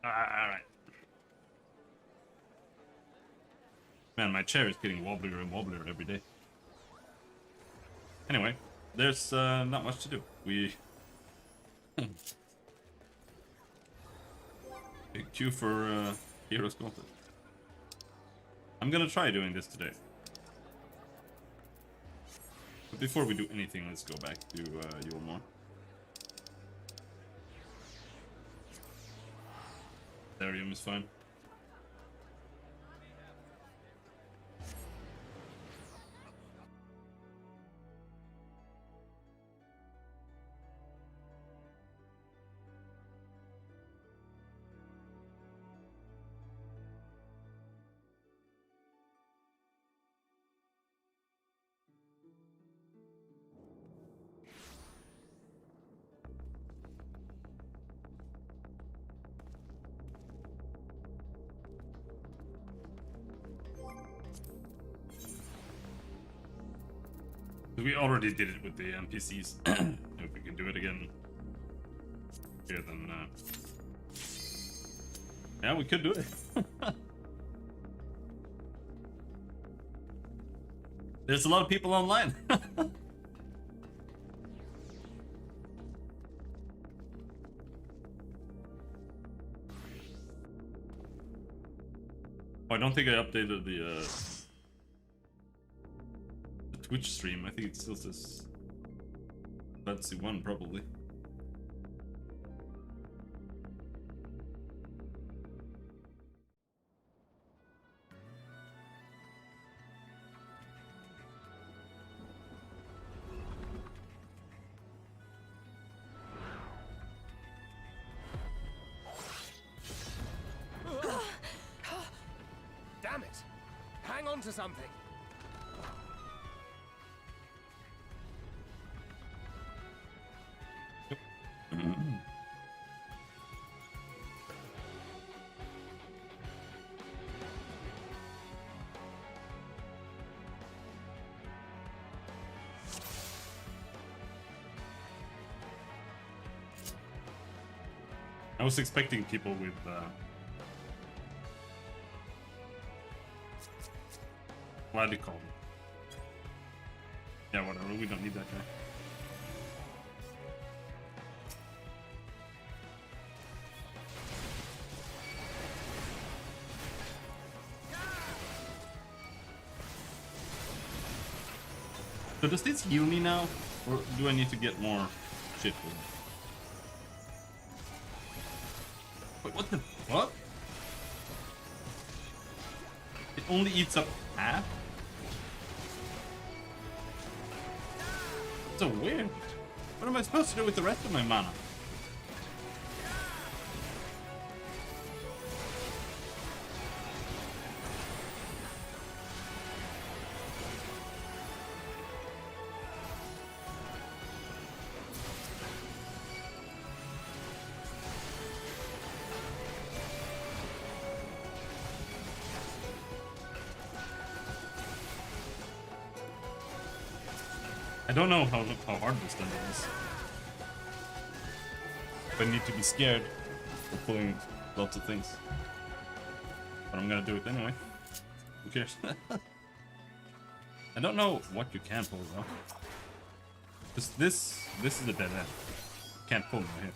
Alright. Man, my chair is getting wobblier and wobblier every day. Anyway, there's not much to do. We... Big queue for Heroes Gauntlet. I'm gonna try doing this today. But before we do anything, let's go back to Yulmore. Therium is fine. We already did it with the NPCs. If we can do it again here, then yeah, we could do it. There's a lot of people online. Oh, I don't think I updated the Twitch stream. I think it still says Fantasy 1 probably. Damn it! Hang on to something. I was expecting people with what do you call them? Yeah, whatever. We don't need that guy. So does this heal me now, or do I need to get more shit with it? Wait, what the what? It only eats up half? So weird. What am I supposed to do with the rest of my mana? I don't know how hard this dungeon is. If I need to be scared of pulling lots of things. But I'm gonna do it anyway. Who cares? I don't know what you can pull though. This is a dead end. Can't pull me here.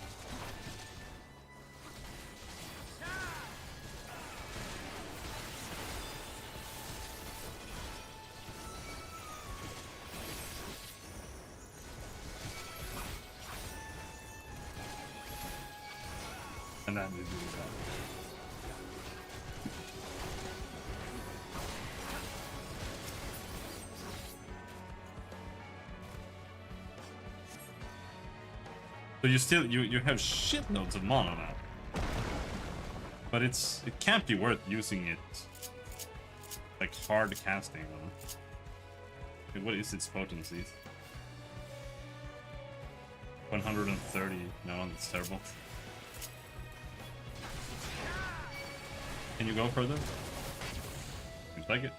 And then we do that. So you still you have shitloads of mana now. But it can't be worth using it like hard casting on. Okay, what is its potency? 130. No, that's terrible. Can you go further? Seems like it.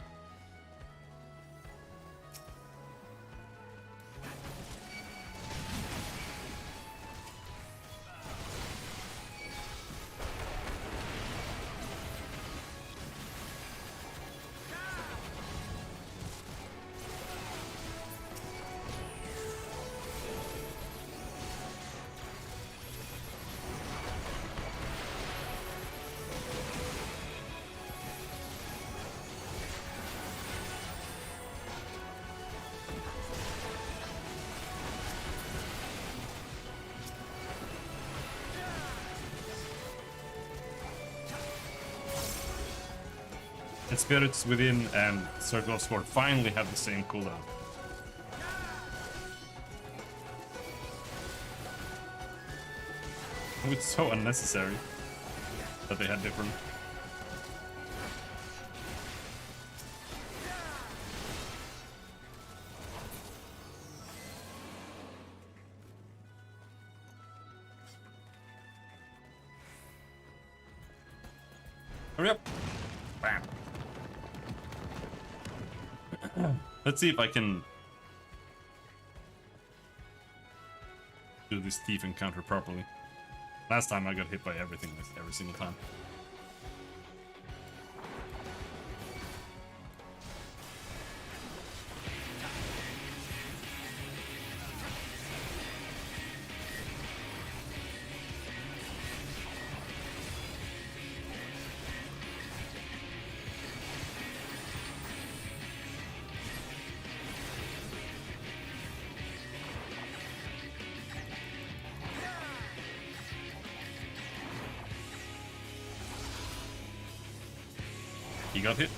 And Spirits Within and Circle of Sword finally have the same cooldown. It's so unnecessary that they had different. Hurry up! Bam. Let's see if I can do this thief encounter properly. Last time I got hit by everything every single time. He got hit.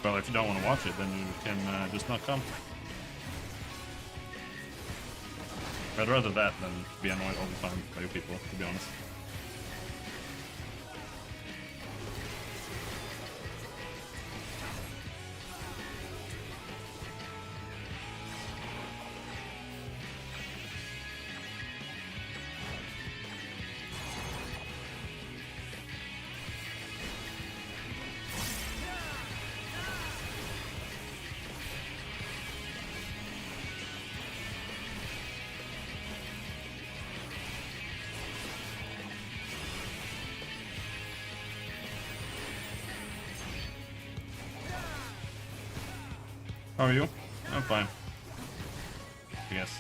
Well, if you don't want to watch it, then you can just not come. I'd rather that than be annoyed all the time by you people, to be honest. How are you? I'm fine. I guess.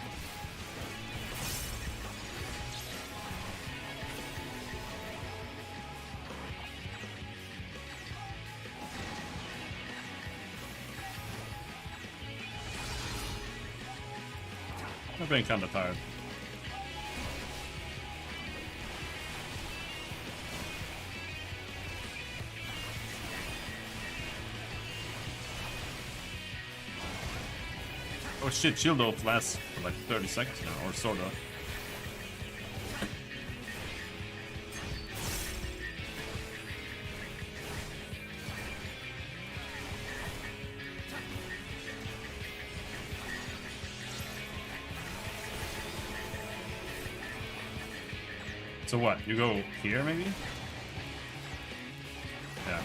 I've been kinda tired. Oh shit, shield off lasts for like 30 seconds now, or sorta. So what, you go here maybe? Yeah.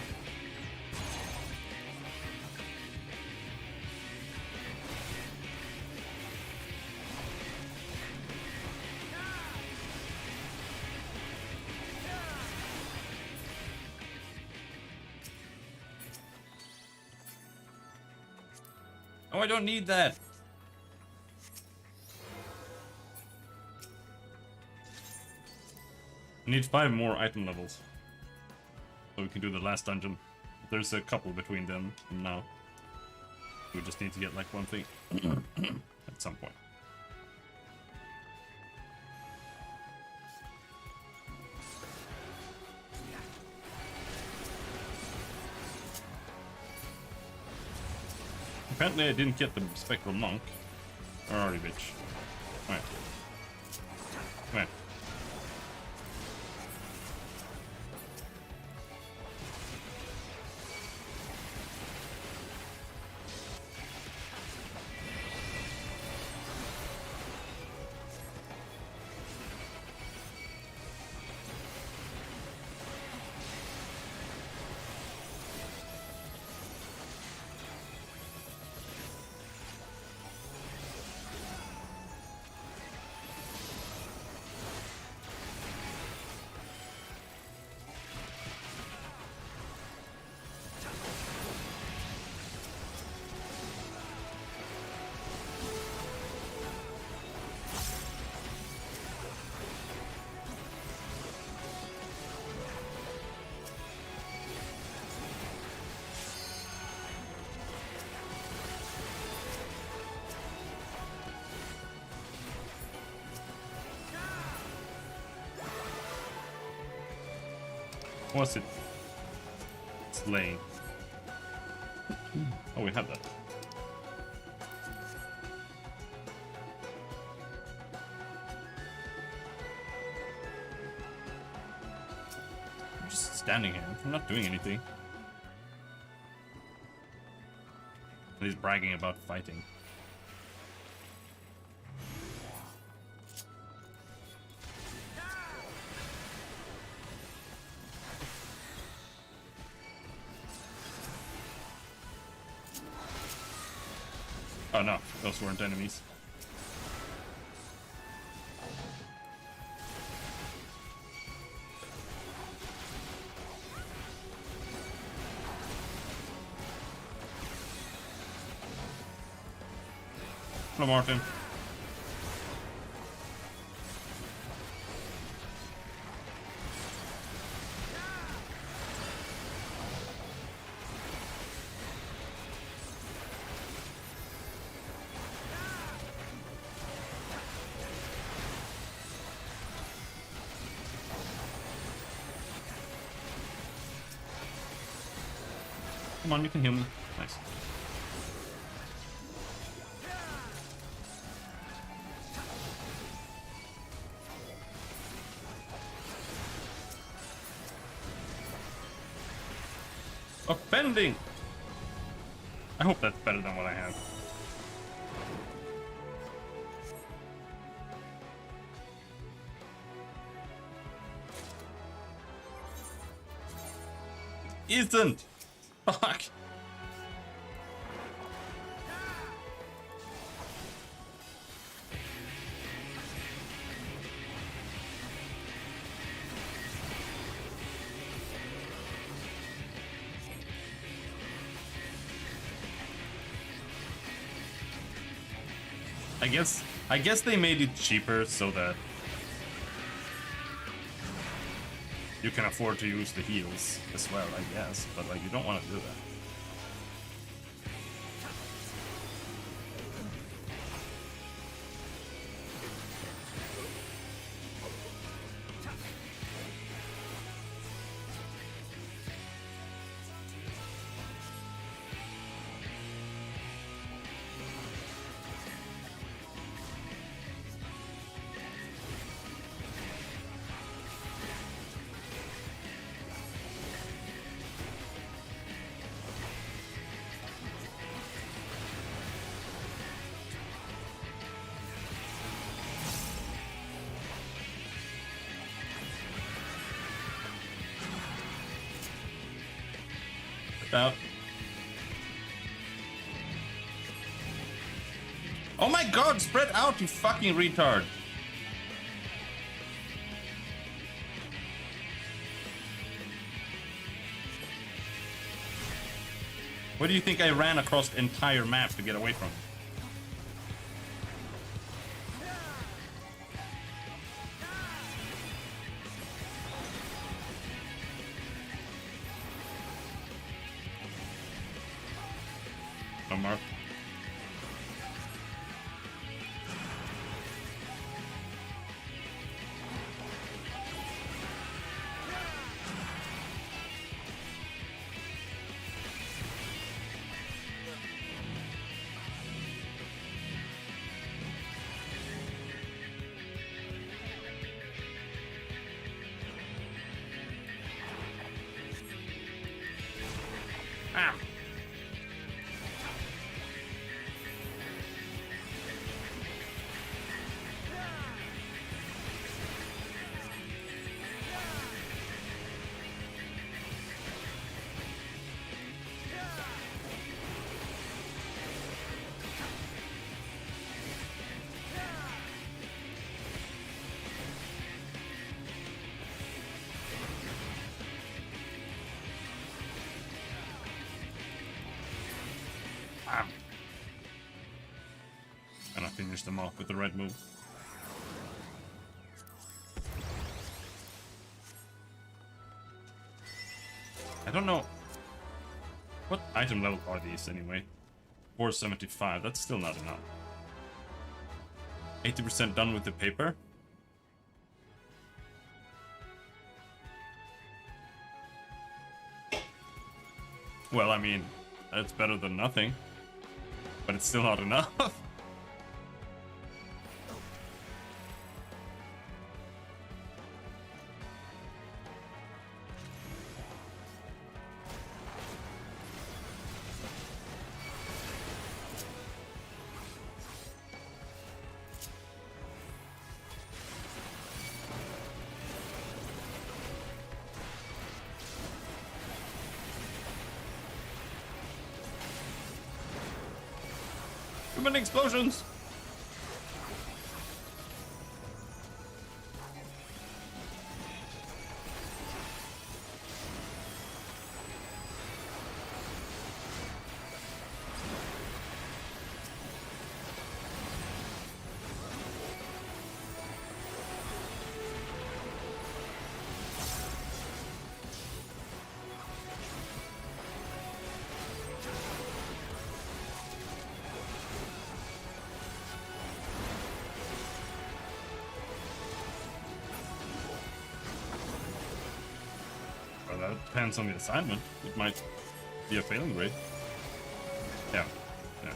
Oh, I don't need that. I need 5 more item levels, so we can do the last dungeon. There's a couple between them and now. We just need to get like one thing at some point. Apparently I didn't get the Spectral Monk. Where are you, bitch? Come here. Come here. Was it slaying? Oh, we have that. I'm just standing here. I'm not doing anything. He's bragging about fighting. Oh no, those weren't enemies. Hello, Martin. Come on, you can heal me. Nice. Offending! I hope that's better than what I have. Isn't! Fuck! I guess they made it cheaper so that you can afford to use the heals as well, I guess, but like you don't want to do that. Out. Oh my god, spread out, you fucking retard. What do you think I ran across the entire map to get away from? Mark. Ah. And I finished them off with the red move. I don't know. What item level are these anyway? 475, that's still not enough. 80% done with the paper. Well, I mean, it's better than nothing, but it's still not enough. Too many explosions! That depends on the assignment. It might be a failing rate. Yeah. Yeah.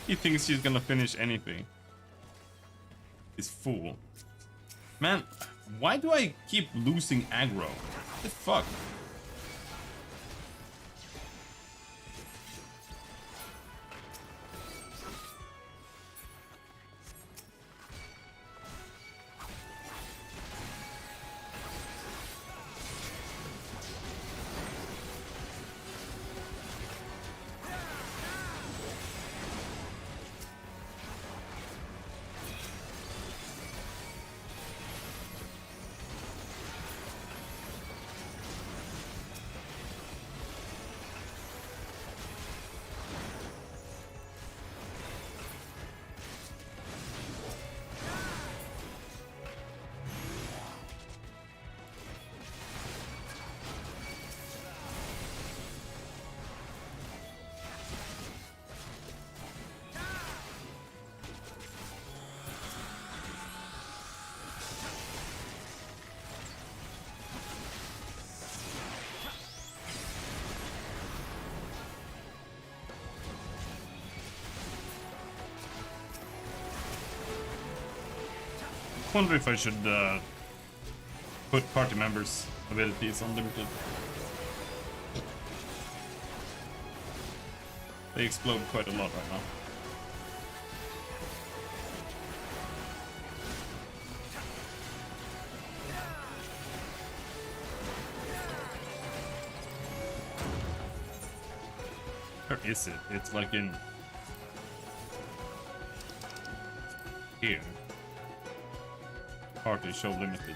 He thinks he's gonna finish anything. This fool. Man, why do I keep losing aggro? What the fuck? I wonder if I should put party members' abilities unlimited. They explode quite a lot right now. Where is it? It's like in here. Party show limited.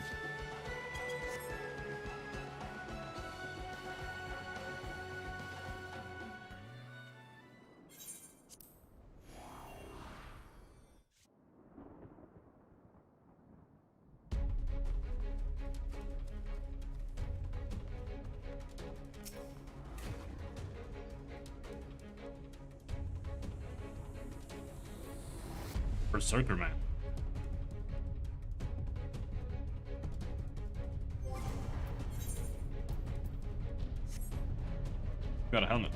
Berserker Man. Got a helmet.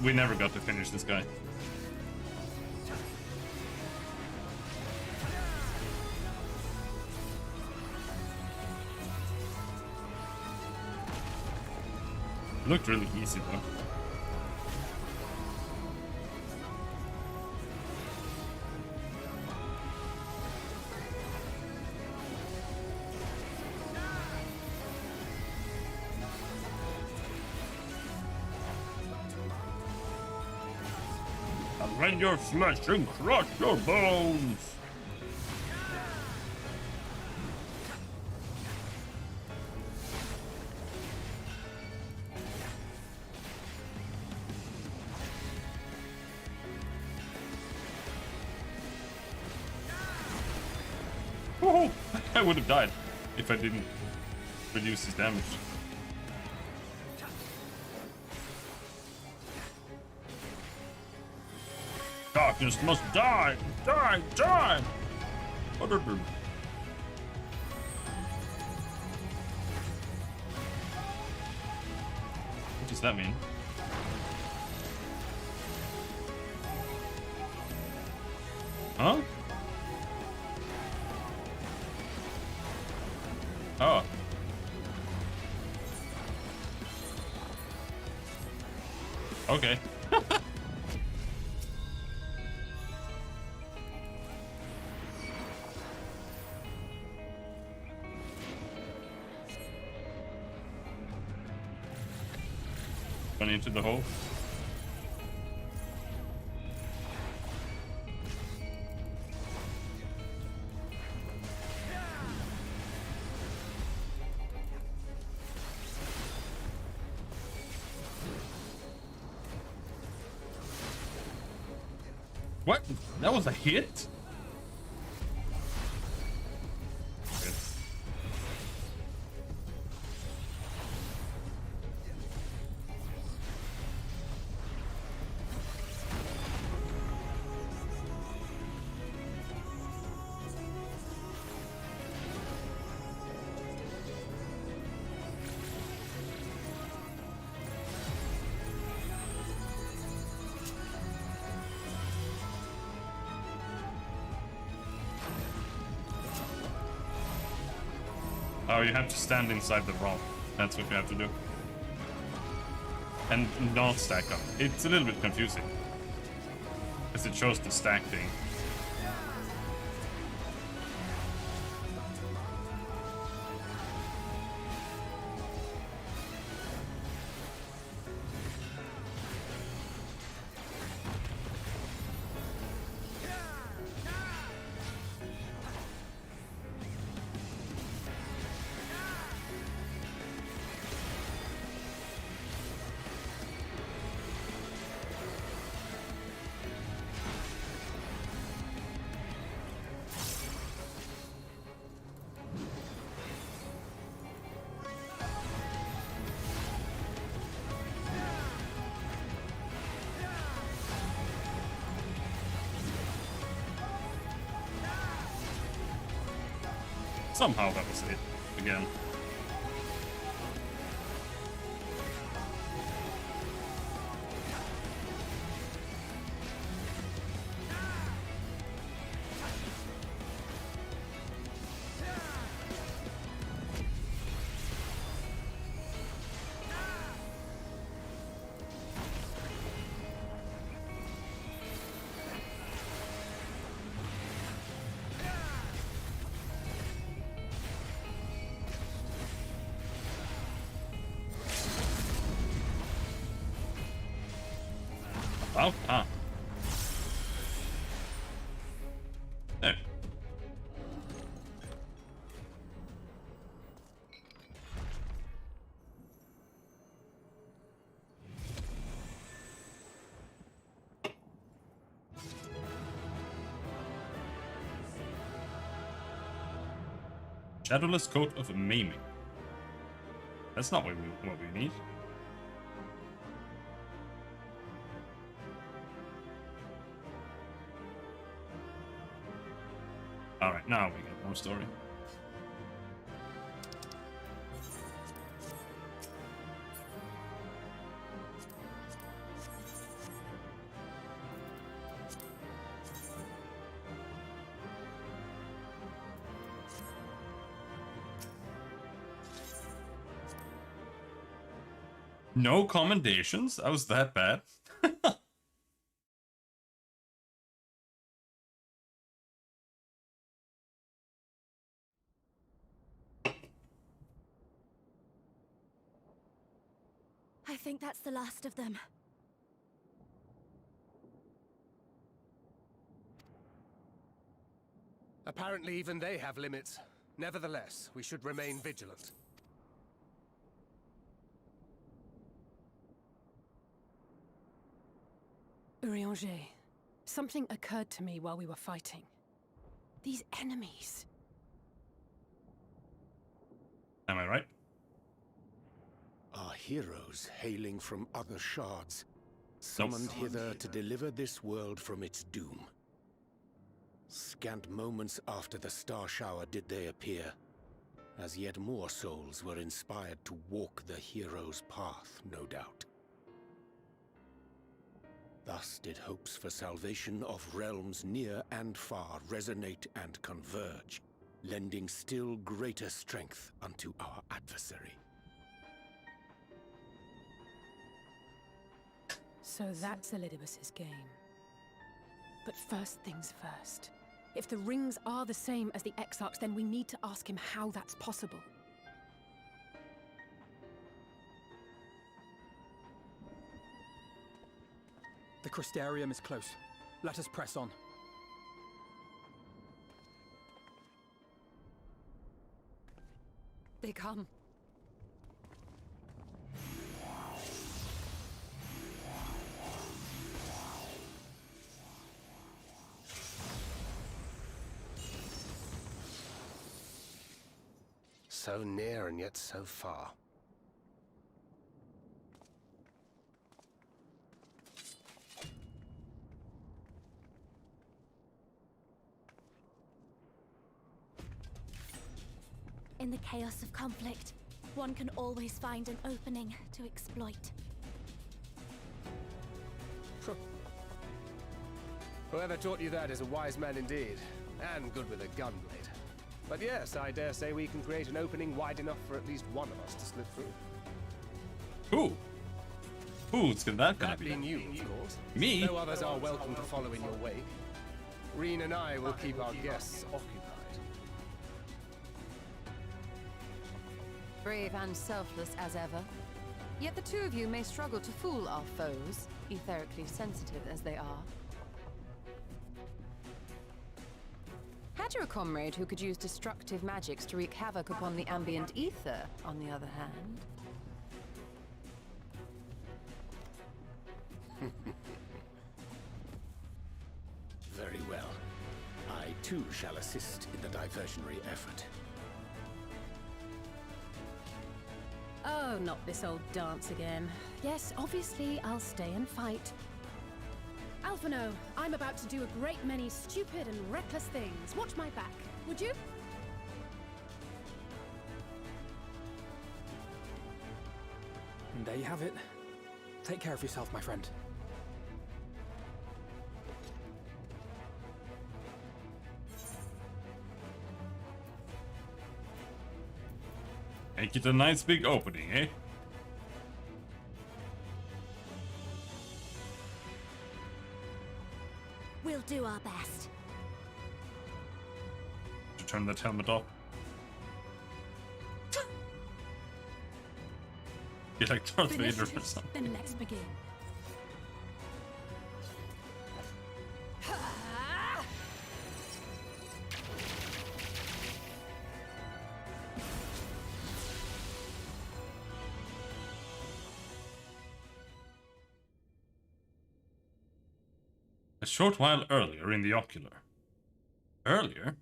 We never got to finish this guy. Looked really easy though. Rend your flesh and crush your bones! No! I would have died if I didn't reduce his damage. Darkness must die! Die! Die! What does that mean? Huh? Oh. Okay. Run into the hole. What? That was a hit? Oh, you have to stand inside the rock. That's what you have to do. And not stack up. It's a little bit confusing. Because it shows the stack thing. Somehow that was it again. Oh, ah. There. Shadowless coat of maiming. That's not what we need. Alright, now we get more story. No commendations? I was that bad? I think that's the last of them. Apparently even they have limits. Nevertheless, we should remain vigilant. Urianger, something occurred to me while we were fighting. These enemies. Am I right? Our heroes hailing from other shards, summoned hither to deliver this world from its doom. Scant moments after the star shower did they appear, as yet more souls were inspired to walk the hero's path, no doubt. Thus did hopes for salvation of realms near and far resonate and converge, lending still greater strength unto our adversary. So that's Elidibus's game. But first things first. If the rings are the same as the Exarchs, then we need to ask him how that's possible. The Crystarium is close. Let us press on. They come. So near and yet so far. In the chaos of conflict, one can always find an opening to exploit. Whoever taught you that is a wise man indeed, and good with a gunblade. But yes, I dare say we can create an opening wide enough for at least one of us to slip through. Who? Who's that gonna That be? being you, of course. Me? No others are welcome to follow in your wake. Reen and I will keep our guests occupied. Brave and selfless as ever. Yet the two of you may struggle to fool our foes, etherically sensitive as they are. Had you a comrade who could use destructive magics to wreak havoc upon the ambient ether, on the other hand? Very well. I too shall assist in the diversionary effort. Oh, not this old dance again. Yes, obviously I'll stay and fight. Alphino, I'm about to do a great many stupid and reckless things. Watch my back, would you? And there you have it. Take care of yourself, my friend. Make it a nice big opening, eh? We'll do our best. To turn that helmet off. Be like Darth Finish Vader or it, something. then let's begin. A short while earlier in the ocular. Earlier?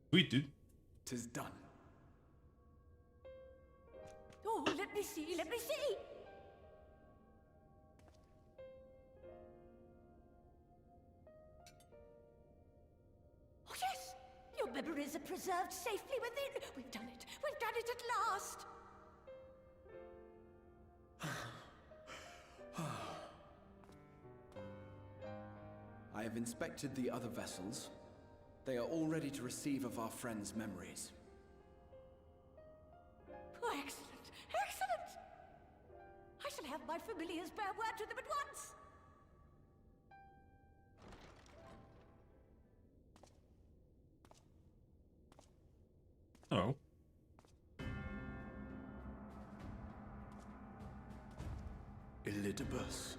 Sweet, dude. 'Tis done. Oh, let me see, let me see! Oh, yes! Your memories are preserved safely within. We've done it. We've done it at last. I have inspected the other vessels. They are all ready to receive of our friends' memories. Oh, excellent! Excellent! I shall have my familiars bear word to them at once. Oh. Elidibus.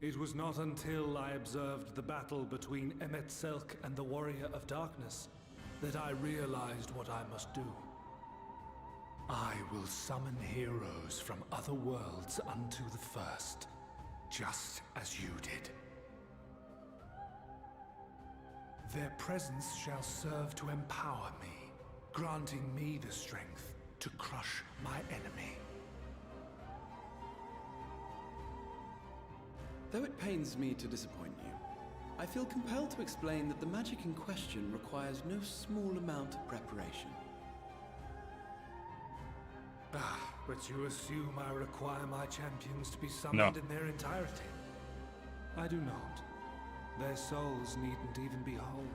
It was not until I observed the battle between Emet-Selch and the Warrior of Darkness that I realized what I must do. I will summon heroes from other worlds unto the first, just as you did. Their presence shall serve to empower me, granting me the strength to crush my enemy. Though it pains me to disappoint you, I feel compelled to explain that the magic in question requires no small amount of preparation. But you assume I require my champions to be summoned in their entirety. I do not. Their souls needn't even be whole.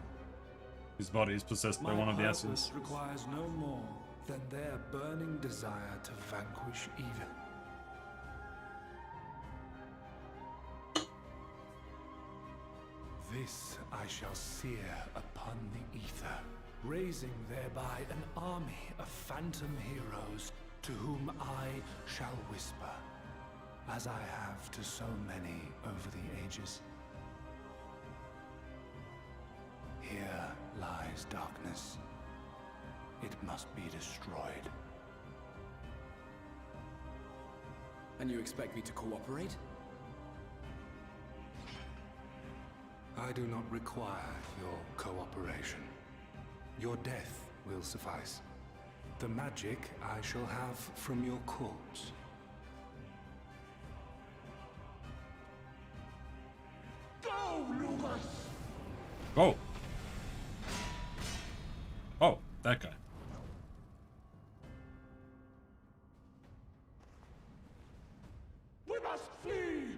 His body is possessed by one of the essence. My purpose requires no more than their burning desire to vanquish evil. This I shall sear upon the ether, raising thereby an army of phantom heroes to whom I shall whisper, as I have to so many over the ages. Here lies darkness. It must be destroyed. And you expect me to cooperate? I do not require your cooperation. Your death will suffice. The magic I shall have from your corpse. Go, Lucas! Go! Oh, that guy. We must flee!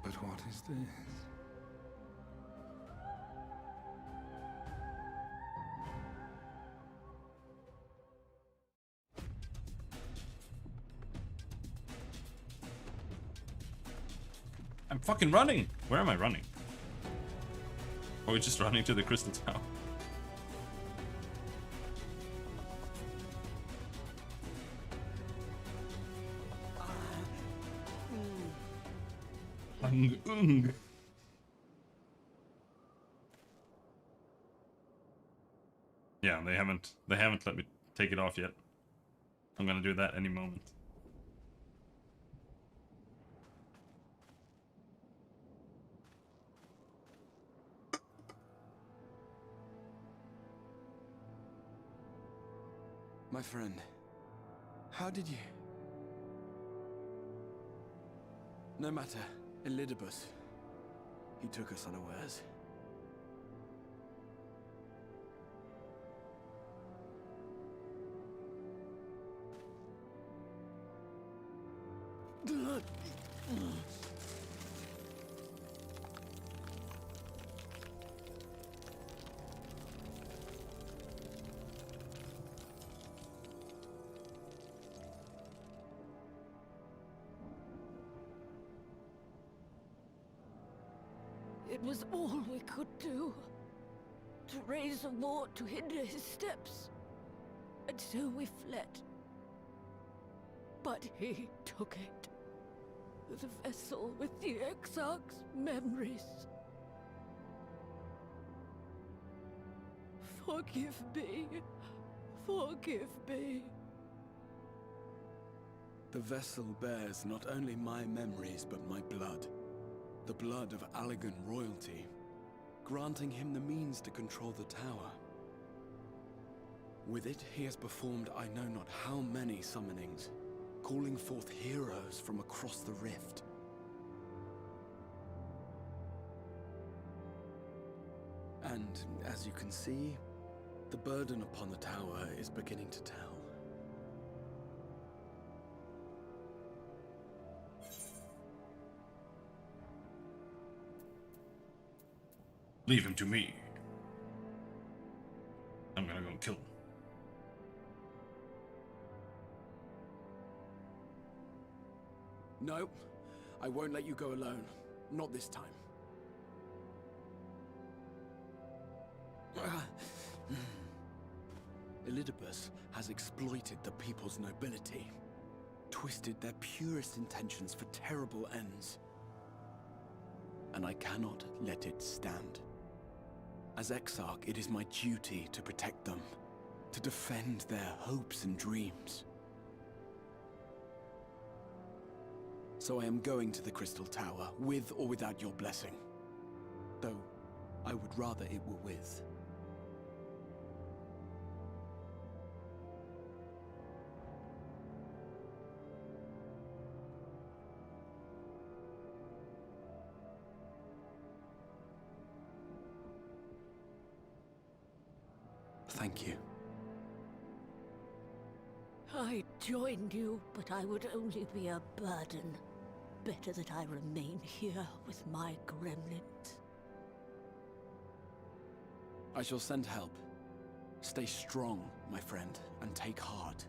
But what is this? I'm fucking running! Where am I running? Or are we just running to the crystal tower? Ung. Yeah, they haven't let me take it off yet. I'm gonna do that any moment. My friend, how did you... No matter, Elidibus. He took us unawares. It was all we could do. To raise a war to hinder his steps. And so we fled. But he took it. The vessel with the Exarch's memories. Forgive me. Forgive me. The vessel bears not only my memories, but my blood. The blood of Allegan royalty, granting him the means to control the tower. With it, he has performed I know not how many summonings, calling forth heroes from across the rift. And, as you can see, the burden upon the tower is beginning to tell. Leave him to me. I'm gonna go kill him. No, I won't let you go alone. Not this time. Elidibus has exploited the people's nobility, twisted their purest intentions for terrible ends. And I cannot let it stand. As Exarch, it is my duty to protect them, to defend their hopes and dreams. So I am going to the Crystal Tower, with or without your blessing. Though, I would rather it were with. Thank you. I joined you, but I would only be a burden. Better that I remain here with my gremlins. I shall send help. Stay strong, my friend, and take heart.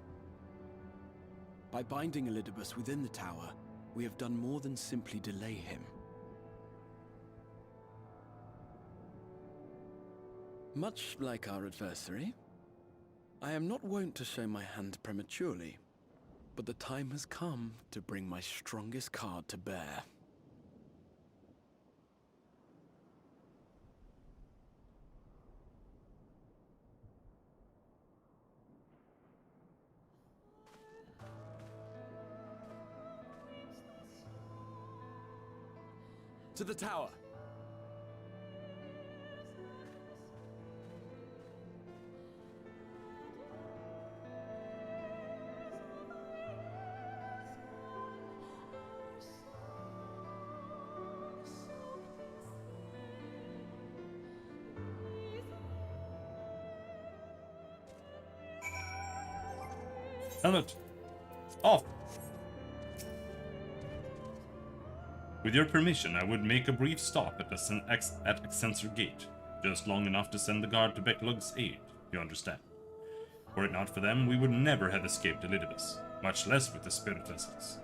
By binding Elidibus within the tower, we have done more than simply delay him. Much like our adversary, I am not wont to show my hand prematurely, but the time has come to bring my strongest card to bear. To the tower! Helmet! Off! With your permission, I would make a brief stop at the Exensor Gate, just long enough to send the guard to Becklug's aid, you understand. Were it not for them, we would never have escaped Elidibus, much less with the spirit vessels.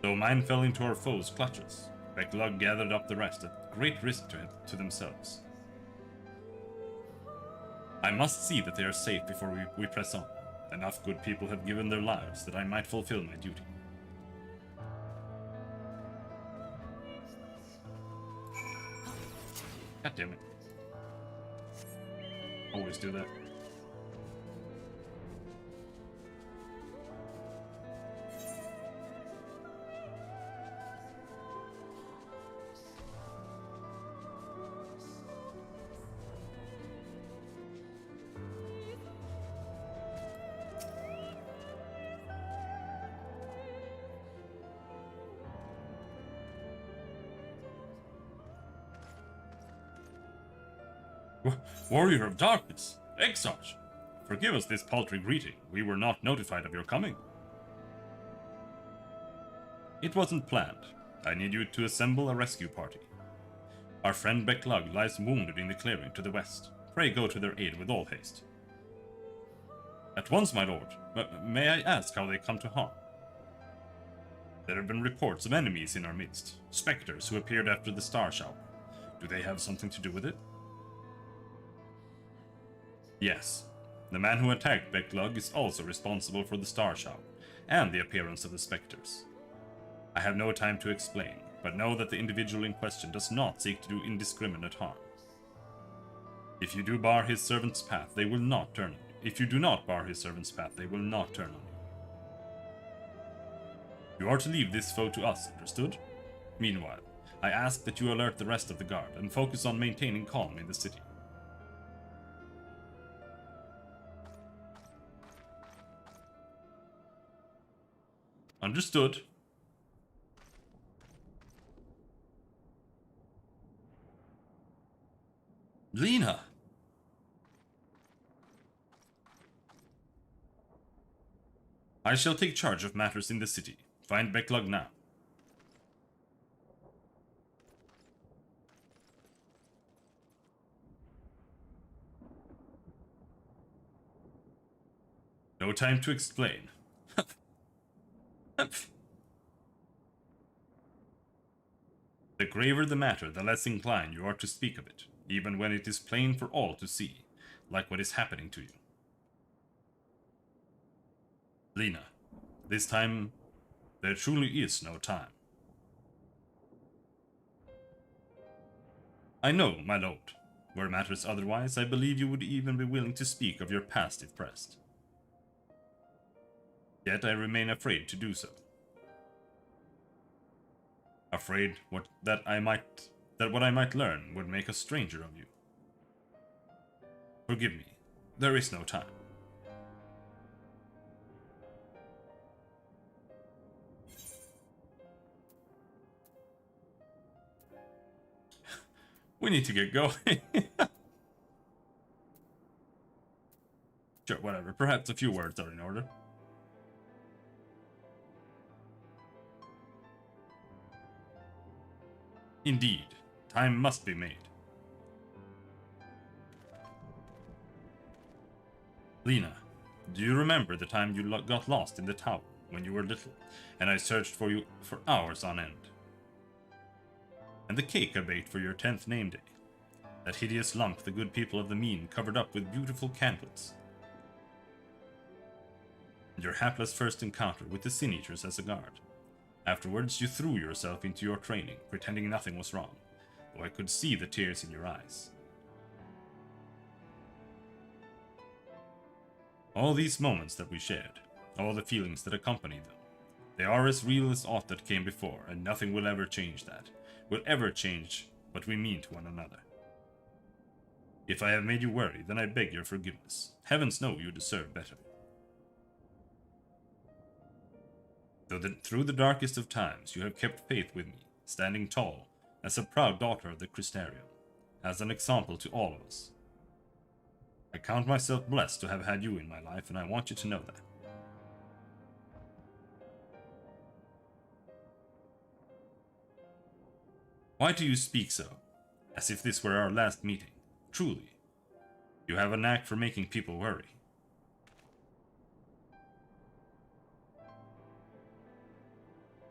Though mine fell into our foes' clutches, Becklug gathered up the rest at great risk to themselves. I must see that they are safe before we press on. Enough good people have given their lives that I might fulfill my duty. God damn it. Always do that. Warrior of Darkness, Exarch, forgive us this paltry greeting. We were not notified of your coming. It wasn't planned. I need you to assemble a rescue party. Our friend Becklug lies wounded in the clearing to the west. Pray go to their aid with all haste. At once, my lord. May I ask how they come to harm? There have been reports of enemies in our midst, specters who appeared after the star shower. Do they have something to do with it? Yes, the man who attacked Becklug is also responsible for the star shower and the appearance of the specters. I have no time to explain, but know that the individual in question does not seek to do indiscriminate harm. If you do bar his servant's path, they will not turn on you. If you do not bar his servant's path, they will not turn on you. You are to leave this foe to us, understood? Meanwhile, I ask that you alert the rest of the guard and focus on maintaining calm in the city. Understood. Lena! I shall take charge of matters in the city. Find Becklug now. No time to explain. graver the matter, the less inclined you are to speak of it, even when it is plain for all to see, like what is happening to you. Lena, this time, there truly is no time. I know, my lord. Were matters otherwise, I believe you would even be willing to speak of your past if pressed. Yet I remain afraid to do so. Afraid that what I might learn would make a stranger of you. Forgive me, there is no time. We need to get going. Sure, whatever. Perhaps a few words are in order. Indeed, time must be made. Lena, do you remember the time you got lost in the tower when you were little, and I searched for you for hours on end? And the cake I baked for your 10th name day. That hideous lump the good people of the Mean covered up with beautiful candles. And your hapless first encounter with the Sin Eaters as a guard. Afterwards, you threw yourself into your training, pretending nothing was wrong, though I could see the tears in your eyes. All these moments that we shared, all the feelings that accompanied them, they are as real as aught that came before, and nothing will ever change that. Will ever change what we mean to one another. If I have made you worry, then I beg your forgiveness. Heavens know you deserve better. Through the darkest of times, you have kept faith with me, standing tall, as a proud daughter of the Crystarium, as an example to all of us. I count myself blessed to have had you in my life, and I want you to know that. Why do you speak so? As if this were our last meeting. Truly. You have a knack for making people worry.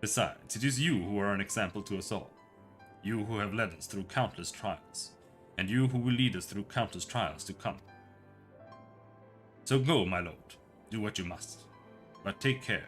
Besides, it is you who are an example to us all. You who have led us through countless trials. And you who will lead us through countless trials to come. So go, my lord. Do what you must. But take care.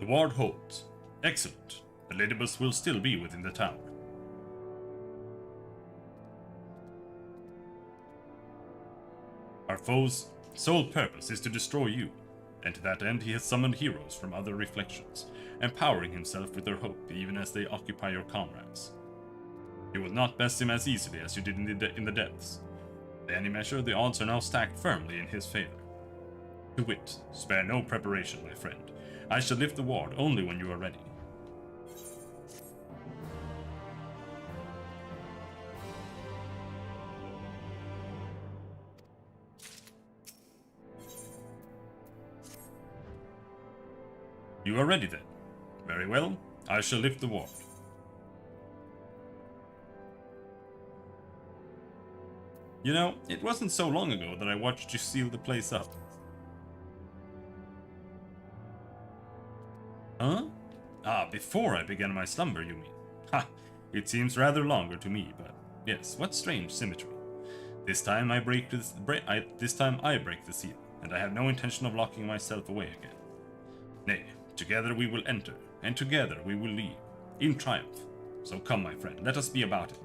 The ward holds. Excellent. The ladybus will still be within the tower. Our foe's sole purpose is to destroy you, and to that end he has summoned heroes from other reflections, empowering himself with their hope even as they occupy your comrades. You will not best him as easily as you did in the depths. By any measure, the odds are now stacked firmly in his favor. To wit, spare no preparation, my friend. I shall lift the ward only when you are ready. You are ready then. Very well, I shall lift the ward. You know, it wasn't so long ago that I watched you seal the place up. Huh? Ah, before I began my slumber, you mean? Ha! It seems rather longer to me, but yes, what strange symmetry. This time I break the seal, and I have no intention of locking myself away again. Nay, together we will enter, and together we will leave, in triumph. So come, my friend, let us be about it.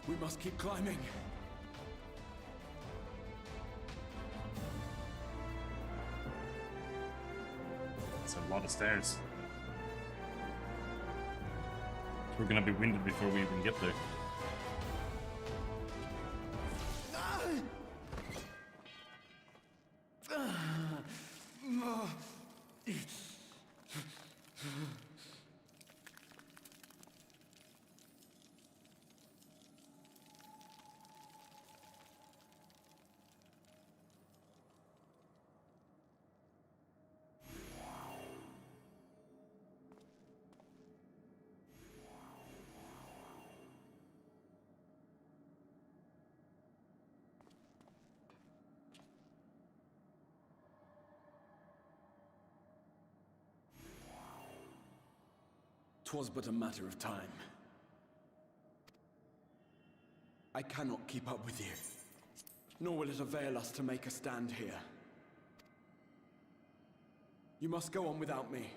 We must keep climbing. It's a lot of stairs. We're gonna be winded before we even get there. Twas but a matter of time. I cannot keep up with you, nor will it avail us to make a stand here. You must go on without me.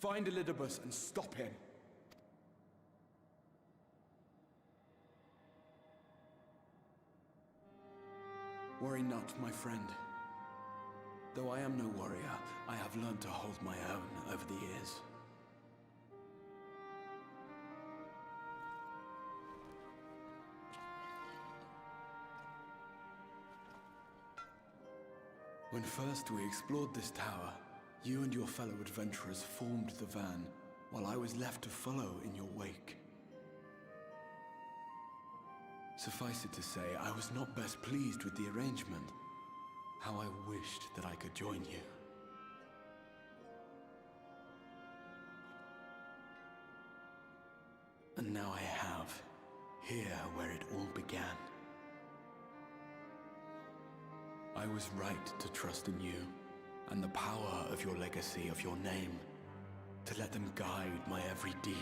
Find Elidibus and stop him. Worry not, my friend. Though I am no warrior, I have learned to hold my own over the years. When first we explored this tower, you and your fellow adventurers formed the van, while I was left to follow in your wake. Suffice it to say, I was not best pleased with the arrangement. How I wished that I could join you. And now I have, here where it all began. I was right to trust in you, and the power of your legacy, of your name, to let them guide my every deed.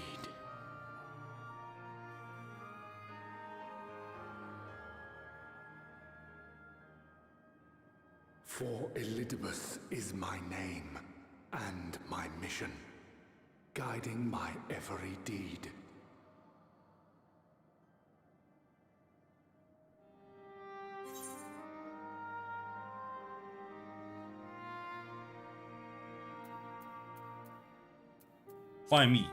For Elidibus is my name, and my mission, guiding my every deed. Why me?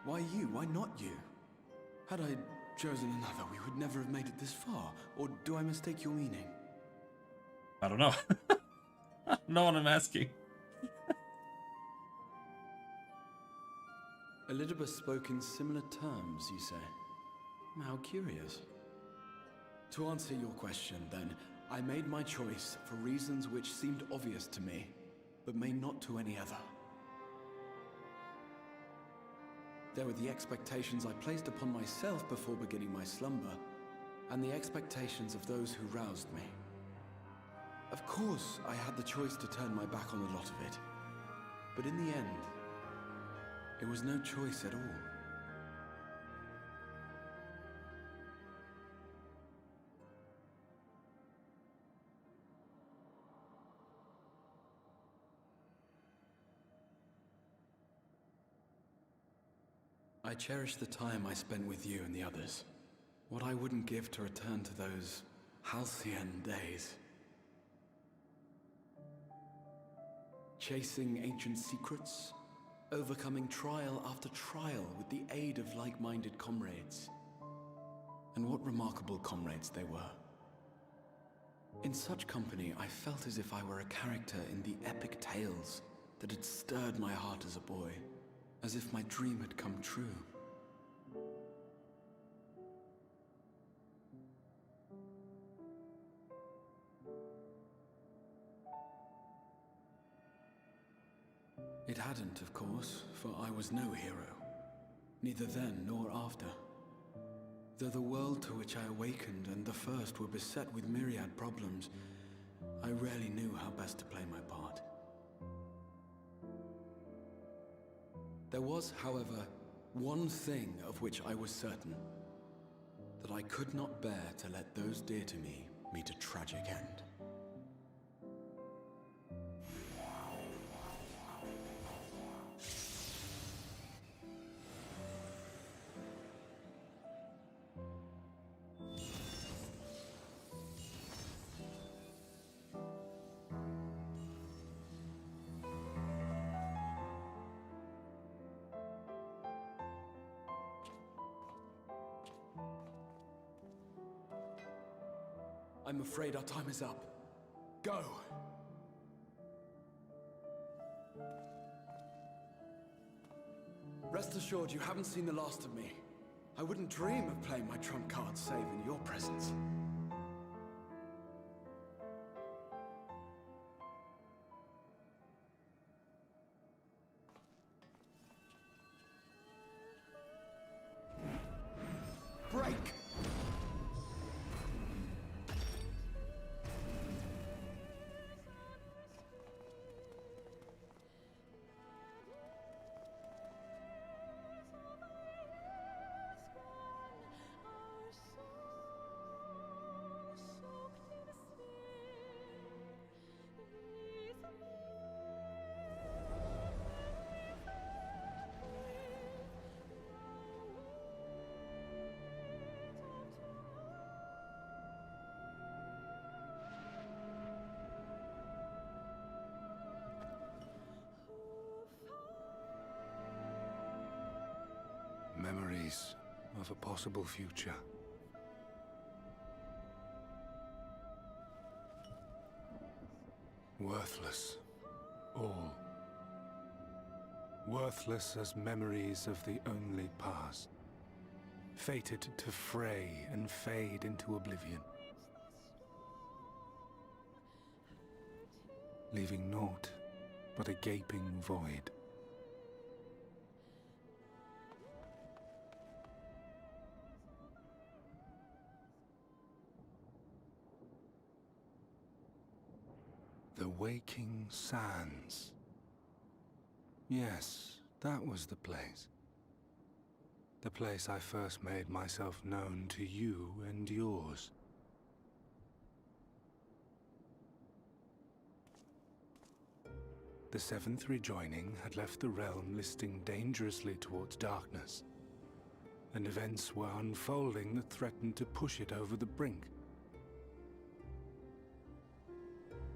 Why you? Why not you? Had I chosen another, we would never have made it this far. Or do I mistake your meaning? I don't know. I don't know what I'm asking. Elidibus spoke in similar terms, you say? How curious. To answer your question, then, I made my choice for reasons which seemed obvious to me, but may not to any other. There were the expectations I placed upon myself before beginning my slumber, and the expectations of those who roused me. Of course, I had the choice to turn my back on a lot of it, but in the end, it was no choice at all. I cherish the time I spent with you and the others. What I wouldn't give to return to those halcyon days. Chasing ancient secrets, overcoming trial after trial with the aid of like-minded comrades. And what remarkable comrades they were. In such company, I felt as if I were a character in the epic tales that had stirred my heart as a boy. As if my dream had come true. It hadn't, of course, for I was no hero. Neither then nor after. Though the world to which I awakened and the first were beset with myriad problems, I rarely knew how best to play my part. There was, however, one thing of which I was certain. That I could not bear to let those dear to me meet a tragic end. I'm afraid our time is up. Go! Rest assured, you haven't seen the last of me. I wouldn't dream of playing my trump card safe in your presence. Break! Memories of a possible future. Worthless. All. Worthless as memories of the only past. Fated to fray and fade into oblivion. Leaving naught but a gaping void. The Waking Sands. Yes, that was the place. The place I first made myself known to you and yours. The seventh rejoining had left the realm listing dangerously towards darkness, and events were unfolding that threatened to push it over the brink.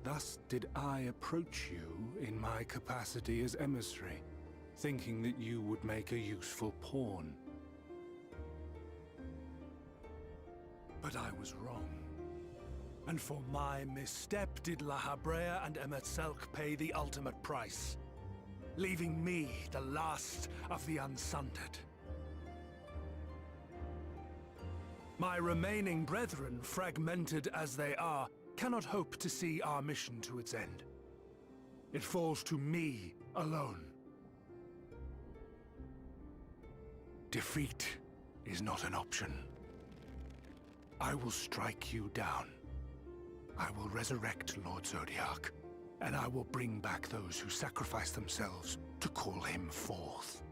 Thus did I approach you in my capacity as emissary, thinking that you would make a useful pawn. But I was wrong. And for my misstep did La Habrea and Emet-Selch pay the ultimate price, leaving me the last of the Unsundered. My remaining brethren, fragmented as they are, cannot hope to see our mission to its end. It falls to me alone. Defeat is not an option. I will strike you down. I will resurrect Lord Zodiac, and I will bring back those who sacrifice themselves to call him forth.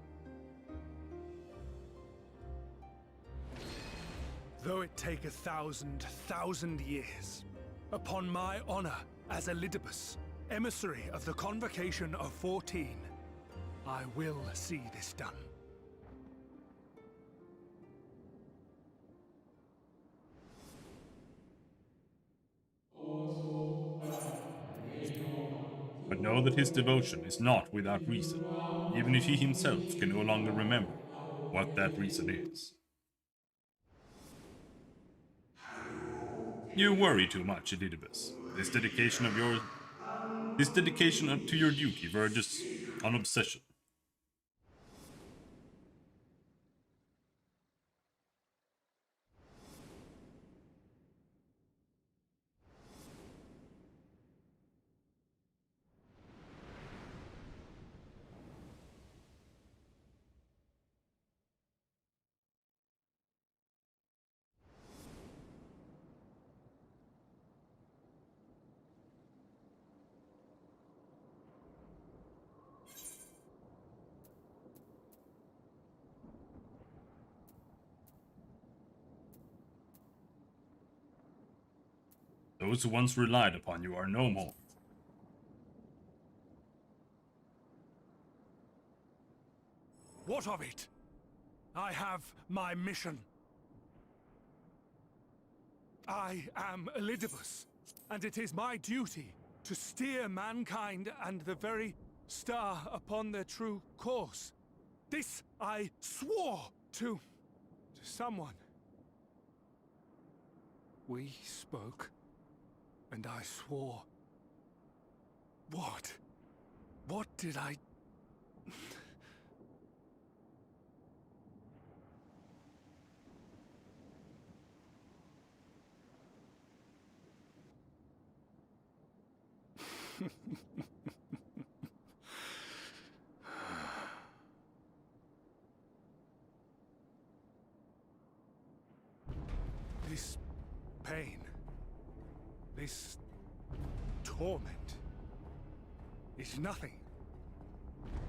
Though it take 1,000 years, upon my honor as Elidibus, emissary of the Convocation of 14, I will see this done. But know that his devotion is not without reason, even if he himself can no longer remember what that reason is. You worry too much, Elidibus. This dedication to your duty verges on obsession. Those who once relied upon you are no more. What of it? I have my mission. I am Elidibus, and it is my duty to steer mankind and the very star upon their true course. This I swore to someone. We spoke And I swore... What? What did I... This pain, this torment, is nothing.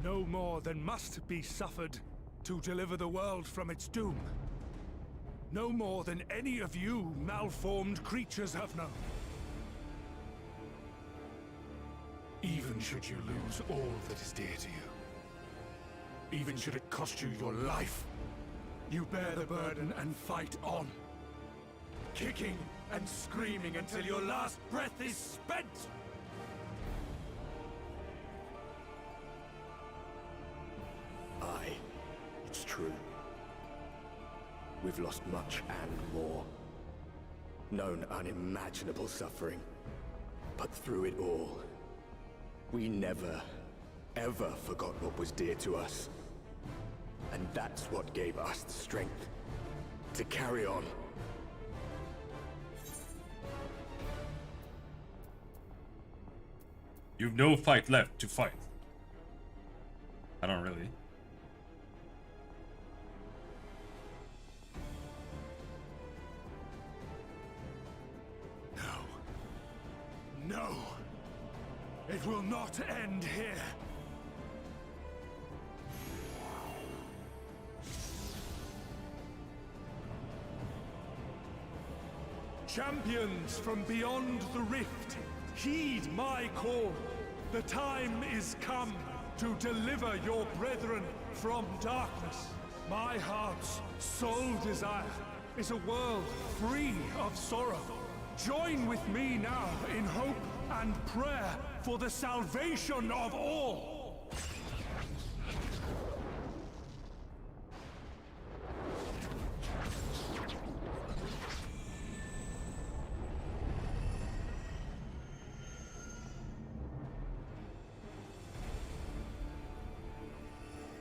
No more than must be suffered to deliver the world from its doom. No more than any of you malformed creatures have known. Even should you lose all that is dear to you, even should it cost you your life, you bear the burden and fight on. Kicking and screaming until your last breath is spent! Aye, it's true. We've lost much and more. Known unimaginable suffering. But through it all, we never, ever forgot what was dear to us. And that's what gave us the strength to carry on. You've no fight left to fight. I don't really. No. No! It will not end here! Champions from beyond the rift, heed my call. The time is come to deliver your brethren from darkness. My heart's sole desire is a world free of sorrow. Join with me now in hope and prayer for the salvation of all.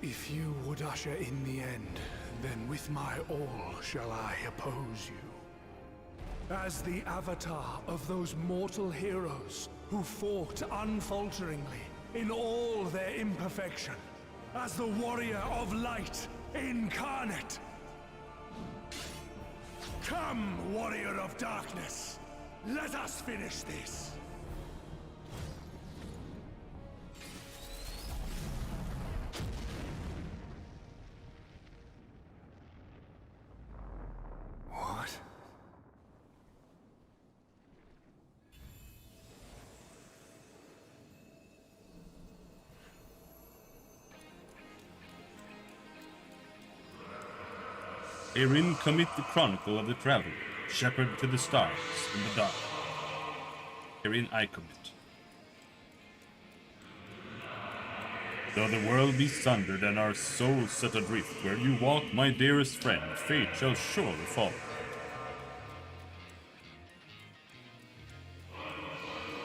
If you would usher in the end, then with my all shall I oppose you. As the avatar of those mortal heroes who fought unfalteringly in all their imperfection. As the warrior of light incarnate. Come, warrior of darkness, let us finish this. What? Herein commit the chronicle of the traveler, shepherd to the stars in the dark. Herein I commit. Though the world be sundered and our souls set adrift, where you walk, my dearest friend, fate shall surely fall.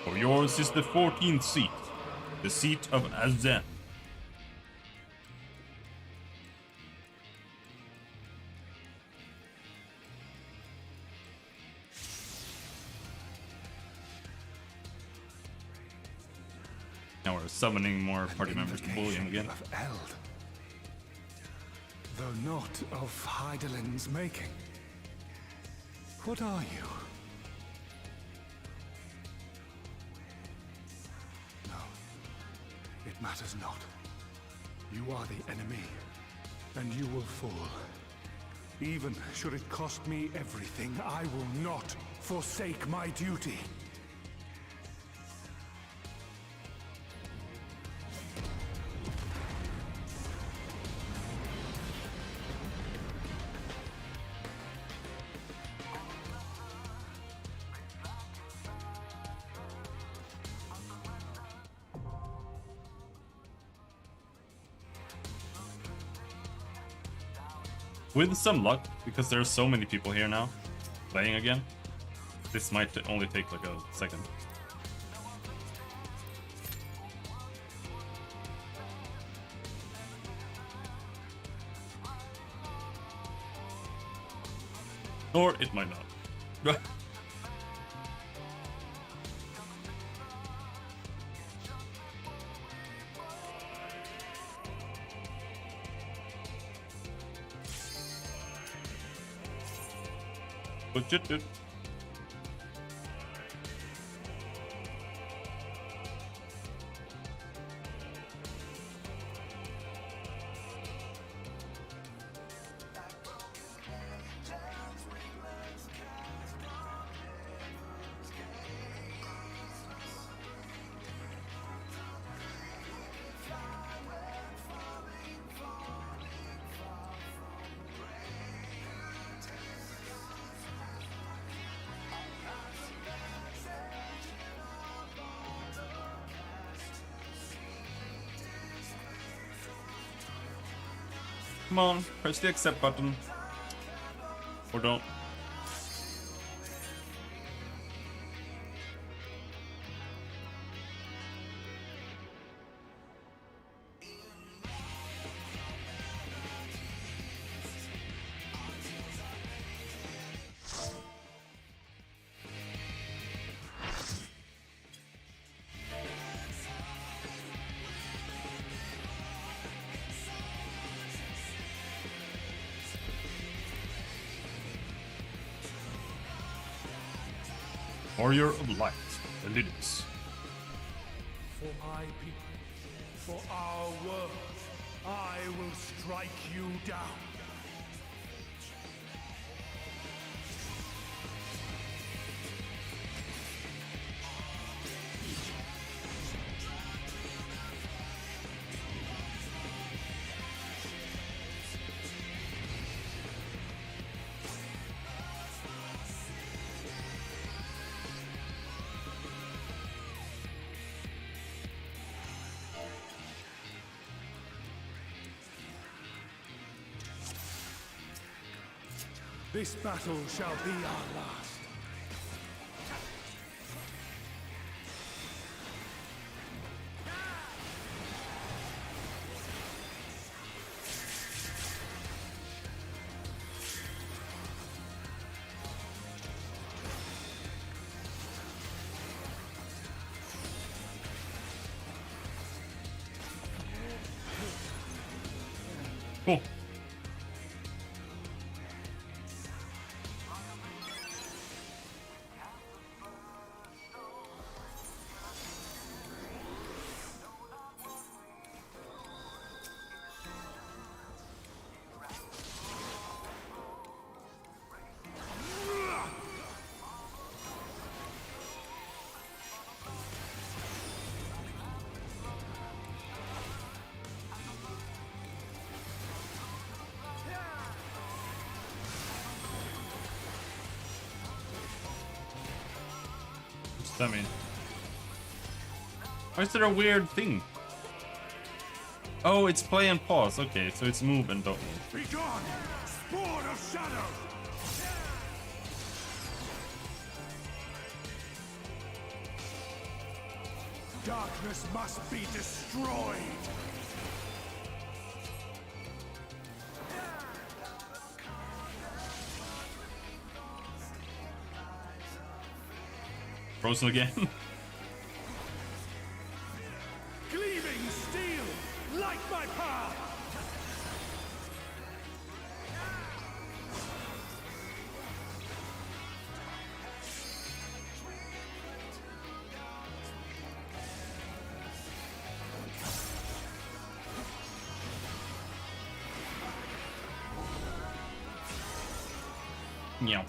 For yours is the 14th seat, the seat of Azan. Now we're summoning more party members to bully him again. Of Eld. Though not of Hydaelyn's making. What are you? No. It matters not. You are the enemy, and you will fall. Even should it cost me everything, I will not forsake my duty. With some luck, because there are so many people here now, playing again, This might only take like a second. Or it might not. But come on, press the accept button. Or don't. Warrior of Light, Elidus. For my people, for our world, I will strike you down. This battle shall be our last. Cool. I mean, why is there a weird thing? Oh, it's play and pause. Okay, so it's move and don't move. Be gone, spawn of shadow! Darkness must be destroyed! Frozen again. Gleaming steel, like my path! Meow.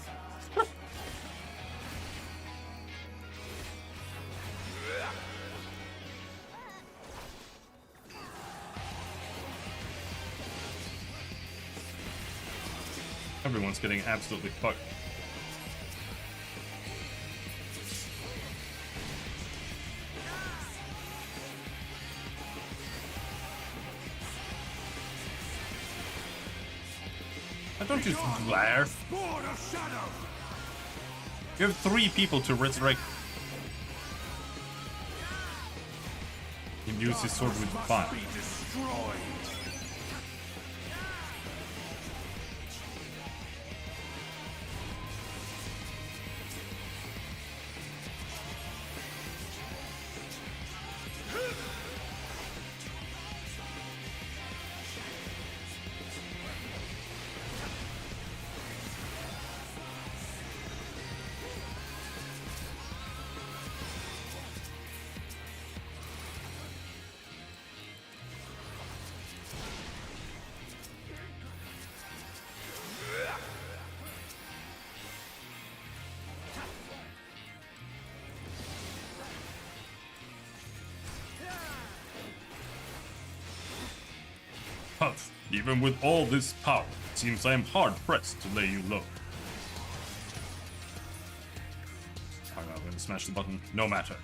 Everyone's getting absolutely fucked. Why don't you glare? Spawn of shadow! You have 3 people to resurrect. He used his sword with fire. Huff, even with all this power, it seems I am hard-pressed to lay you low. I'm going to smash the button. No matter.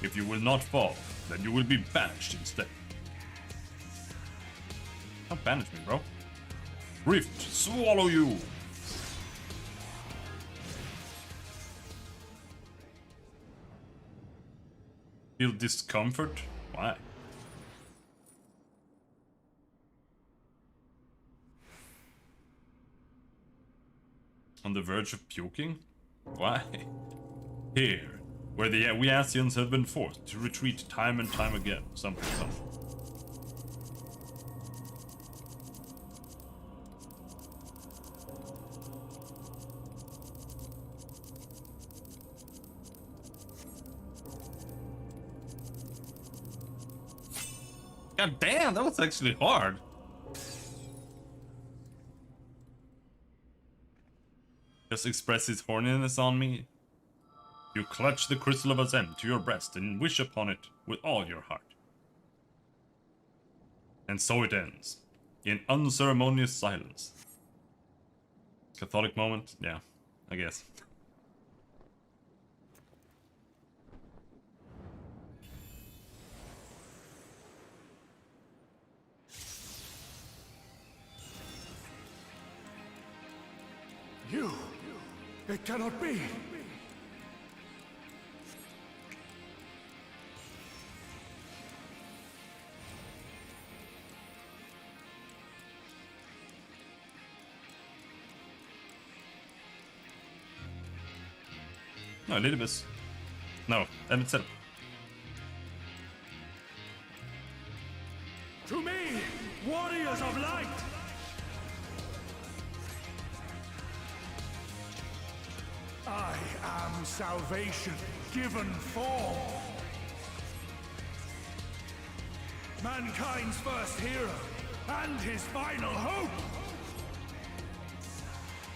If you will not fall, then you will be banished instead. Don't banish me, bro. Rift, swallow you! Feel discomfort? Why? On the verge of puking? Why? Here, where the Weasians have been forced to retreat time and time again. Something. God damn, that was actually hard. Just express his horniness on me. You clutch the crystal of Azem to your breast and wish upon it with all your heart. And so it ends, in unceremonious silence. Catholic moment? Yeah, I guess. You! It cannot be! No, Elidibus. No, Emmett said. To me, warriors of light! I am salvation, given form. Mankind's first hero, and his final hope.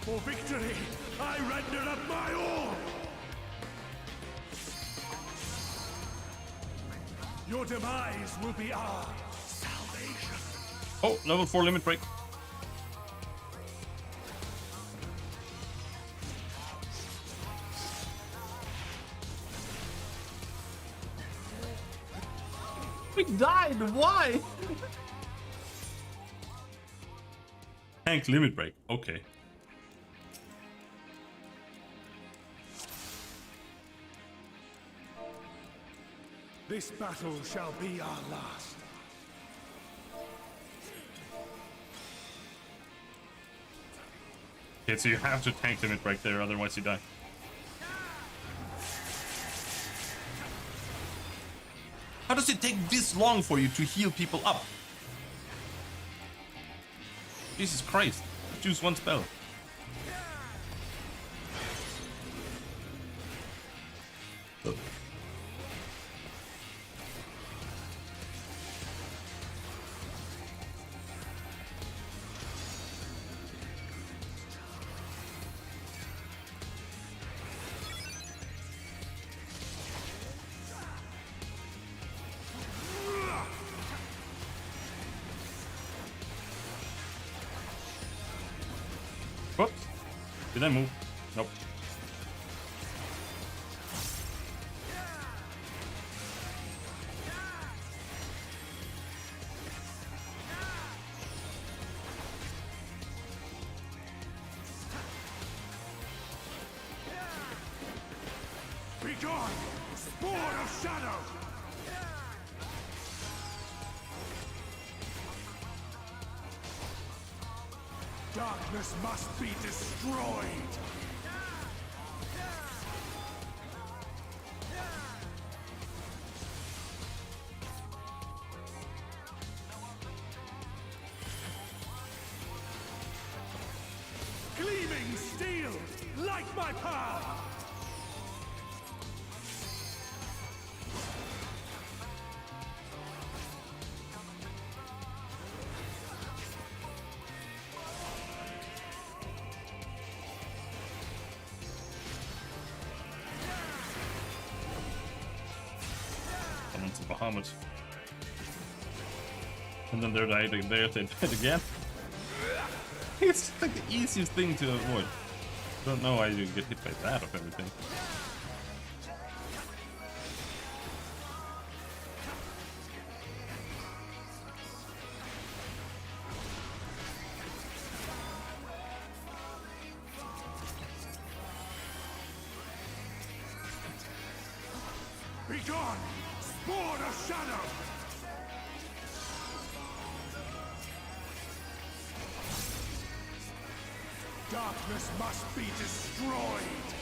For victory, I render up my all. Your demise will be our salvation. Oh, level 4 limit break. We died, why? Tank limit break, okay. This battle shall be our last. Okay, so you have to tank limit break there, otherwise you die. How does it take this long for you to heal people up? Jesus Christ, choose one spell. Whoops. Did I move? Nope. gone! Spawn of shadow! Darkness must be destroyed! Gleaming steel! Light my path! Someone's a Bahamut. And then they died again. It's like the easiest thing to avoid. Don't know why you get hit by that of everything. Be gone! Spawn of shadow! Darkness must be destroyed!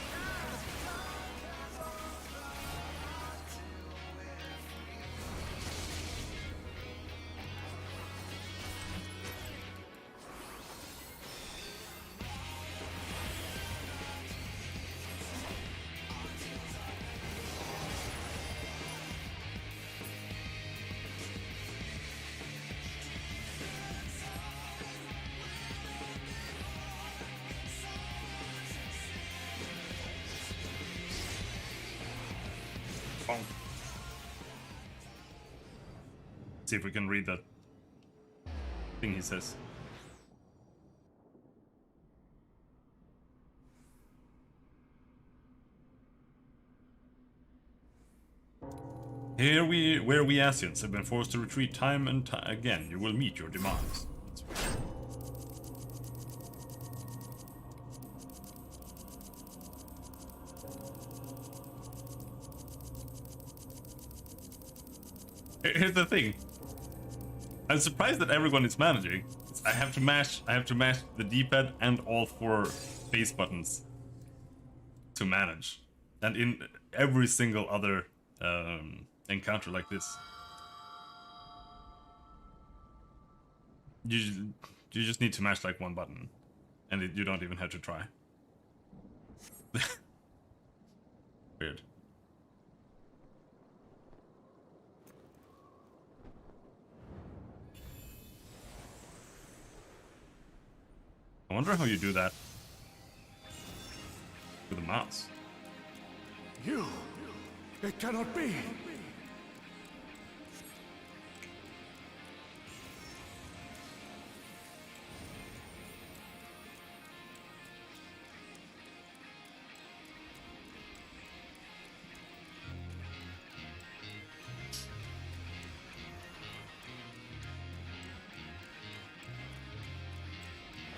See if we can read that thing he says. Here where we Asians have been forced to retreat time and again, you will meet your demands. Here's the thing. I'm surprised that everyone is managing. I have to mash the D-pad and all 4 face buttons to manage. And in every single other encounter like this, you just need to mash like 1 button, and you don't even have to try. Weird. I wonder how you do that with a mouse. You! It cannot be!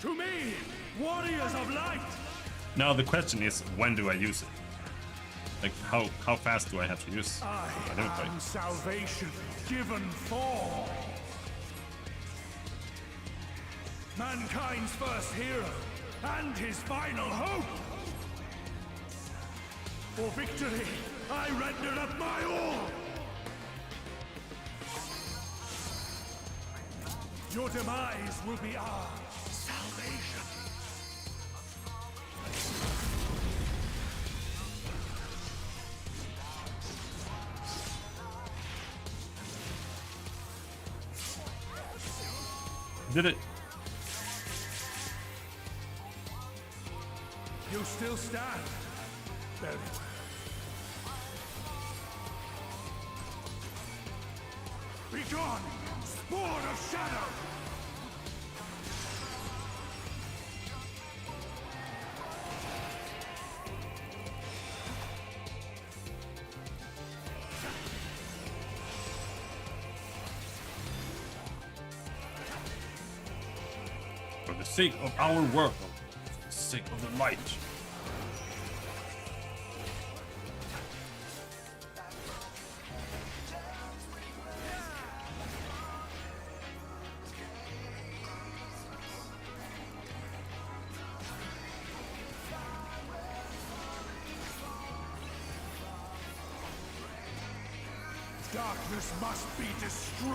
To me, warriors of light! Now the question is, when do I use it? Like, how fast do I have to use? I am salvation given for mankind's first hero and his final hope. For victory, I render up my all. Your demise will be our salvation. Did it? You still stand. Very well. Be gone, spawn of shadow! For the sake of our world, for the sake of the light. Darkness must be destroyed.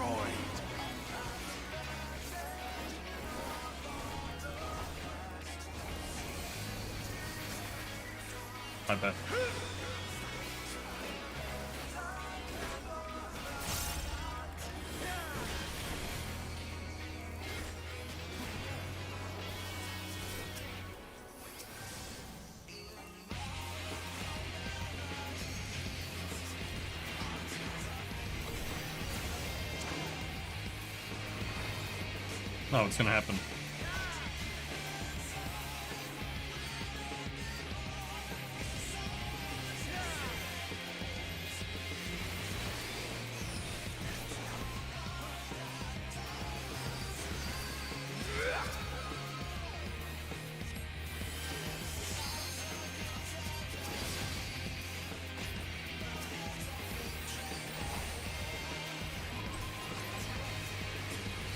My bad. No, it's gonna happen.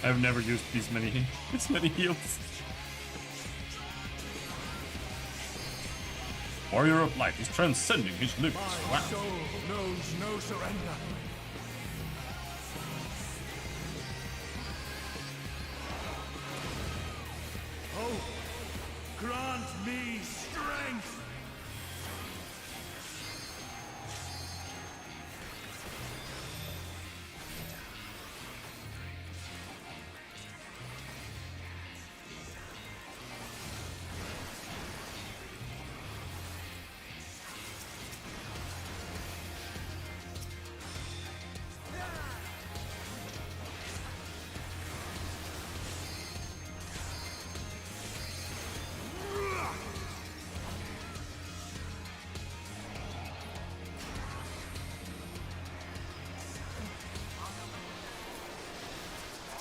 I've never used this many heals. Warrior of Light is transcending his limits. My Wow. soul knows no surrender. Oh, grant me strength.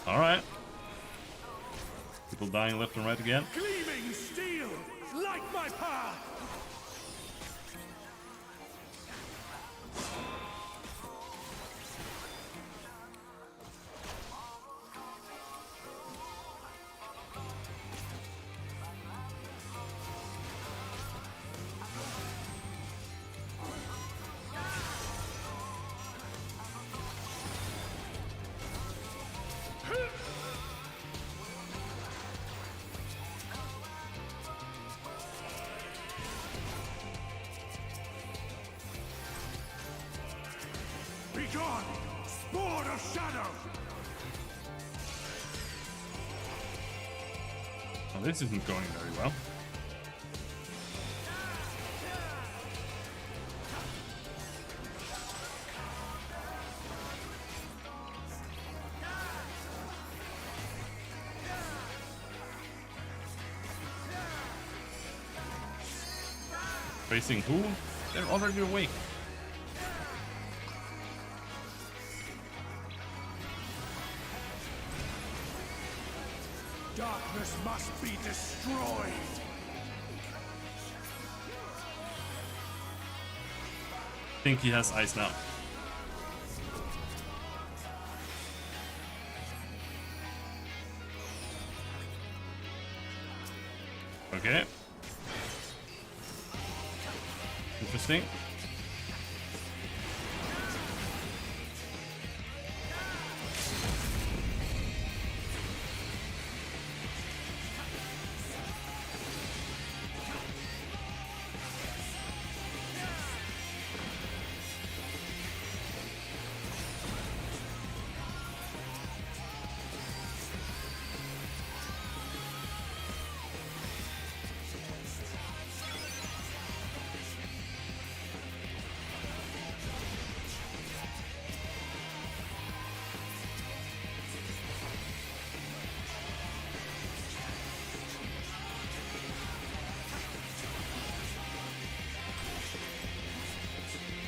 All right. People dying left and right again. Gleaming steel, light my path. Begone, spawn of shadow. Oh, this isn't going very well. Facing who? They're already awake. Darkness must be destroyed. I think he has ice now. Okay. Interesting.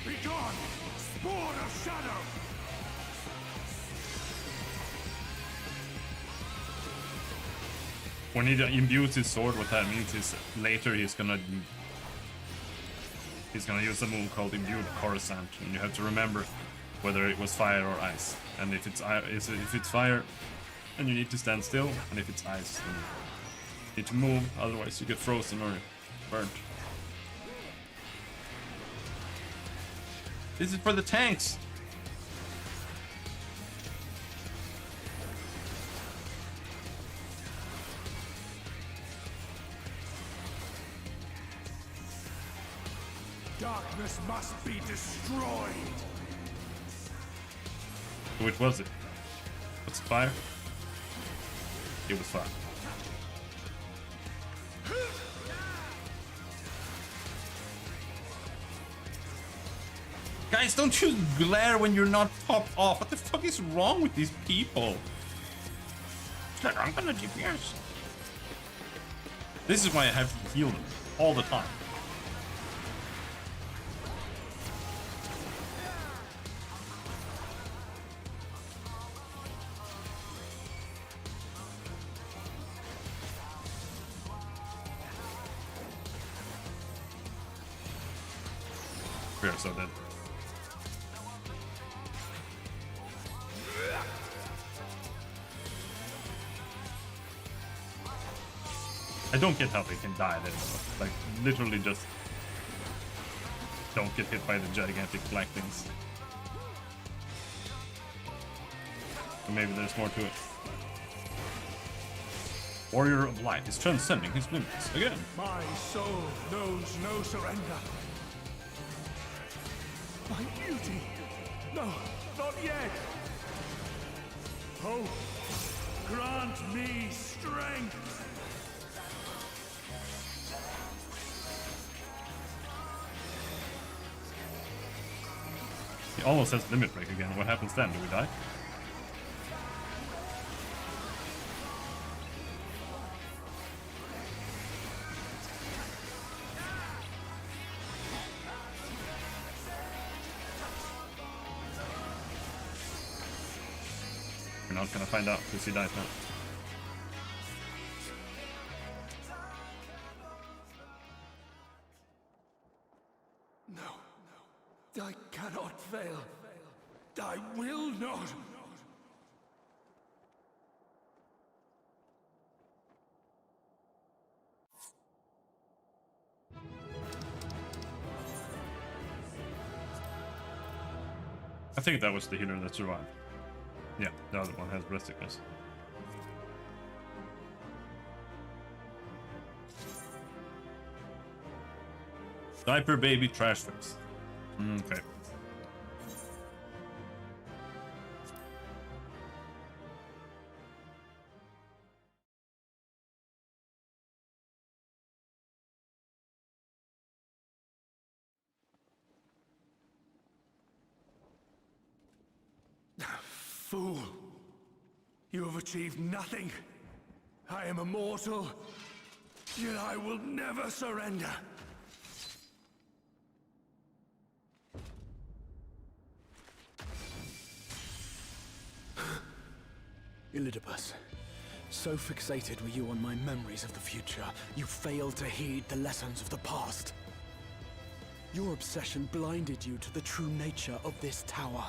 Begone, spawn of shadow. When he imbues his sword, what that means is later he's gonna use a move called Imbued Coruscant, and you have to remember whether it was fire or ice. And if it's fire, then you need to stand still, and if it's ice, then you need to move, otherwise you get frozen or burnt. This is for the tanks! Darkness must be destroyed. Which was it? What's it, fire? It was fire. Guys, don't you glare when you're not topped off. What the fuck is wrong with these people? It's like, I'm gonna DPS. This is why I have to heal them all the time. We are so dead. I don't get how they can die then. Like, literally just don't get hit by the gigantic black things. Or maybe there's more to it. Warrior of Light is transcending his limits again. My soul knows no surrender. My beauty. No, not yet. Hope. Grant me strength. He almost has limit break again. What happens then? Do we die? We're not gonna find out because he dies now. No, I cannot fail. I will not. I think that was the healer that survived. Yeah, the other one has breast sickness. Diaper baby trash face. Okay. Fool. You have achieved nothing. I am immortal, yet I will never surrender. Elidibus, so fixated were you on my memories of the future, you failed to heed the lessons of the past. Your obsession blinded you to the true nature of this tower,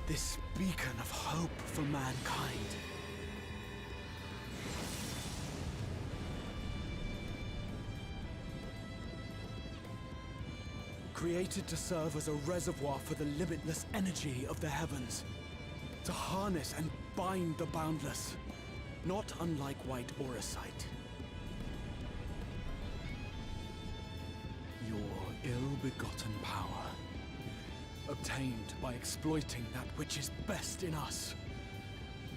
this beacon of hope for mankind. Created to serve as a reservoir for the limitless energy of the heavens. To harness and bind the boundless, not unlike white auracite. Your ill-begotten power, obtained by exploiting that which is best in us.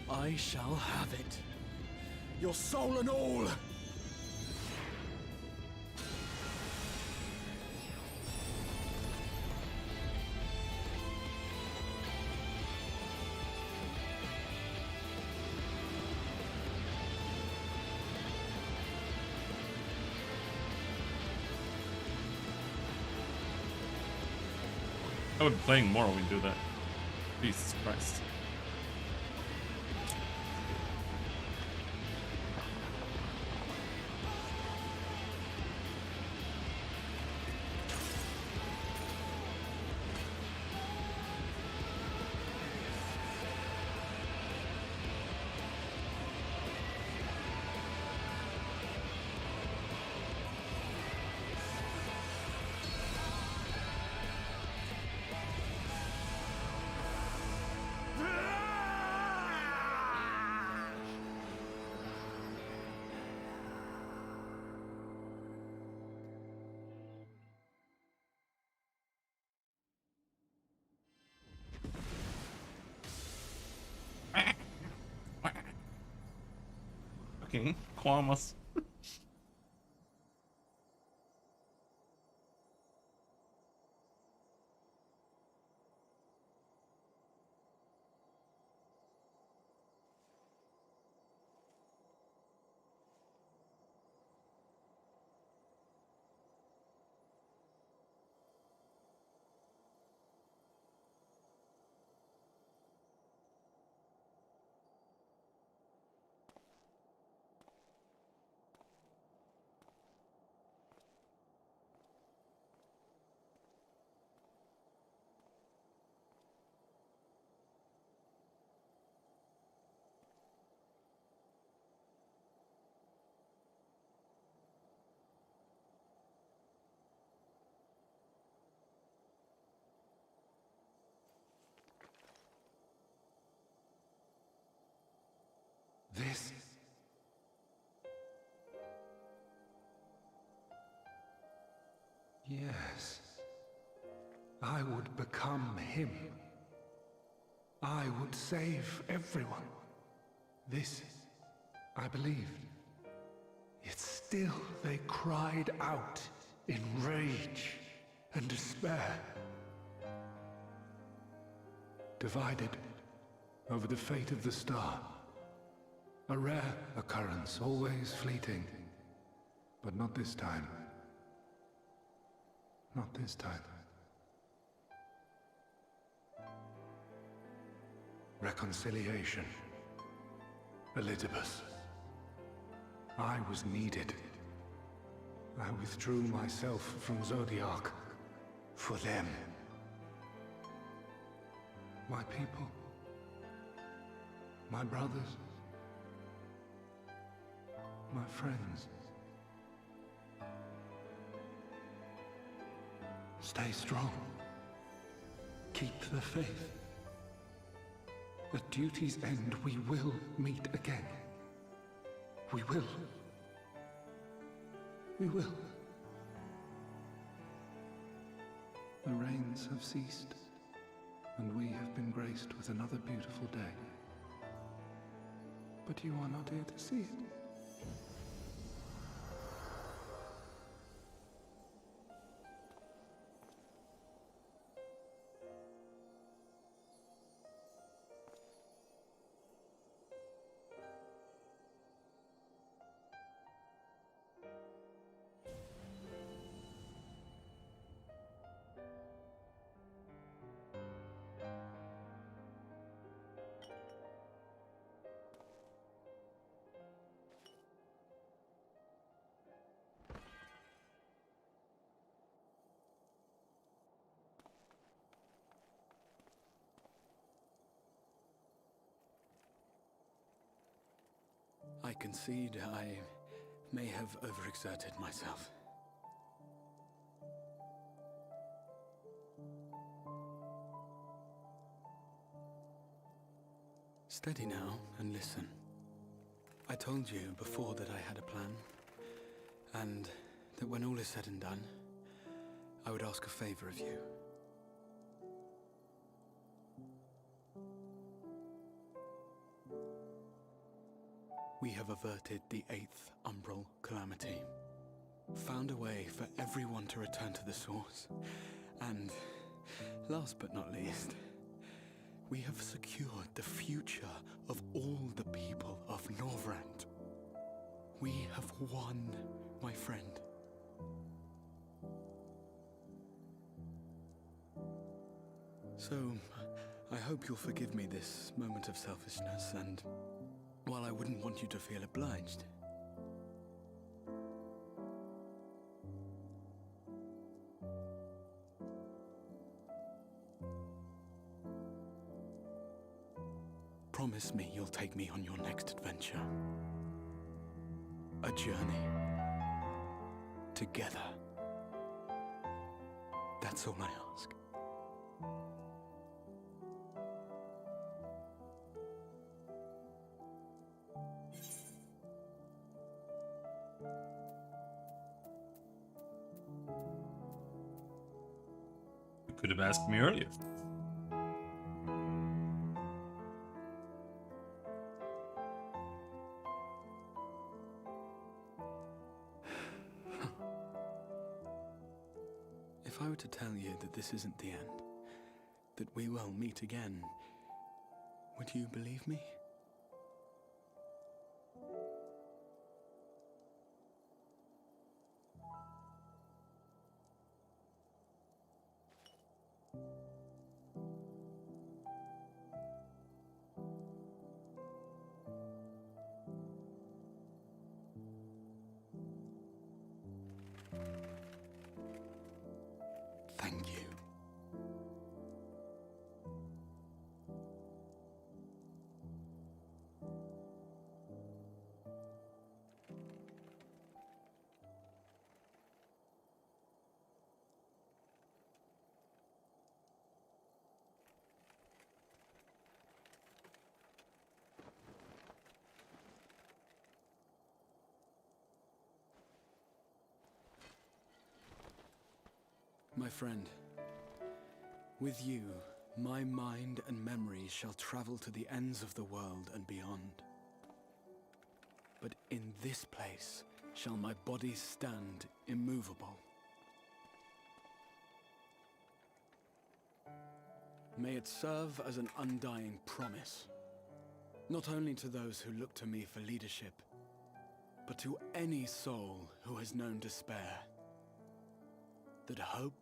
I shall have it. Your soul and all! I would be playing more when we do that. Jesus Christ. Fucking Quamas. This... Yes. I would become him. I would save everyone. This, I believed. Yet still they cried out in rage and despair. Divided over the fate of the star. A rare occurrence, always fleeting. But not this time. Not this time. Reconciliation. Elizabeth. I was needed. I withdrew myself from Zodiac. For them. My people. My brothers. My friends. Stay strong. Keep the faith. At duty's end, we will meet again. We will. We will. The rains have ceased, and we have been graced with another beautiful day. But you are not here to see it. I concede I may have overexerted myself. Steady now and listen. I told you before that I had a plan, and that when all is said and done, I would ask a favor of you. We have averted the 8th Umbral Calamity, found a way for everyone to return to the source, and, last but not least, we have secured the future of all the people of Norvrand. We have won, my friend. So, I hope you'll forgive me this moment of selfishness, and while I wouldn't want you to feel obliged, promise me you'll take me on your next adventure. A journey. Together. That's all I ask. You could have asked me earlier. I were to tell you that this isn't the end, that we will meet again, would you believe me? Thank you. My friend, with you, my mind and memory shall travel to the ends of the world and beyond. But in this place shall my body stand immovable. May it serve as an undying promise, not only to those who look to me for leadership, but to any soul who has known despair, that hope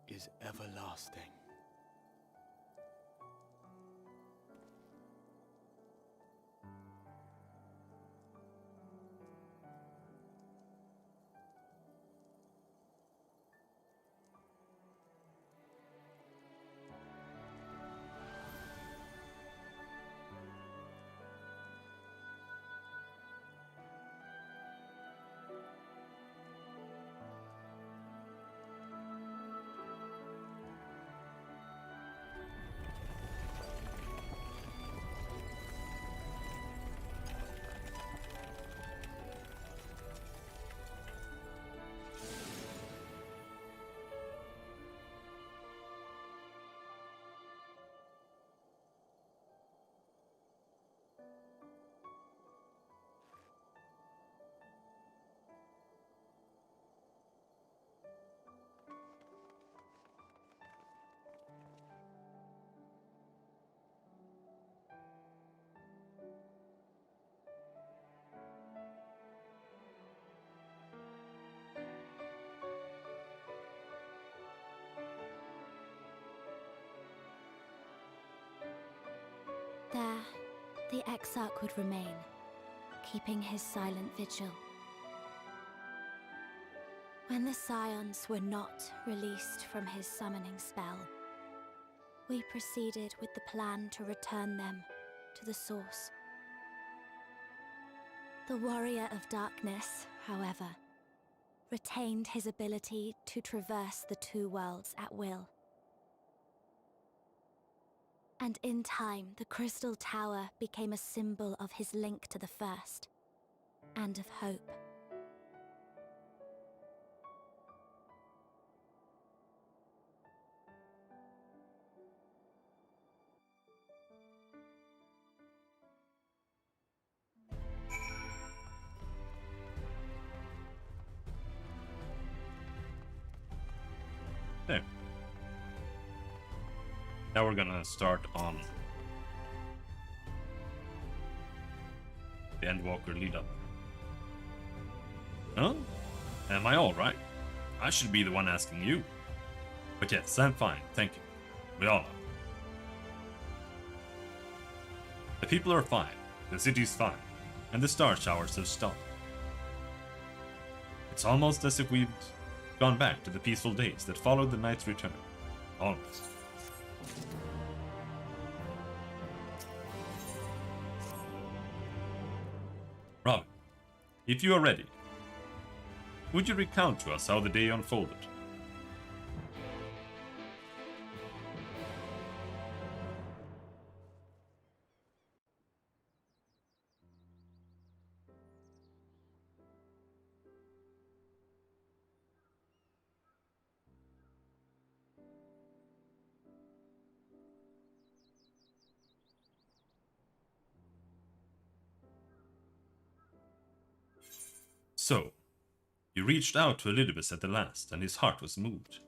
is everlasting. There, the Exarch would remain, keeping his silent vigil. When the Scions were not released from his summoning spell, we proceeded with the plan to return them to the source. The Warrior of Darkness, however, retained his ability to traverse the two worlds at will. And in time, the Crystal Tower became a symbol of his link to the First, and of hope. There. Now we're gonna start on the Endwalker lead up. Huh? Am I alright? I should be the one asking you. But yes, I'm fine, thank you. We all are. The people are fine, the city's fine, and the star showers have stopped. It's almost as if we've gone back to the peaceful days that followed the knight's return. Almost. Robin, if you are ready, would you recount to us how the day unfolded? So, He reached out to Elidibus at the last, and his heart was moved.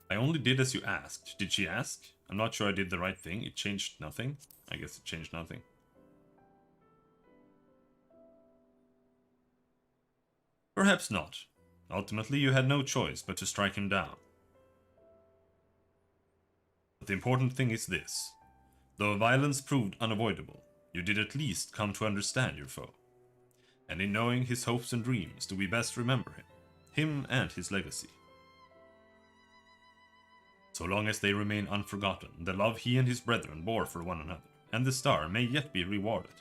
I only did as you asked. Did she ask? I'm not sure I did the right thing. It changed nothing. I guess it changed nothing. Perhaps not. Ultimately, you had no choice but to strike him down. But the important thing is this. Though violence proved unavoidable, you did at least come to understand your foe. And in knowing his hopes and dreams, do we best remember him and his legacy. So long as they remain unforgotten, the love he and his brethren bore for one another, and the star may yet be rewarded.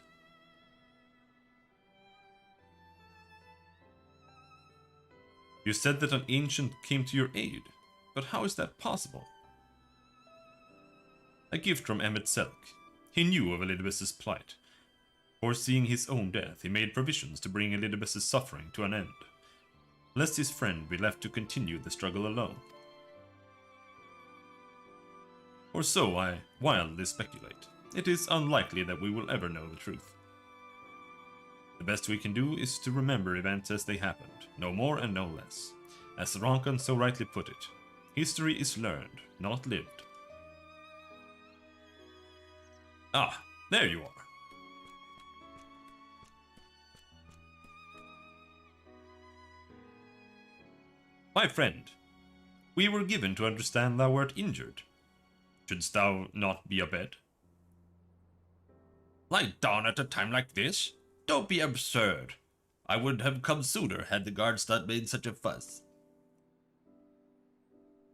You said that an ancient came to your aid, but how is that possible? A gift from Emmet Selk. He knew of Elidibus's plight. Foreseeing his own death, he made provisions to bring Elidibus's suffering to an end, lest his friend be left to continue the struggle alone. Or so I wildly speculate. It is unlikely that we will ever know the truth. The best we can do is to remember events as they happened, no more and no less. As Ronkan so rightly put it, history is learned, not lived. Ah, there you are. My friend, we were given to understand thou wert injured. Shouldst thou not be abed? Lie down at a time like this? Don't be absurd. I would have come sooner had the guards not made such a fuss.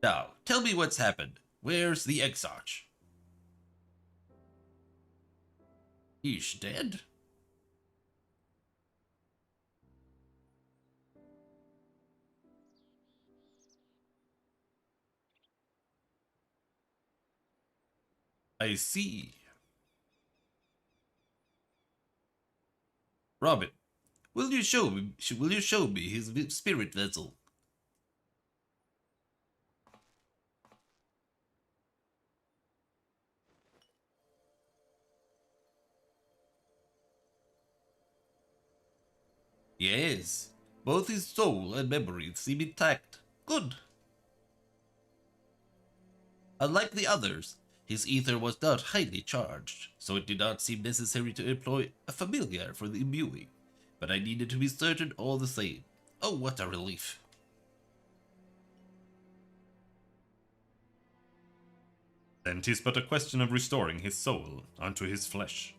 Now, tell me what's happened. Where's the Exarch? He's dead? I see. Robin, will you show me his spirit vessel? Yes, both his soul and memory seem intact. Good. Unlike the others, his ether was not highly charged, so it did not seem necessary to employ a familiar for the imbuing, but I needed to be certain all the same. Oh, what a relief. Then 'tis but a question of restoring his soul unto his flesh.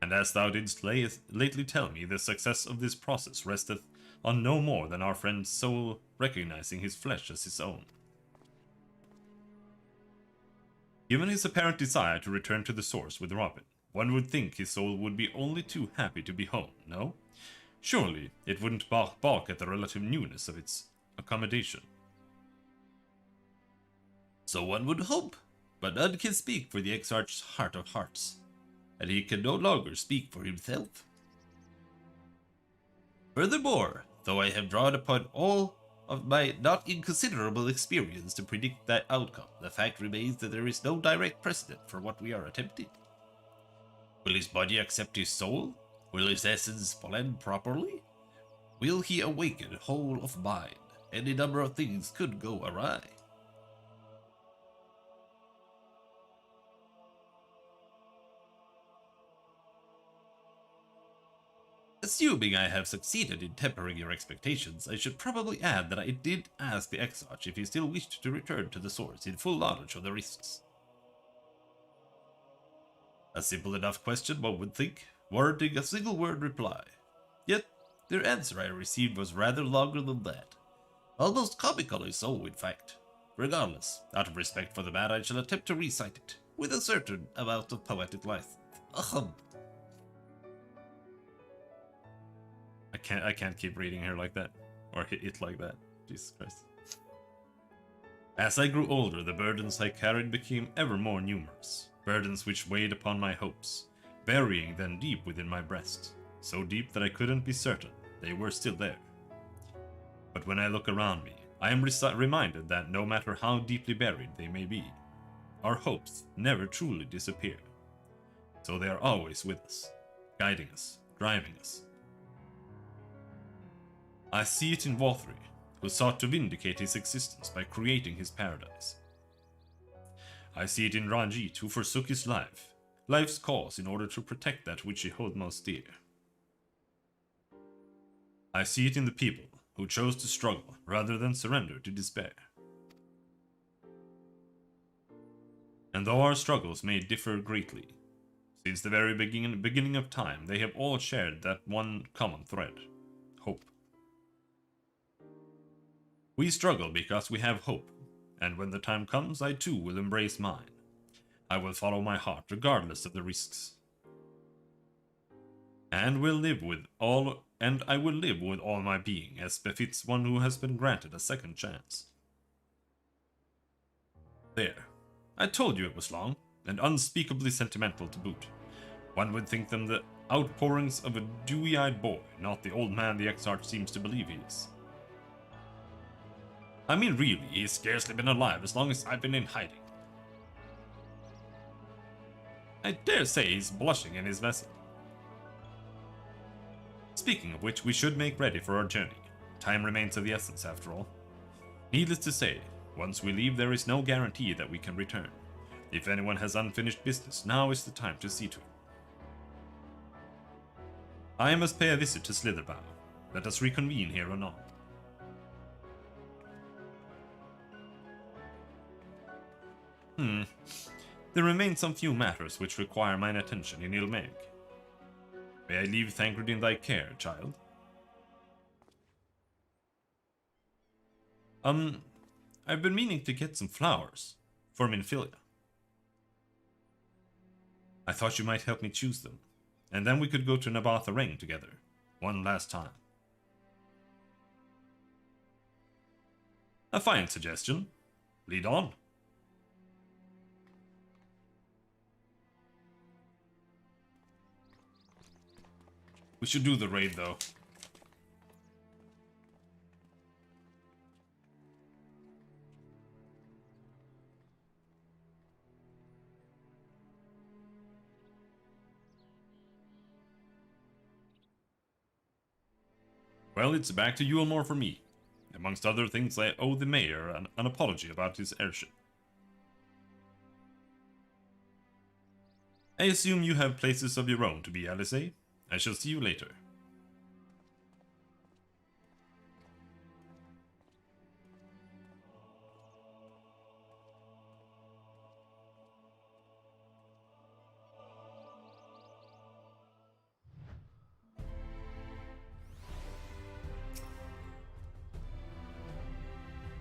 And as thou didst lately tell me, the success of this process resteth on no more than our friend's soul recognizing his flesh as his own. Given his apparent desire to return to the source with Robin, one would think his soul would be only too happy to be home, no? Surely it wouldn't balk at the relative newness of its accommodation. So one would hope, but none can speak for the Exarch's heart of hearts, and he can no longer speak for himself. Furthermore, though I have drawn upon all of my not inconsiderable experience to predict that outcome, the fact remains that there is no direct precedent for what we are attempting. Will his body accept his soul? Will his essence blend properly? Will he awaken whole of mind? Any number of things could go awry. Assuming I have succeeded in tempering your expectations, I should probably add that I did ask the Exarch if he still wished to return to the source in full knowledge of the risks. A simple enough question, one would think, warranting a single word reply. Yet, their answer I received was rather longer than that. Almost comically so, in fact. Regardless, out of respect for the man, I shall attempt to recite it, with a certain amount of poetic license. Ahem. I can't keep reading her like that, or hit it like that. Jesus Christ. As I grew older, the burdens I carried became ever more numerous, burdens which weighed upon my hopes, burying them deep within my breast, so deep that I couldn't be certain they were still there. But when I look around me, I am reminded that no matter how deeply buried they may be, our hopes never truly disappear. So they are always with us, guiding us, driving us. I see it in Walthrey, who sought to vindicate his existence by creating his paradise. I see it in Ranjit, who forsook his life's cause in order to protect that which he held most dear. I see it in the people who chose to struggle rather than surrender to despair. And though our struggles may differ greatly, since the very beginning of time they have all shared that one common thread, hope. We struggle because we have hope, and when the time comes, I too will embrace mine. I will follow my heart regardless of the risks. And I will live with all my being as befits one who has been granted a second chance. There. I told you it was long, and unspeakably sentimental to boot. One would think them the outpourings of a dewy-eyed boy, not the old man the Exarch seems to believe he is. I mean, really, he's scarcely been alive as long as I've been in hiding. I dare say he's blushing in his vessel. Speaking of which, we should make ready for our journey. Time remains of the essence, after all. Needless to say, once we leave, there is no guarantee that we can return. If anyone has unfinished business, now is the time to see to it. I must pay a visit to Slitherbow. Let us reconvene here anon. There remain some few matters which require mine attention in Ilmeg. May I leave Thancred in thy care, child? I've been meaning to get some flowers for Minfilia. I thought you might help me choose them, and then we could go to Nabatha Ring together, one last time. A fine suggestion. Lead on. We should do the raid, though. Well, it's back to Yulmore for me. Amongst other things, I owe the mayor an apology about his airship. I assume you have places of your own to be, Alice. I shall see you later.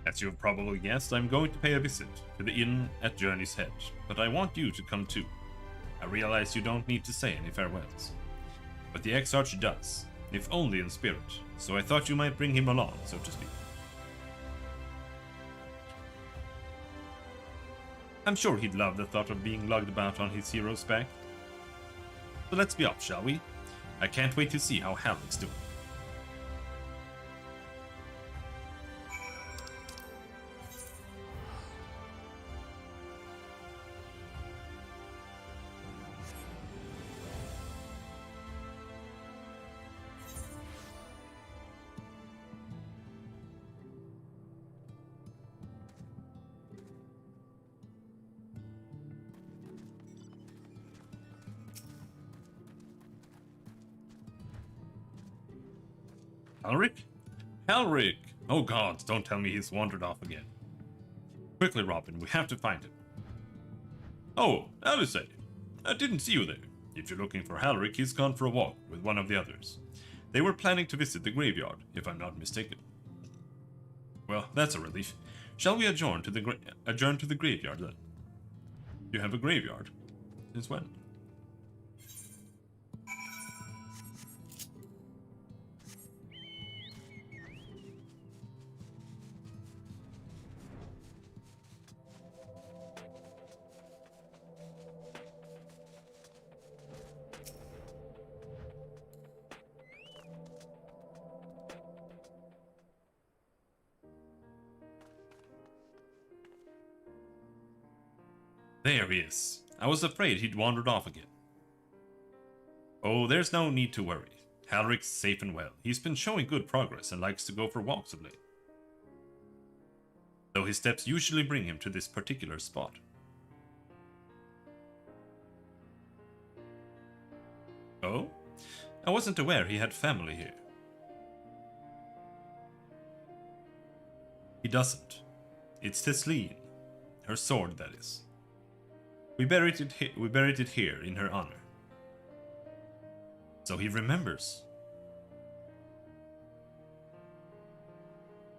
As you have probably guessed, I'm going to pay a visit to the inn at Journey's Head, but I want you to come too. I realize you don't need to say any farewells. But the Exarch does, if only in spirit, so I thought you might bring him along, so to speak. I'm sure he'd love the thought of being lugged about on his hero's back. So let's be off, shall we? I can't wait to see how Halleck's doing. Halric? Halric! Oh god, don't tell me he's wandered off again. Quickly, Robin, we have to find him. Oh, Alice, I didn't see you there. If you're looking for Halric, he's gone for a walk with one of the others. They were planning to visit the graveyard, if I'm not mistaken. Well, that's a relief. Shall we adjourn to the graveyard then? You have a graveyard? Since when? There he is. I was afraid he'd wandered off again. Oh, there's no need to worry. Halric's safe and well. He's been showing good progress and likes to go for walks of late. Though his steps usually bring him to this particular spot. Oh? I wasn't aware he had family here. He doesn't. It's Tesleen. Her sword, that is. We buried it here in her honor. So he remembers.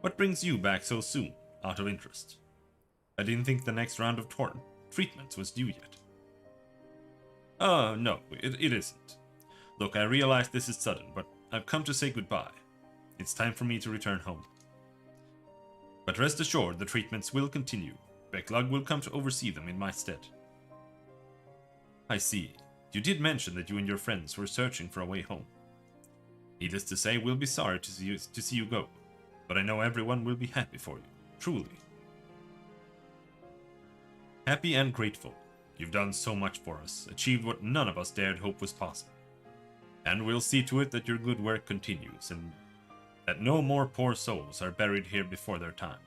What brings you back so soon, out of interest? I didn't think the next round of treatments was due yet. No, it isn't. Look, I realize this is sudden, but I've come to say goodbye. It's time for me to return home. But rest assured, the treatments will continue. Becklug will come to oversee them in my stead. I see. You did mention that you and your friends were searching for a way home. Needless to say, we'll be sorry to see you go, but I know everyone will be happy for you, truly. Happy and grateful. You've done so much for us, achieved what none of us dared hope was possible. And we'll see to it that your good work continues, and that no more poor souls are buried here before their time.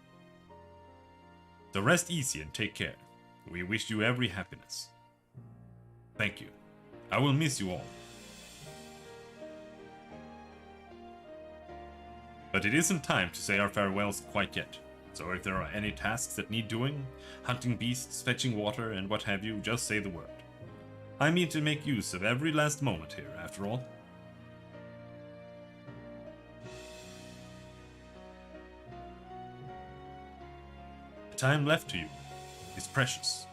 So rest easy and take care. We wish you every happiness. Thank you. I will miss you all. But it isn't time to say our farewells quite yet. So if there are any tasks that need doing, hunting beasts, fetching water, and what have you, just say the word. I mean to make use of every last moment here, after all. The time left to you is precious.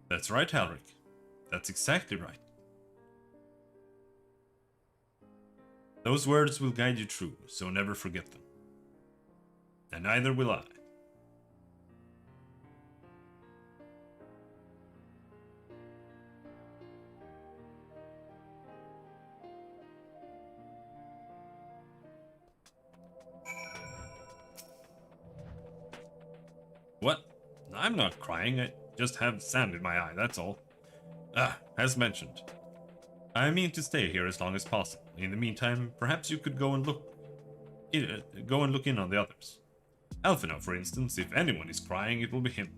That's right, Halric. That's exactly right. Those words will guide you true, so never forget them. And neither will I. What? I'm not crying, I just have sand in my eye, that's all. As mentioned. I mean to stay here as long as possible. In the meantime, perhaps you could go and look in on the others. Alphino, for instance, if anyone is crying, it will be him.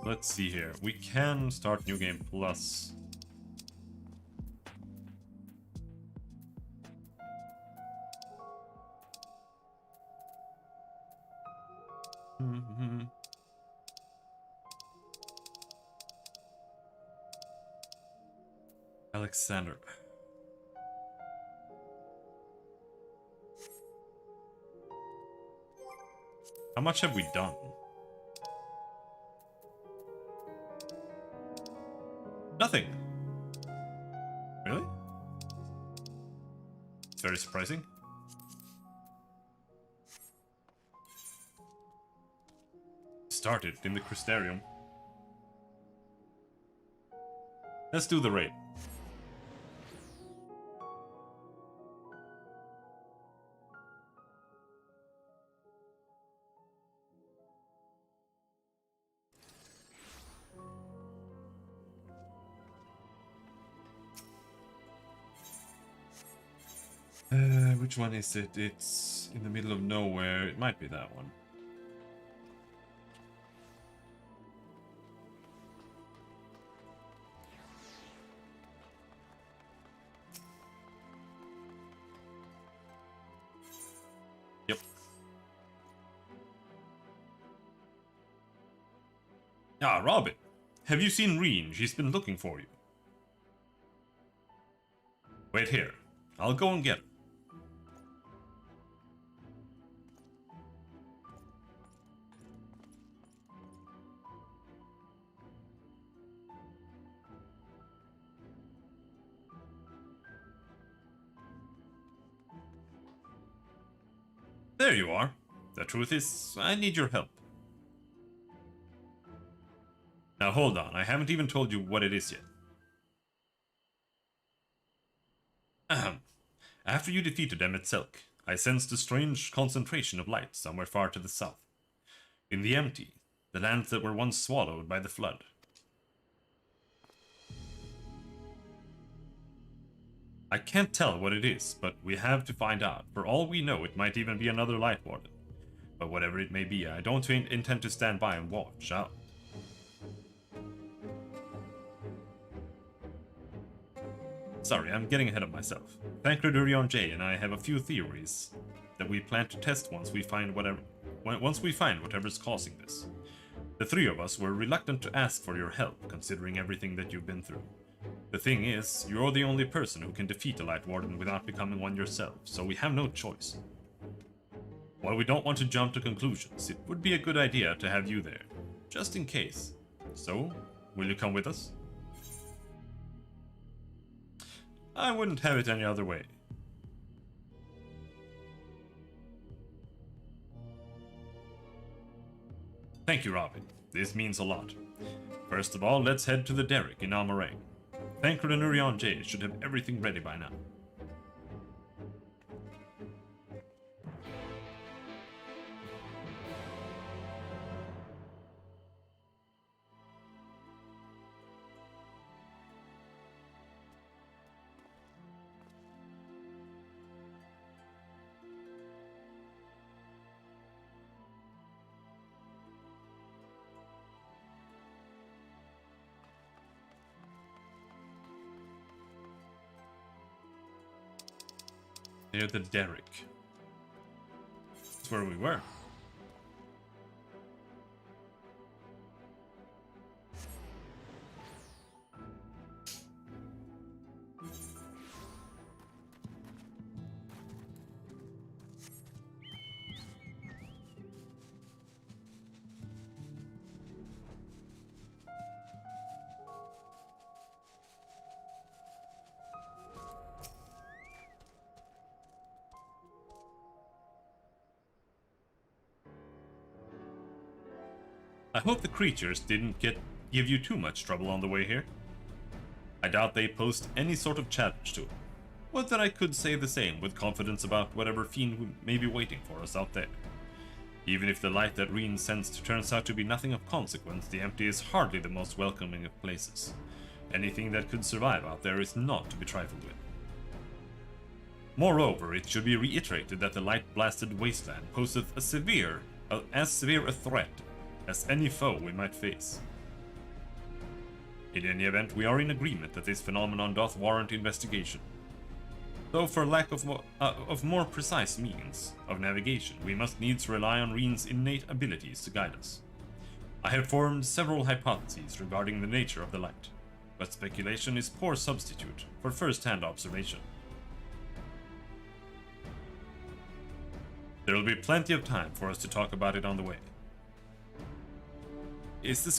Let's see here. We can start New Game Plus. Alexander. How much have we done? Nothing. Really? It's very surprising. Started in the Crystarium. Let's do the raid. Which one is it? It's in the middle of nowhere. It might be that one. Yep. Ah, Robin. Have you seen Reen? She's been looking for you. Wait here. I'll go and get her. There you are. The truth is, I need your help. Now hold on, I haven't even told you what it is yet. Ahem. After you defeated Emmet Selk, I sensed a strange concentration of light somewhere far to the south. In the empty, the lands that were once swallowed by the flood. I can't tell what it is, but we have to find out. For all we know, it might even be another Light Warden. But whatever it may be, I don't intend to stand by and watch out. Sorry, I'm getting ahead of myself. Thancred Urion J and I have a few theories that we plan to test once we find whatever's causing this. The three of us were reluctant to ask for your help, considering everything that you've been through. The thing is, you're the only person who can defeat a Light Warden without becoming one yourself, so we have no choice. While we don't want to jump to conclusions, it would be a good idea to have you there, just in case. So, will you come with us? I wouldn't have it any other way. Thank you, Robin. This means a lot. First of all, let's head to the Derrick in Almarang. Thancred and Urion J should have everything ready by now. Near the Derrick. That's where we were. I hope the creatures didn't give you too much trouble on the way here. I doubt they posed any sort of challenge to it. Would that I could say the same with confidence about whatever fiend may be waiting for us out there. Even if the light that Reen sensed turns out to be nothing of consequence, the Empty is hardly the most welcoming of places. Anything that could survive out there is not to be trifled with. Moreover, it should be reiterated that the light-blasted wasteland poseth as severe a threat as any foe we might face. In any event, we are in agreement that this phenomenon doth warrant investigation. Though for lack of more precise means of navigation, we must needs rely on Reen's innate abilities to guide us. I have formed several hypotheses regarding the nature of the light, but speculation is poor substitute for first-hand observation. There will be plenty of time for us to talk about it on the way. Is the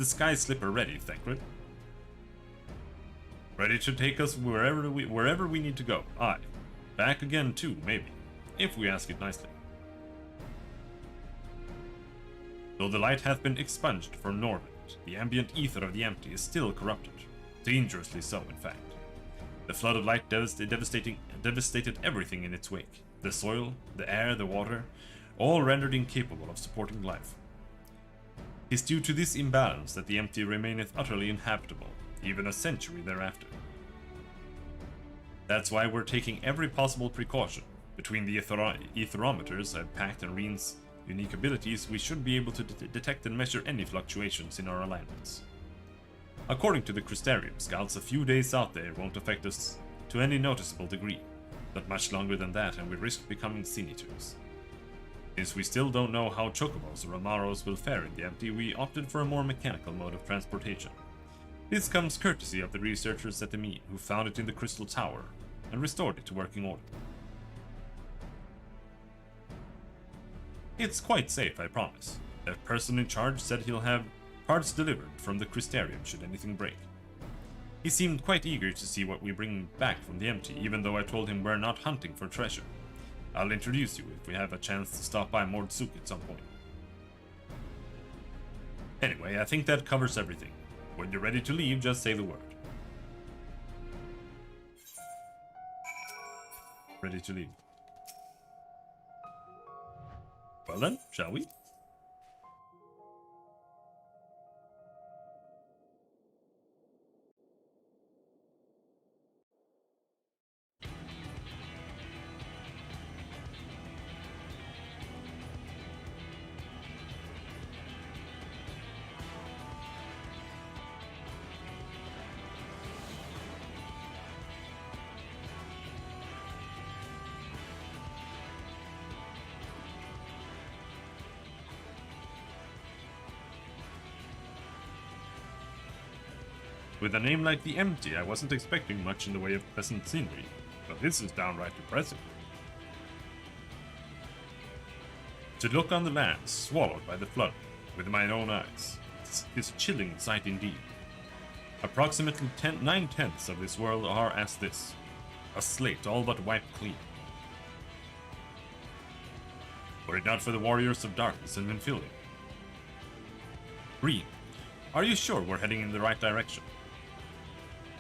sky slipper ready, Thancred? Ready to take us wherever we need to go. Aye. Back again too, maybe. If we ask it nicely. Though the light hath been expunged from Norvent, the ambient ether of the Empty is still corrupted. Dangerously so, in fact. The flood of light devastated everything in its wake. The soil, the air, the water, all rendered incapable of supporting life. 'Tis due to this imbalance that the Empty remaineth utterly inhabitable, even a century thereafter. That's why we're taking every possible precaution. Between the etherometers I've packed and Reen's unique abilities, we should be able to detect and measure any fluctuations in our alignments. According to the Crystarium scouts, a few days out there won't affect us to any noticeable degree, but much longer than that and we risk becoming sin-eaters. Since we still don't know how Chocobos or Amaros will fare in the Empty, we opted for a more mechanical mode of transportation. This comes courtesy of the researchers at the Mean, who found it in the Crystal Tower and restored it to working order. It's quite safe, I promise. The person in charge said he'll have parts delivered from the Crystarium should anything break. He seemed quite eager to see what we bring back from the Empty, even though I told him we're not hunting for treasure. I'll introduce you if we have a chance to stop by Mordsuki at some point. Anyway, I think that covers everything. When you're ready to leave, just say the word. Ready to leave. Well then, shall we? With a name like the Empty, I wasn't expecting much in the way of pleasant scenery, but this is downright impressive. To look on the land swallowed by the flood with my own eyes is a chilling sight indeed. Approximately 9/10 of this world are as this, a slate all but wiped clean. Were it not for the warriors of darkness and infighting. Green, are you sure we're heading in the right direction?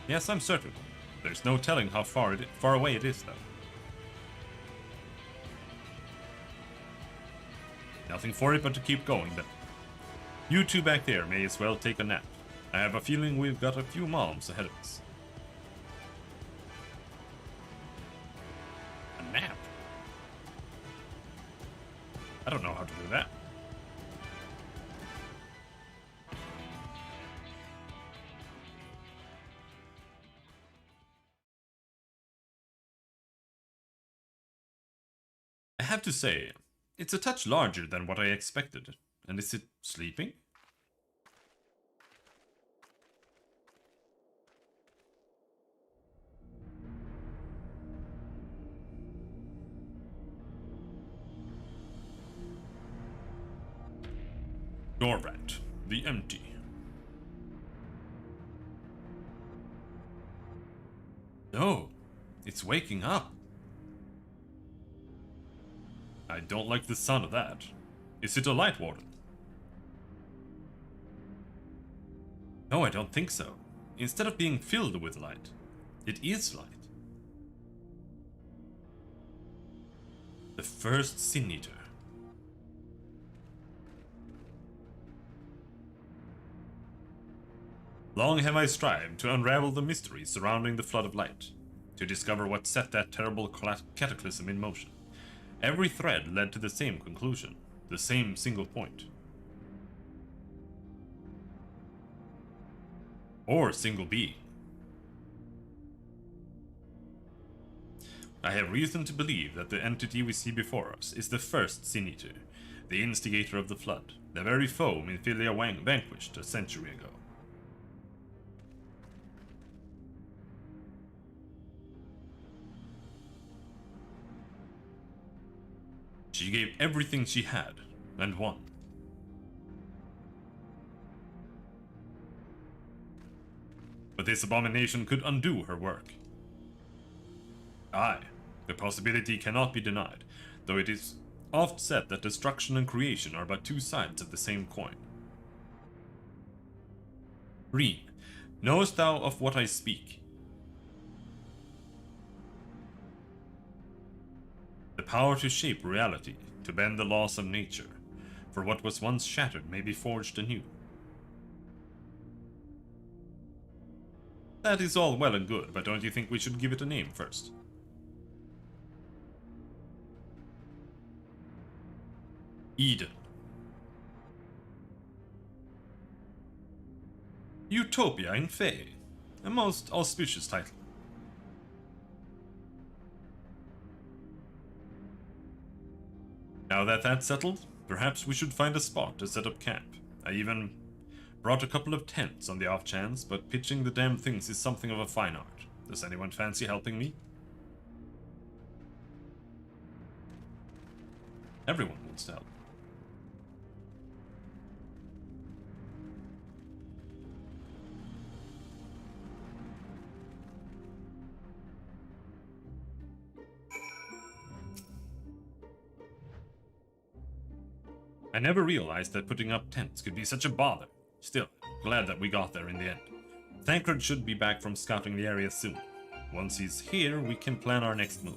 Yes, I'm certain. There's no telling how far away it is, though. Nothing for it but to keep going, then. You two back there may as well take a nap. I have a feeling we've got a few miles ahead of us. A nap? I don't know how to do that. I have to say, it's a touch larger than what I expected. And is it sleeping? Dorvat, the Empty. No, it's waking up. I don't like the sound of that. Is it a light warden? No, I don't think so. Instead of being filled with light, it is light. The first Sin Eater. Long have I strived to unravel the mysteries surrounding the flood of light, to discover what set that terrible cataclysm in motion. Every thread led to the same conclusion, the same single point. Or single being. I have reason to believe that the entity we see before us is the first Sin Eater, the instigator of the flood, the very foe Minfilia vanquished a century ago. She gave everything she had, and won. But this abomination could undo her work. Aye, the possibility cannot be denied, though it is oft said that destruction and creation are but two sides of the same coin. Reen, knowest thou of what I speak? The power to shape reality, to bend the laws of nature, for what was once shattered may be forged anew. That is all well and good, but don't you think we should give it a name first? Eden. Utopia in Fae. A most auspicious title. Now that that's settled, perhaps we should find a spot to set up camp. I even brought a couple of tents on the off chance, but pitching the damn things is something of a fine art. Does anyone fancy helping me? Everyone wants to help. I never realized that putting up tents could be such a bother. Still, glad that we got there in the end. Thancred should be back from scouting the area soon. Once he's here, we can plan our next move.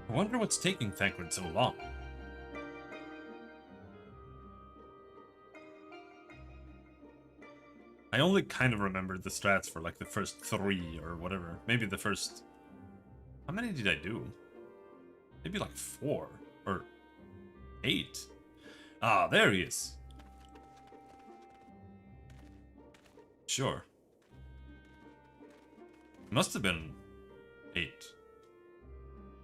I wonder what's taking Thancred so long. I only kind of remembered the strats for like the first 3 or whatever. Maybe the first... How many did I do? Maybe like 4 or 8. Ah, there he is. Sure. Must have been 8.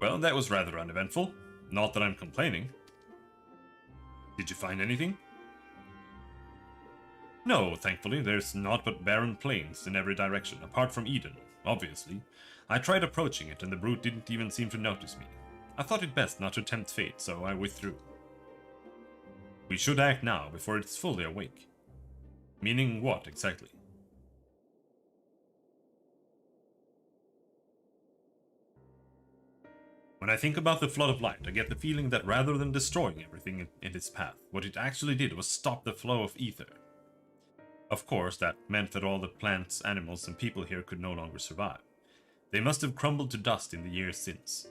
Well, that was rather uneventful. Not that I'm complaining. Did you find anything? No, thankfully, there's naught but barren plains in every direction, apart from Eden, obviously. I tried approaching it, and the brute didn't even seem to notice me. I thought it best not to tempt fate, so I withdrew. We should act now, before it's fully awake. Meaning what, exactly? When I think about the flood of light, I get the feeling that rather than destroying everything in its path, what it actually did was stop the flow of ether. Of course, that meant that all the plants, animals, and people here could no longer survive. They must have crumbled to dust in the years since.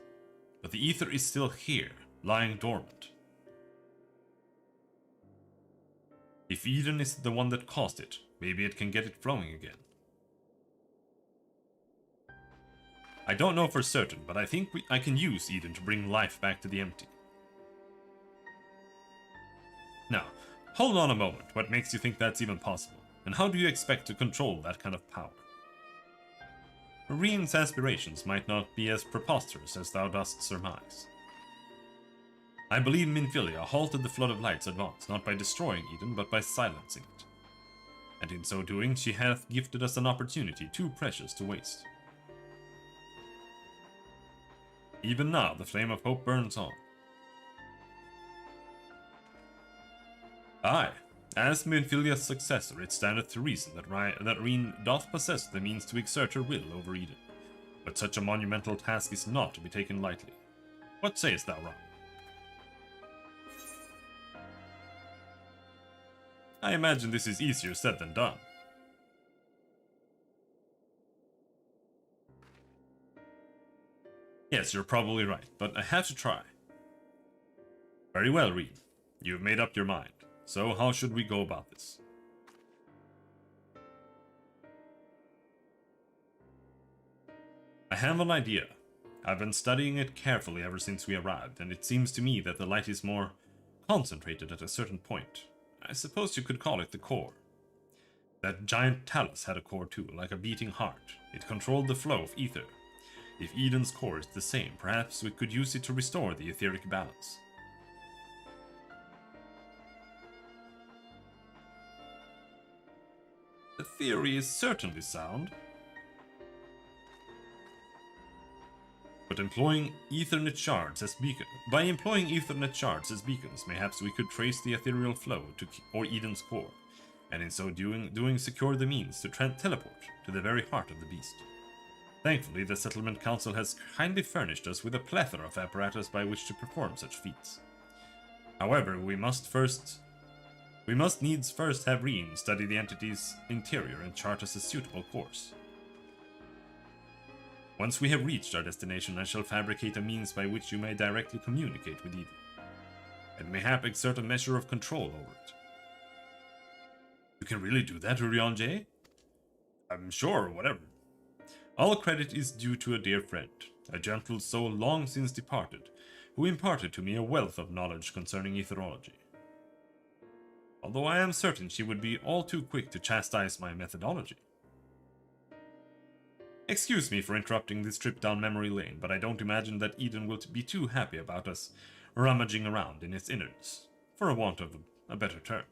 But the ether is still here, lying dormant. If Eden is the one that caused it, maybe it can get it flowing again. I don't know for certain, but I think I can use Eden to bring life back to the empty. Now, hold on a moment. What makes you think that's even possible? And how do you expect to control that kind of power? Marine's aspirations might not be as preposterous as thou dost surmise. I believe Minfilia halted the Flood of Light's advance, not by destroying Eden, but by silencing it. And in so doing, she hath gifted us an opportunity too precious to waste. Even now, the flame of hope burns on. Aye, as Minfilia's successor, it standeth to reason that Reen doth possess the means to exert her will over Eden. But such a monumental task is not to be taken lightly. What sayest thou, Ron? I imagine this is easier said than done. Yes, you're probably right, but I have to try. Very well, Reed. You've made up your mind. So how should we go about this? I have an idea. I've been studying it carefully ever since we arrived, and it seems to me that the light is more concentrated at a certain point. I suppose you could call it the core. That giant talus had a core too, like a beating heart. It controlled the flow of ether. If Eden's core is the same, perhaps we could use it to restore the etheric balance. The theory is certainly sound. But by employing Ethernet shards as beacons, perhaps we could trace the ethereal flow to Eden's core, and in so doing secure the means to teleport to the very heart of the beast. Thankfully, the Settlement Council has kindly furnished us with a plethora of apparatus by which to perform such feats. However, we must needs first have Reen study the entity's interior and chart us a suitable course. Once we have reached our destination, I shall fabricate a means by which you may directly communicate with Eden, and mayhap exert a measure of control over it. You can really do that, Urion J? I'm sure, whatever. All credit is due to a dear friend, a gentle soul long since departed, who imparted to me a wealth of knowledge concerning etherology. Although I am certain she would be all too quick to chastise my methodology. Excuse me for interrupting this trip down memory lane, but I don't imagine that Eden will be too happy about us rummaging around in its innards, for a want of a better term.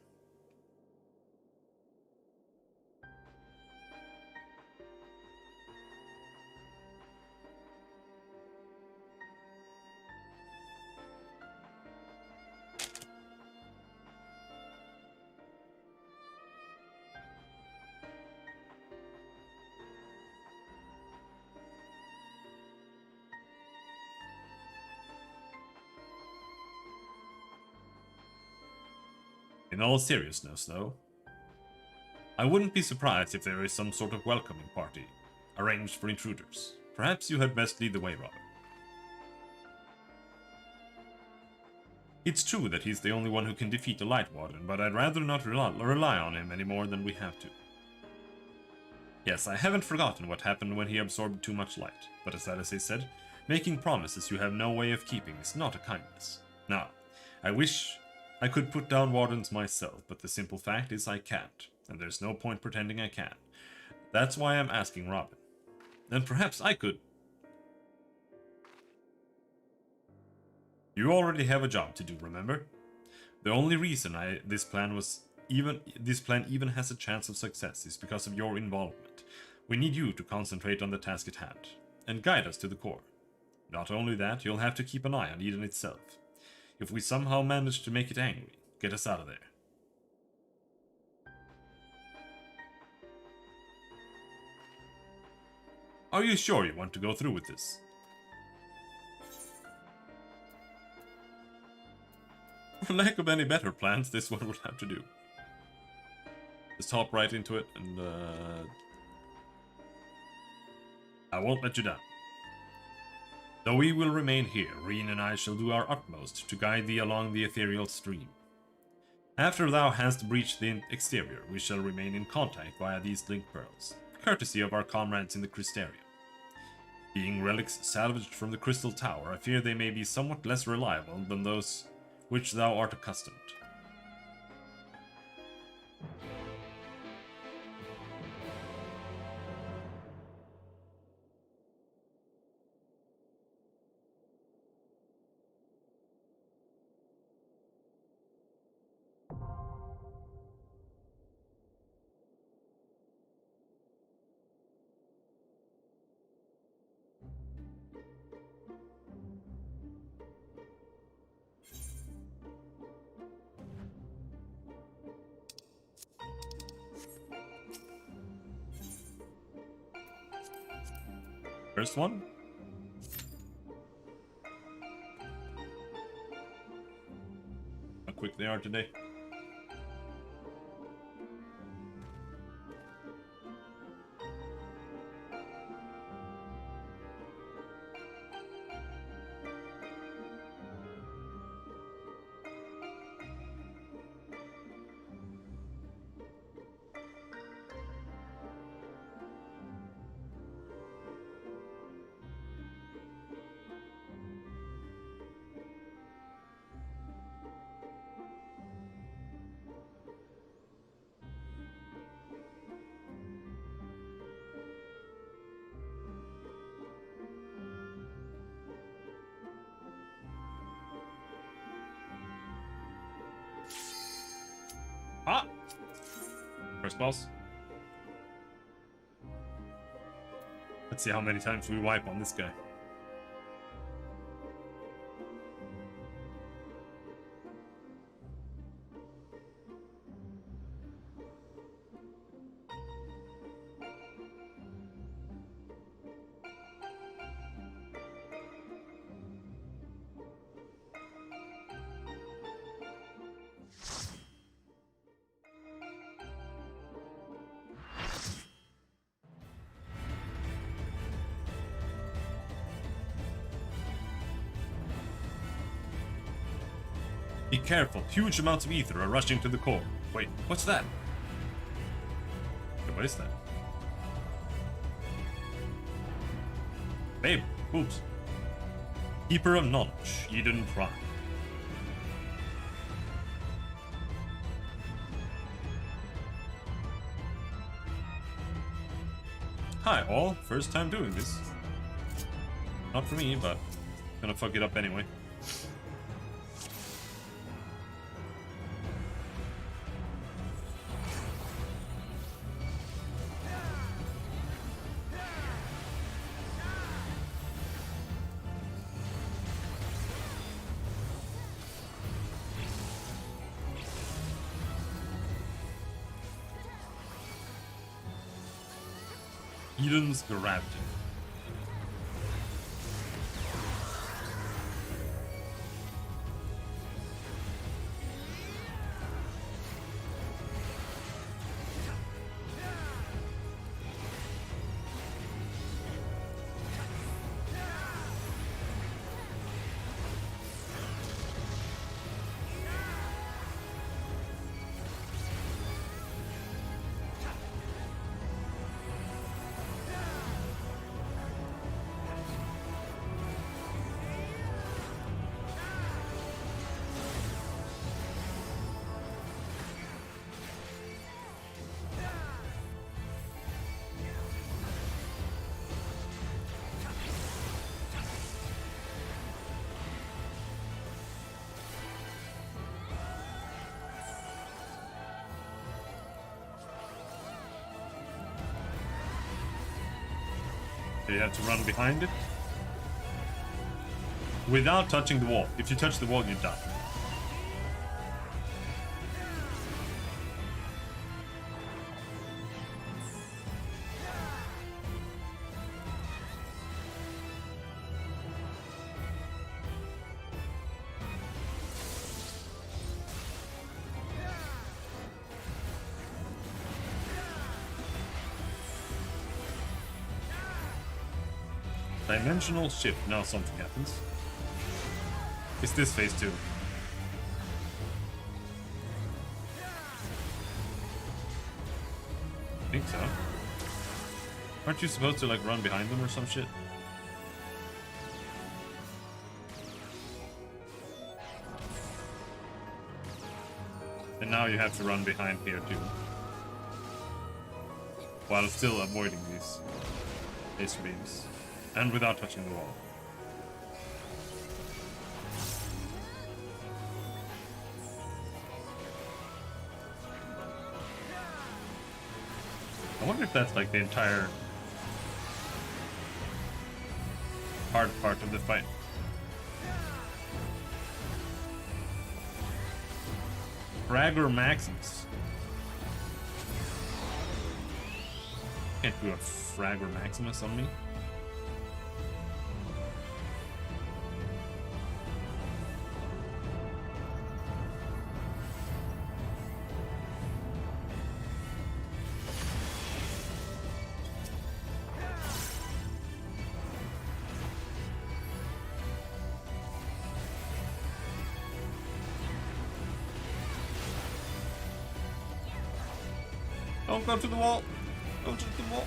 In all seriousness, though, I wouldn't be surprised if there is some sort of welcoming party arranged for intruders. Perhaps you had best lead the way, Robin. It's true that he's the only one who can defeat the Light Warden, but I'd rather not rely on him any more than we have to. Yes, I haven't forgotten what happened when he absorbed too much light, but as Alice said, making promises you have no way of keeping is not a kindness. Now, I wish I could put down wardens myself, but the simple fact is I can't, and there's no point pretending I can. That's why I'm asking Robin. And perhaps I could. You already have a job to do, remember? The only reason this plan even has a chance of success is because of your involvement. We need you to concentrate on the task at hand, and guide us to the core. Not only that, you'll have to keep an eye on Eden itself. If we somehow manage to make it angry, get us out of there. Are you sure you want to go through with this? For lack of any better plans, this one would have to do. Just hop right into it, and I won't let you down. Though we will remain here, Reen and I shall do our utmost to guide thee along the ethereal stream. After thou hast breached the exterior, we shall remain in contact via these link pearls, courtesy of our comrades in the Crystarium. Being relics salvaged from the Crystal Tower, I fear they may be somewhat less reliable than those which thou art accustomed. First one. How quick they are today. Ah! First boss. Let's see how many times we wipe on this guy. Be careful, huge amounts of ether are rushing to the core. Wait, what's that? What is that? Babe, oops. Keeper of knowledge, Eden Prime. Hi all, first time doing this. Not for me, but gonna fuck it up anyway. Eden's gravity. Okay, you have to run behind it. Without touching the wall. If you touch the wall, you die. Dimensional shift. Now something happens. Is this phase 2? I think so. Aren't you supposed to like run behind them or some shit? And now you have to run behind here too. While still avoiding these laser beams. And without touching the wall. I wonder if that's like the entire hard part of the fight. Fragor Maximus. Can't do a Fragor Maximus on me. Don't go to the wall. Go to the wall.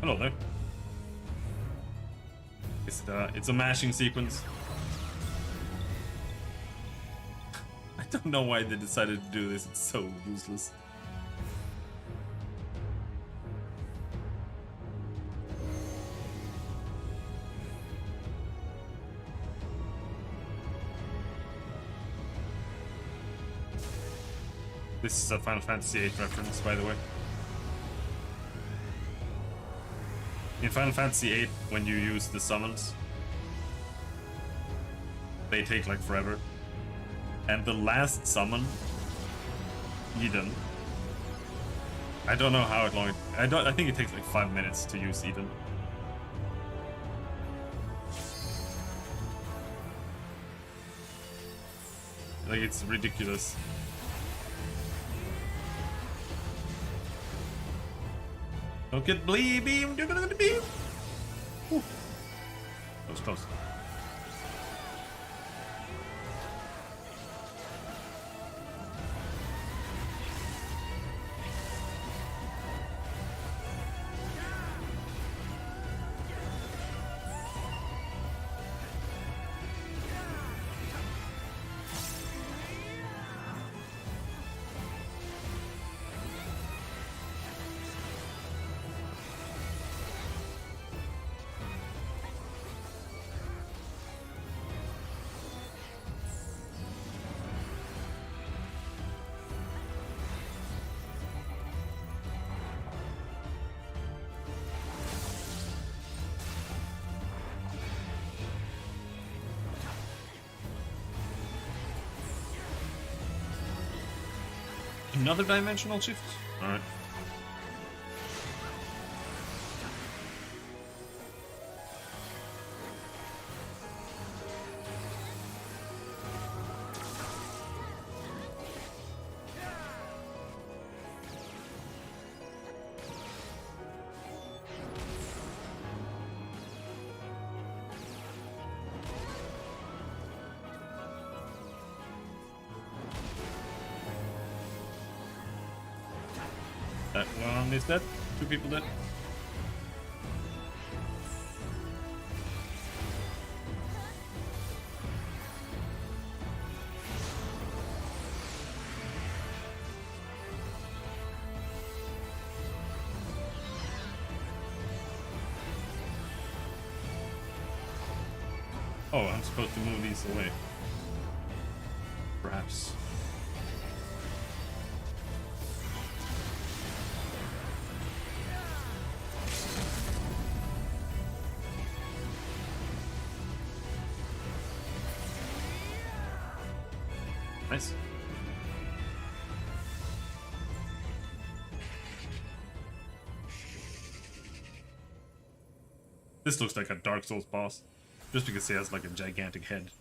Hello there. It's a mashing sequence. I don't know why they decided to do this. It's so useless. This is a Final Fantasy VIII reference, by the way. In Final Fantasy VIII, when you use the summons, they take like forever. And the last summon, Eden, I don't know how long. I think it takes like 5 minutes to use Eden. Like it's ridiculous. Don't get bleed beam. You're gonna beam. That was close. Another dimensional shift? Alright. That one is dead. 2 people dead. Oh, I'm supposed to move these away. Perhaps. Nice. This looks like a Dark Souls boss, just because he has like a gigantic head.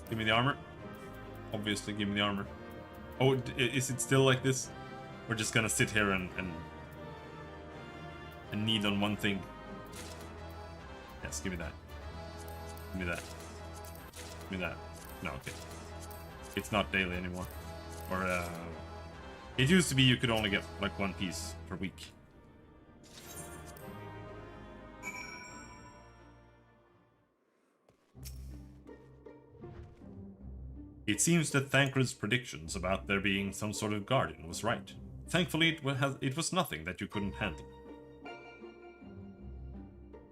Give me the armor. Obviously, give me the armor. Oh, is it still like this? We're just gonna sit here and need on one thing. Yes, give me that. Give me that. Give me that. No, okay. It's not daily anymore. Or, it used to be you could only get like one piece per week. It seems that Thancred's predictions about there being some sort of guardian was right. Thankfully, it was nothing that you couldn't handle.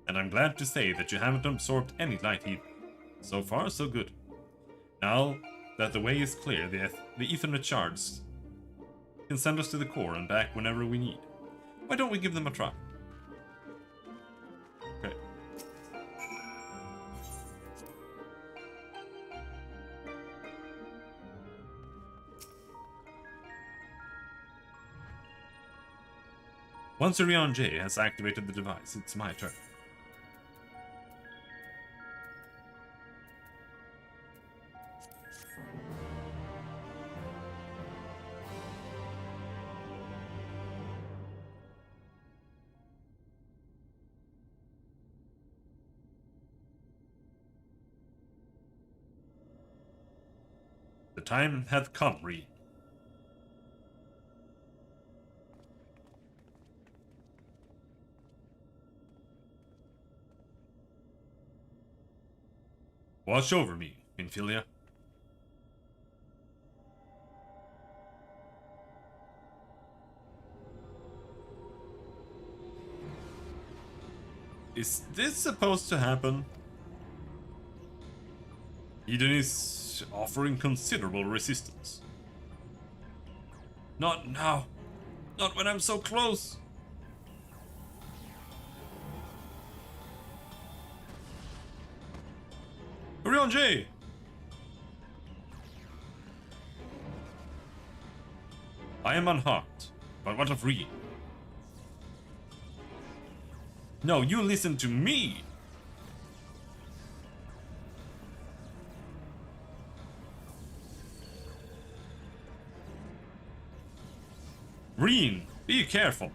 And I'm glad to say that you haven't absorbed any light either. So far, so good. Now that the way is clear, the Ethernet shards can send us to the core and back whenever we need. Why don't we give them a try? Okay. Once Orion J has activated the device, it's my turn. The time hath come, Reed. Watch over me, Infilia. Is this supposed to happen? Eden is offering considerable resistance. Not now. Not when I'm so close. Orion J! I am unharmed, but what of Reed? No, you listen to me! Reen, be careful.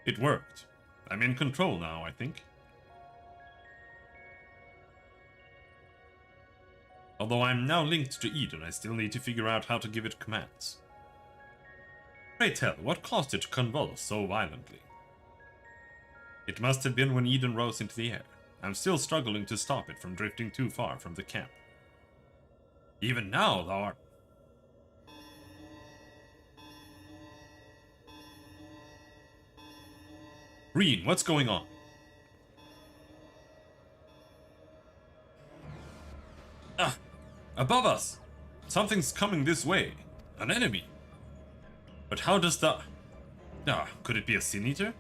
It worked. I'm in control now, I think. Although I'm now linked to Eden, I still need to figure out how to give it commands. Pray tell, what caused it to convulse so violently? It must have been when Eden rose into the air. I'm still struggling to stop it from drifting too far from the camp. Even now, thou art... Green, what's going on? Ah! Above us! Something's coming this way. An enemy. But how does the... Ah, could it be a Sin Eater?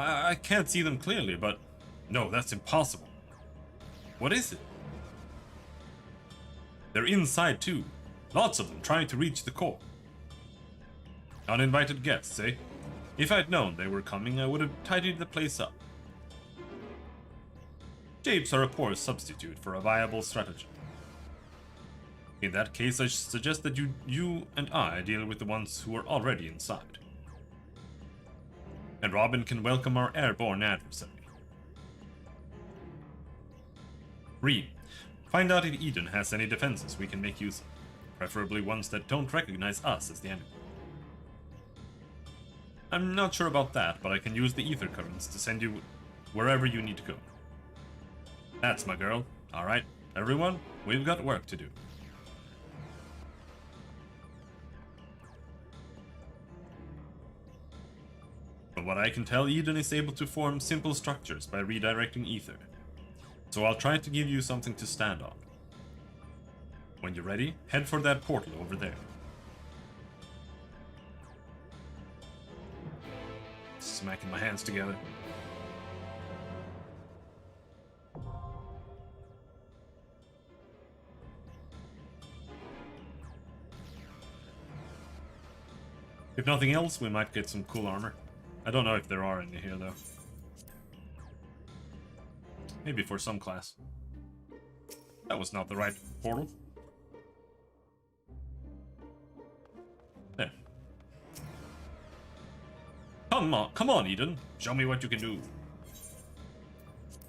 I can't see them clearly, but... No, that's impossible. What is it? They're inside too. Lots of them trying to reach the core. Uninvited guests, eh? If I'd known they were coming, I would have tidied the place up. Japes are a poor substitute for a viable strategy. In that case, I suggest that you and I deal with the ones who are already inside. And Robin can welcome our airborne adversary. Green, find out if Eden has any defenses we can make use of, preferably ones that don't recognize us as the enemy. I'm not sure about that, but I can use the ether currents to send you wherever you need to go. That's my girl. Alright, everyone, we've got work to do. From what I can tell, Eden is able to form simple structures by redirecting ether. So I'll try to give you something to stand on. When you're ready, head for that portal over there. Smacking my hands together. If nothing else, we might get some cool armor. I don't know if there are any here though. Maybe for some class. That was not the right portal. There. Come on, Eden. Show me what you can do.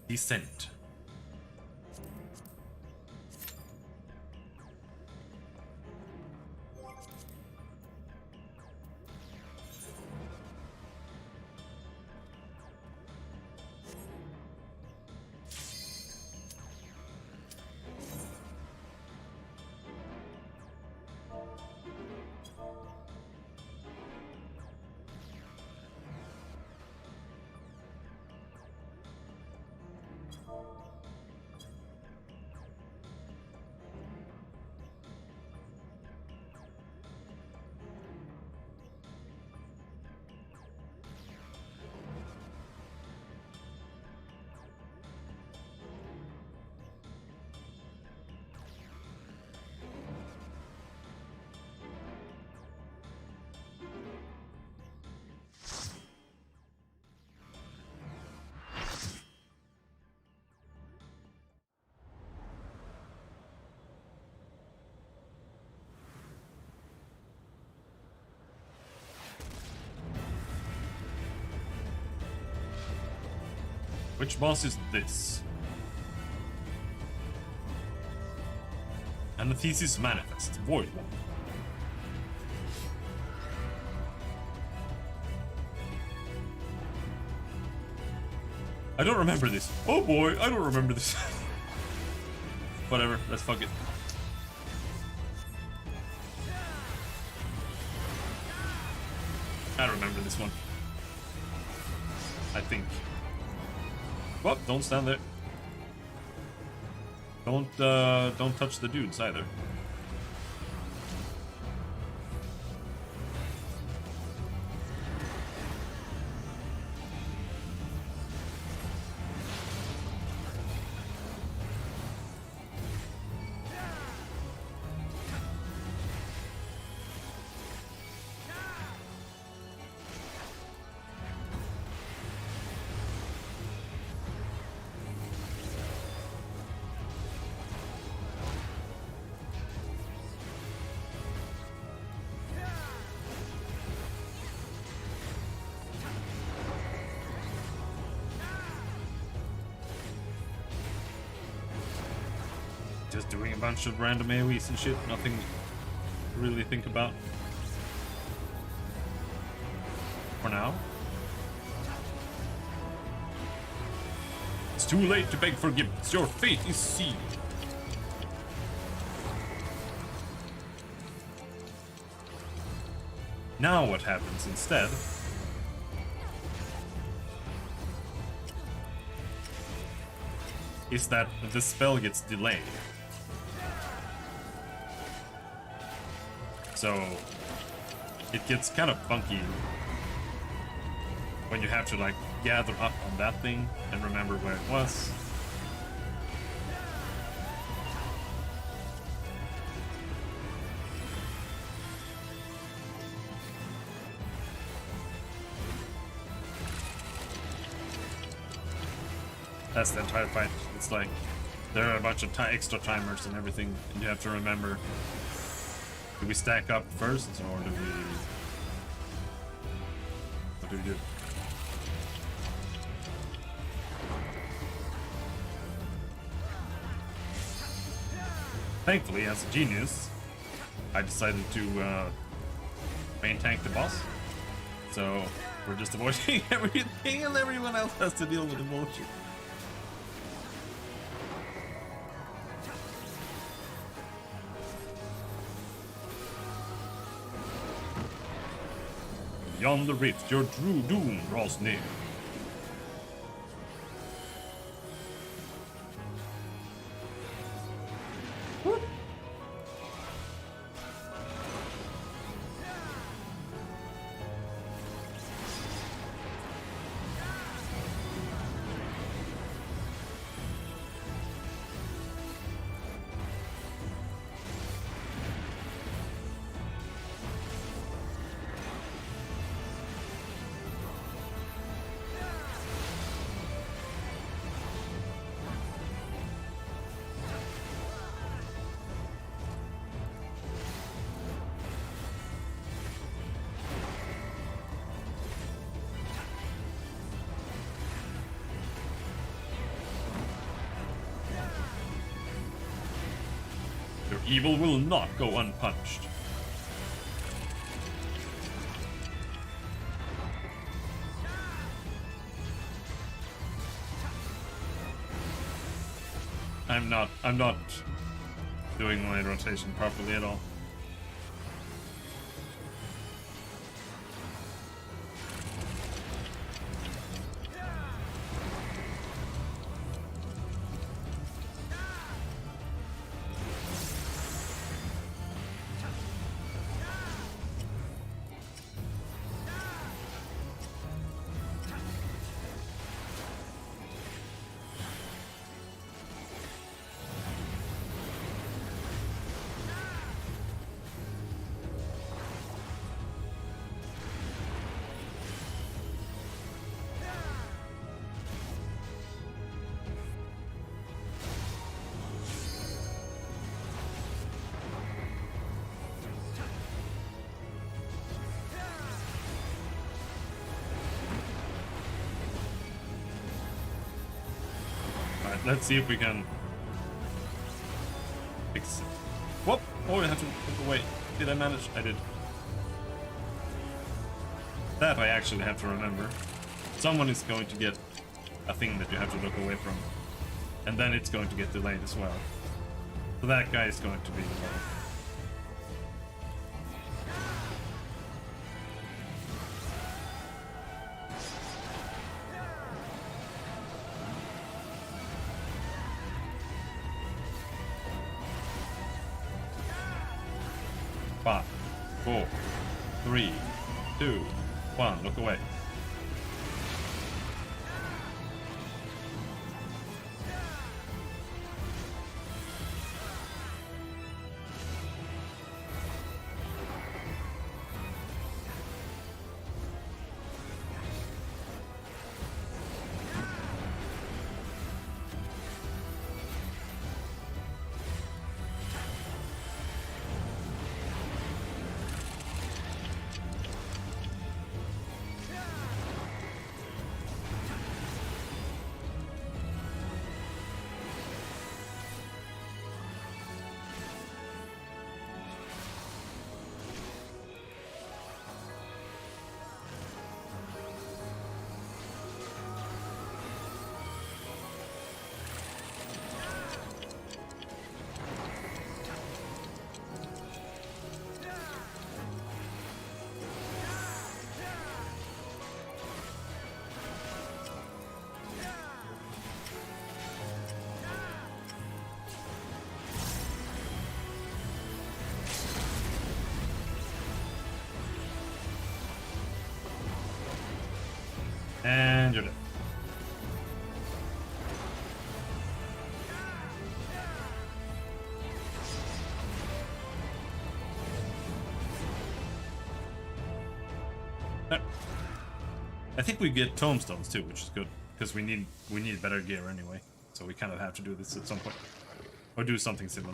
Descent. Which boss is this? Anathesis Manifest, Void One. I don't remember this. Oh boy, I don't remember this. Whatever, let's fuck it. I remember this one. I think. Well, don't stand there. Don't touch the dudes either. Just doing a bunch of random AoEs and shit, nothing to really think about. For now. too late to beg forgiveness. Your fate is sealed. Now what happens instead is that the spell gets delayed. So it gets kind of funky when you have to like gather up on that thing and remember where it was. That's the entire fight. It's like there are a bunch of extra timers and everything, and you have to remember: do we stack up first, or do we? What do we do? Thankfully, as a genius, I decided to main tank the boss. So we're just avoiding everything, and everyone else has to deal with the bullshit. Beyond the rift, your true doom draws near. Your evil will not go unpunished. I'm not doing my rotation properly at all. Let's see if we can fix it. Whoop! Oh, I have to look away. Did I manage? I did. That I actually have to remember. Someone is going to get a thing that you have to look away from. And then it's going to get delayed as well. So that guy is going to be delayed. Five, 4, 3, 2, 1. Look away. And you're dead. There. I think we get tombstones too, which is good because we need better gear anyway. So we kind of have to do this at some point, or do something similar.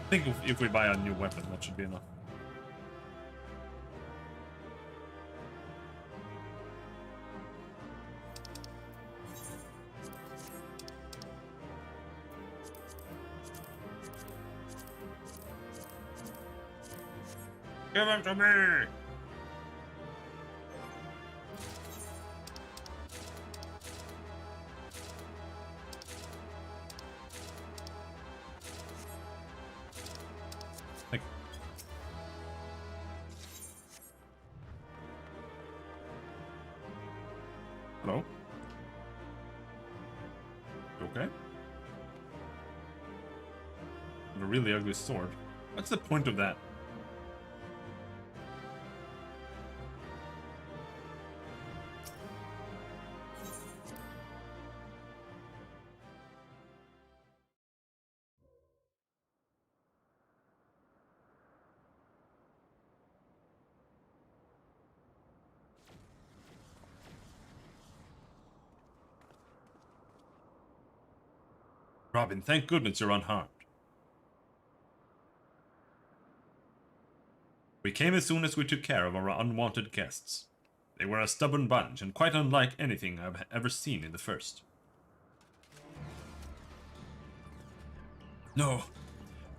I think if we buy a new weapon, that should be enough. Give him to me! Like, hello? You okay? A really ugly sword. What's the point of that? Robin, thank goodness you're unharmed. We came as soon as we took care of our unwanted guests. They were a stubborn bunch and quite unlike anything I've ever seen in the first. No,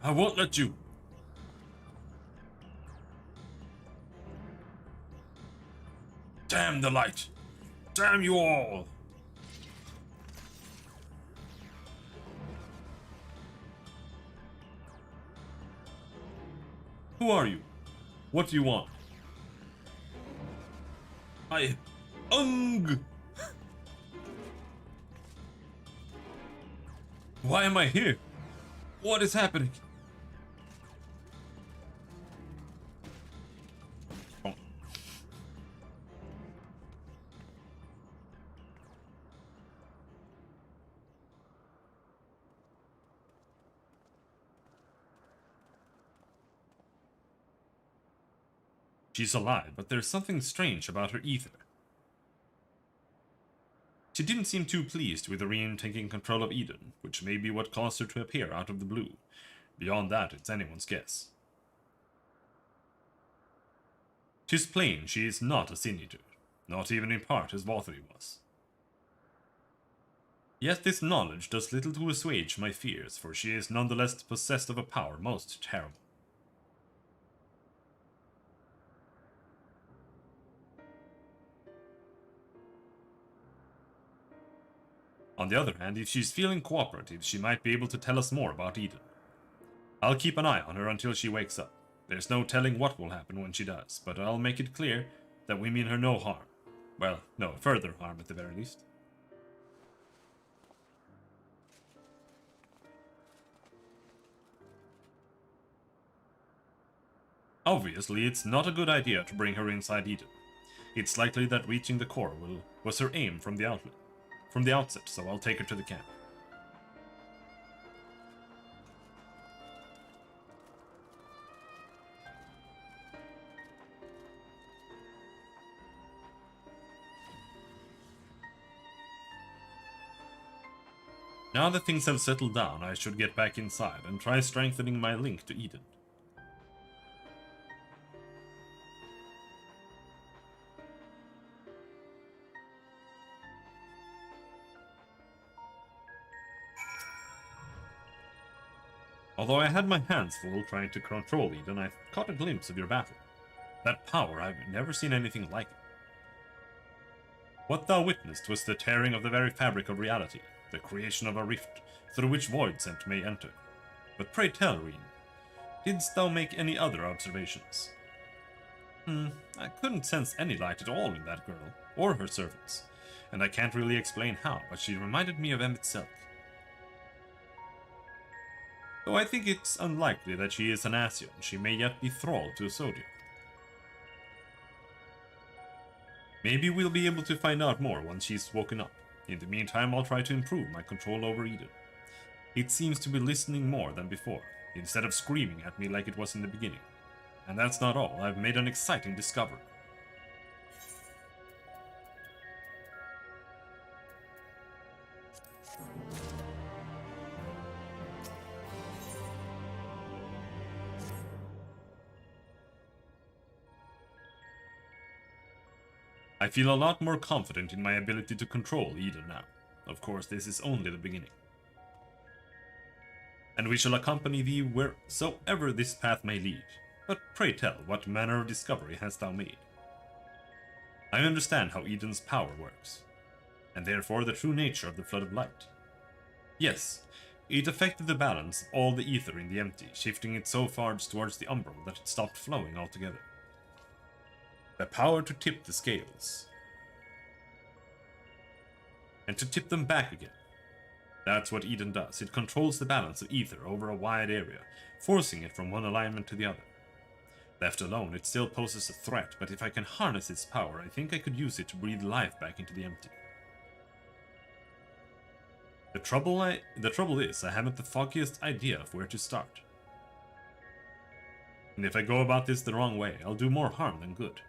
I won't let you. Damn the light! Damn you all! Who are you? What do you want? Why am I here? What is happening? Oh. She's alive, but there's something strange about her ether. She didn't seem too pleased with Irene taking control of Eden, which may be what caused her to appear out of the blue. Beyond that, it's anyone's guess. 'Tis plain she is not a Sin Eater, not even in part as Valtteri was. Yet this knowledge does little to assuage my fears, for she is nonetheless possessed of a power most terrible. On the other hand, if she's feeling cooperative, she might be able to tell us more about Eden. I'll keep an eye on her until she wakes up. There's no telling what will happen when she does, but I'll make it clear that we mean her no harm. Well, no further harm at the very least. Obviously, it's not a good idea to bring her inside Eden. It's likely that reaching the core was her aim from the outset, so I'll take her to the camp. Now that things have settled down, I should get back inside and try strengthening my link to Eden. Although I had my hands full trying to control Eden, I caught a glimpse of your battle. That power, I've never seen anything like it. What thou witnessed was the tearing of the very fabric of reality, the creation of a rift through which Voidsent may enter. But pray tell, Reen, didst thou make any other observations? I couldn't sense any light at all in that girl, or her servants, and I can't really explain how, but she reminded me of Emmett Selk. Though I think it's unlikely that she is an Ascian, she may yet be thrall to Zodiac. Maybe we'll be able to find out more once she's woken up. In the meantime, I'll try to improve my control over Eden. It seems to be listening more than before, instead of screaming at me like it was in the beginning. And that's not all, I've made an exciting discovery. I feel a lot more confident in my ability to control Eden now. Of course, this is only the beginning. And we shall accompany thee wheresoever this path may lead. But pray tell, what manner of discovery hast thou made? I understand how Eden's power works, and therefore the true nature of the Flood of Light. Yes, it affected the balance of all the ether in the empty, shifting it so far towards the umbral that it stopped flowing altogether. The power to tip the scales. And to tip them back again. That's what Eden does. It controls the balance of ether over a wide area, forcing it from one alignment to the other. Left alone, it still poses a threat, but if I can harness its power, I think I could use it to breathe life back into the empty. The trouble is, I haven't the foggiest idea of where to start. And if I go about this the wrong way, I'll do more harm than good.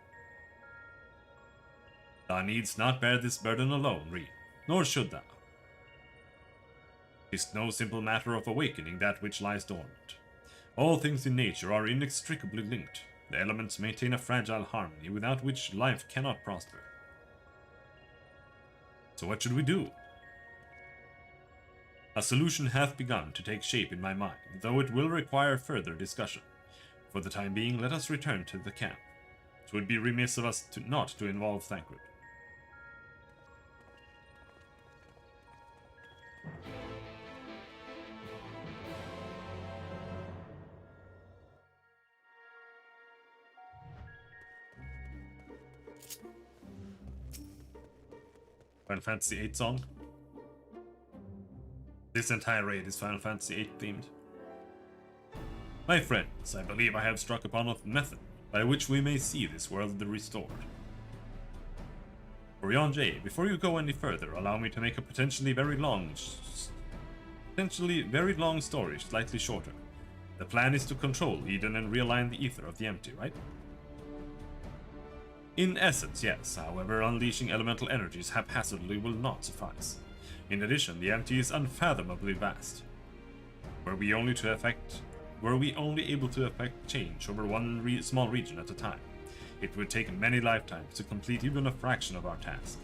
Thou needst not bear this burden alone, Rhee, nor should thou. 'Tis no simple matter of awakening that which lies dormant. All things in nature are inextricably linked. The elements maintain a fragile harmony without which life cannot prosper. So what should we do? A solution hath begun to take shape in my mind, though it will require further discussion. For the time being, let us return to the camp. It would be remiss of us not to involve Thancred. Final Fantasy VIII song. This entire raid is Final Fantasy VIII themed. My friends, I believe I have struck upon a method by which we may see this world restored. Orion J, before you go any further, allow me to make a potentially very long story slightly shorter. The plan is to control Eden and realign the ether of the empty, right? In essence, yes. However, unleashing elemental energies haphazardly will not suffice. In addition, the empty is unfathomably vast. Were we only able to affect change over one small region at a time, it would take many lifetimes to complete even a fraction of our task.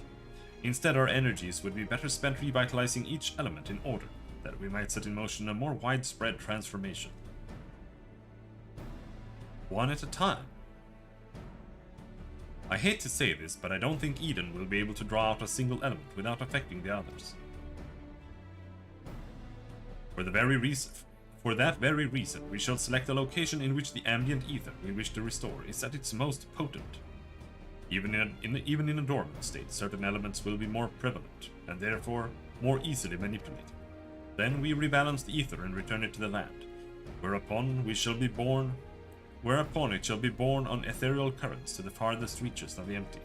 Instead, our energies would be better spent revitalizing each element in order that we might set in motion a more widespread transformation. One at a time. I hate to say this, but I don't think Eden will be able to draw out a single element without affecting the others. For that very reason, we shall select a location in which the ambient ether we wish to restore is at its most potent. Even in a dormant state, certain elements will be more prevalent, and therefore more easily manipulated. Then we rebalance the ether and return it to the land, whereupon it shall be borne on ethereal currents to the farthest reaches of the empty.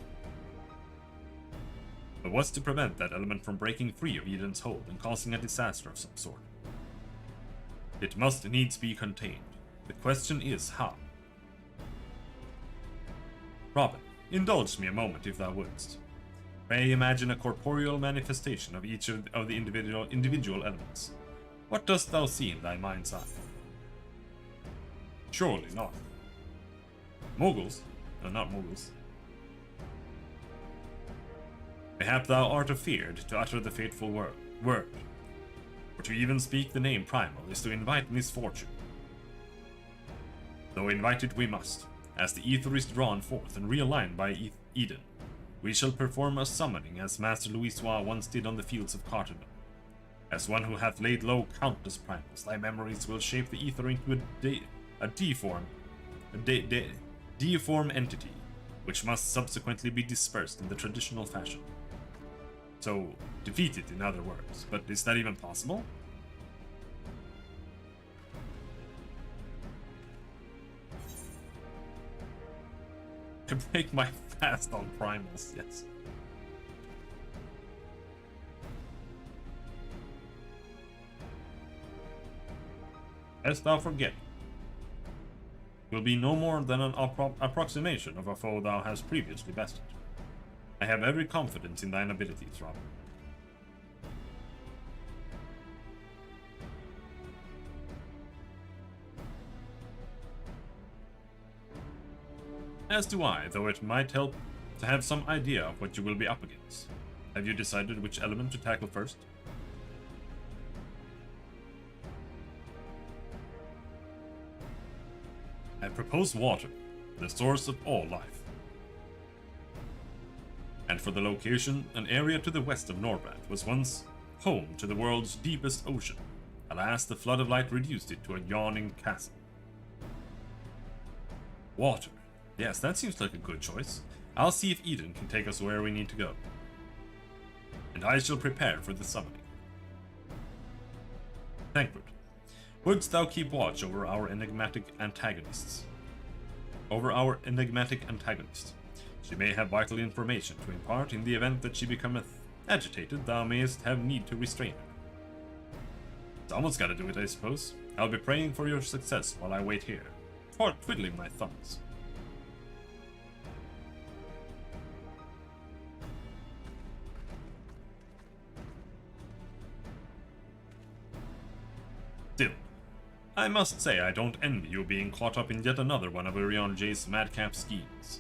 But what's to prevent that element from breaking free of Eden's hold and causing a disaster of some sort? It must needs be contained. The question is how. Robin, indulge me a moment if thou wouldst. Pray imagine a corporeal manifestation of each of the individual elements. What dost thou see in thy mind's eye? Surely not. Moguls? No, not Moguls. Mayhap thou art afeard to utter the fateful word. For to even speak the name Primal is to invite misfortune. Though invite it we must, as the ether is drawn forth and realigned by Eden. We shall perform a summoning as Master Louisoix once did on the fields of Cartendon. As one who hath laid low countless primals, thy memories will shape the ether into a deform entity, which must subsequently be dispersed in the traditional fashion. So, defeat it in other words, but is that even possible? I break my fast on primals, yes. Lest thou forget, will be no more than an approximation of a foe thou hast previously bested. I have every confidence in thine abilities, Robin. As do I, though it might help to have some idea of what you will be up against. Have you decided which element to tackle first? I propose water, the source of all life. And for the location, an area to the west of Norbrand was once home to the world's deepest ocean. Alas, the flood of light reduced it to a yawning chasm. Water. Yes, that seems like a good choice. I'll see if Eden can take us where we need to go. And I shall prepare for the summoning. Thancred, wouldst thou keep watch over our enigmatic antagonists? She may have vital information to impart. In the event that she becometh agitated, thou mayest have need to restrain her. Someone's gotta do it, I suppose. I'll be praying for your success while I wait here, twiddling my thumbs. Still, I must say I don't envy you being caught up in yet another one of Urion J's madcap schemes.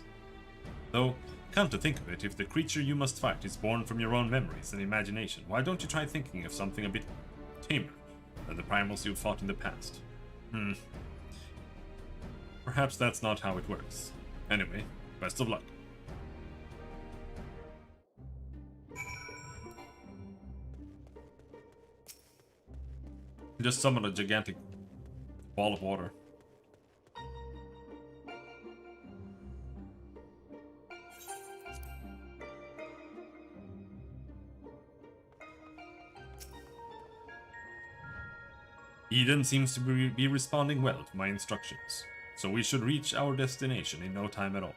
Though, come to think of it, if the creature you must fight is born from your own memories and imagination, why don't you try thinking of something a bit tamer than the primals you've fought in the past? Perhaps that's not how it works. Anyway, best of luck. Just summon a gigantic ball of water. Eden seems to be responding well to my instructions, so we should reach our destination in no time at all.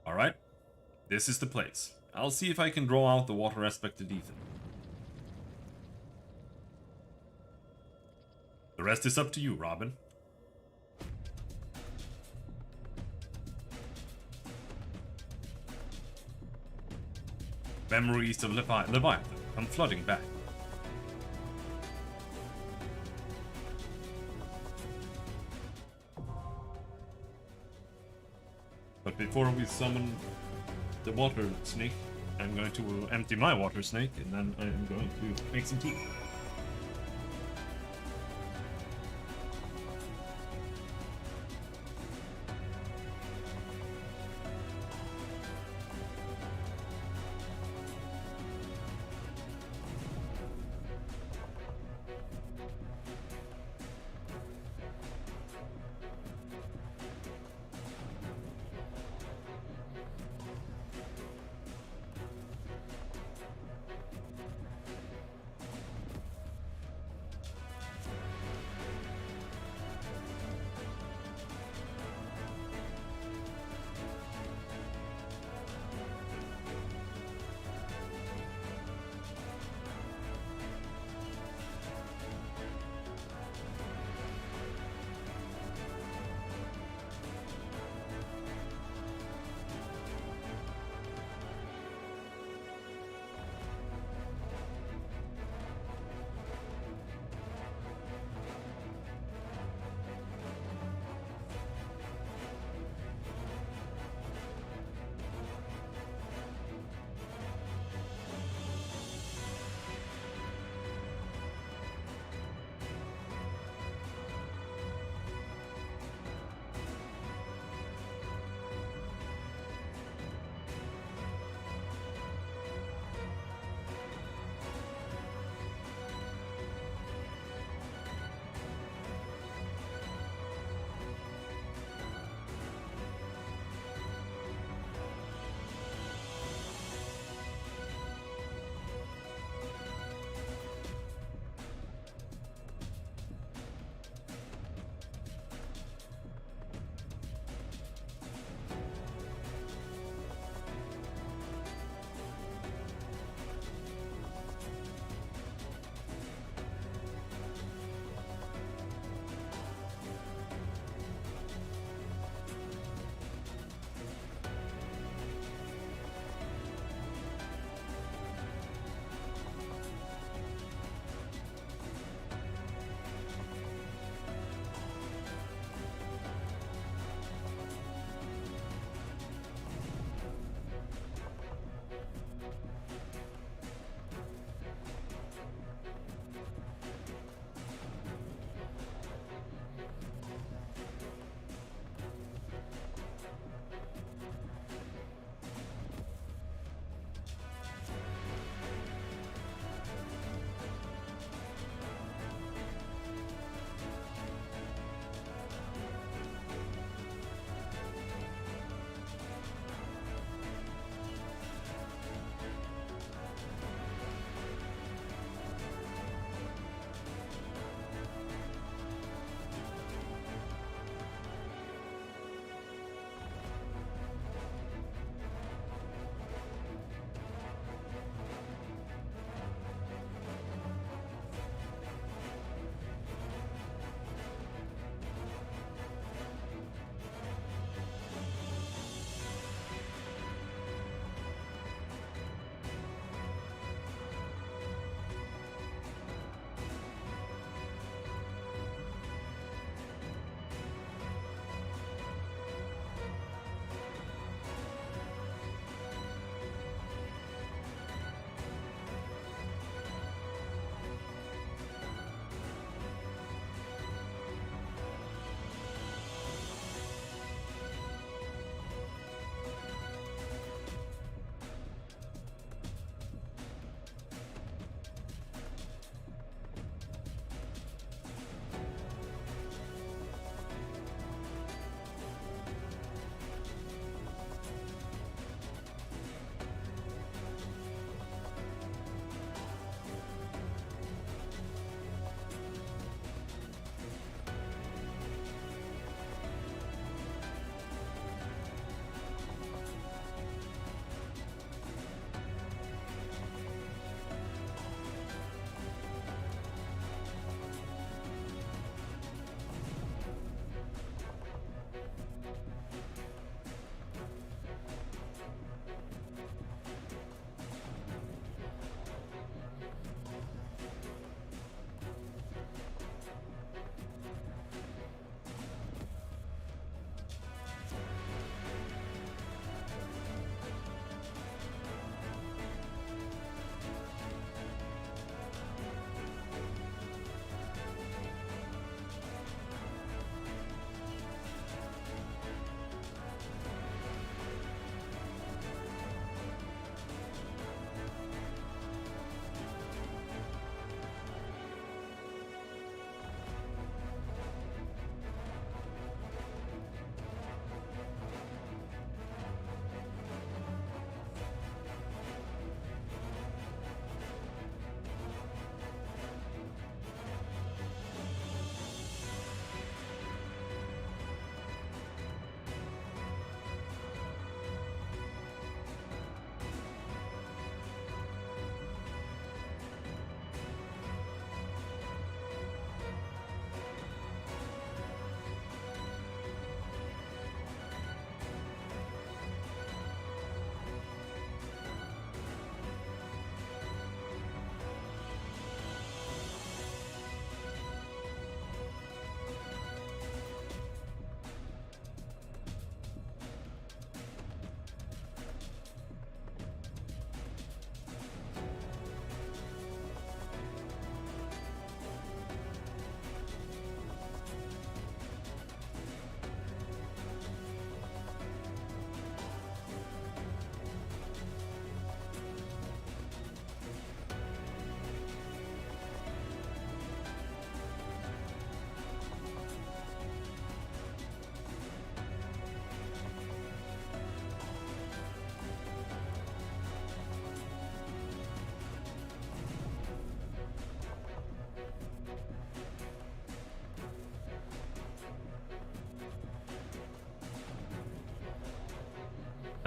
Alright, this is the place. I'll see if I can draw out the water aspect of Ethan. The rest is up to you, Robin. Memories of Leviathan come flooding back. But before we summon the water snake, I'm going to empty my water snake, and then I'm going to make some tea.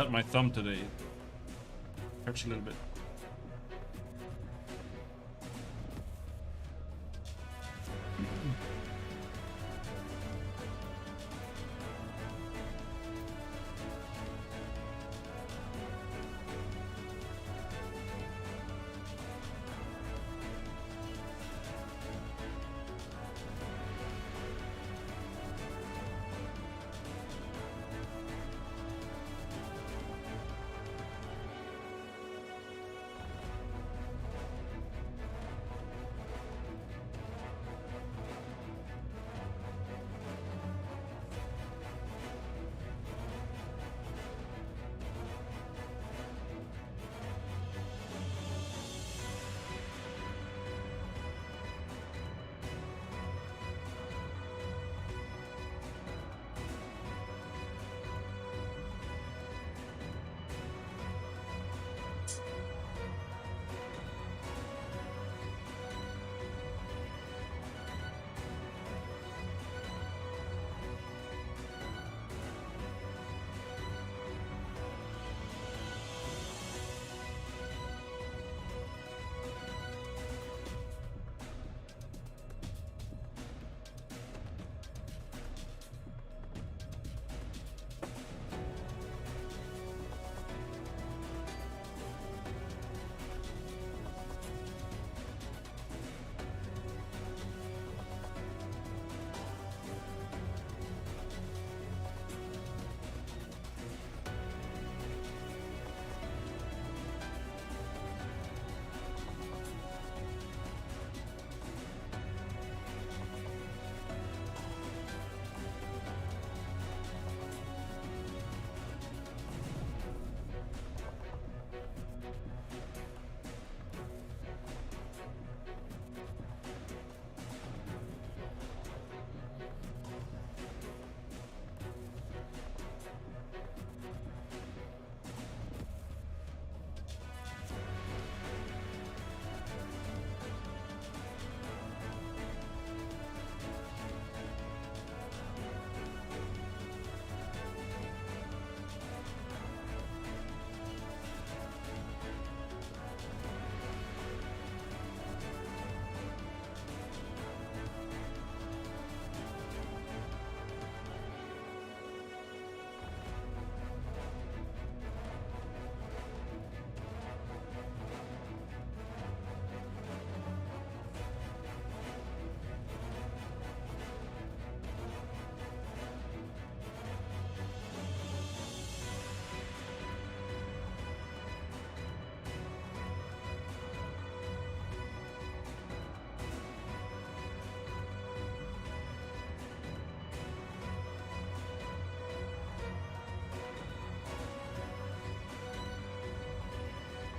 Cut my thumb today. Hurts a little bit.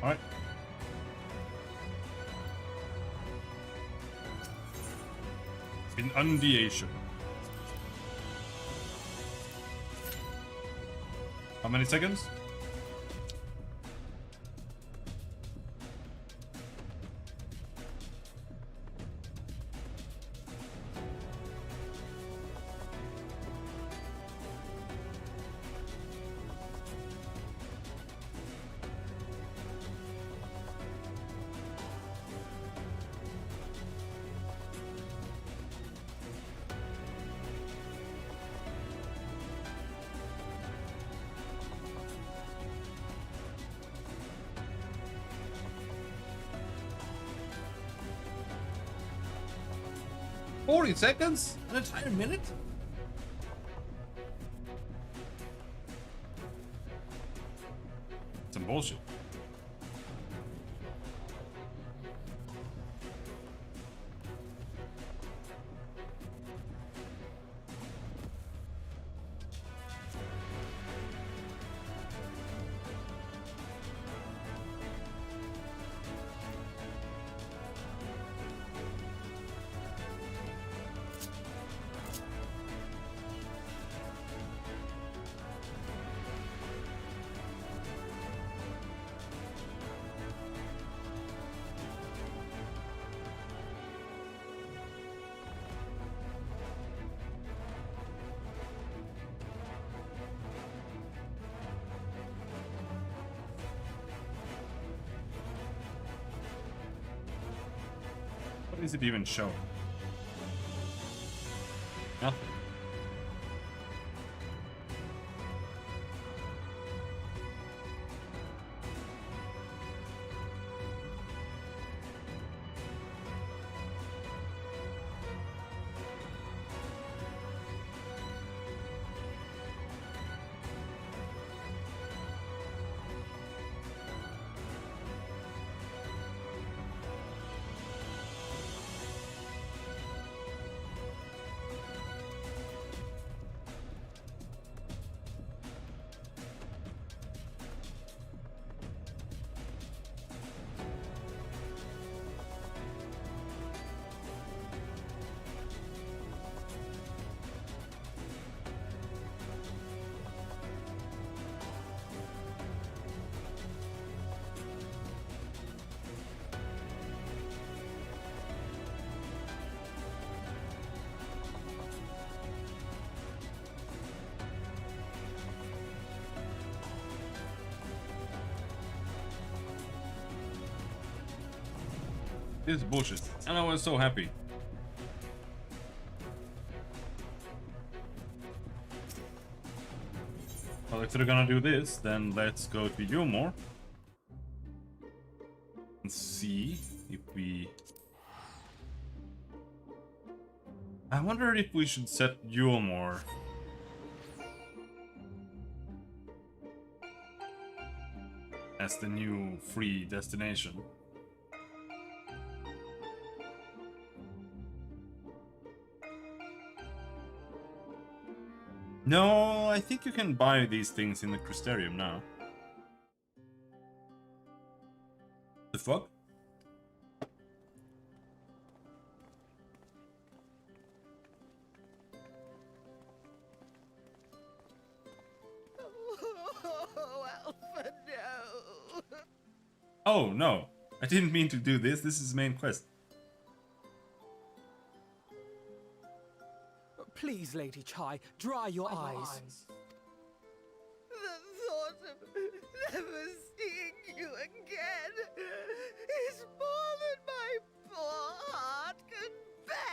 Alright. In undeation. How many seconds? $40 seconds? An entire minute? Some bullshit. What is it even showing? Nothing. This is bullshit. And I was so happy. Well, if they're gonna do this, then let's go to Yulmore. And see if we... I wonder if we should set Yulmore as the new free destination. No, I think you can buy these things in the Crystarium now. The fuck? Oh, Alpha, no! Oh, no. I didn't mean to do this. This is main quest. Please, Lady Chai, dry your eyes. The thought of never seeing you again is more than my poor heart can bear.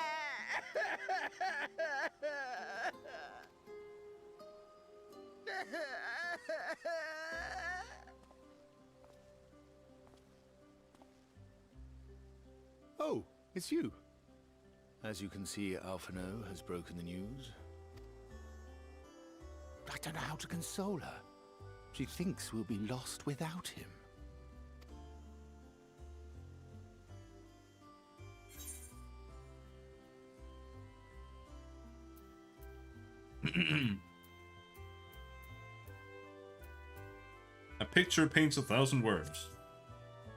Oh, it's you. As you can see, Alphino has broken the news. I don't know how to console her. She thinks we'll be lost without him. A picture paints 1,000 words.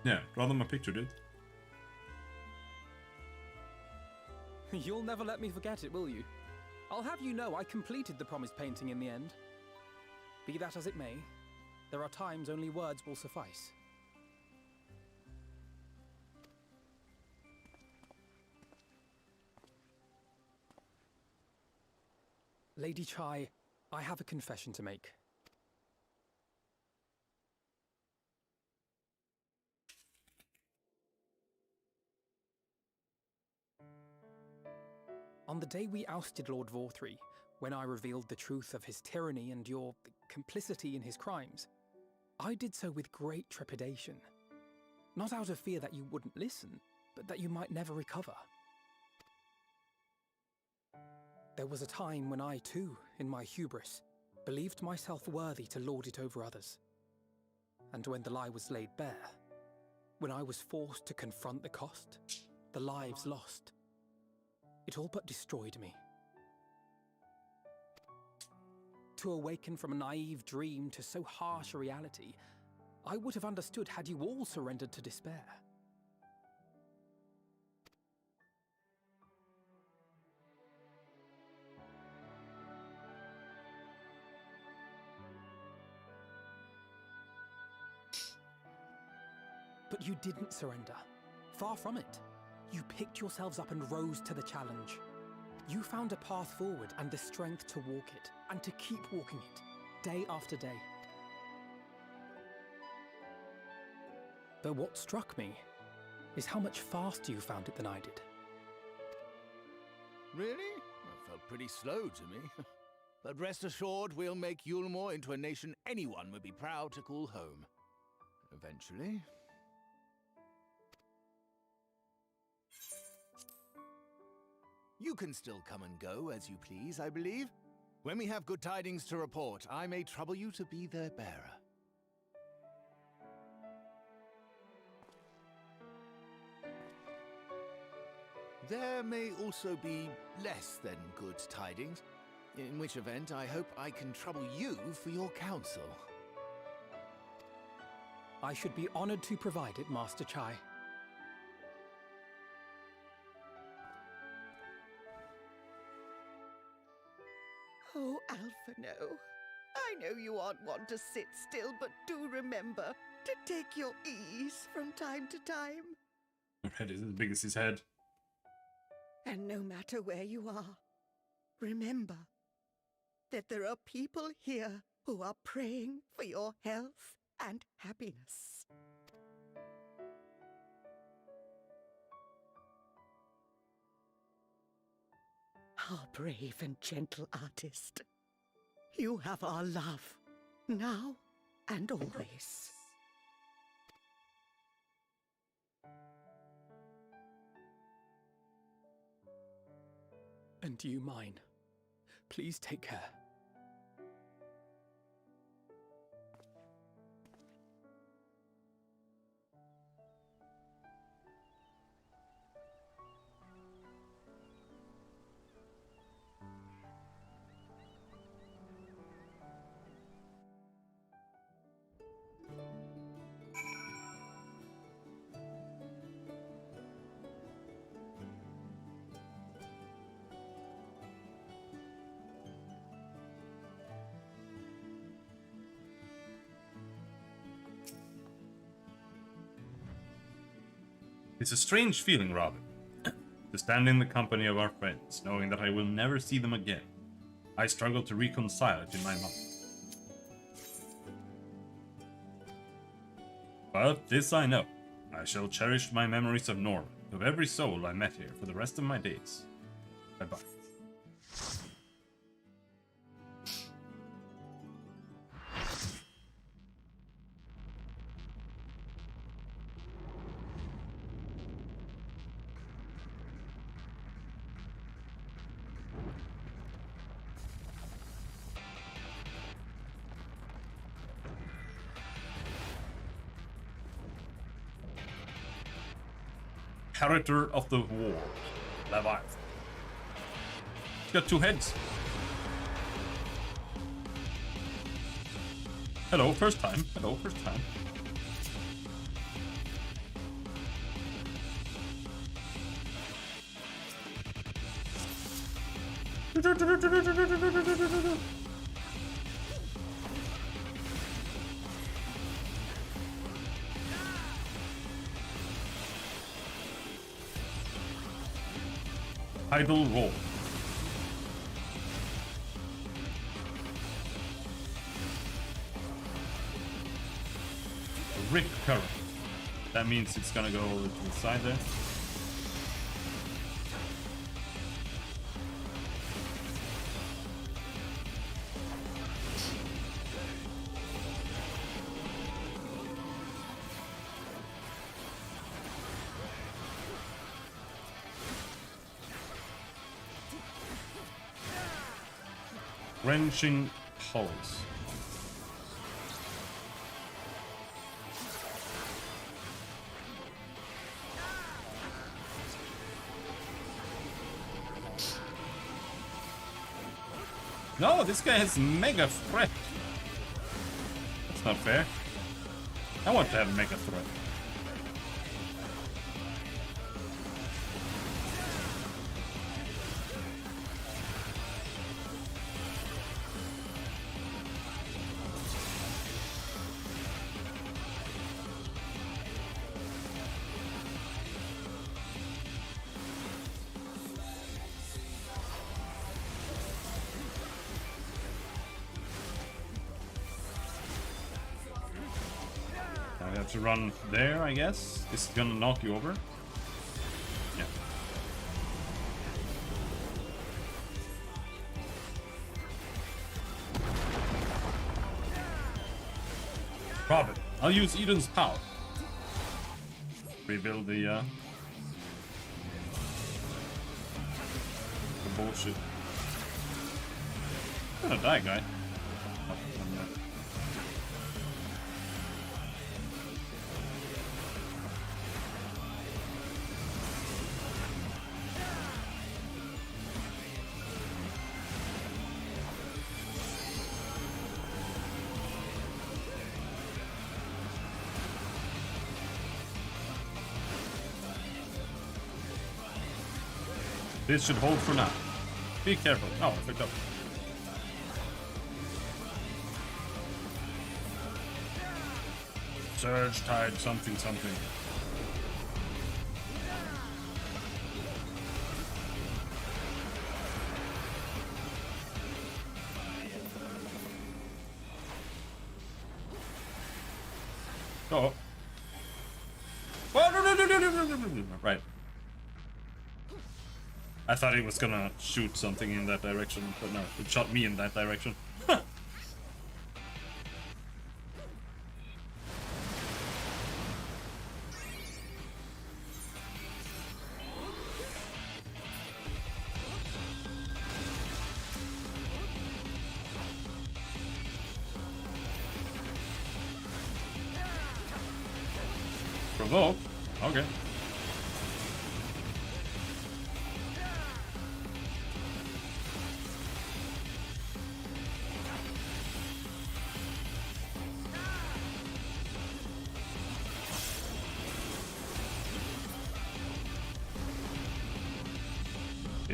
Yeah, draw them a picture, dude. You'll never let me forget it, will you? I'll have you know I completed the promised painting in the end. Be that as it may, there are times only words will suffice. Lady Chai, I have a confession to make. On the day we ousted Lord Vorthree, when I revealed the truth of his tyranny and your complicity in his crimes, I did so with great trepidation. Not out of fear that you wouldn't listen, but that you might never recover. There was a time when I too, in my hubris, believed myself worthy to lord it over others. And when the lie was laid bare, when I was forced to confront the cost, the lives lost, it all but destroyed me. To awaken from a naive dream to so harsh a reality, I would have understood had you all surrendered to despair. But you didn't surrender. Far from it. You picked yourselves up and rose to the challenge. You found a path forward and the strength to walk it, and to keep walking it, day after day. But what struck me is how much faster you found it than I did. Really? That felt pretty slow to me. But rest assured, we'll make Yulmore into a nation anyone would be proud to call home. Eventually. You can still come and go as you please, I believe. When we have good tidings to report, I may trouble you to be their bearer. There may also be less than good tidings, in which event I hope I can trouble you for your counsel. I should be honored to provide it, Master Chai. Oh, Alphino, I know you aren't one to sit still, but do remember to take your ease from time to time. Her head is as big as his head. And no matter where you are, remember that there are people here who are praying for your health and happiness. Our brave and gentle artist, you have our love, now and always. And you mine. Please take care. It's a strange feeling, Robin, to stand in the company of our friends, knowing that I will never see them again. I struggle to reconcile it in my mind. But this I know, I shall cherish my memories of Nora, of every soul I met here for the rest of my days. Bye-bye. Character of the War, Leviathan. He's got two heads. Hello, first time. Hello, first time. Idle roll. Rick current. That means it's gonna go over to the side there. Wrenching pulse. No, this guy has mega threat. That's not fair. I want to have mega threat. I have to run there, I guess. Is it gonna knock you over? Yeah. Profit. I'll use Eden's power. Rebuild the bullshit. I'm gonna die, guy. Oh, I'm not. This should hold for now. Be careful. Oh, I fucked up. Surge tide something something. Oh. Oh, no. Right. I thought it was gonna shoot something in that direction, but no, it shot me in that direction. Provoke? Okay.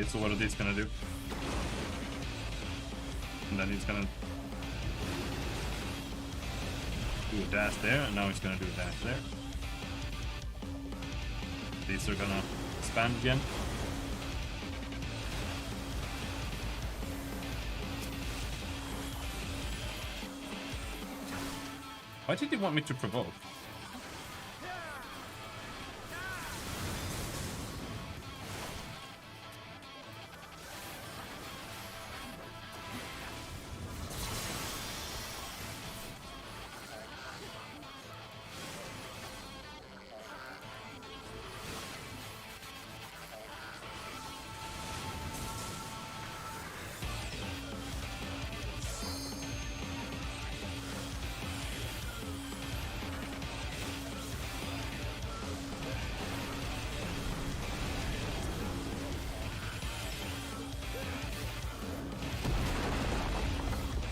So what are these gonna do? And then he's gonna do a dash there, and now he's gonna do a dash there. These are gonna expand again. Why did he want me to provoke?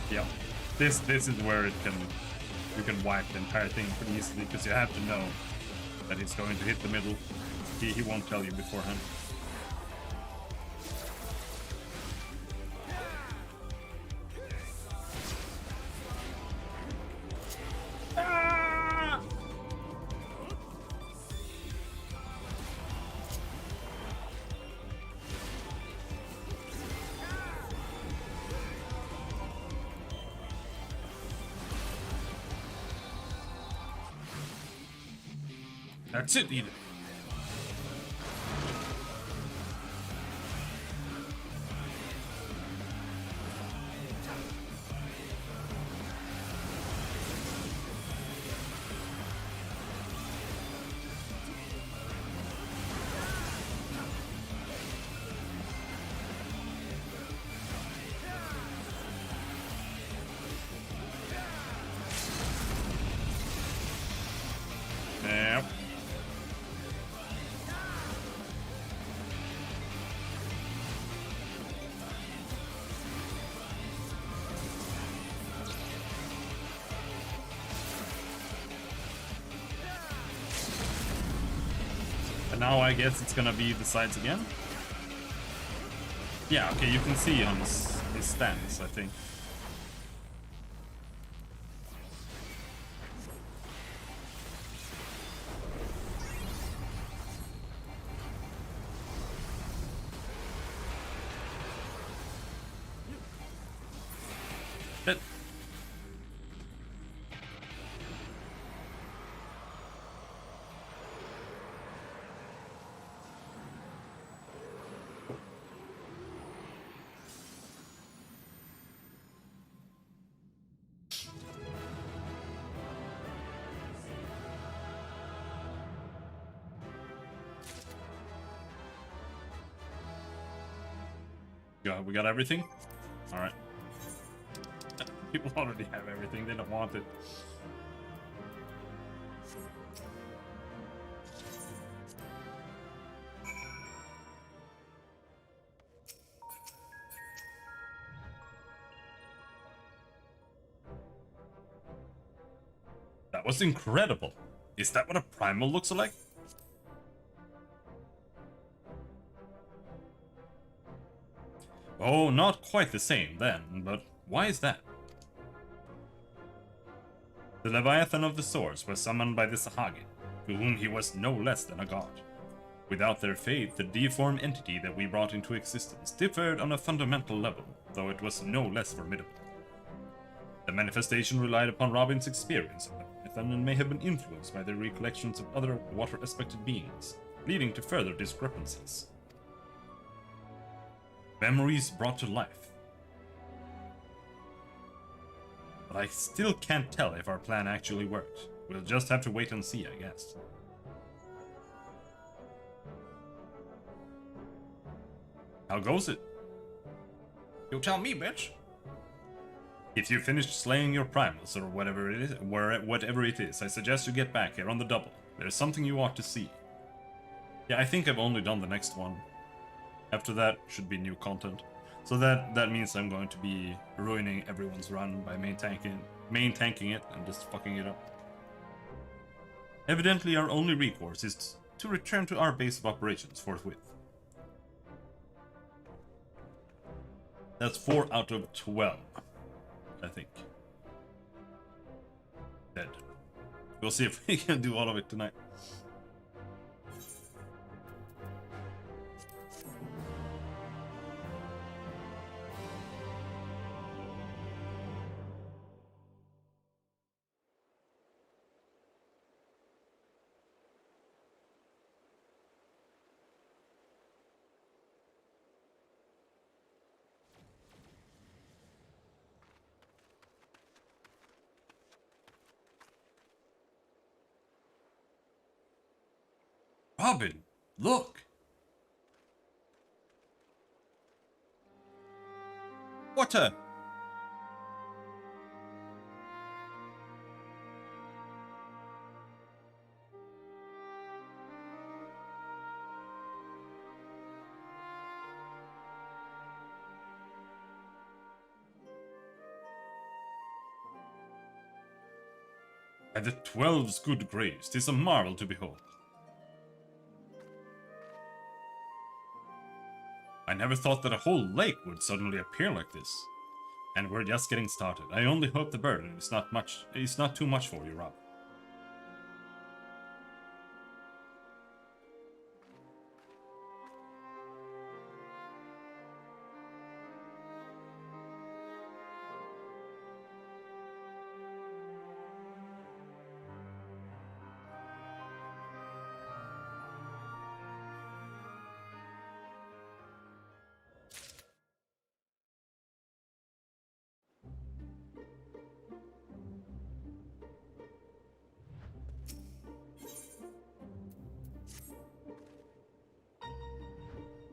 Yeah, this is where you can wipe the entire thing pretty easily, because you have to know that it's going to hit the middle. He won't tell you beforehand. That's it, Eden. Yep. And now I guess it's gonna be the sides again. Yeah, okay, you can see on his stance, I think. But We got everything? Alright. People already have everything, they don't want it. That was incredible. Is that what a primal looks like? Oh, not quite the same then, but why is that? The Leviathan of the Source was summoned by the Sahagin, to whom he was no less than a god. Without their faith, the deformed entity that we brought into existence differed on a fundamental level, though it was no less formidable. The manifestation relied upon Robin's experience of the Leviathan and may have been influenced by the recollections of other water-aspected beings, leading to further discrepancies. Memories brought to life. But I still can't tell if our plan actually worked. We'll just have to wait and see, I guess. How goes it? You tell me, bitch. If you finished slaying your primals or whatever it is, I suggest you get back here on the double. There's something you ought to see. Yeah, I think I've only done the next one. After that should be new content. So that means I'm going to be ruining everyone's run by main tanking it and just fucking it up. Evidently our only recourse is to return to our base of operations forthwith. That's 4 out of 12, I think. Dead. We'll see if we can do all of it tonight. Robin, look! Water! By the 12's good grace, 'tis a marvel to behold. I never thought that a whole lake would suddenly appear like this. And we're just getting started. I only hope the burden is not too much for you, Rob.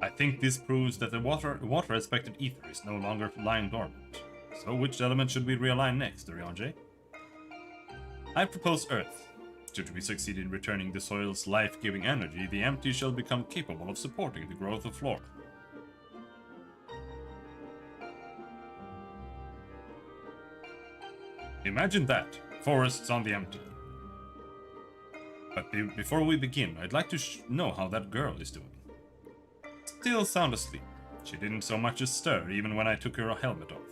I think this proves that the water-aspected ether is no longer lying dormant. So which element should we realign next, Oriange? I propose Earth. Should we succeed in returning the soil's life-giving energy, the empty shall become capable of supporting the growth of flora. Imagine that, forests on the empty. But before we begin, I'd like to know how that girl is doing. Still sound asleep. She didn't so much as stir, even when I took her helmet off.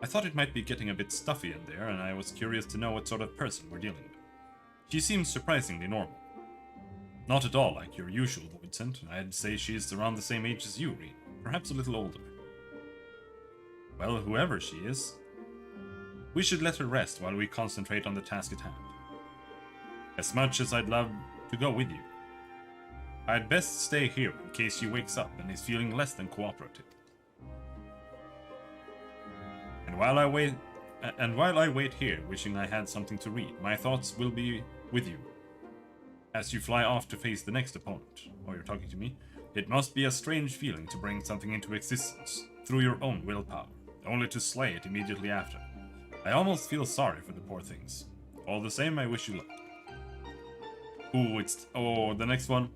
I thought it might be getting a bit stuffy in there, and I was curious to know what sort of person we're dealing with. She seems surprisingly normal. Not at all like your usual Voidsent. I'd say she's around the same age as you, Reed. Perhaps a little older. Well, whoever she is, we should let her rest while we concentrate on the task at hand. As much as I'd love to go with you, I'd best stay here in case she wakes up and is feeling less than cooperative. And while I wait here, wishing I had something to read, my thoughts will be with you. As you fly off to face the next opponent, or you're talking to me, it must be a strange feeling to bring something into existence, through your own willpower, only to slay it immediately after. I almost feel sorry for the poor things. All the same, I wish you luck. Ooh, the next one.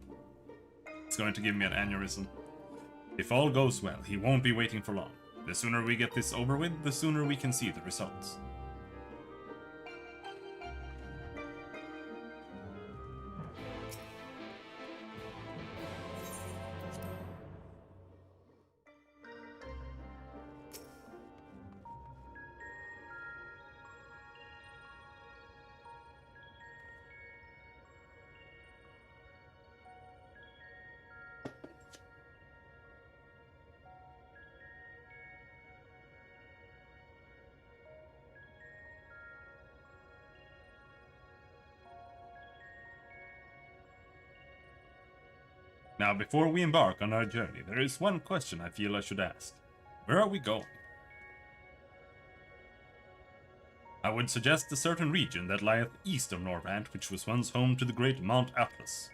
It's going to give me an aneurysm. If all goes well, he won't be waiting for long. The sooner we get this over with, the sooner we can see the results. Now, before we embark on our journey, there is one question I feel I should ask. Where are we going? I would suggest a certain region that lieth east of Norvant, which was once home to the great Mount Atlas.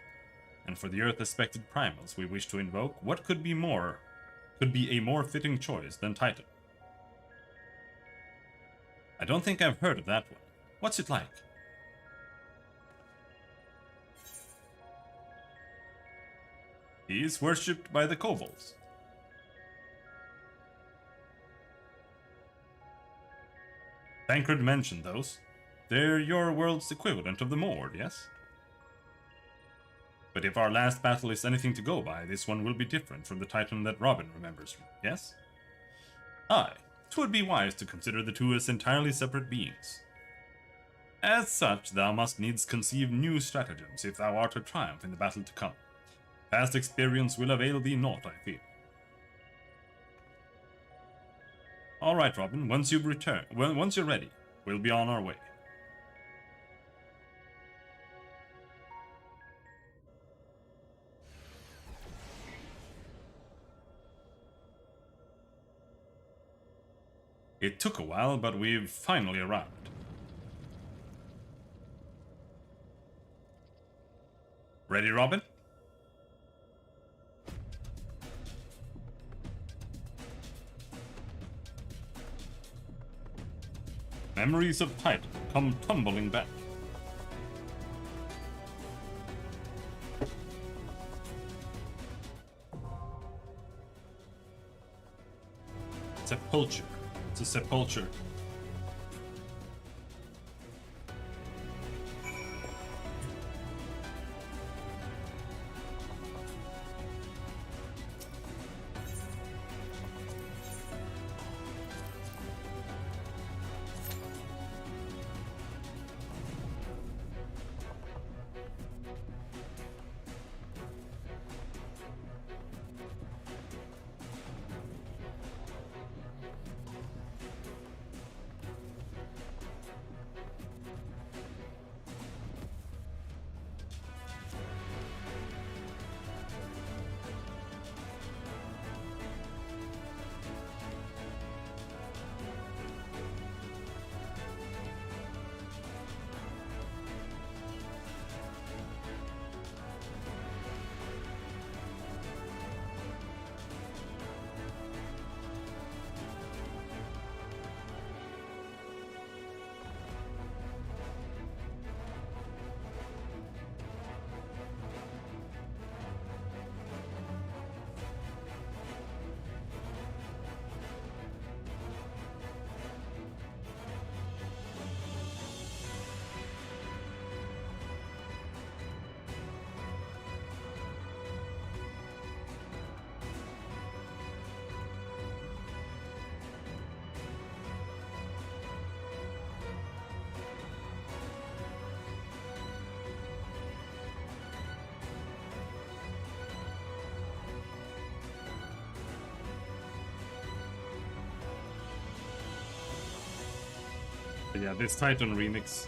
And for the Earth-aspected primals we wish to invoke, what could be a more fitting choice than Titan? I don't think I've heard of that one. What's it like? He is worshipped by the kobolds. Tancred mentioned those. They're your world's equivalent of the Mord, yes? But if our last battle is anything to go by, this one will be different from the Titan that Robin remembers, yes? Aye, 'twould be wise to consider the two as entirely separate beings. As such, thou must needs conceive new stratagems if thou art to triumph in the battle to come. Past experience will avail thee naught, I fear. All right, Robin, once you're ready, we'll be on our way. It took a while, but we've finally arrived. Ready, Robin? Memories of Titan come tumbling back. Sepulture. It's a sepulture. But yeah, this Titan remix.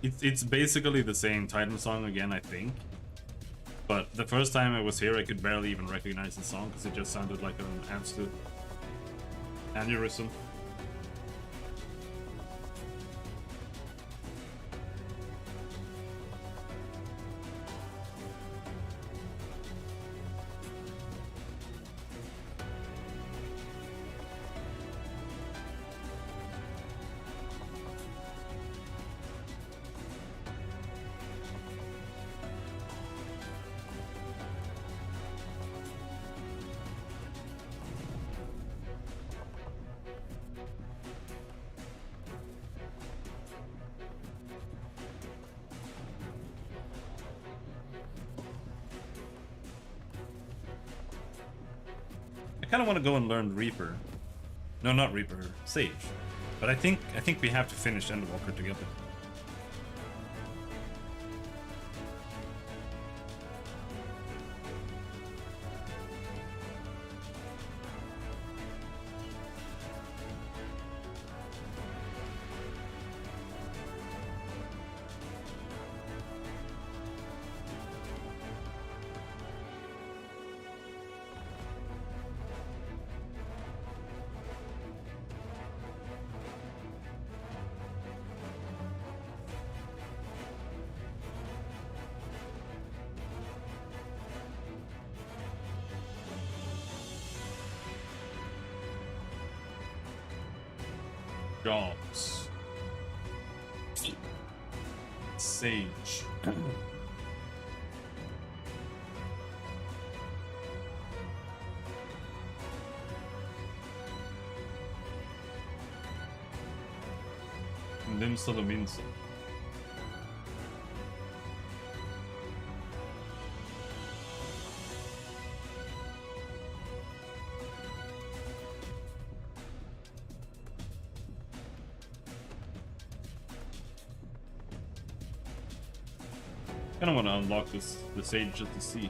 It's basically the same Titan song again, I think. But the first time I was here, I could barely even recognize the song because it just sounded like an absolute aneurysm. kind of want to go and learn Reaper. No, not Reaper, Sage. But I think we have to finish Endwalker together. Jobs. Sage. Dem Solominso. I kind of want to unlock the Sage just to see.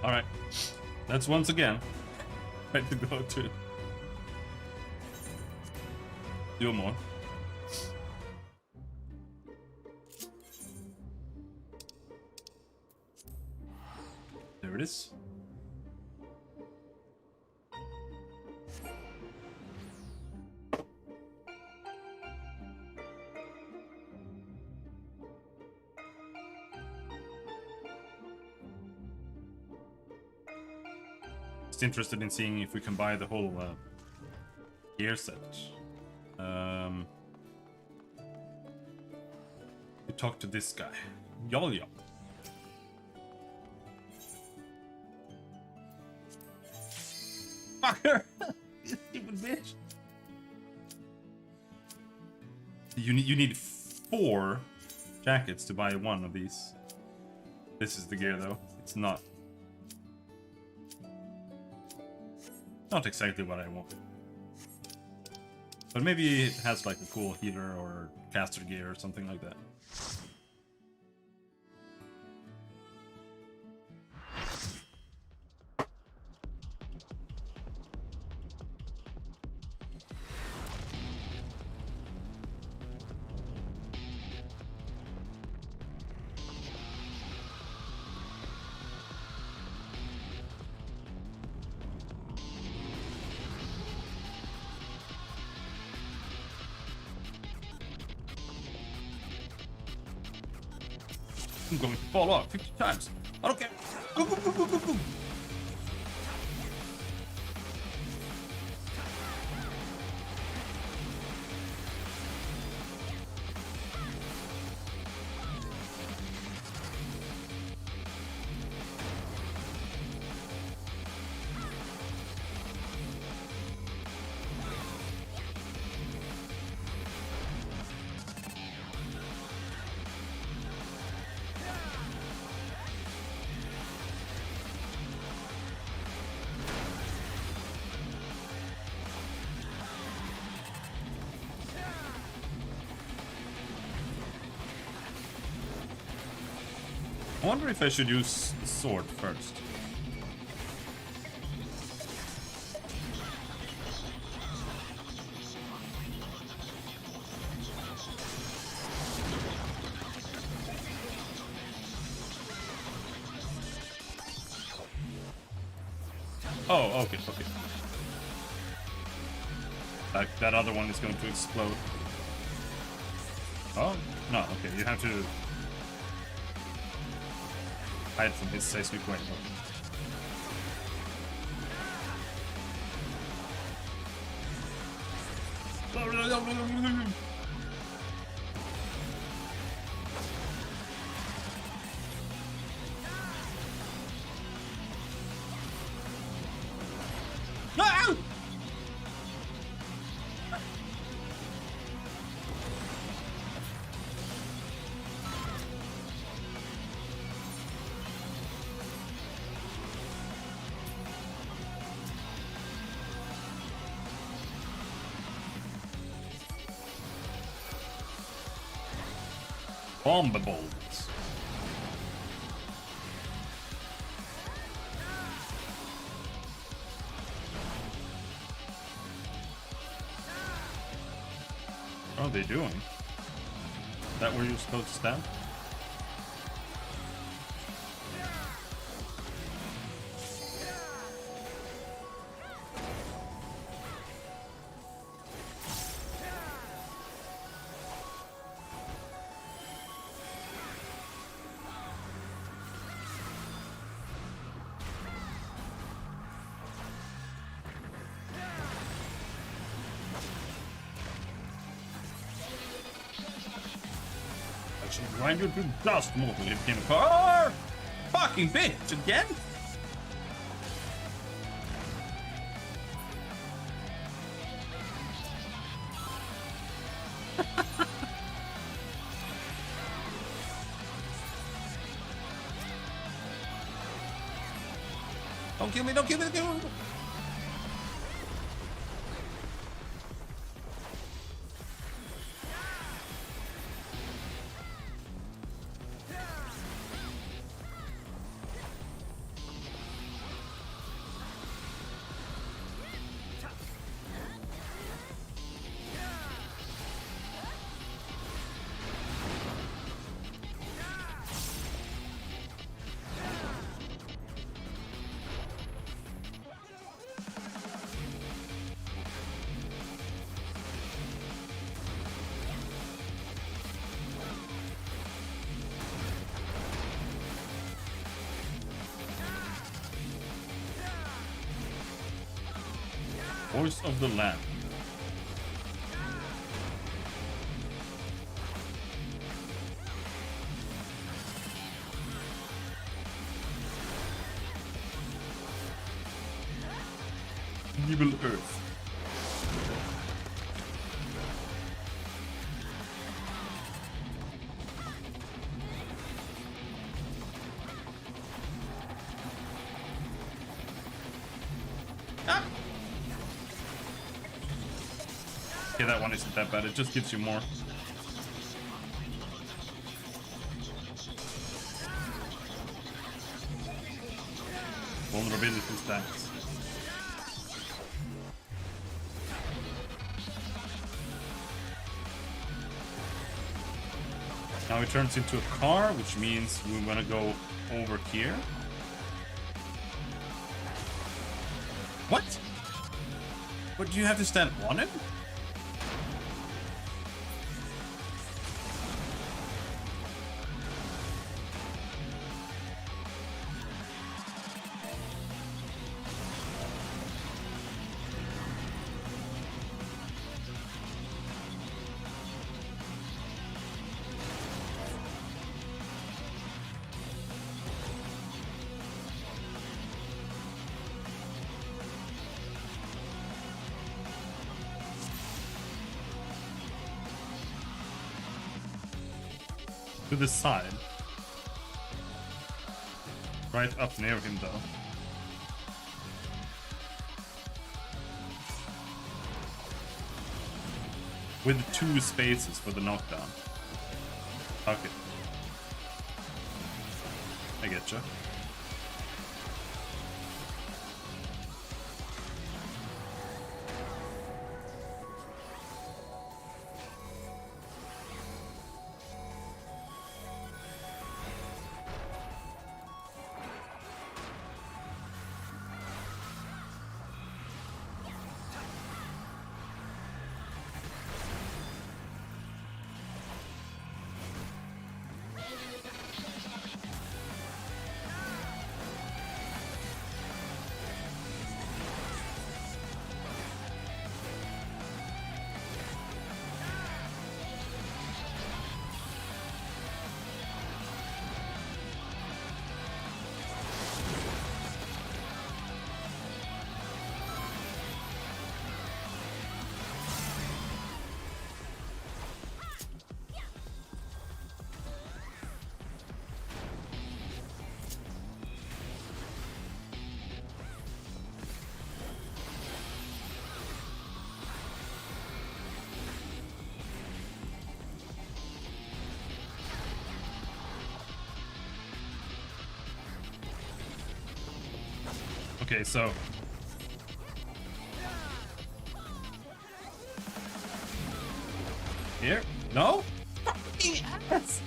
Alright, that's once again right to go to do more. There it is. Just interested in seeing if we can buy the whole gear set. We talked to this guy, Yolya. Fucker! You stupid bitch. You need 4 jackets to buy one of these. This is the gear though. It's not exactly what I want. But maybe it has like a cool healer or caster gear or something like that. I'm going to fall off 50 times. I don't care. Go, go, go, go, go, go. I wonder if I should use the sword first. Oh, okay, okay. That other one is going to explode. Oh, no, okay, you have to hide from his seismic wave. No! Bomb bolts. What are they doing? Is that where you're supposed to stand? Grind you to dust, mortal lived in a car! Fucking bitch, again? Don't kill me, don't kill me, don't kill me! Voice of the Land. Evil Earth. Okay, that one isn't that bad. It just gives you more. Vulnerability stacks. Now it turns into a car, which means we're gonna go over here. What? But do you have to stand on it? To the side. Right up near him though. With 2 spaces for the knockdown. Okay. I get you. Okay, so here? No? Fucking ass!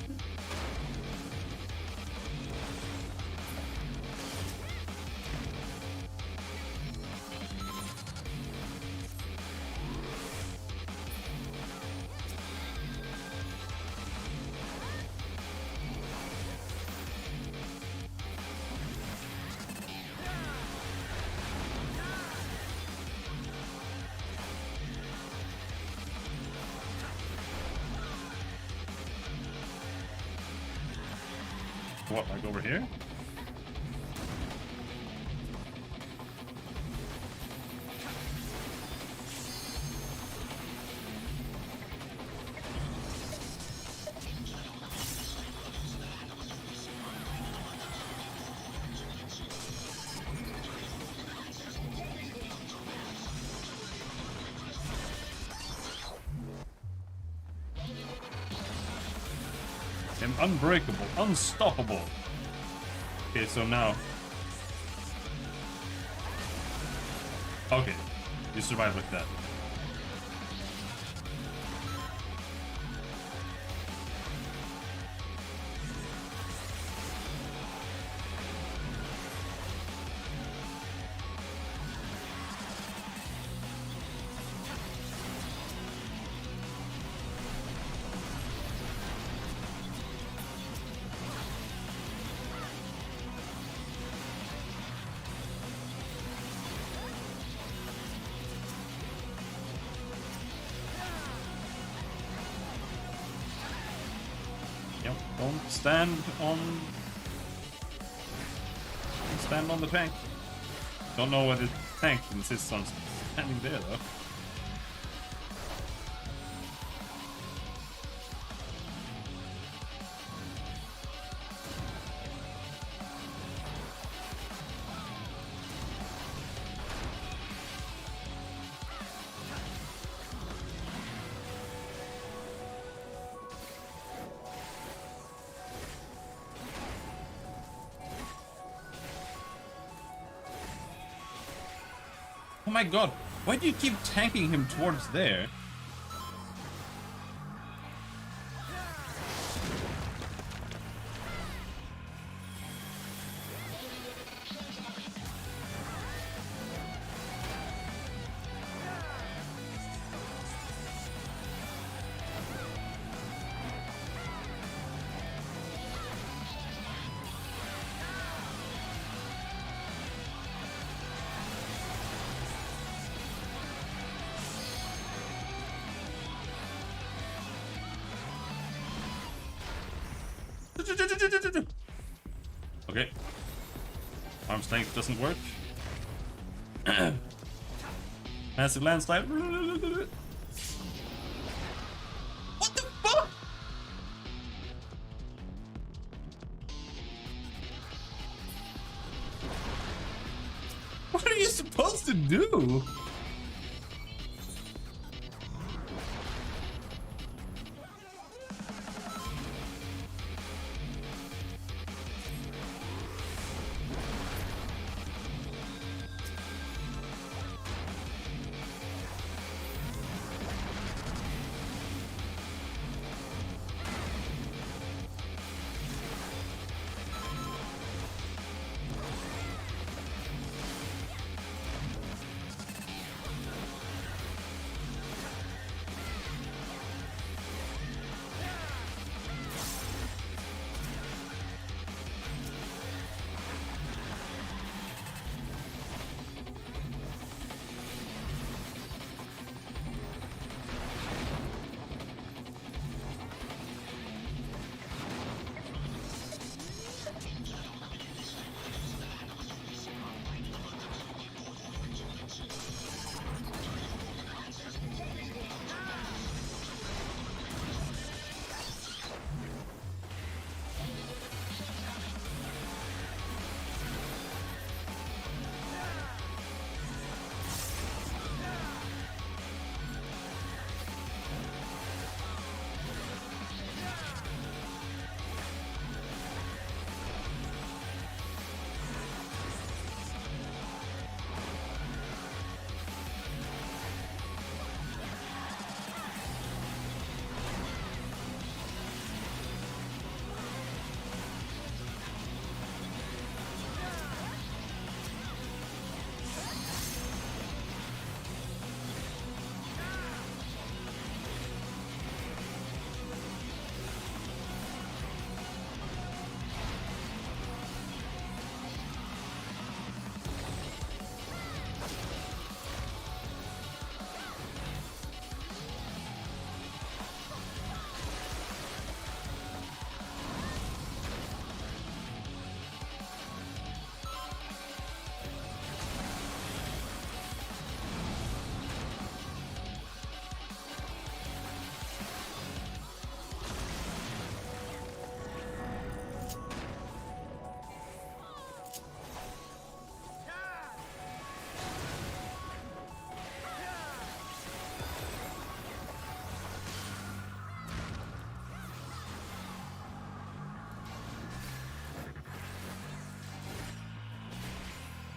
What, like over here? I'm unbreakable, unstoppable. Okay, so now. Okay, you survived with that. Yep, don't stand on the tank. Don't know what the tank insists on standing there though. Oh my god, why do you keep tanking him towards there? Okay. Arm's length doesn't work. Massive landslide. What the fuck? What are you supposed to do?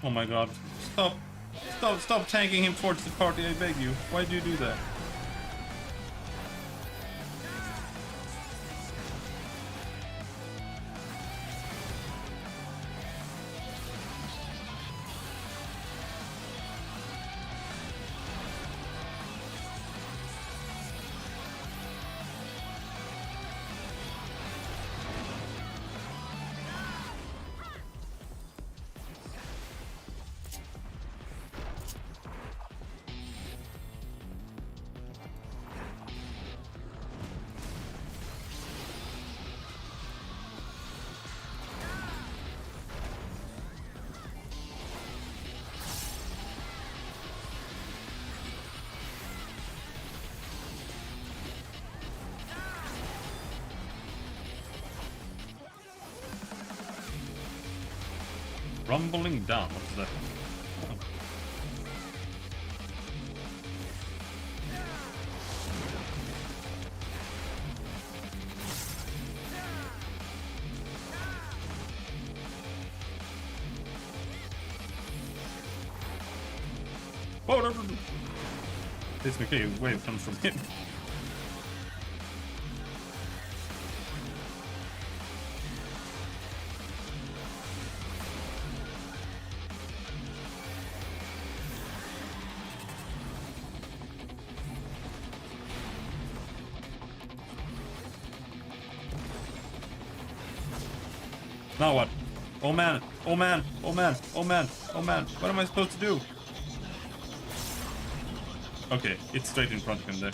Oh my god. Stop. Stop tanking him towards the party, I beg you. Why do you do that? Rumbling down. What's that? Oh, no. This McKay wave comes from him. Now what? Oh man, oh man, oh man, oh man, oh man. What am I supposed to do? Okay, it's straight in front of him there.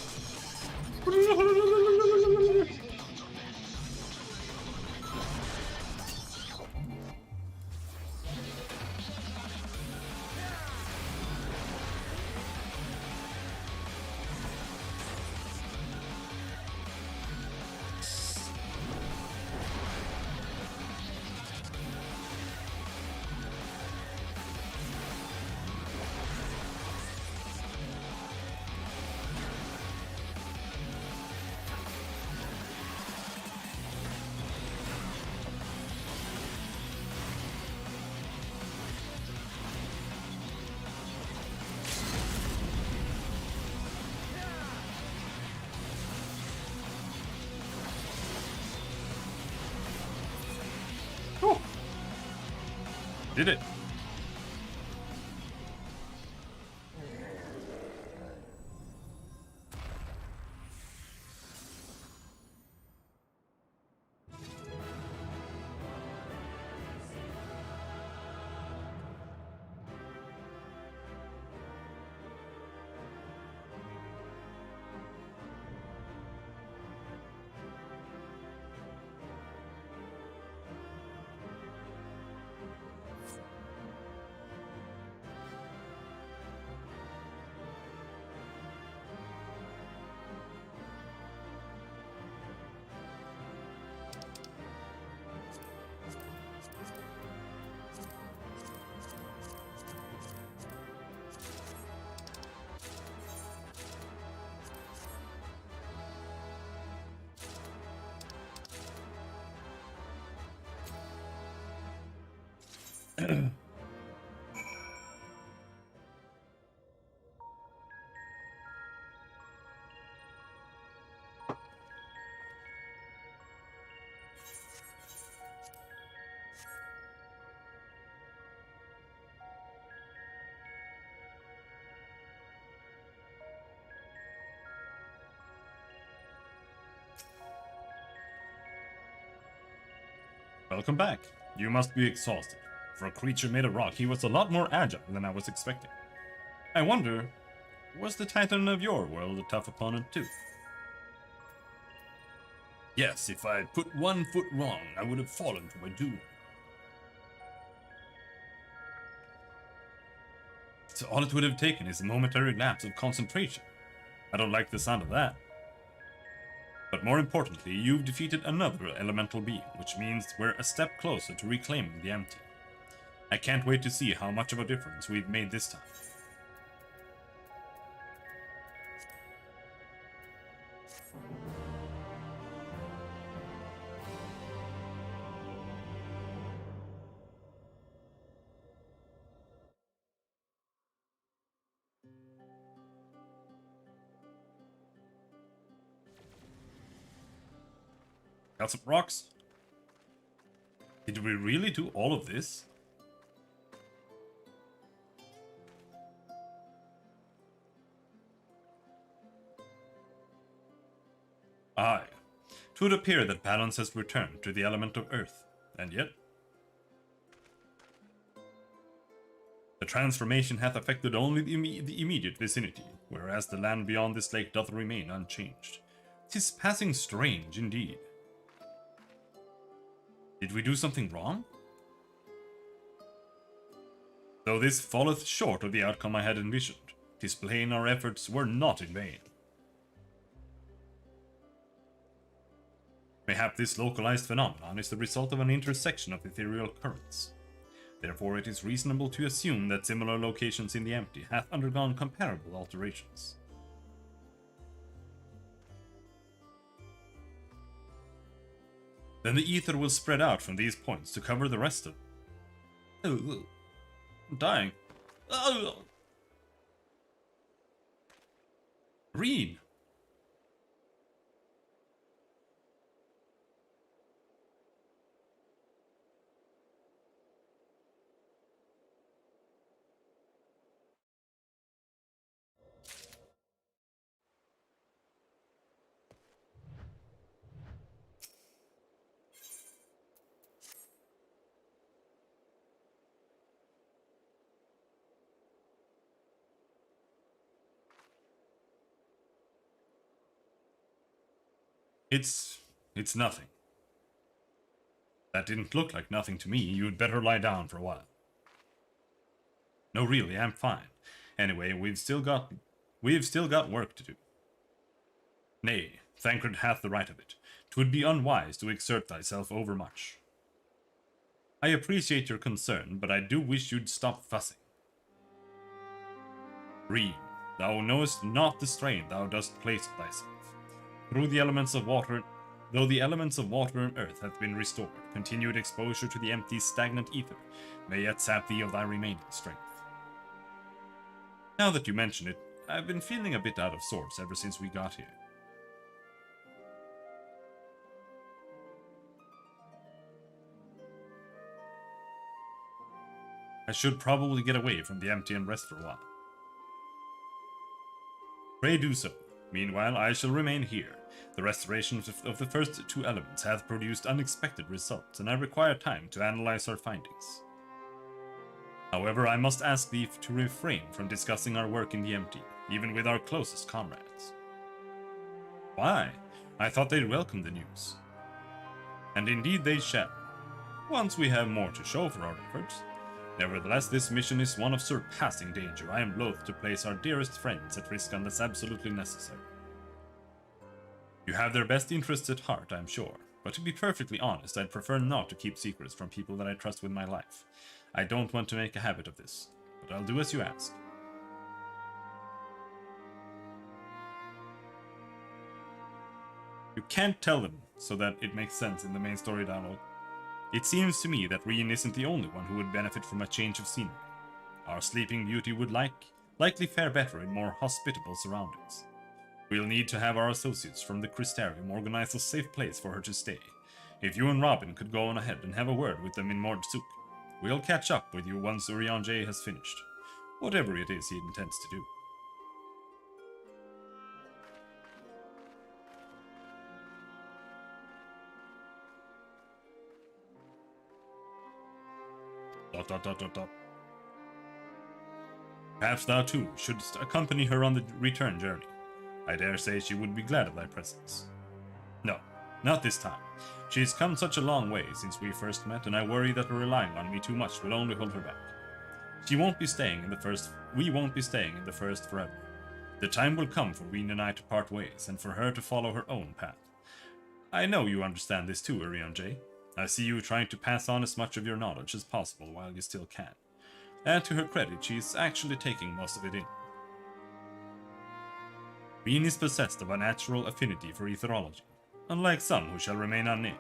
Did it? Welcome back. You must be exhausted. For a creature made of rock, he was a lot more agile than I was expecting. I wonder, was the Titan of your world a tough opponent too? Yes, if I had put 1 foot wrong, I would have fallen to my doom. So all it would have taken is a momentary lapse of concentration. I don't like the sound of that. But more importantly, you've defeated another elemental being, which means we're a step closer to reclaiming the empty. I can't wait to see how much of a difference we've made this time. Got some rocks. Did we really do all of this? Aye. It would appear that balance has returned to the element of earth, and yet the transformation hath affected only the immediate vicinity, whereas the land beyond this lake doth remain unchanged. 'Tis passing strange indeed. Did we do something wrong? Though this falleth short of the outcome I had envisioned, 'tis plain our efforts were not in vain. Mayhap this localized phenomenon is the result of an intersection of ethereal currents. Therefore it is reasonable to assume that similar locations in the empty hath undergone comparable alterations. Then the ether will spread out from these points to cover the rest of... Oh, I'm dying. Oh. Reed! It's nothing. That didn't look like nothing to me. You'd better lie down for a while. No, really, I'm fine. Anyway, we've still got work to do. Nay, Thancred hath the right of it. 'Twould be unwise to exert thyself overmuch. I appreciate your concern, but I do wish you'd stop fussing. Reed, thou knowest not the strain thou dost place on thyself. Though the elements of water and earth have been restored, continued exposure to the empty, stagnant ether may yet sap thee of thy remaining strength. Now that you mention it, I've been feeling a bit out of sorts ever since we got here. I should probably get away from the empty and rest for a while. Pray do so. Meanwhile, I shall remain here. The restoration of the first two elements hath produced unexpected results, and I require time to analyze our findings. However, I must ask thee to refrain from discussing our work in the empty, even with our closest comrades. Why? I thought they'd welcome the news. And indeed they shall, once we have more to show for our efforts. Nevertheless, this mission is one of surpassing danger. I am loath to place our dearest friends at risk unless absolutely necessary. You have their best interests at heart, I'm sure, but to be perfectly honest, I'd prefer not to keep secrets from people that I trust with my life. I don't want to make a habit of this, but I'll do as you ask. You can't tell them so that it makes sense in the main story dialogue. It seems to me that Rien isn't the only one who would benefit from a change of scenery. Our sleeping beauty would likely fare better in more hospitable surroundings. We'll need to have our associates from the Crystarium organize a safe place for her to stay. If you and Robin could go on ahead and have a word with them in Mordsuk, we'll catch up with you once Urianger has finished, whatever it is he intends to do. Perhaps thou too shouldst accompany her on the return journey. I dare say she would be glad of thy presence. No, not this time. She has come such a long way since we first met, and I worry that relying on me too much will only hold her back. We won't be staying in the first forever. The time will come for Ween and I to part ways, and for her to follow her own path. I know you understand this too, Urianger. I see you trying to pass on as much of your knowledge as possible while you still can. And to her credit, she is actually taking most of it in. Ween is possessed of a natural affinity for etherology, unlike some who shall remain unnamed.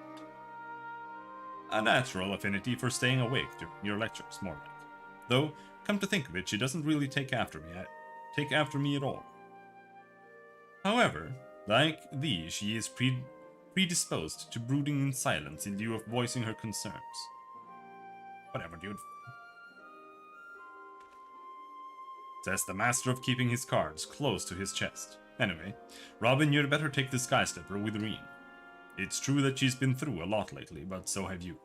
A natural affinity for staying awake during your lectures, more like. Though, come to think of it, she doesn't really take after me at all. However, like thee, she is predisposed to brooding in silence in lieu of voicing her concerns. Whatever, dude. Says the master of keeping his cards close to his chest. Anyway, Robin, you'd better take the Skystepper with Reen. It's true that she's been through a lot lately, but so have you.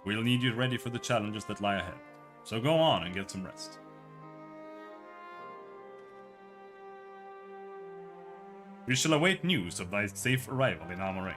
We'll need you ready for the challenges that lie ahead. So go on and get some rest. We shall await news of thy safe arrival in Amorain.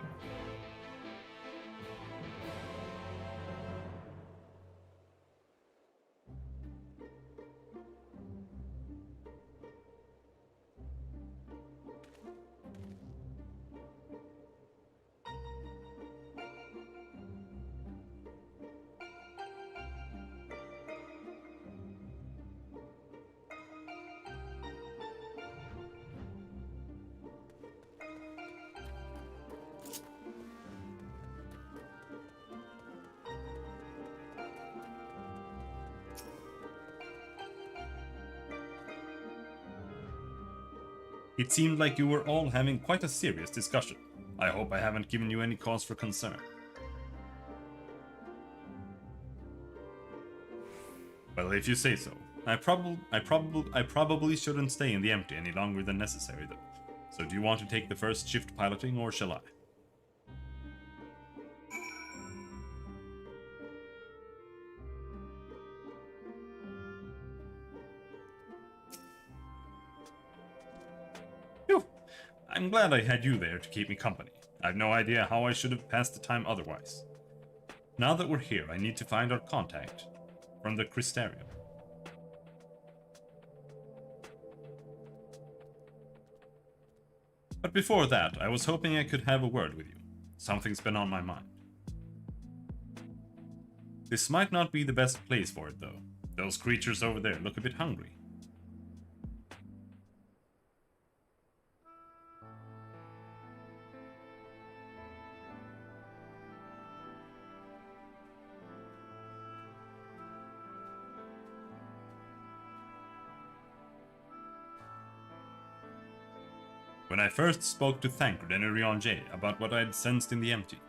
It seemed like you were all having quite a serious discussion. I hope I haven't given you any cause for concern. Well, if you say so. I probably shouldn't stay in the empty any longer than necessary, though. So do you want to take the first shift piloting, or shall I? Phew! I'm glad I had you there to keep me company. I've no idea how I should have passed the time otherwise. Now that we're here, I need to find our contact from the Crystarium. But before that, I was hoping I could have a word with you. Something's been on my mind. This might not be the best place for it, though. Those creatures over there look a bit hungry. When I first spoke to Thancred and Urianger about what I'd sensed in the empty,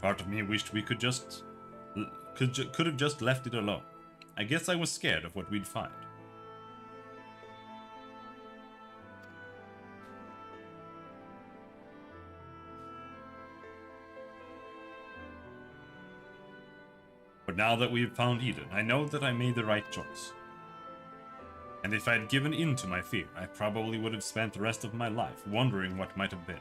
part of me wished we could have just left it alone. I guess I was scared of what we'd find. But now that we've found Eden, I know that I made the right choice. And if I'd given in to my fear, I probably would have spent the rest of my life wondering what might have been.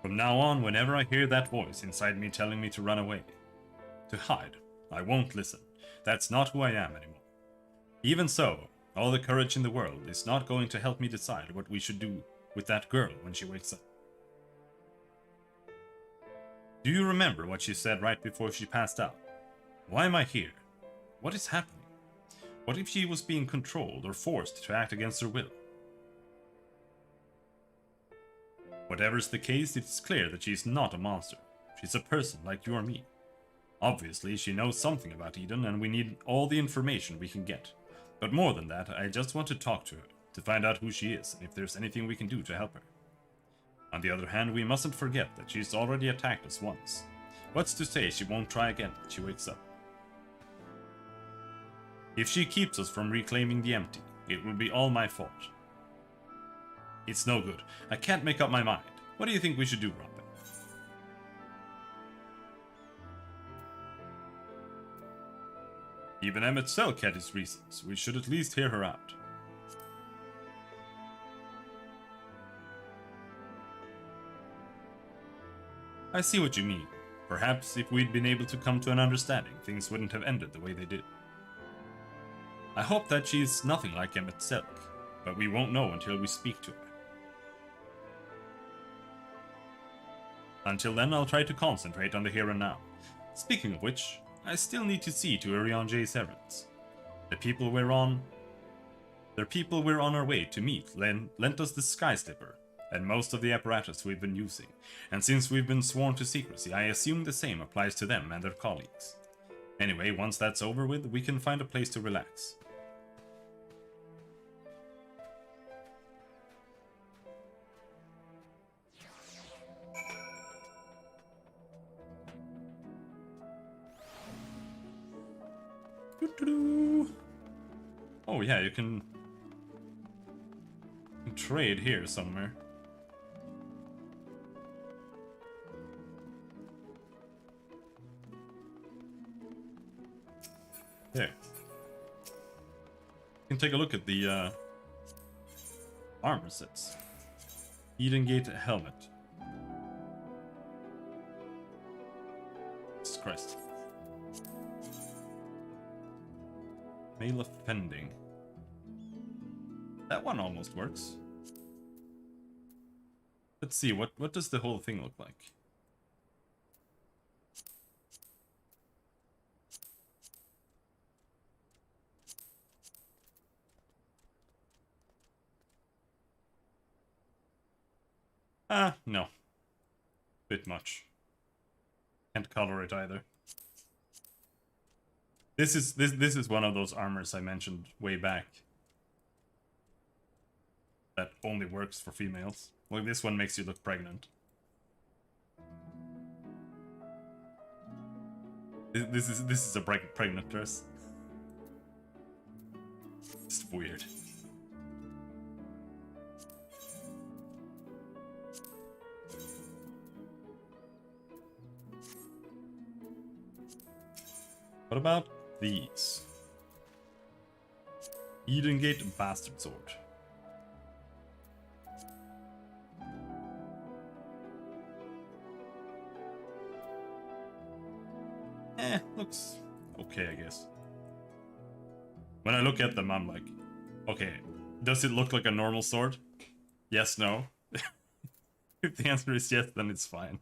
From now on, whenever I hear that voice inside me telling me to run away, to hide, I won't listen. That's not who I am anymore. Even so, all the courage in the world is not going to help me decide what we should do with that girl when she wakes up. Do you remember what she said right before she passed out? Why am I here? What is happening? What if she was being controlled or forced to act against her will? Whatever's the case, it's clear that she's not a monster. She's a person like you or me. Obviously, she knows something about Eden, and we need all the information we can get. But more than that, I just want to talk to her, to find out who she is, and if there's anything we can do to help her. On the other hand, we mustn't forget that she's already attacked us once. What's to say she won't try again when she wakes up? If she keeps us from reclaiming the empty, it will be all my fault. It's no good. I can't make up my mind. What do you think we should do, Robin? Even Emmett Selk had his reasons. We should at least hear her out. I see what you mean. Perhaps if we'd been able to come to an understanding, things wouldn't have ended the way they did. I hope that she's nothing like Emmett Selk, but we won't know until we speak to her. Until then, I'll try to concentrate on the here and now. Speaking of which, I still need to see to Urianger's errands. The people we're on our way to meet lent us the Skystepper, and most of the apparatus we've been using, and since we've been sworn to secrecy, I assume the same applies to them and their colleagues. Anyway, once that's over with, we can find a place to relax. Doo-doo-doo. Oh yeah, you can trade here somewhere. There. You can take a look at the armor sets. Eden Gate helmet. Jesus Christ. Mail offending. That one almost works. Let's see, what does the whole thing look like? No. Bit much. Can't color it either. This is one of those armors I mentioned way back. That only works for females. Like this one makes you look pregnant. This is a pregnant dress. It's weird. What about these? Eden Gate Bastard Sword. Looks okay, I guess. When I look at them, I'm like, okay, does it look like a normal sword? Yes, no. If the answer is yes, then it's fine.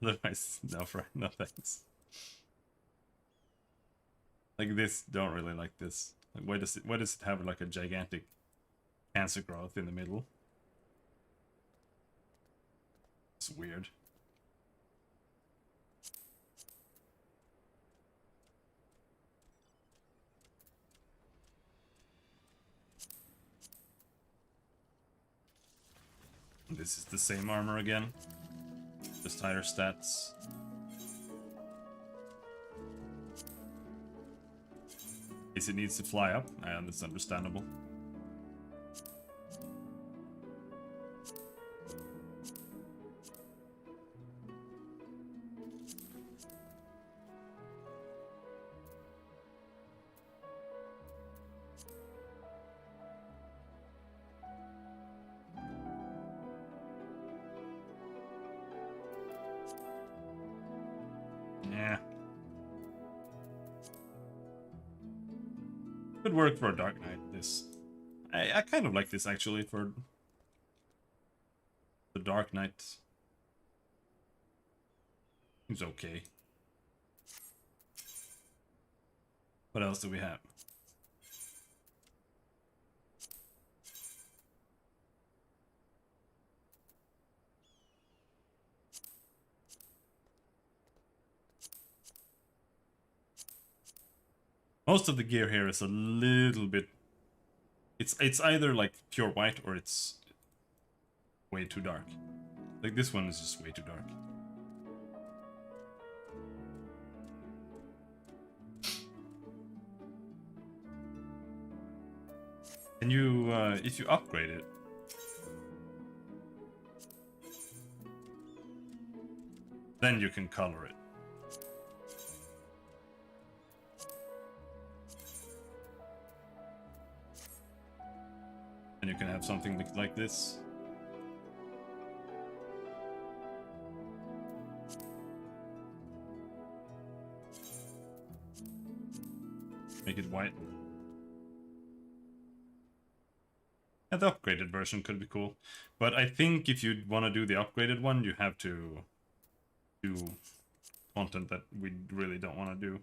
Otherwise, no thanks. Like this, don't really like this. Like, why does it have like a gigantic cancer growth in the middle? It's weird. This is the same armor again. Just higher stats. It needs to fly up, and that's understandable. Yeah. Could work for a Dark Knight, this. I kind of like this, actually, for the Dark Knight. Seems okay. What else do we have? Most of the gear here is a little bit... It's either like pure white or it's way too dark. Like this one is just way too dark. And you, if you upgrade it, then you can color it. And you can have something like this. Make it white. And the upgraded version could be cool. But I think if you want to do the upgraded one, you have to do content that we really don't want to do.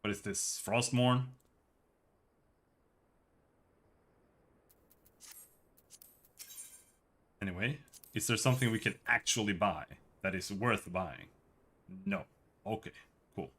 What is this? Frostmourne? Anyway, is there something we can actually buy that is worth buying? No. Okay, cool.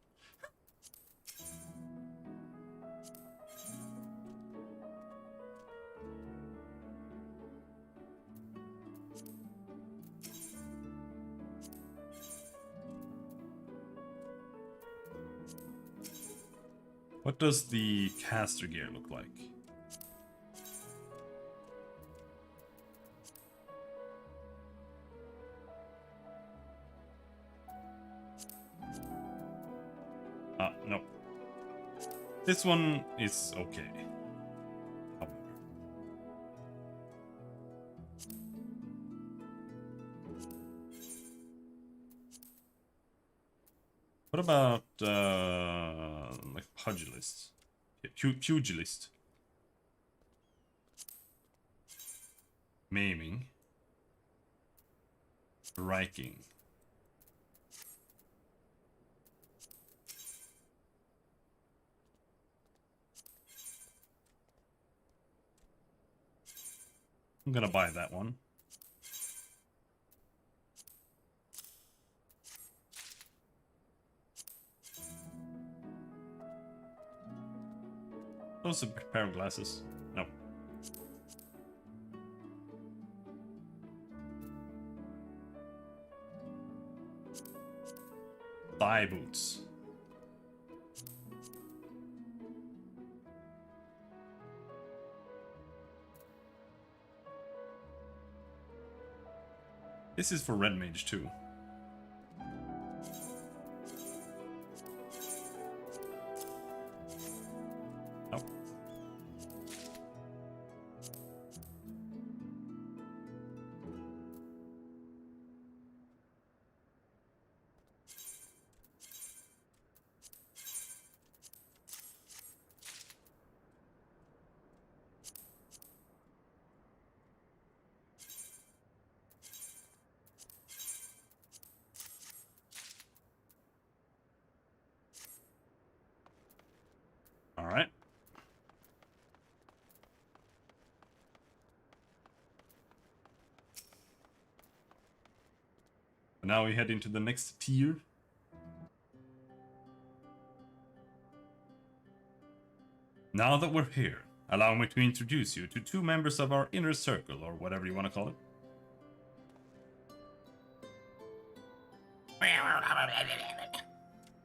What does the caster gear look like? Ah, no. This one is okay. What about like pugilist? Pugilist. Maiming. Striking. I'm gonna buy that one. Those are a pair of glasses. No. Thigh boots. This is for Red Mage too. Oh. All right. Now we head into the next tier. Now that we're here, allow me to introduce you to two members of our inner circle, or whatever you want to call it.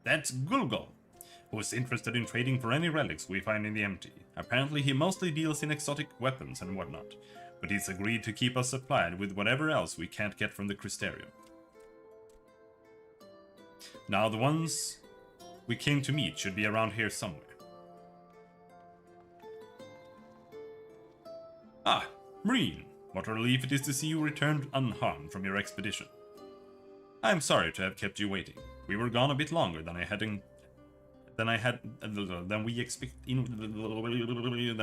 That's Gulgol, who is interested in trading for any relics we find in the empty. Apparently he mostly deals in exotic weapons and whatnot, but he's agreed to keep us supplied with whatever else we can't get from the Crystarium. Now the ones we came to meet should be around here somewhere. Ah, Marine, what a relief it is to see you returned unharmed from your expedition. I'm sorry to have kept you waiting. We were gone a bit longer than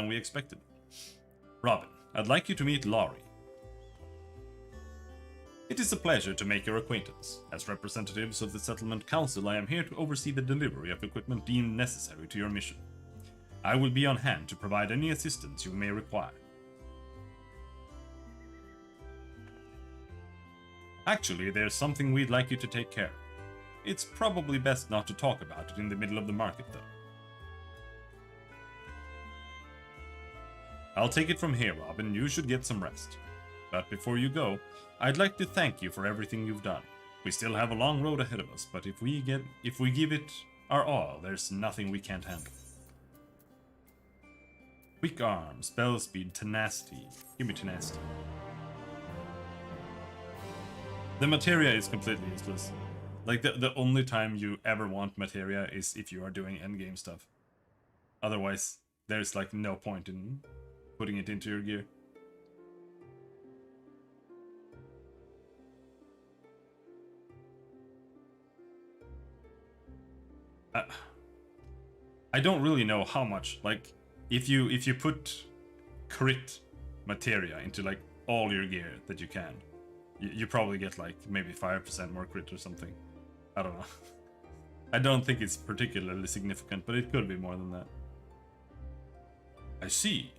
we expected. Robin, I'd like you to meet Laurie. It is a pleasure to make your acquaintance. As representatives of the Settlement Council, I am here to oversee the delivery of equipment deemed necessary to your mission. I will be on hand to provide any assistance you may require. Actually, there's something we'd like you to take care of. It's probably best not to talk about it in the middle of the market, though. I'll take it from here, Robin. You should get some rest. But before you go, I'd like to thank you for everything you've done. We still have a long road ahead of us, but if we give it our all, there's nothing we can't handle. Quick arm, spell speed, tenacity. Give me tenacity. The materia is completely useless. Like, the only time you ever want materia is if you are doing endgame stuff. Otherwise, there's like no point in putting it into your gear. I don't really know how much, like, if you put crit materia into like all your gear that you can, you probably get like maybe 5% more crit or something. I don't know. I don't think it's particularly significant, but it could be more than that. I see.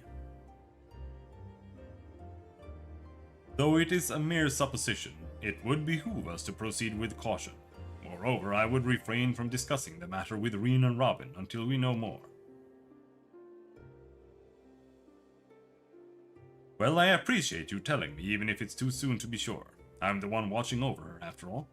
Though it is a mere supposition, it would behoove us to proceed with caution. Moreover, I would refrain from discussing the matter with Reen and Robin until we know more. Well, I appreciate you telling me, even if it's too soon to be sure. I'm the one watching over her, after all.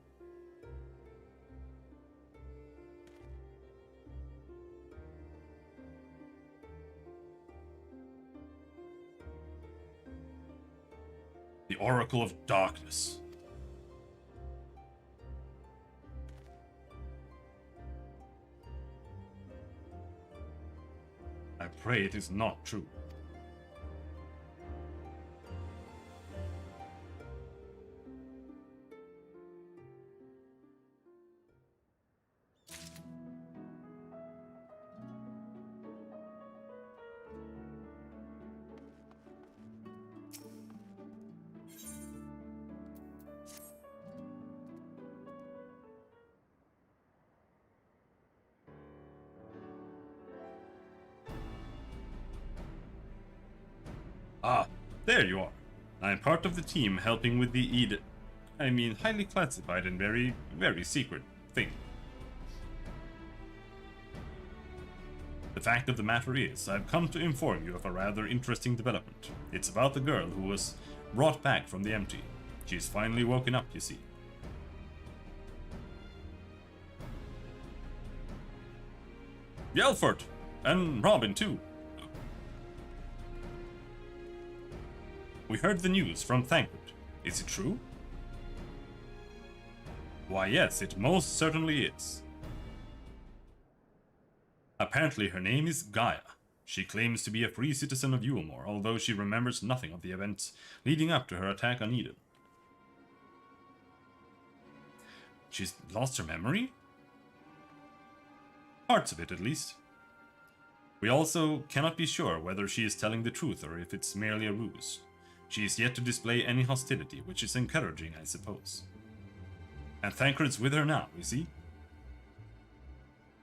Oracle of Darkness. I pray it is not true. Ah, there you are. I am part of the team helping with the highly classified and very, very secret thing. The fact of the matter is, I've come to inform you of a rather interesting development. It's about the girl who was brought back from the empty. She's finally woken up, you see. Yelford! And Robin, too. We heard the news from Thancred. Is it true? Why yes, it most certainly is. Apparently her name is Gaia. She claims to be a free citizen of Yulmore, although she remembers nothing of the events leading up to her attack on Eden. She's lost her memory? Parts of it, at least. We also cannot be sure whether she is telling the truth or if it's merely a ruse. She is yet to display any hostility, which is encouraging, I suppose. And Thancred's with her now, is he?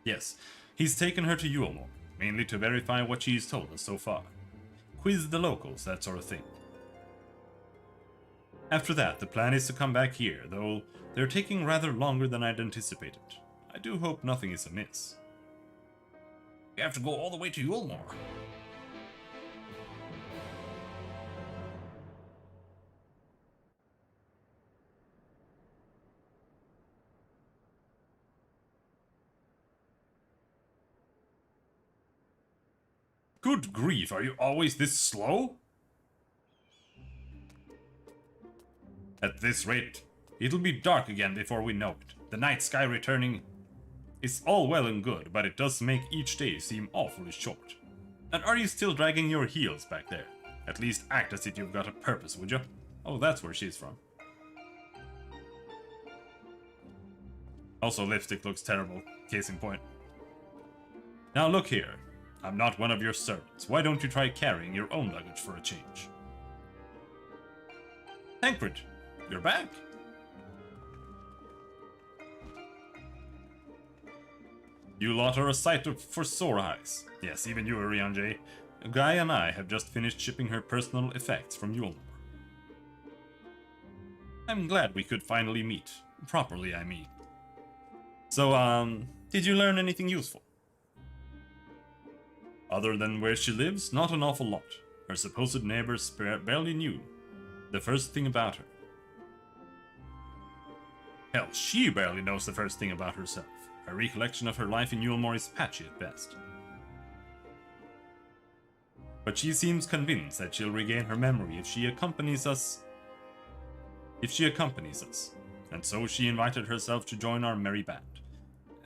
Yes, he's taken her to Yulmore, mainly to verify what she's told us so far. Quiz the locals, that sort of thing. After that, the plan is to come back here, though they're taking rather longer than I'd anticipated. I do hope nothing is amiss. We have to go all the way to Yulmore. Good grief, are you always this slow? At this rate, it'll be dark again before we know it. The night sky returning is all well and good, but it does make each day seem awfully short. And are you still dragging your heels back there? At least act as if you've got a purpose, would you? Oh, that's where she's from. Also, lipstick looks terrible, case in point. Now look here. I'm not one of your servants. Why don't you try carrying your own luggage for a change? Thancred, you're back. You lot are a sight for sore eyes. Yes, even you, Ariane. Guy and I have just finished shipping her personal effects from Yulmore. I'm glad we could finally meet. Properly, I mean. So, did you learn anything useful? Other than where she lives, not an awful lot. Her supposed neighbors barely knew the first thing about her. Hell, she barely knows the first thing about herself. Her recollection of her life in Yulmore is patchy at best. But she seems convinced that she'll regain her memory if she accompanies us. And so she invited herself to join our merry band.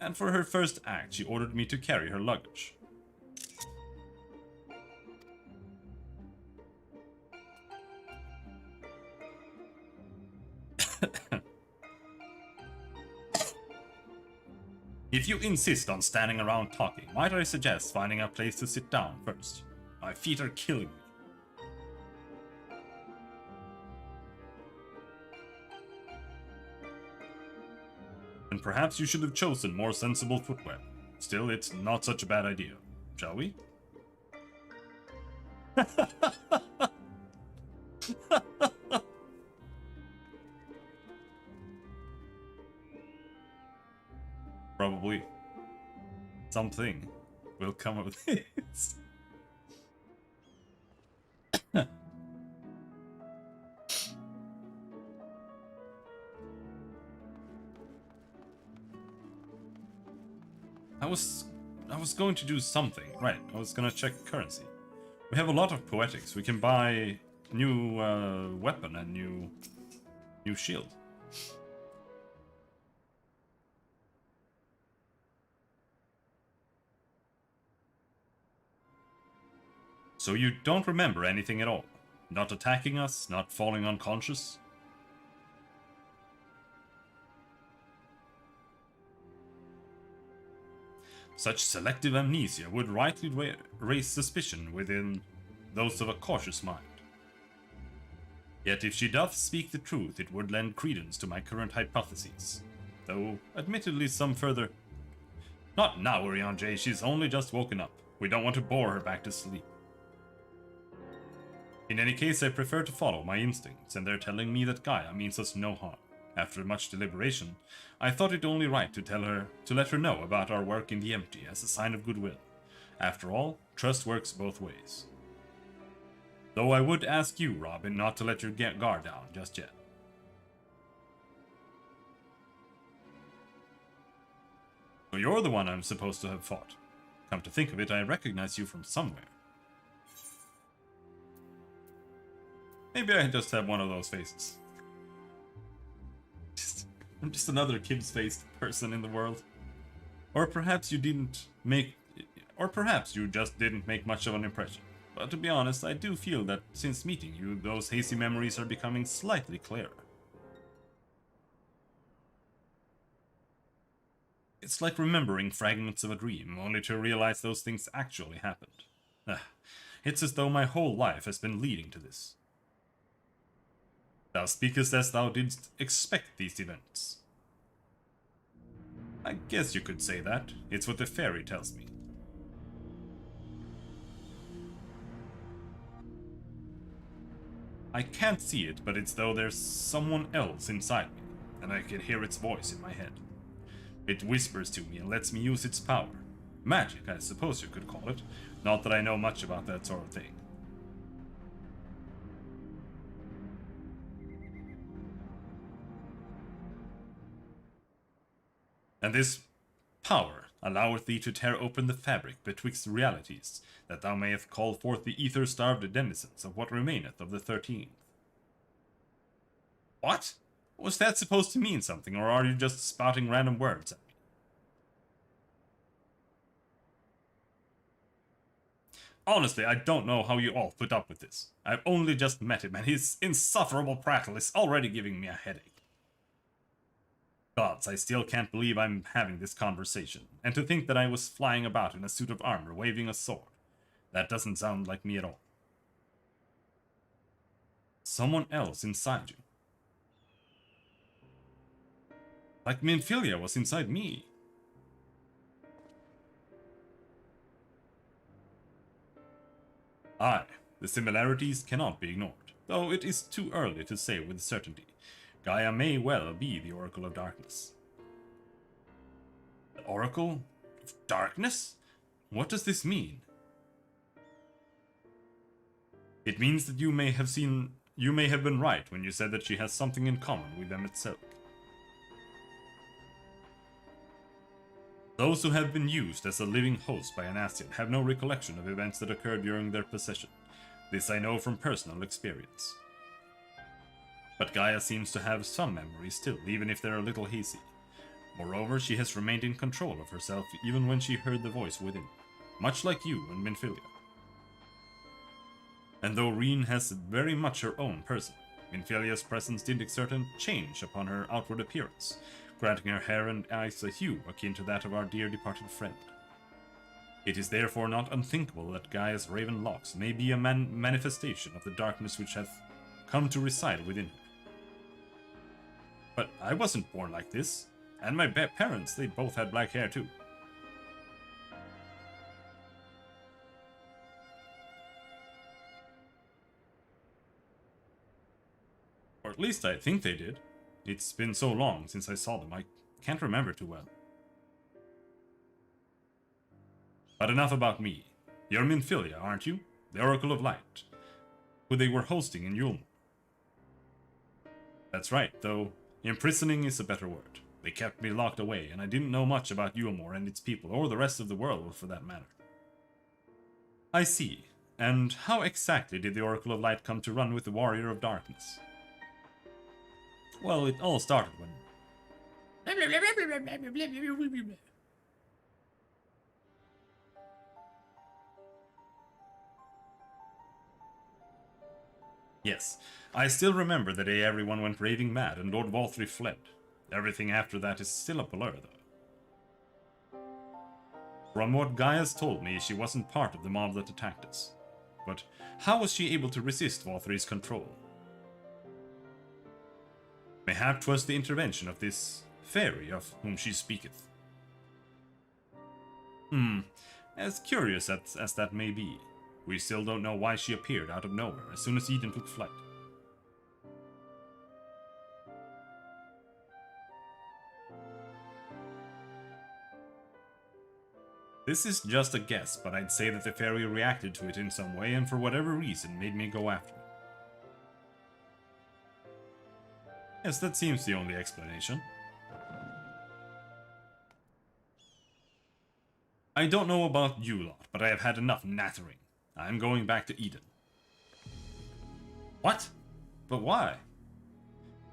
And for her first act, she ordered me to carry her luggage. If you insist on standing around talking, might I suggest finding a place to sit down first? My feet are killing me. And perhaps you should have chosen more sensible footwear. Still, it's not such a bad idea. Shall we? Probably something will come of this. I was going to do something. Right, I was gonna check currency. We have a lot of poetics. We can buy weapon and new shield. So you don't remember anything at all? Not attacking us, not falling unconscious? Such selective amnesia would rightly raise suspicion within those of a cautious mind. Yet if she doth speak the truth, it would lend credence to my current hypotheses. Though, admittedly, some further... Not now, Urianger, she's only just woken up. We don't want to bore her back to sleep. In any case, I prefer to follow my instincts, and they're telling me that Gaia means us no harm. After much deliberation, I thought it only right to let her know about our work in the empty as a sign of goodwill. After all, trust works both ways. Though I would ask you, Robin, not to let your guard down just yet. So you're the one I'm supposed to have fought. Come to think of it, I recognize you from somewhere. Maybe I just have one of those faces. I'm just another Kibs-faced person in the world. Or perhaps you just didn't make much of an impression. But to be honest, I do feel that since meeting you, those hazy memories are becoming slightly clearer. It's like remembering fragments of a dream, only to realize those things actually happened. It's as though my whole life has been leading to this. Thou speakest as thou didst expect these events. I guess you could say that. It's what the fairy tells me. I can't see it, but it's though there's someone else inside me, and I can hear its voice in my head. It whispers to me and lets me use its power. Magic, I suppose you could call it. Not that I know much about that sort of thing. And this power alloweth thee to tear open the fabric betwixt realities, that thou mayest call forth the ether-starved denizens of what remaineth of the 13th. What? Was that supposed to mean something, or are you just spouting random words at me? Honestly, I don't know how you all put up with this. I've only just met him, and his insufferable prattle is already giving me a headache. Gods, I still can't believe I'm having this conversation, and to think that I was flying about in a suit of armor waving a sword. That doesn't sound like me at all. Someone else inside you. Like Minfilia was inside me. Aye, the similarities cannot be ignored, though it is too early to say with certainty. Gaia may well be the Oracle of Darkness. The Oracle of Darkness? What does this mean? It means that you may have been right when you said that she has something in common with them itself. Those who have been used as a living host by an Ascian have no recollection of events that occurred during their possession. This I know from personal experience. But Gaia seems to have some memories still, even if they're a little hazy. Moreover, she has remained in control of herself even when she heard the voice within, much like you and Minfilia. And though Reen has very much her own person, Minfilia's presence did exert a change upon her outward appearance, granting her hair and eyes a hue akin to that of our dear departed friend. It is therefore not unthinkable that Gaia's raven locks may be a manifestation of the darkness which hath come to reside within her. But I wasn't born like this, and my parents, they both had black hair too. Or at least I think they did. It's been so long since I saw them, I can't remember too well. But enough about me. You're Minfilia, aren't you? The Oracle of Light, who they were hosting in Yulmore. That's right, though imprisoning is a better word. They kept me locked away, and I didn't know much about Yulmore and its people, or the rest of the world for that matter. I see. And how exactly did the Oracle of Light come to run with the Warrior of Darkness? Well, it all started when... Yes, I still remember the day everyone went raving mad and Lord Valthree fled. Everything after that is still a blur, though. From what Gaia's told me, she wasn't part of the mob that attacked us. But how was she able to resist Valthree's control? Mayhap 'twas the intervention of this fairy of whom she speaketh. As curious as that may be, we still don't know why she appeared out of nowhere as soon as Eden took flight. This is just a guess, but I'd say that the fairy reacted to it in some way and for whatever reason made me go after it. Yes, that seems the only explanation. I don't know about you lot, but I have had enough nattering. I'm going back to Eden. What? But why?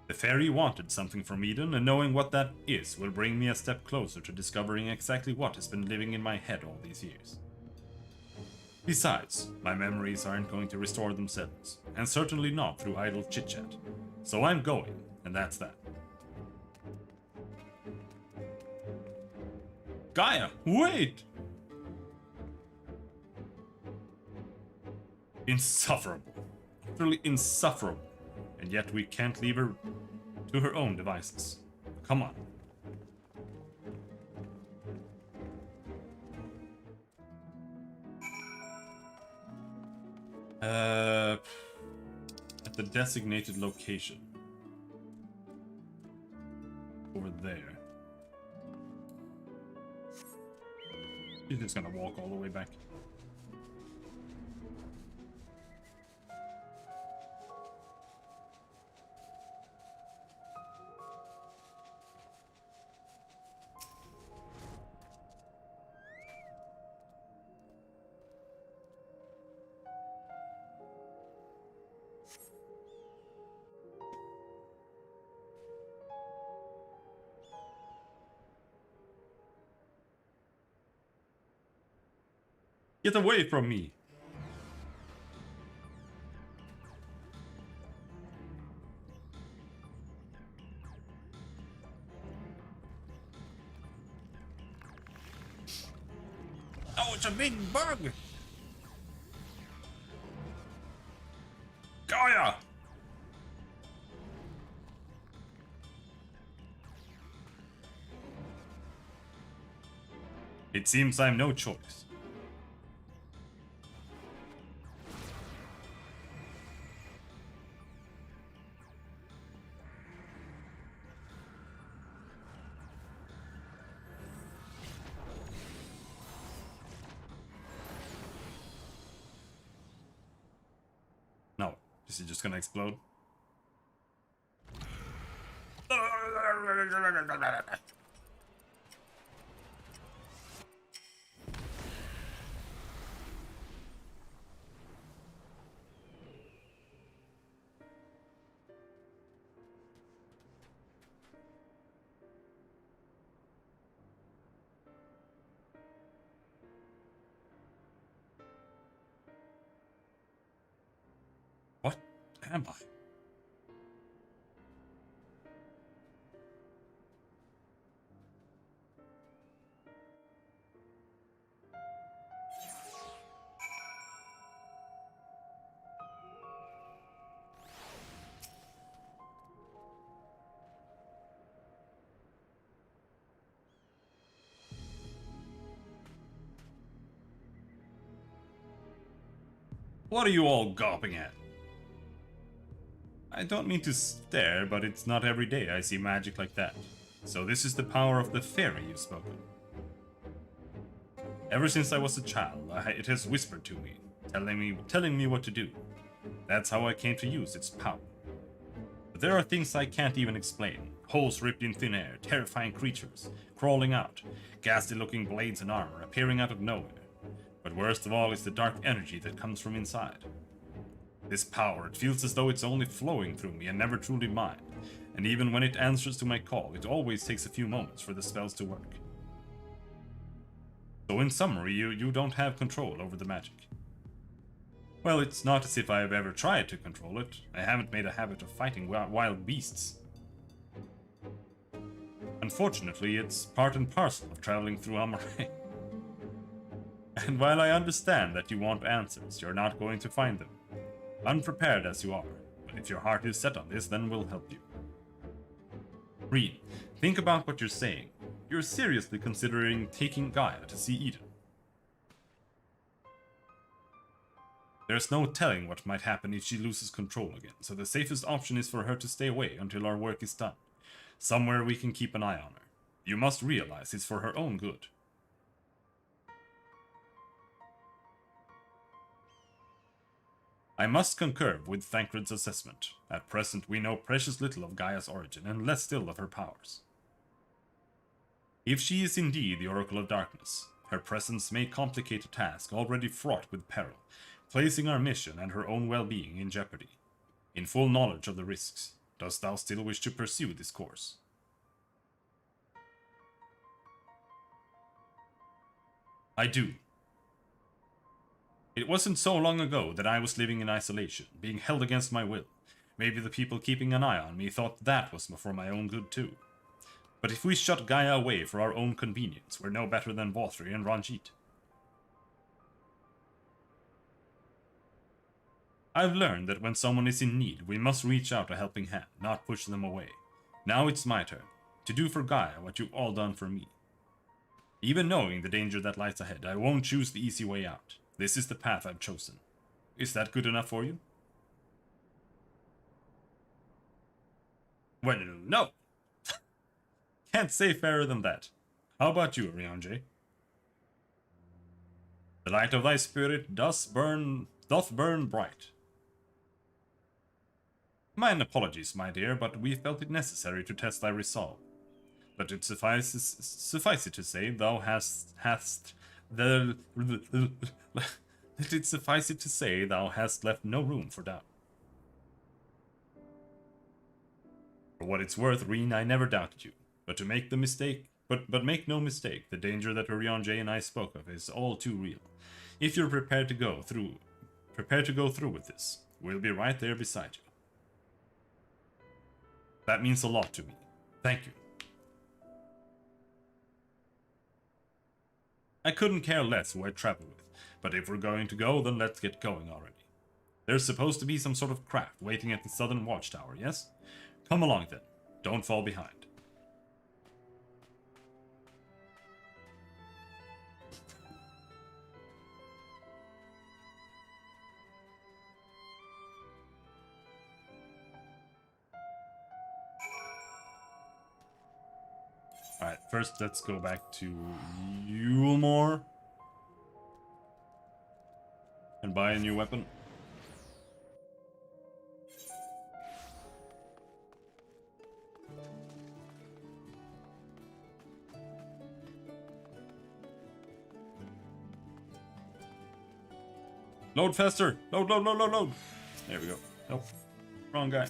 The fairy wanted something from Eden, and knowing what that is will bring me a step closer to discovering exactly what has been living in my head all these years. Besides, my memories aren't going to restore themselves, and certainly not through idle chit-chat. So I'm going, and that's that. Gaia, wait! Insufferable. Utterly insufferable. And yet we can't leave her to her own devices. Come on. At the designated location. Over there. She's just gonna walk all the way back. Get away from me! Oh, it's a big bug! Gaia! It seems I've no choice. No, is it just gonna explode? What am I? What are you all gawping at? I don't mean to stare, but it's not every day I see magic like that. So this is the power of the fairy you've spoken. Ever since I was a child, it has whispered to me, telling me what to do. That's how I came to use its power. But there are things I can't even explain. Holes ripped in thin air, terrifying creatures, crawling out, ghastly looking blades and armor appearing out of nowhere. But worst of all is the dark energy that comes from inside. This power, it feels as though it's only flowing through me and never truly mine, and even when it answers to my call, it always takes a few moments for the spells to work. So in summary, you don't have control over the magic. Well, it's not as if I have ever tried to control it. I haven't made a habit of fighting wild beasts. Unfortunately, it's part and parcel of traveling through Amaray. And while I understand that you want answers, you're not going to find them. Unprepared as you are, but if your heart is set on this, then we'll help you. Reed, think about what you're saying. You're seriously considering taking Gaia to see Eden. There's no telling what might happen if she loses control again, so the safest option is for her to stay away until our work is done. Somewhere we can keep an eye on her. You must realize it's for her own good. I must concur with Thancred's assessment. At present, we know precious little of Gaia's origin, and less still of her powers. If she is indeed the Oracle of Darkness, her presence may complicate a task already fraught with peril, placing our mission and her own well-being in jeopardy. In full knowledge of the risks, dost thou still wish to pursue this course? I do. It wasn't so long ago that I was living in isolation, being held against my will. Maybe the people keeping an eye on me thought that was for my own good too. But if we shut Gaia away for our own convenience, we're no better than Vothri and Ranjit. I've learned that when someone is in need, we must reach out a helping hand, not push them away. Now it's my turn, to do for Gaia what you've all done for me. Even knowing the danger that lies ahead, I won't choose the easy way out. This is the path I've chosen. Is that good enough for you? Well, no. Can't say fairer than that. How about you, Rianjay? The light of thy spirit doth burn bright. Mine apologies, my dear, but we felt it necessary to test thy resolve. But it suffice it to say, thou hast left no room for doubt. For what it's worth, Reen, I never doubted you. But make no mistake, the danger that Rianjay and I spoke of is all too real. If you're prepared to go through with this, we'll be right there beside you. That means a lot to me. Thank you. I couldn't care less who I travel with, but if we're going to go, then let's get going already. There's supposed to be some sort of craft waiting at the southern watchtower, yes? Come along then. Don't fall behind. Alright, first let's go back to Yulmore and buy a new weapon. Load faster! Load, load, load, load, load! There we go. Nope. Wrong guy.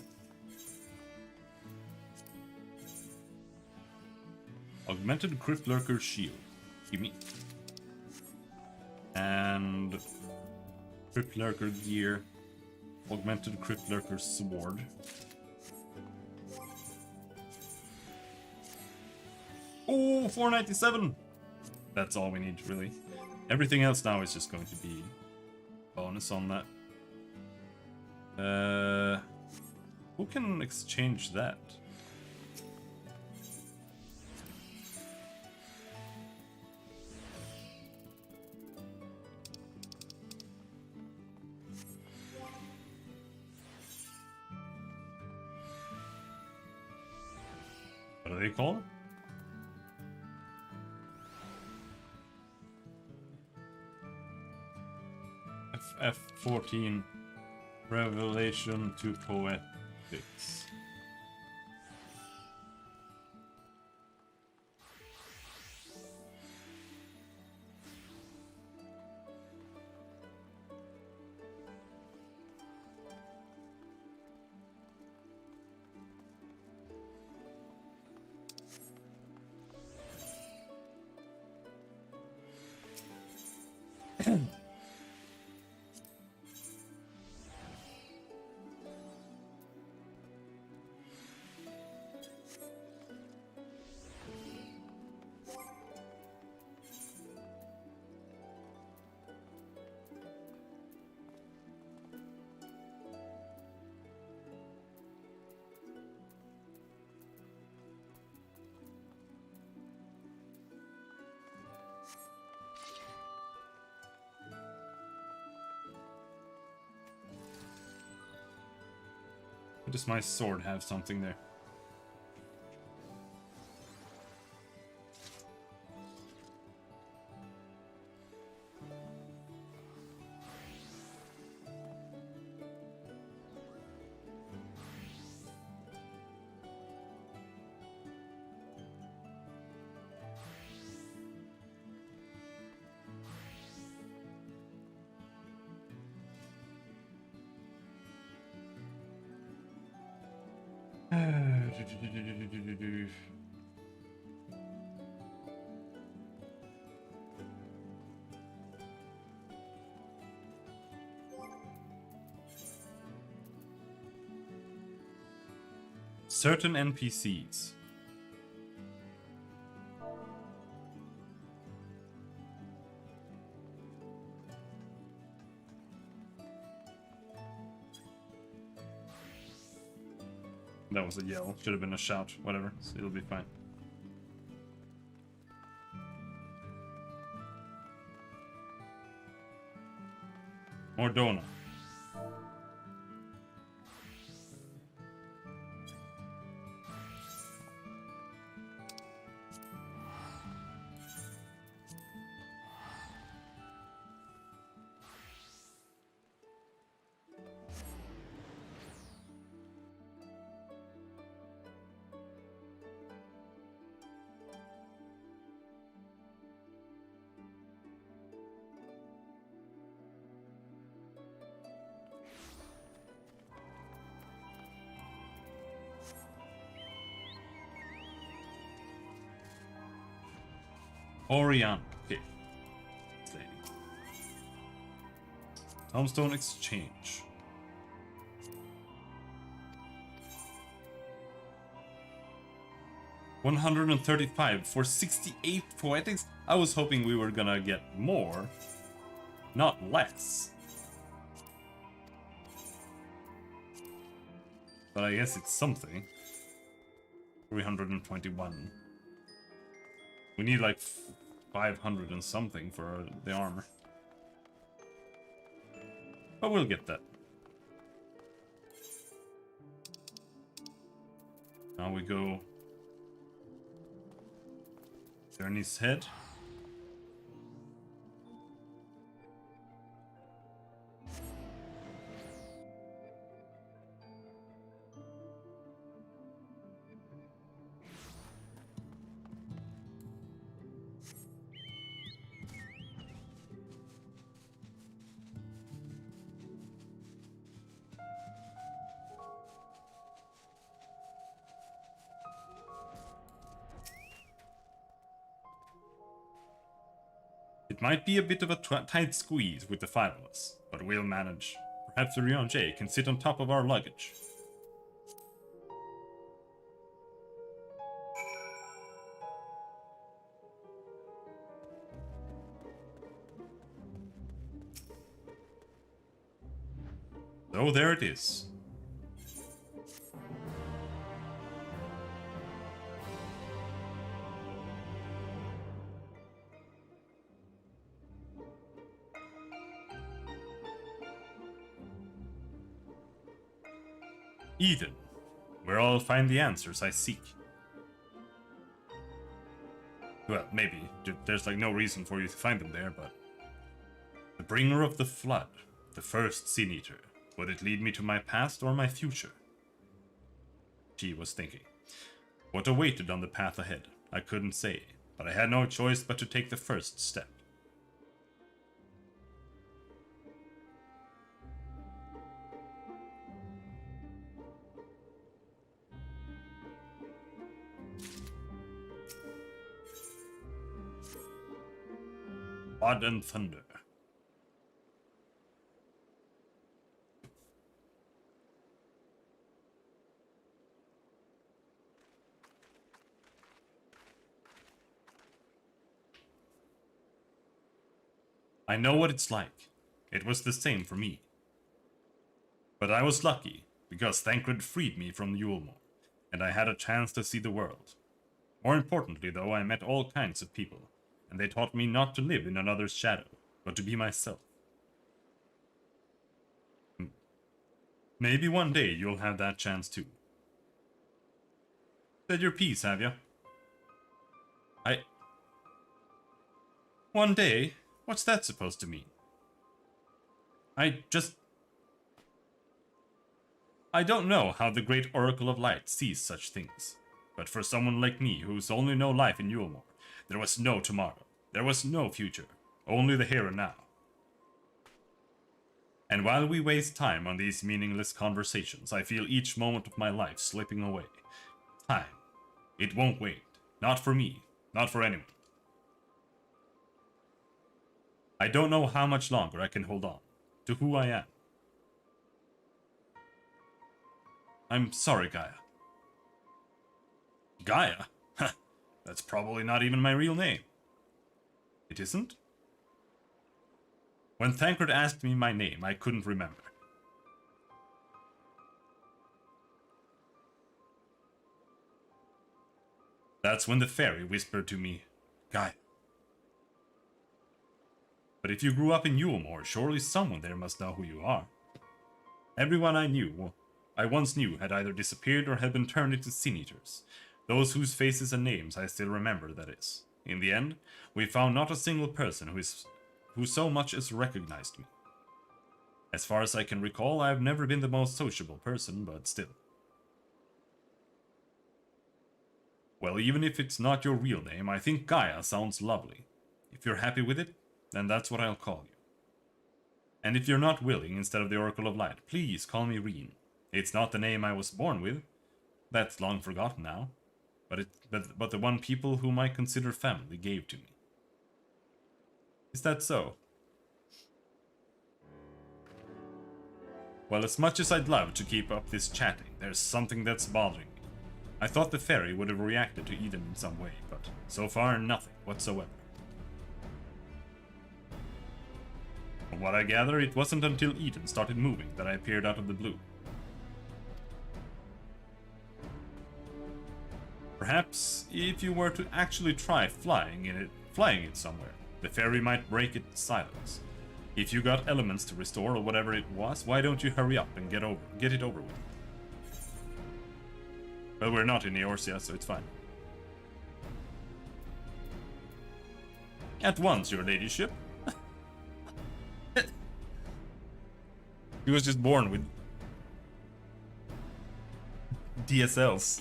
Augmented Crypt Lurker Shield. Give me. And Crypt Lurker Gear. Augmented Crypt Lurker Sword. Oh, 497! That's all we need, really. Everything else now is just going to be bonus on that. Who can exchange that? What are they called? FF14 Revelation to Poetics. Does my sword have something there? Certain NPCs. That was a yell. Should have been a shout. Whatever. It'll be fine. More donut. Orion. Okay. Tombstone exchange. $135 for 68 poetics. I was hoping we were gonna get more, not less. But I guess it's something. 321. We need like 500 and something for the armor. But we'll get that. Now we go... Journey's Head. It might be a bit of a tight squeeze with the 5 of us, but we'll manage. Perhaps the Rion J can sit on top of our luggage. So there it is. Eden, where I'll find the answers I seek. Well, maybe. There's like no reason for you to find them there, but... The bringer of the flood, the first Sin Eater. Would it lead me to my past or my future? She was thinking. What awaited on the path ahead, I couldn't say, but I had no choice but to take the first step. Blood and thunder. I know what it's like. It was the same for me. But I was lucky, because Thancred freed me from Yulmore, and I had a chance to see the world. More importantly, though, I met all kinds of people, and they taught me not to live in another's shadow, but to be myself. Maybe one day you'll have that chance too. Said your piece, have ya? One day? What's that supposed to mean? I don't know how the great Oracle of Light sees such things. But for someone like me, who's only known life in Yulmore, there was no tomorrow. There was no future. Only the here and now. And while we waste time on these meaningless conversations, I feel each moment of my life slipping away. Time. It won't wait. Not for me. Not for anyone. I don't know how much longer I can hold on to who I am. I'm sorry, Gaia. Gaia? Huh, that's probably not even my real name. It isn't? When Thancred asked me my name, I couldn't remember. That's when the fairy whispered to me, Gaia. But if you grew up in Yulmore, surely someone there must know who you are. Everyone I once knew had either disappeared or had been turned into sin-eaters. Those whose faces and names I still remember, that is. In the end, we found not a single person who so much as recognized me. As far as I can recall, I have never been the most sociable person, but still. Well, even if it's not your real name, I think Gaia sounds lovely. If you're happy with it, then that's what I'll call you. And if you're not willing, instead of the Oracle of Light, please call me Reen. It's not the name I was born with. That's long forgotten now. But the one people whom I consider family gave to me. Is that so? Well, as much as I'd love to keep up this chatting, there's something that's bothering me. I thought the fairy would have reacted to Eden in some way, but so far nothing whatsoever. From what I gather, it wasn't until Eden started moving that I appeared out of the blue. Perhaps if you were to actually try flying it somewhere, the fairy might break its silence. If you got elements to restore or whatever it was, why don't you hurry up and get it over with? Well, we're not in Eorzea, so it's fine. At once, your ladyship. He was just born with DSLs.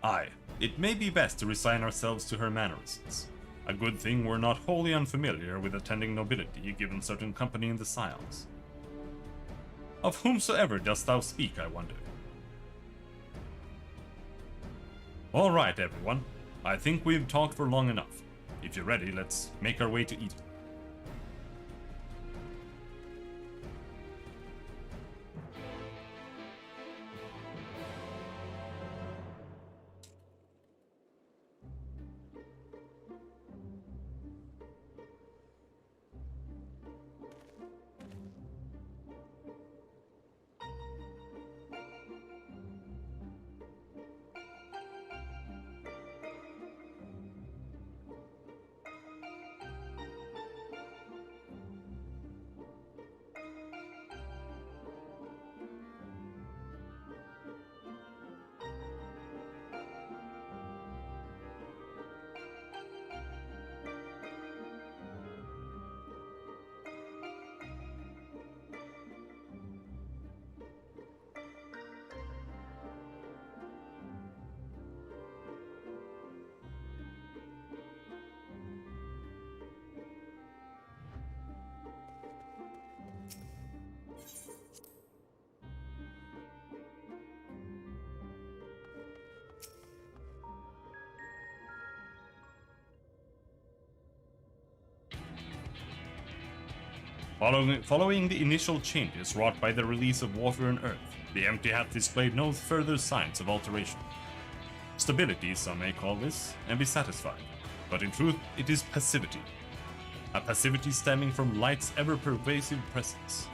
Aye, it may be best to resign ourselves to her mannerisms. A good thing we're not wholly unfamiliar with attending nobility given certain company in the Scions. Of whomsoever dost thou speak, I wonder? All right, everyone. I think we've talked for long enough. If you're ready, let's make our way to Eden. Following the initial changes wrought by the release of Water and Earth, the Empty Hat displayed no further signs of alteration. Stability, some may call this, and be satisfied, but in truth it is passivity. a passivity stemming from light's ever-pervasive presence.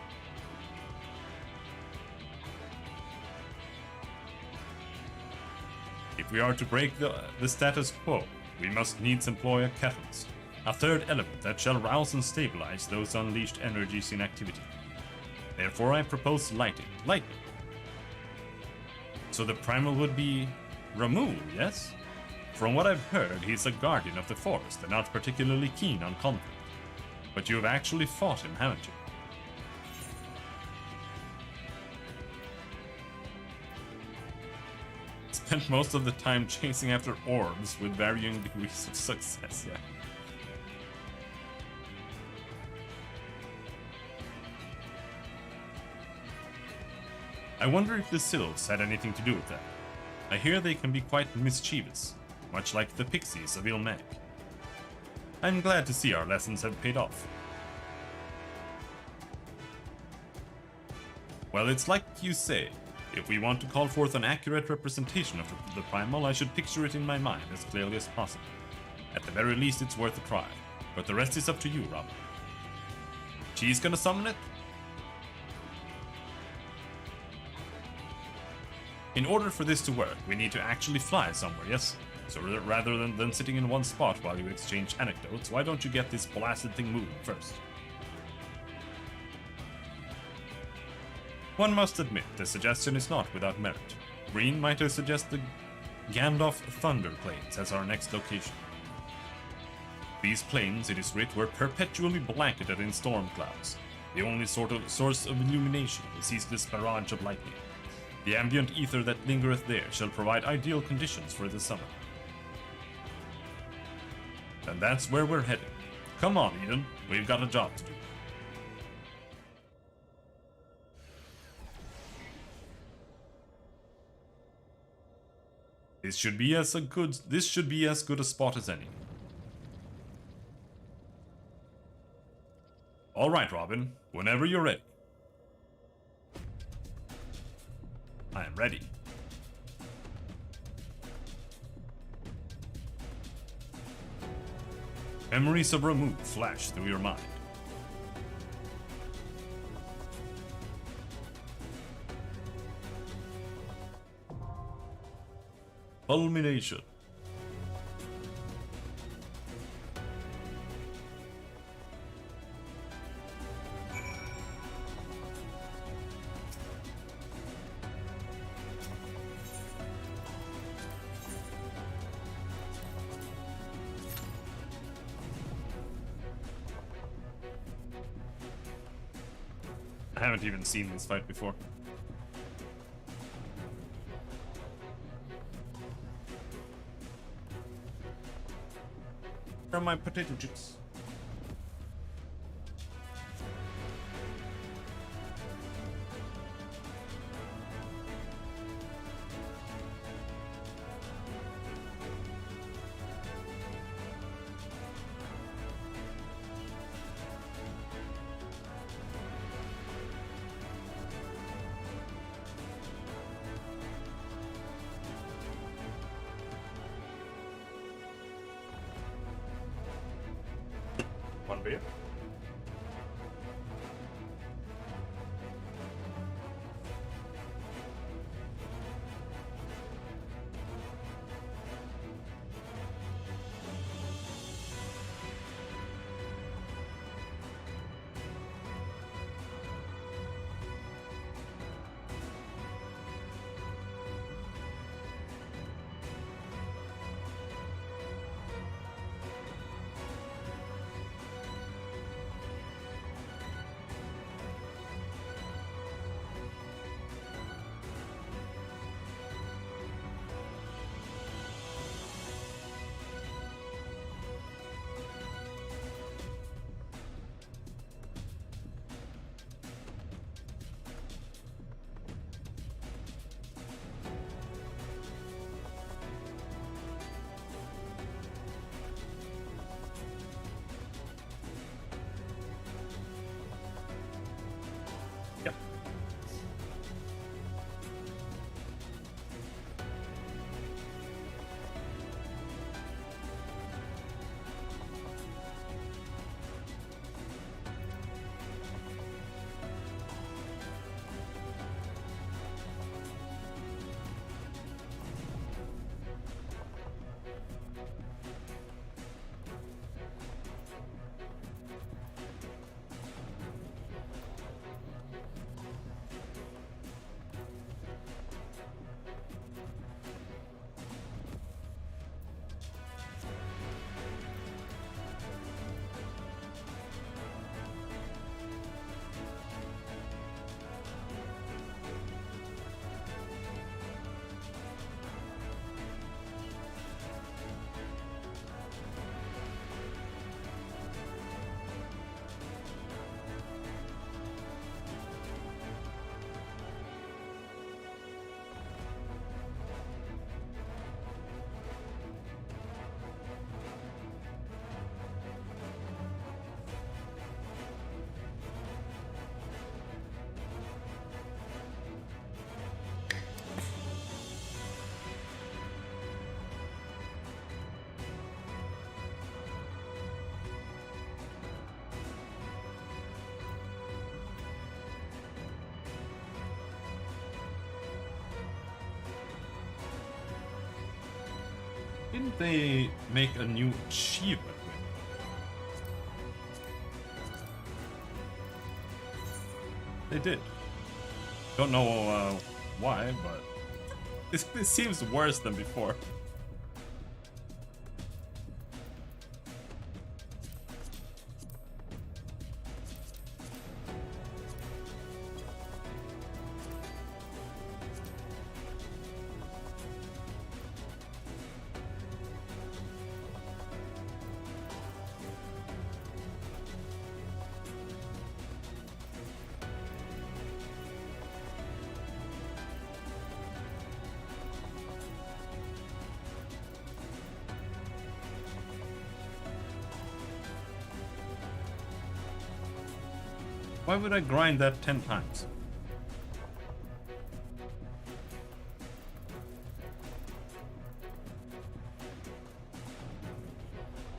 If we are to break the status quo, we must needs employ a catalyst, a third element that shall rouse and stabilize those unleashed energies in activity. Therefore I propose lightning. So the primal would be Ramuh, yes? From what I've heard, he's a guardian of the forest and not particularly keen on conflict. But you have actually fought him, haven't you? Spent most of the time chasing after orbs with varying degrees of success, yeah. I wonder if the Sylphs had anything to do with that. I hear they can be quite mischievous, much like the pixies of Ilmek. I'm glad to see our lessons have paid off. Well, it's like you say. If we want to call forth an accurate representation of the primal, I should picture it in my mind as clearly as possible. At the very least, it's worth a try. But the rest is up to you, Robin. She's gonna summon it? In order for this to work, we need to actually fly somewhere, yes? So rather than sitting in one spot while you exchange anecdotes, why don't you get this blasted thing moving first? One must admit, the suggestion is not without merit. Green might have suggested Gandalf Thunder Plains as our next location. These plains, it is writ, were perpetually blanketed in storm clouds. The only source of illumination is ceaseless barrage of lightning. The ambient ether that lingereth there shall provide ideal conditions for the summer. And that's where we're headed. Come on, Eden, we've got a job to do. This should be as good a spot as any. All right, Robin, whenever you're ready. I am ready. Memories of Ramuh flash through your mind. Culmination. I haven't even seen this fight before. Where are my potato chips? One beer. Didn't they make a new achievement with it? They did. Don't know why, but it seems worse than before. Why would I grind that 10 times?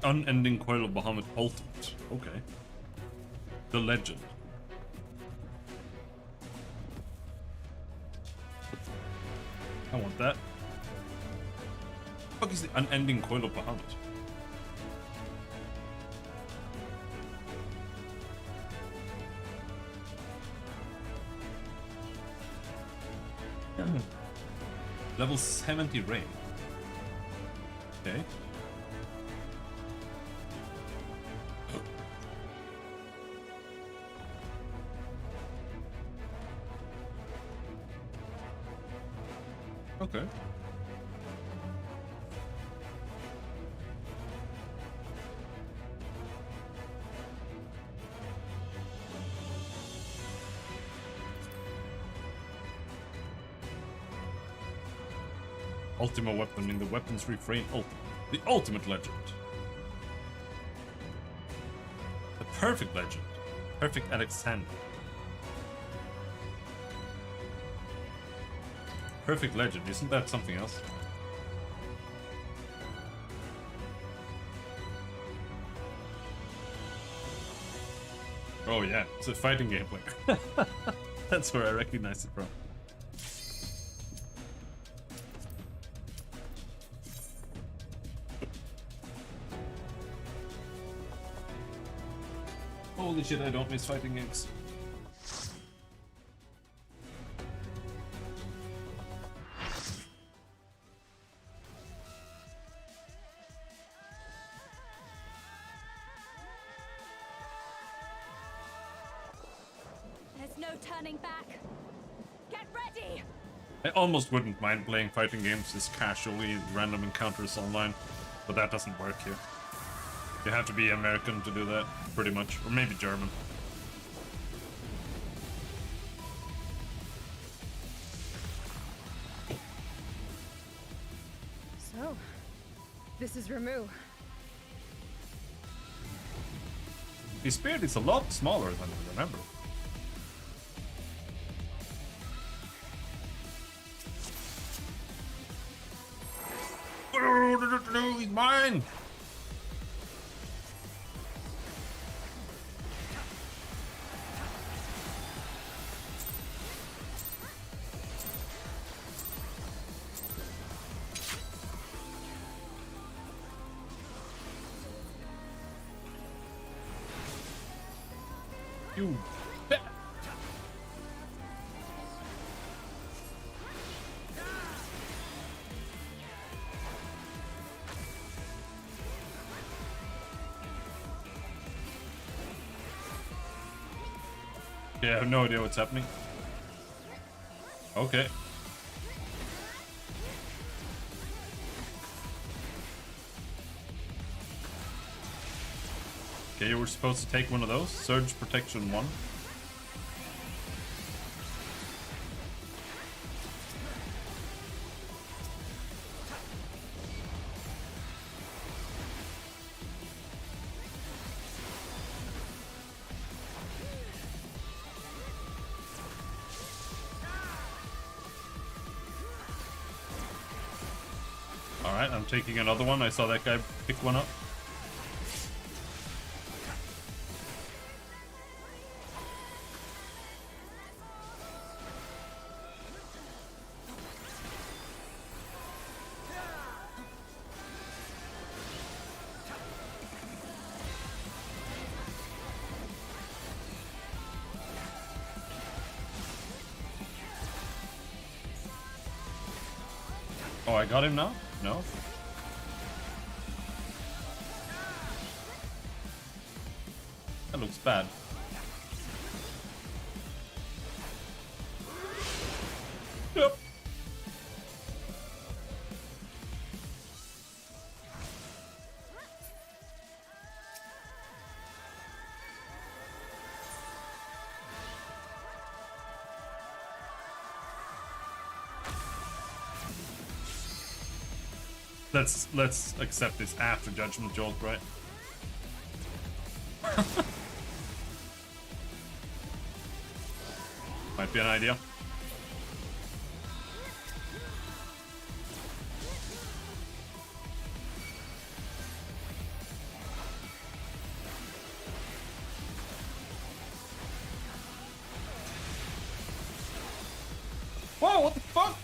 Unending Coil of Bahamut Ultimate. Okay. The Legend. I want that. What the fuck is the Unending Coil of Bahamut? Level 70 raid. Okay. Okay. Ultima weapon in the weapons refrain ultimate. The ultimate legend. The perfect legend. Perfect Alexander. Perfect legend, isn't that something else? Oh yeah, it's a fighting game player. That's where I recognize it from. Holy shit, I don't miss fighting games. There's no turning back. Get ready! I almost wouldn't mind playing fighting games just casually, random encounters online, but that doesn't work here. You have to be American to do that, pretty much, or maybe German. So, this is Ramu. The spirit is a lot smaller than I remember. He's mine! You bet. Yeah, I have no idea what's happening. Okay. Okay, you were supposed to take one of those. Surge Protection 1. Alright, I'm taking another one. I saw that guy pick one up. Oh, I got him now? No? That looks bad. Yep. Let's accept this after Judgment Jolt, right? Might be an idea. Whoa, what the fuck?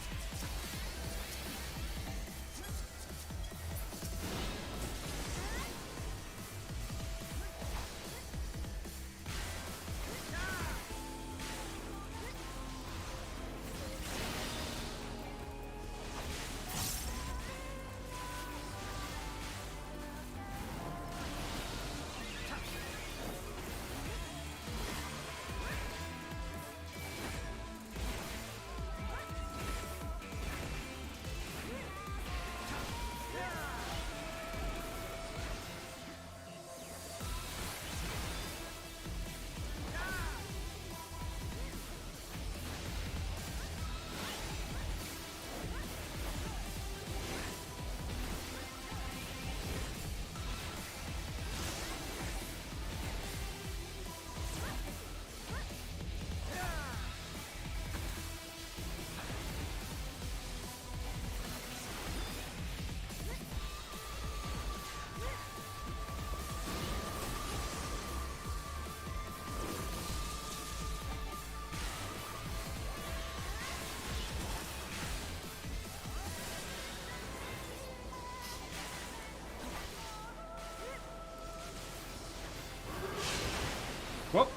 Whoop.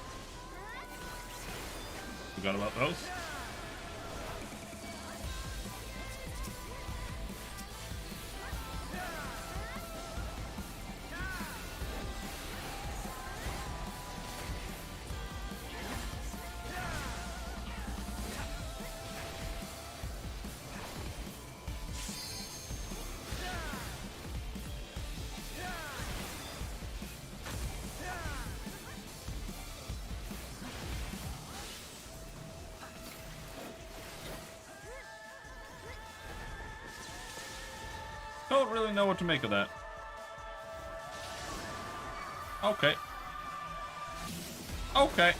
Forgot about those. Don't really know what to make of that. Okay. Okay.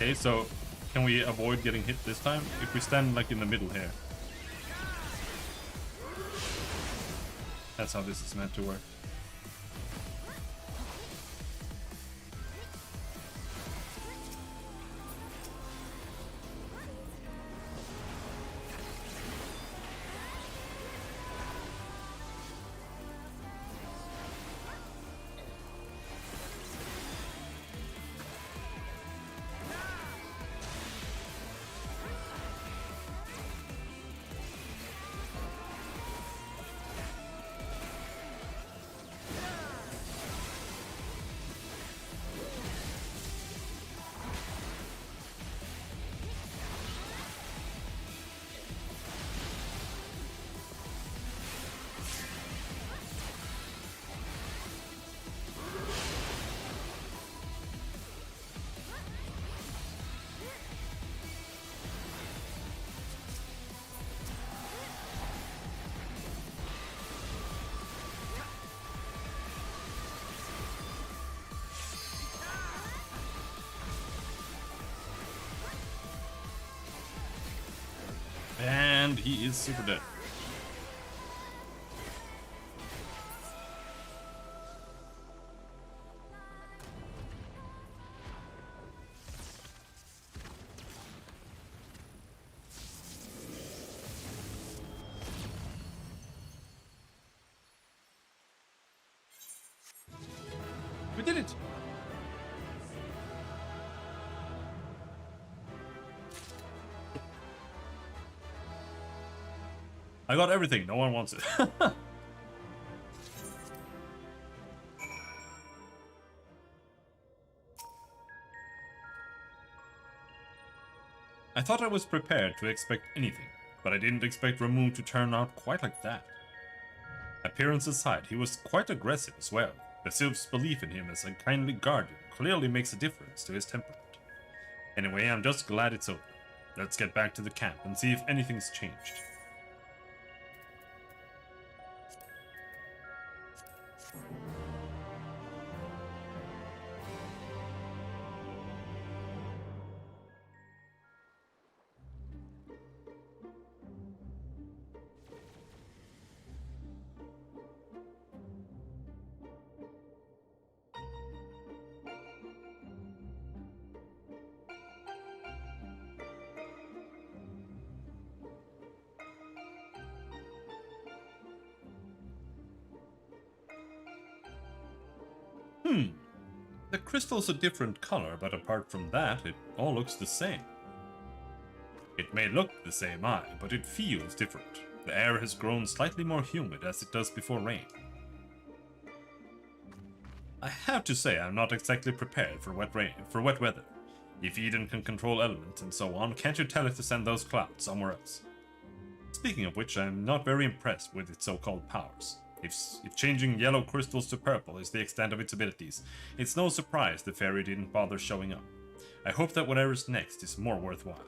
Okay, so can we avoid getting hit this time? If we stand like in the middle here. That's how this is meant to work. And he is super dead. did it! I got everything, no one wants it. I thought I was prepared to expect anything, but I didn't expect Ramu to turn out quite like that. Appearance aside, he was quite aggressive as well. The Sylph's belief in him as a kindly guardian clearly makes a difference to his temperament. Anyway, I'm just glad it's over. Let's get back to the camp and see if anything's changed. The crystal's a different color, but apart from that, it all looks the same. It may look the same eye, but it feels different. The air has grown slightly more humid as it does before rain. I have to say I'm not exactly prepared for wet weather. If Eden can control elements and so on, can't you tell it to send those clouds somewhere else? Speaking of which, I'm not very impressed with its so-called powers. If changing yellow crystals to purple is the extent of its abilities, it's no surprise the fairy didn't bother showing up. I hope that whatever's next is more worthwhile.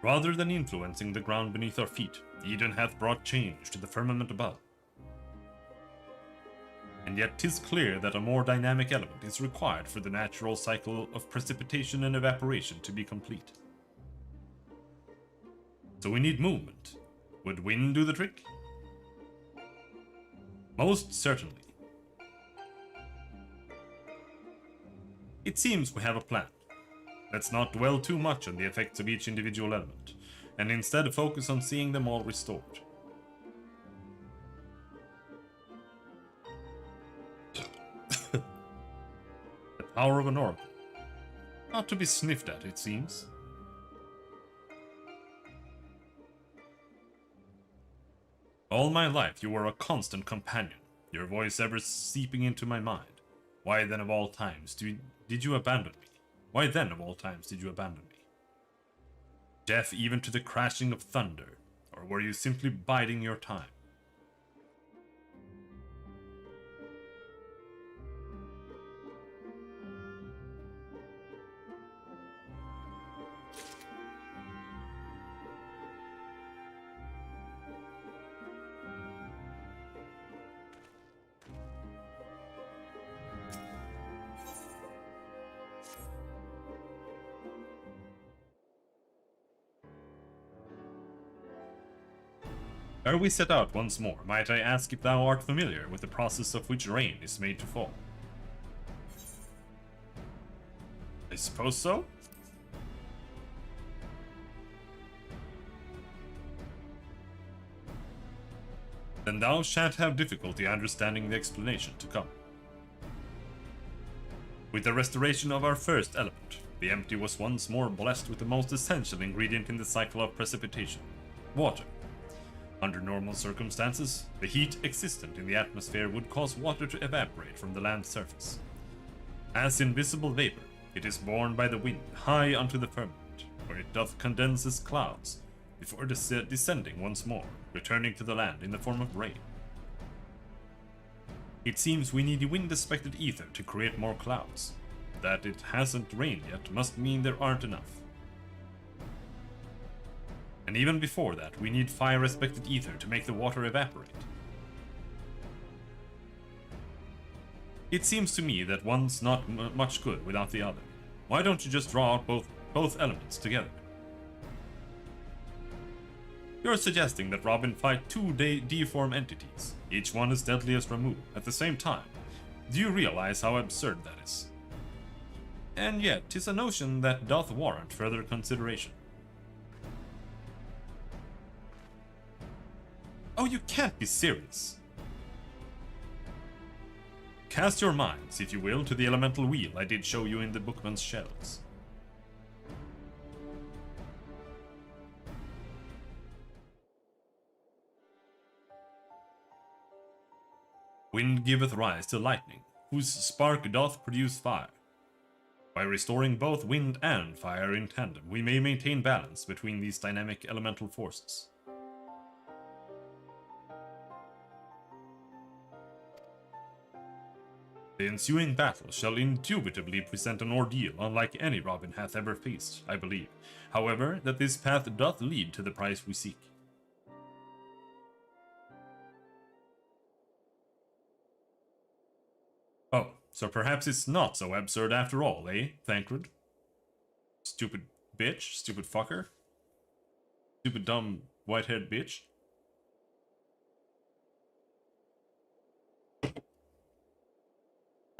Rather than influencing the ground beneath our feet, Eden hath brought change to the firmament above. And yet 'tis clear that a more dynamic element is required for the natural cycle of precipitation and evaporation to be complete. So we need movement. Would wind do the trick? Most certainly. It seems we have a plan. Let's not dwell too much on the effects of each individual element, and instead focus on seeing them all restored. The power of an oracle. Not to be sniffed at, it seems. All my life you were a constant companion, your voice ever seeping into my mind. Why then of all times did you abandon me? Why then of all times did you abandon me? Deaf even to the crashing of thunder, or were you simply biding your time? Ere we set out once more, might I ask if thou art familiar with the process of which rain is made to fall? I suppose so? Then thou shan't have difficulty understanding the explanation to come. With the restoration of our first element, the empty was once more blessed with the most essential ingredient in the cycle of precipitation: water. Under normal circumstances, the heat existent in the atmosphere would cause water to evaporate from the land's surface. As invisible vapor, it is borne by the wind high unto the firmament, where it doth condense as clouds, before descending once more, returning to the land in the form of rain. It seems we need wind-aspected ether to create more clouds. That it hasn't rained yet must mean there aren't enough. And even before that, we need fire-aspected ether to make the water evaporate. It seems to me that one's not much good without the other. Why don't you just draw out both elements together? You're suggesting that Robin fight two deformed entities, each one as deadly as Ramu, at the same time. Do you realize how absurd that is? And yet, 'tis a notion that doth warrant further consideration. Oh, you can't be serious. Cast your minds, if you will, to the elemental wheel I did show you in the bookman's shelves. Wind giveth rise to lightning, whose spark doth produce fire. By restoring both wind and fire in tandem, we may maintain balance between these dynamic elemental forces. The ensuing battle shall indubitably present an ordeal unlike any Robin hath ever faced, I believe. However, that this path doth lead to the prize we seek. Oh, so perhaps it's not so absurd after all, eh, Thancred? Stupid bitch, stupid fucker. Stupid dumb white-haired bitch.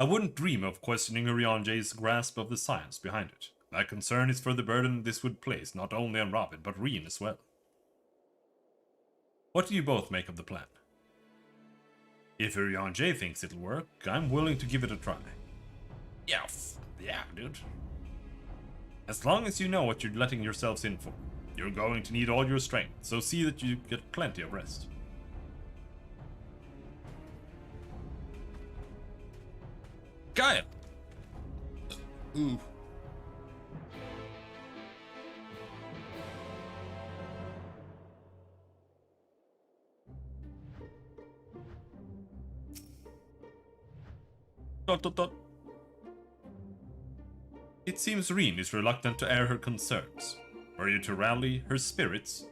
I wouldn't dream of questioning Urianje's grasp of the science behind it. My concern is for the burden this would place not only on Robin, but Rien as well. What do you both make of the plan? If Urianje thinks it'll work, I'm willing to give it a try. Yeah, dude. As long as you know what you're letting yourselves in for, you're going to need all your strength, so see that you get plenty of rest. Gaia! Ooh. ... It seems Rien is reluctant to air her concerns. Were you to rally her spirits,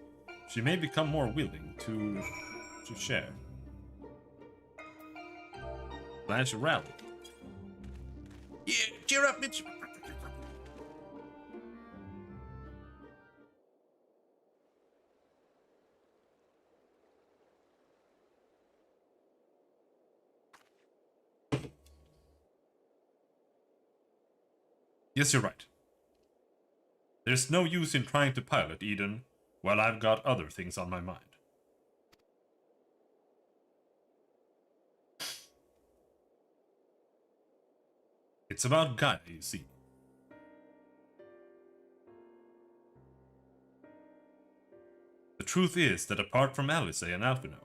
she may become more willing to share. Slash rally. Yeah, cheer up, bitch! Yes, you're right. There's no use in trying to pilot Eden while I've got other things on my mind. It's about Gaia, you see. The truth is that apart from Alice and Alphino,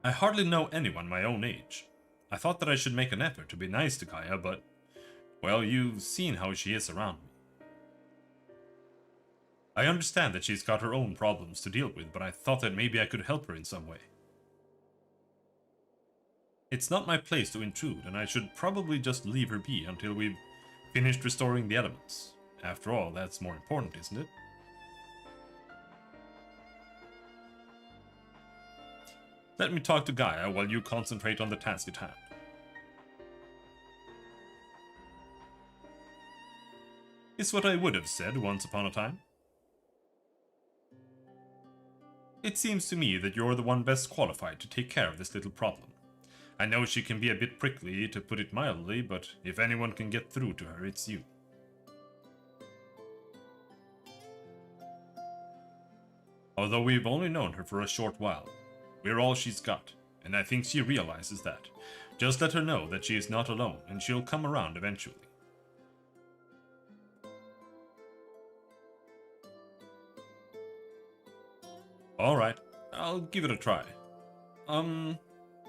I hardly know anyone my own age. I thought that I should make an effort to be nice to Gaia, but, well, you've seen how she is around me. I understand that she's got her own problems to deal with, but I thought that maybe I could help her in some way. It's not my place to intrude, and I should probably just leave her be until we've finished restoring the elements. After all, that's more important, isn't it? Let me talk to Gaia while you concentrate on the task at hand. It's what I would have said once upon a time. It seems to me that you're the one best qualified to take care of this little problem. I know she can be a bit prickly, to put it mildly, but if anyone can get through to her, it's you. Although we've only known her for a short while, we're all she's got, and I think she realizes that. Just let her know that she is not alone, and she'll come around eventually. Alright, I'll give it a try.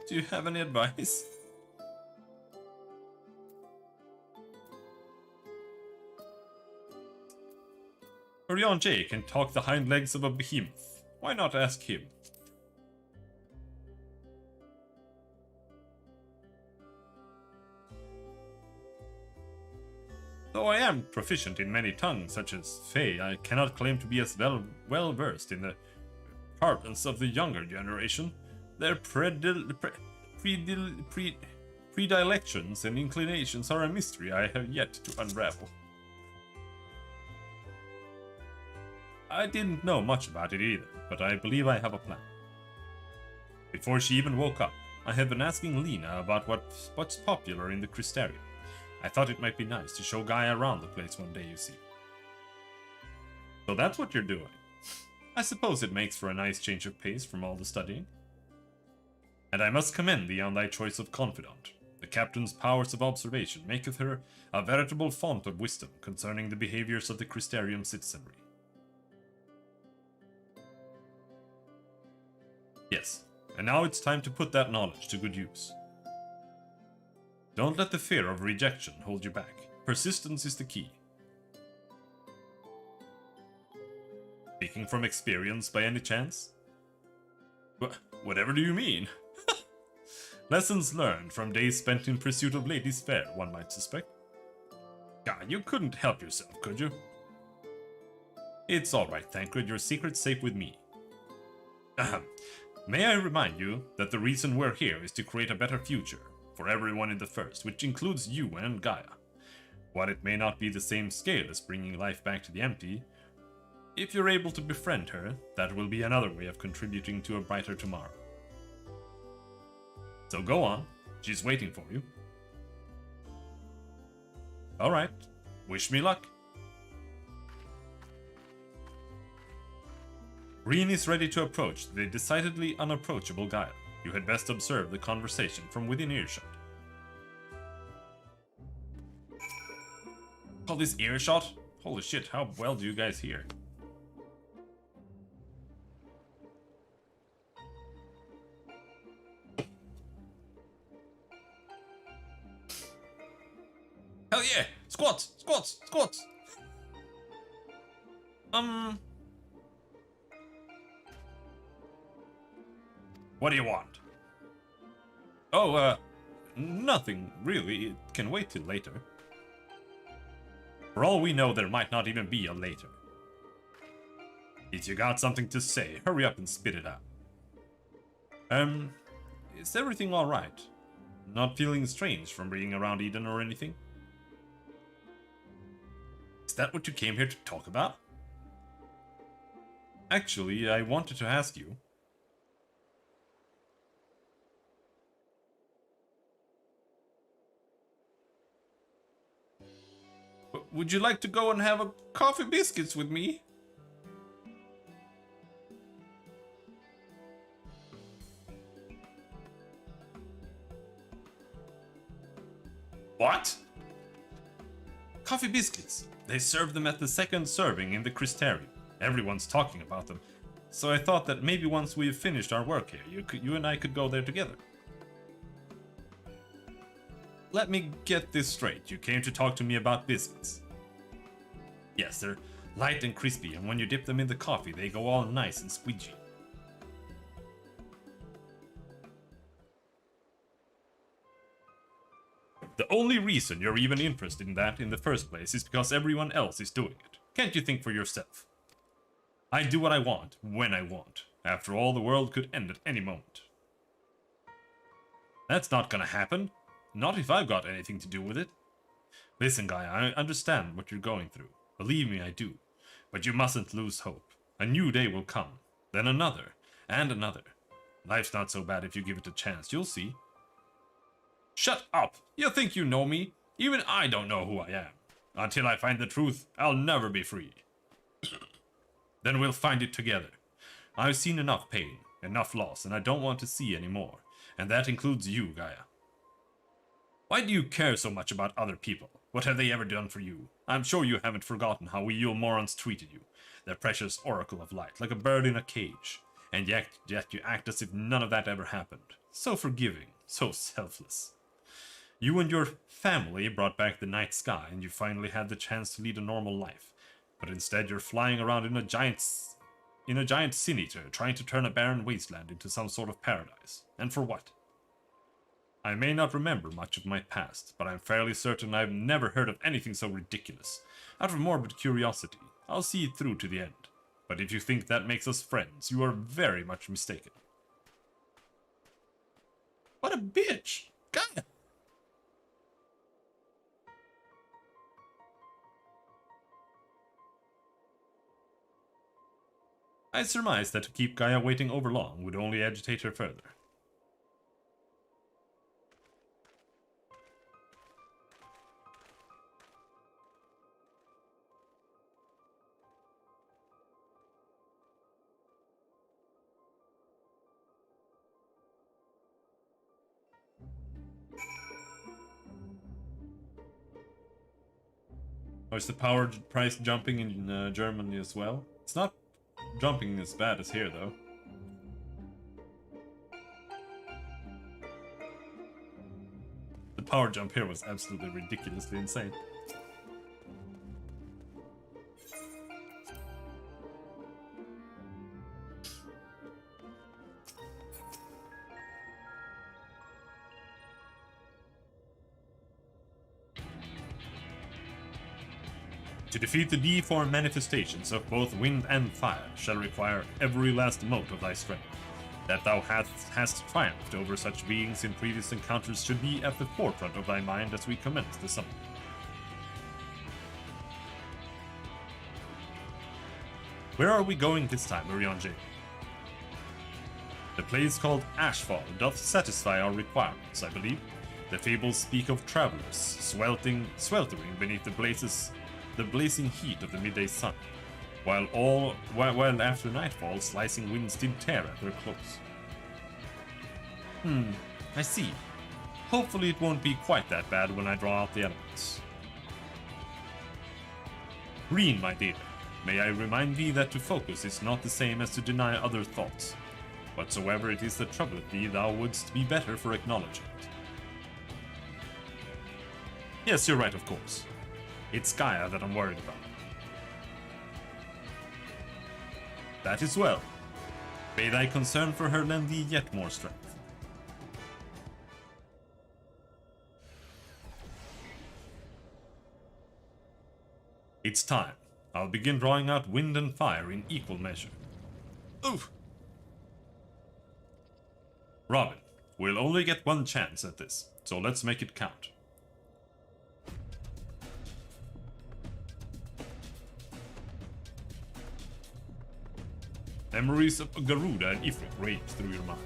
Do you have any advice? Urianje can talk the hind legs of a behemoth. Why not ask him? Though I am proficient in many tongues, such as Fey, I cannot claim to be as well versed in the parlance of the younger generation. Their predilections and inclinations are a mystery I have yet to unravel. I didn't know much about it either, but I believe I have a plan. Before she even woke up, I had been asking Lena about what's popular in the Crystarium. I thought it might be nice to show Gaia around the place one day, you see. So that's what you're doing. I suppose it makes for a nice change of pace from all the studying. And I must commend thee on thy choice of confidant. The captain's powers of observation maketh her a veritable font of wisdom concerning the behaviors of the Crystarium citizenry. Yes, and now it's time to put that knowledge to good use. Don't let the fear of rejection hold you back. Persistence is the key. Speaking from experience by any chance? Whatever do you mean? Lessons learned from days spent in pursuit of ladies fair, one might suspect. God, you couldn't help yourself, could you? It's alright, Thancred, your secret's safe with me. Ahem. May I remind you that the reason we're here is to create a better future for everyone in the First, which includes you and Gaia. While it may not be the same scale as bringing life back to the empty, if you're able to befriend her, that will be another way of contributing to a brighter tomorrow. So go on, she's waiting for you. Alright, wish me luck. Green is ready to approach the decidedly unapproachable Gaia. You had best observe the conversation from within earshot. Call this earshot? Holy shit, how well do you guys hear? Hell yeah! Squats! Squats! Squats! What do you want? Oh, nothing, really. It can wait till later. For all we know, there might not even be a later. If you got something to say, hurry up and spit it out. Is everything alright? Not feeling strange from being around Eden or anything? Is that what you came here to talk about? Actually, I wanted to ask you. Would you like to go and have a coffee biscuits with me? What? Coffee biscuits. They serve them at the second serving in the Crystarium. Everyone's talking about them. So I thought that maybe once we've finished our work here, you and I could go there together. Let me get this straight. You came to talk to me about biscuits. Yes, they're light and crispy, and when you dip them in the coffee, they go all nice and squidgy. The only reason you're even interested in that in the first place is because everyone else is doing it. Can't you think for yourself? I do what I want, when I want. After all, the world could end at any moment. That's not gonna happen. Not if I've got anything to do with it. Listen, guy, I understand what you're going through. Believe me, I do. But you mustn't lose hope. A new day will come. Then another. And another. Life's not so bad if you give it a chance, you'll see. Shut up! You think you know me? Even I don't know who I am. Until I find the truth, I'll never be free. Then we'll find it together. I've seen enough pain, enough loss, and I don't want to see any more. And that includes you, Gaia. Why do you care so much about other people? What have they ever done for you? I'm sure you haven't forgotten how we you morons treated you. Their precious oracle of light, like a bird in a cage. And yet you act as if none of that ever happened. So forgiving, so selfless. You and your family brought back the night sky, and you finally had the chance to lead a normal life. But instead you're flying around in a giant sin-eater, trying to turn a barren wasteland into some sort of paradise. And for what? I may not remember much of my past, but I'm fairly certain I've never heard of anything so ridiculous. Out of morbid curiosity, I'll see it through to the end. But if you think that makes us friends, you are very much mistaken. What a bitch! God! I surmised that to keep Gaia waiting overlong would only agitate her further. Or is the power price jumping in Germany as well? It's not jumping as bad as here, though. The power jump here was absolutely ridiculously insane. To defeat the deformed manifestations of both wind and fire shall require every last mote of thy strength. That thou hast triumphed over such beings in previous encounters should be at the forefront of thy mind as we commence the summon. Where are we going this time, Urianger? The place called Ashfall doth satisfy our requirements, I believe. The fables speak of travelers sweltering beneath the blazing heat of the midday sun, while after nightfall slicing winds did tear at their clothes. I see. Hopefully it won't be quite that bad when I draw out the elements. Green, my dear, may I remind thee that to focus is not the same as to deny other thoughts. Whatsoever it is that troubleth thee, thou wouldst be better for acknowledging it. Yes, you're right, of course. It's Gaia that I'm worried about. That is well. May thy concern for her lend thee yet more strength. It's time. I'll begin drawing out wind and fire in equal measure. Oof! Robin, we'll only get one chance at this, so let's make it count. Memories of Garuda and Ifrit rage through your mind.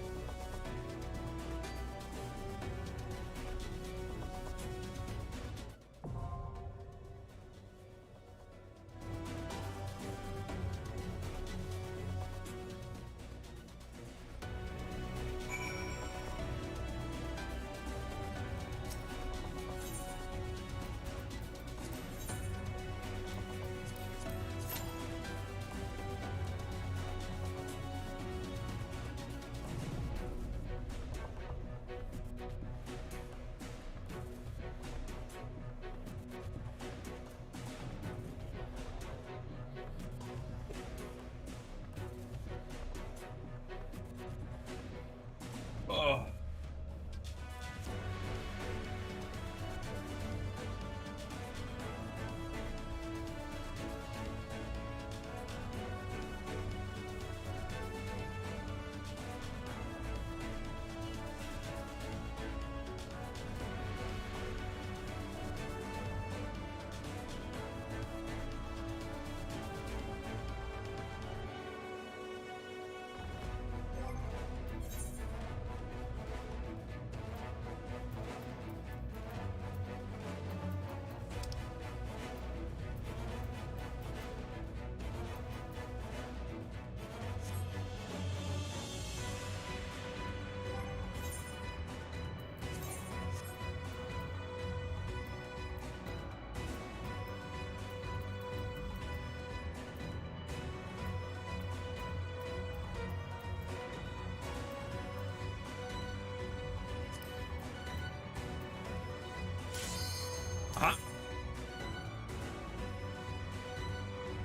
Oh.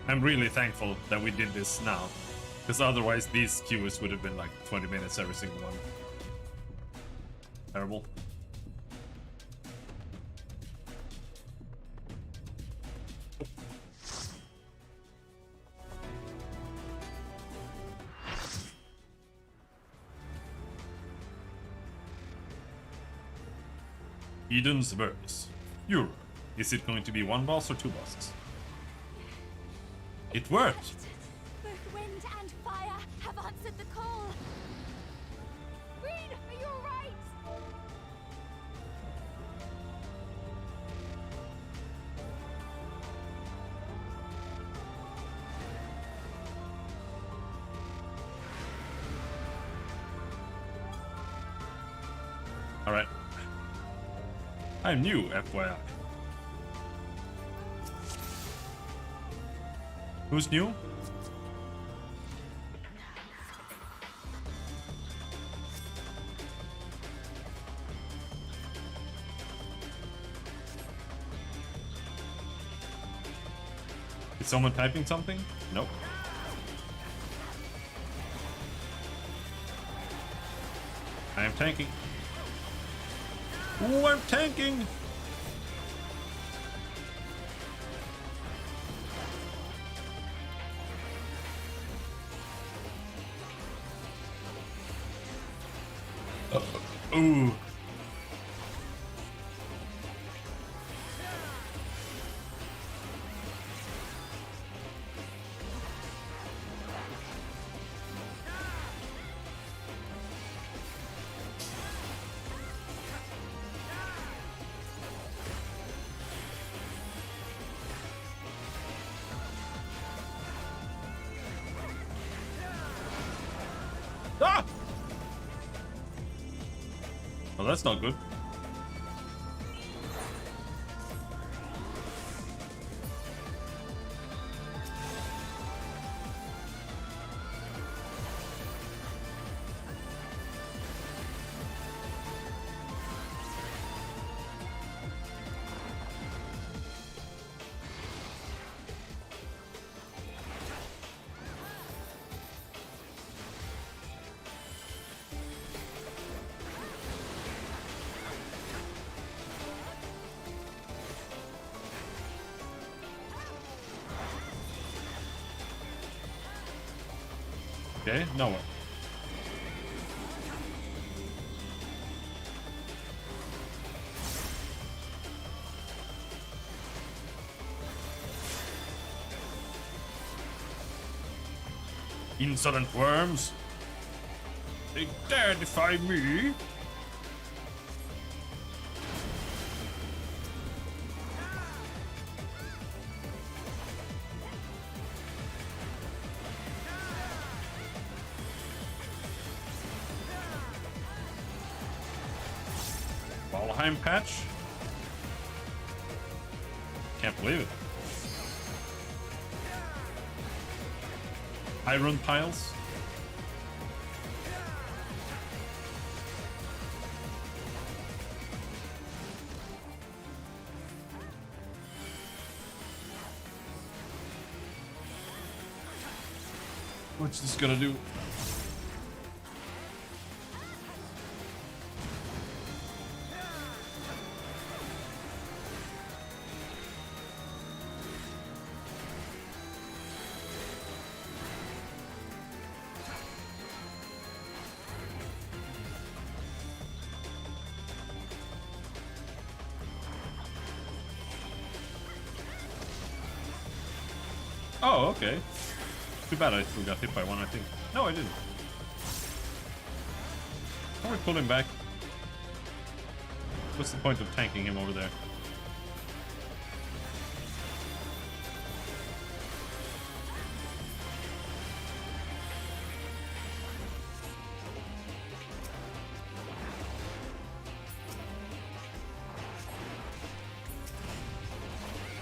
I'm really thankful that we did this now, because otherwise these queues would have been like 20 minutes every single one. Terrible. Eden's verse. Euro. Is it going to be one boss or two bosses? It worked! Both wind and fire have answered the call. Green, are you alright? Alright. I'm new, FYI. Who's new? Is someone typing something? Nope. I am tanking. Ooh, I'm tanking! Ooh. Ah! Well, that's not good. Okay, nowhere. Insolent worms! They dare defy me! Valheim patch? Can't believe it. Iron piles? What's this gonna do? Oh, okay. Too bad I still got hit by one, I think. No, I didn't. How do we pull him back? What's the point of tanking him over there?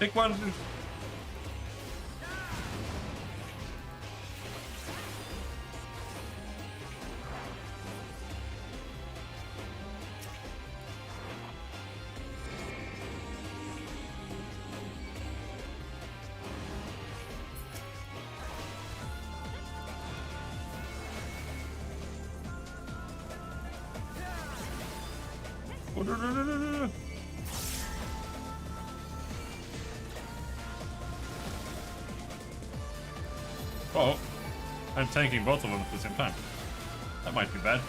Take one. Oh, I'm tanking both of them at the same time. That might be bad.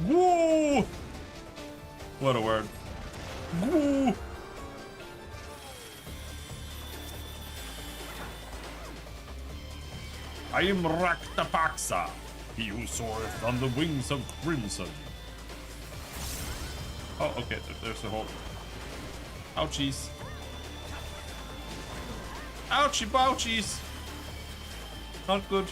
Woo! What a word. Woo! I am Raktapaxa, he who soareth on the wings of crimson. Oh, okay, there's a hole. Ouchies. Ouchie bouchies! Not good.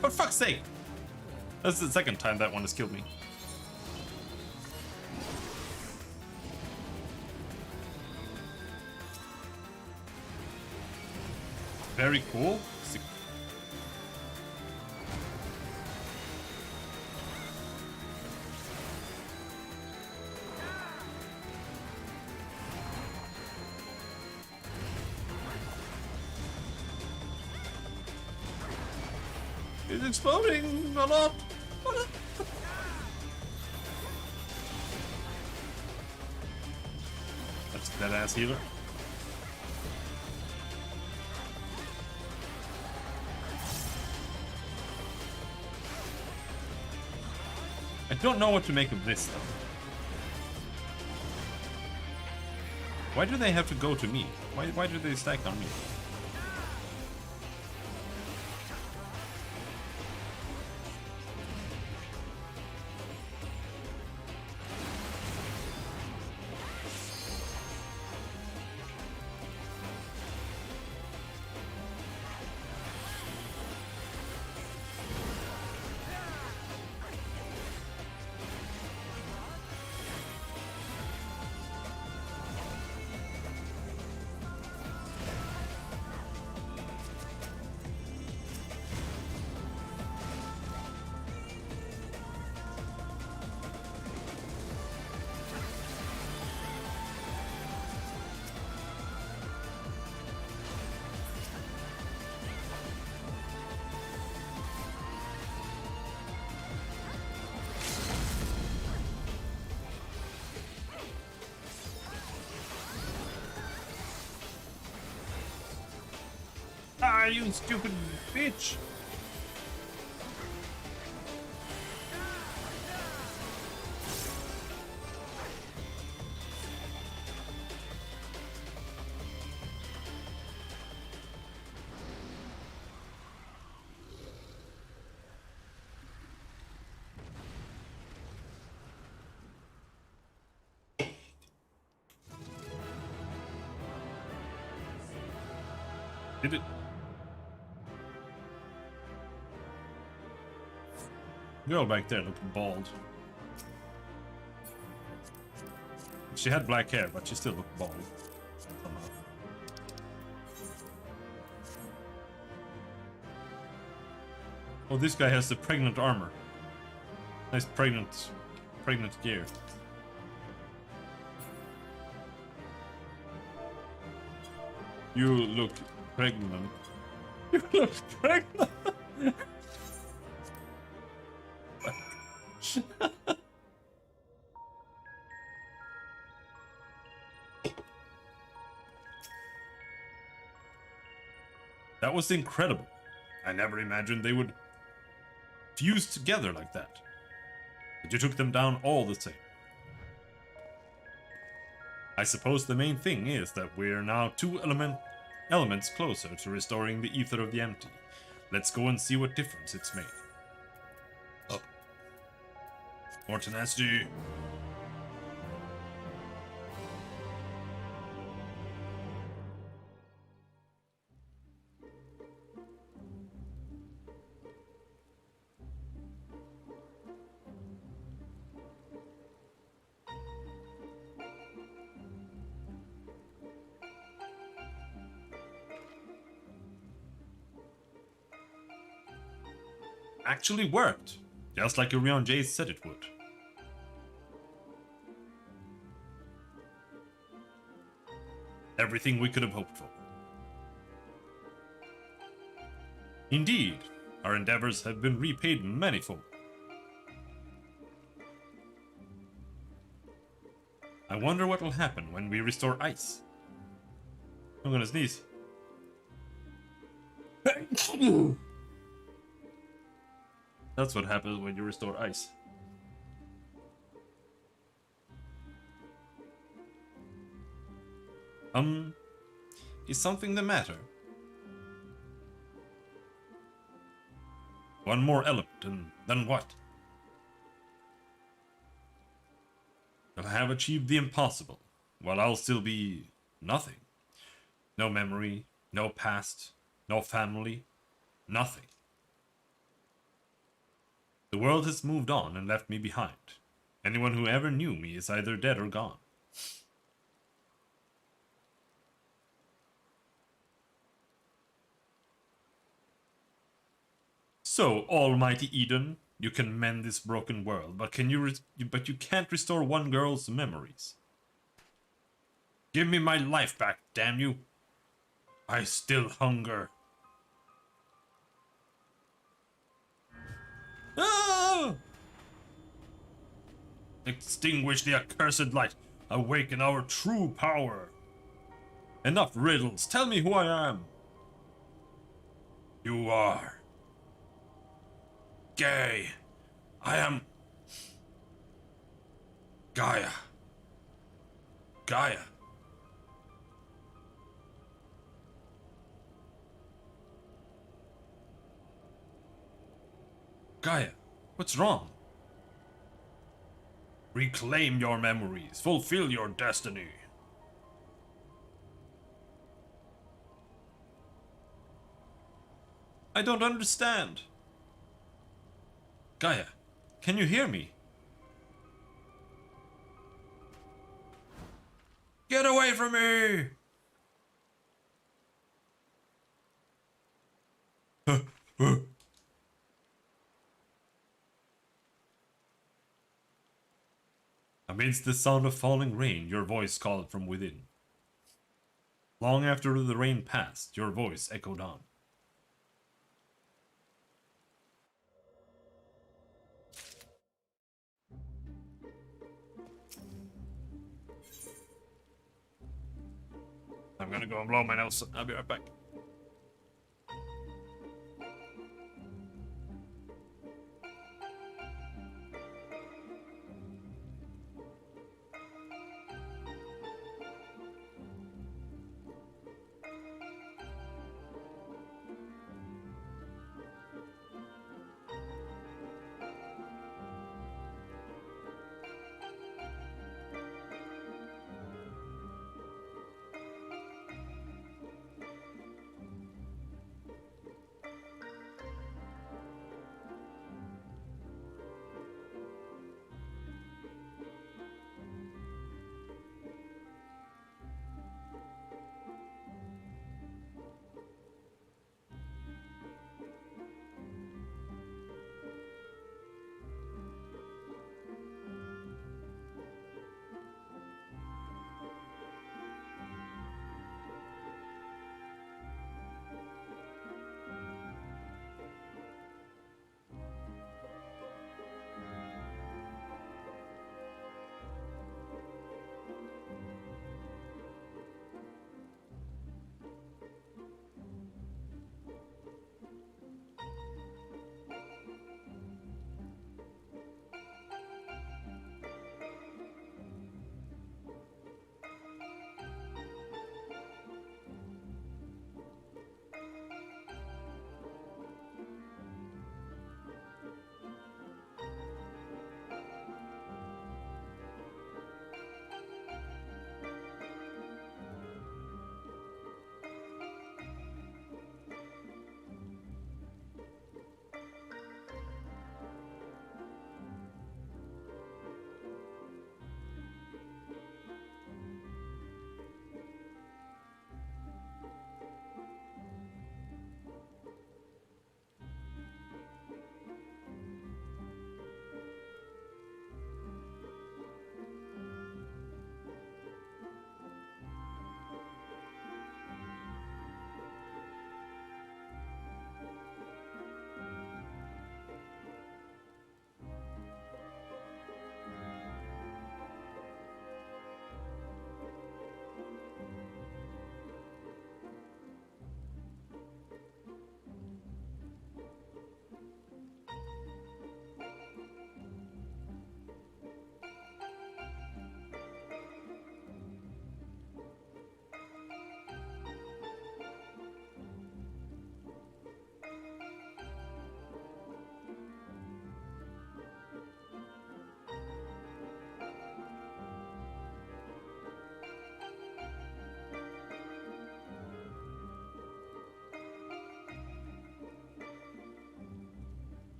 For fuck's sake! That's the second time that one has killed me. Very cool. It's exploding a lot. That's a dead ass healer. I don't know what to make of this though. Why do they have to go to me? Why do they stack on me? Ah, you stupid bitch! Did it? Girl back there looked bald. She had black hair, but she still looked bald. Somehow. Oh, this guy has the pregnant armor. Nice pregnant gear. You look pregnant. You look pregnant. That was incredible. I never imagined they would fuse together like that. But you took them down all the same. I suppose the main thing is that we're now two elements closer to restoring the ether of the empty. Let's go and see what difference it's made. Oh. More tenacity. Actually worked, just like Orion J said it would. Everything we could have hoped for. Indeed, our endeavors have been repaid manifold. I wonder what will happen when we restore ice. I'm gonna sneeze. That's what happens when you restore ice. Is something the matter? One more element, and then what? I have achieved the impossible, while I'll still be nothing. No memory, no past, no family, nothing. The world has moved on and left me behind. Anyone who ever knew me is either dead or gone. So, Almighty Eden, you can mend this broken world, but you can't restore one girl's memories. Give me my life back, damn you! I still hunger. Ah! Extinguish the accursed light. Awaken our true power. Enough riddles. Tell me who I am. You are gay. I am Gaia. Gaia. Gaia, what's wrong? Reclaim your memories. Fulfill your destiny. I don't understand. Gaia, can you hear me? Get away from me! Amidst the sound of falling rain, your voice called from within. Long after the rain passed, your voice echoed on. I'm gonna go and blow my nose. I'll be right back.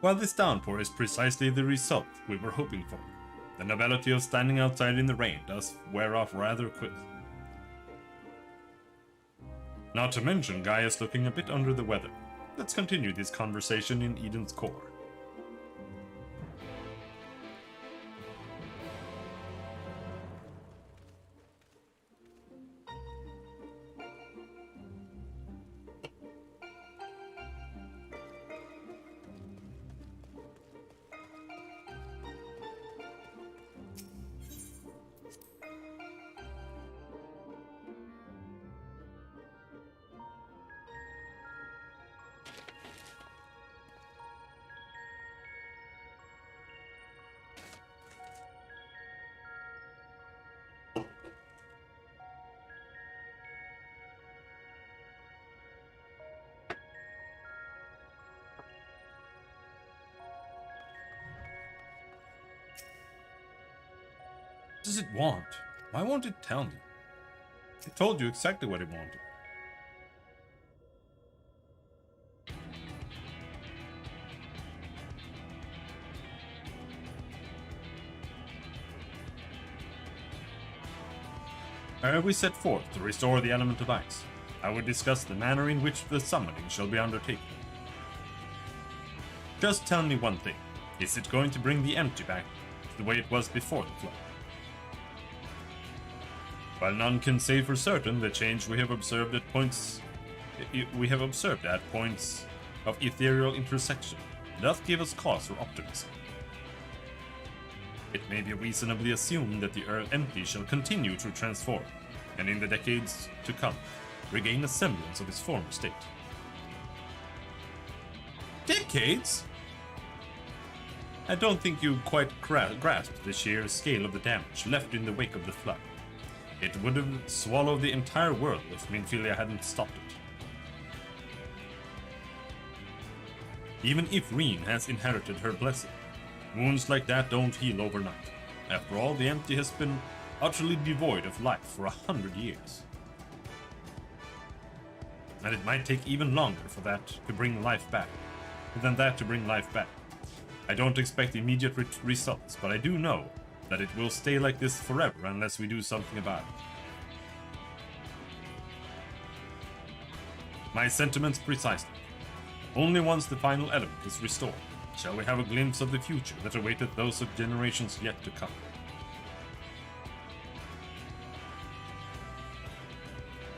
While this downpour is precisely the result we were hoping for, the novelty of standing outside in the rain does wear off rather quick. Not to mention Gaia's looking a bit under the weather. Let's continue this conversation in Eden's core. What does it want? Why won't it tell me? It told you exactly what it wanted. Ere we set forth to restore the element of ice, I would discuss the manner in which the summoning shall be undertaken. Just tell me one thing. Is it going to bring the empty back to the way it was before the flood? While none can say for certain, the change we have observed at points of ethereal intersection doth give us cause for optimism. It may be reasonably assumed that the empty shall continue to transform, and in the decades to come, regain a semblance of its former state. Decades? I don't think you quite grasped the sheer scale of the damage left in the wake of the flood. It would have swallowed the entire world if Minfilia hadn't stopped it. Even if Reen has inherited her blessing, wounds like that don't heal overnight. After all, the empty has been utterly devoid of life for 100 years. And it might take even longer for that to bring life back, I don't expect immediate results, but I do know that it will stay like this forever unless we do something about it. My sentiments precisely. Only once the final element is restored shall we have a glimpse of the future that awaited those of generations yet to come.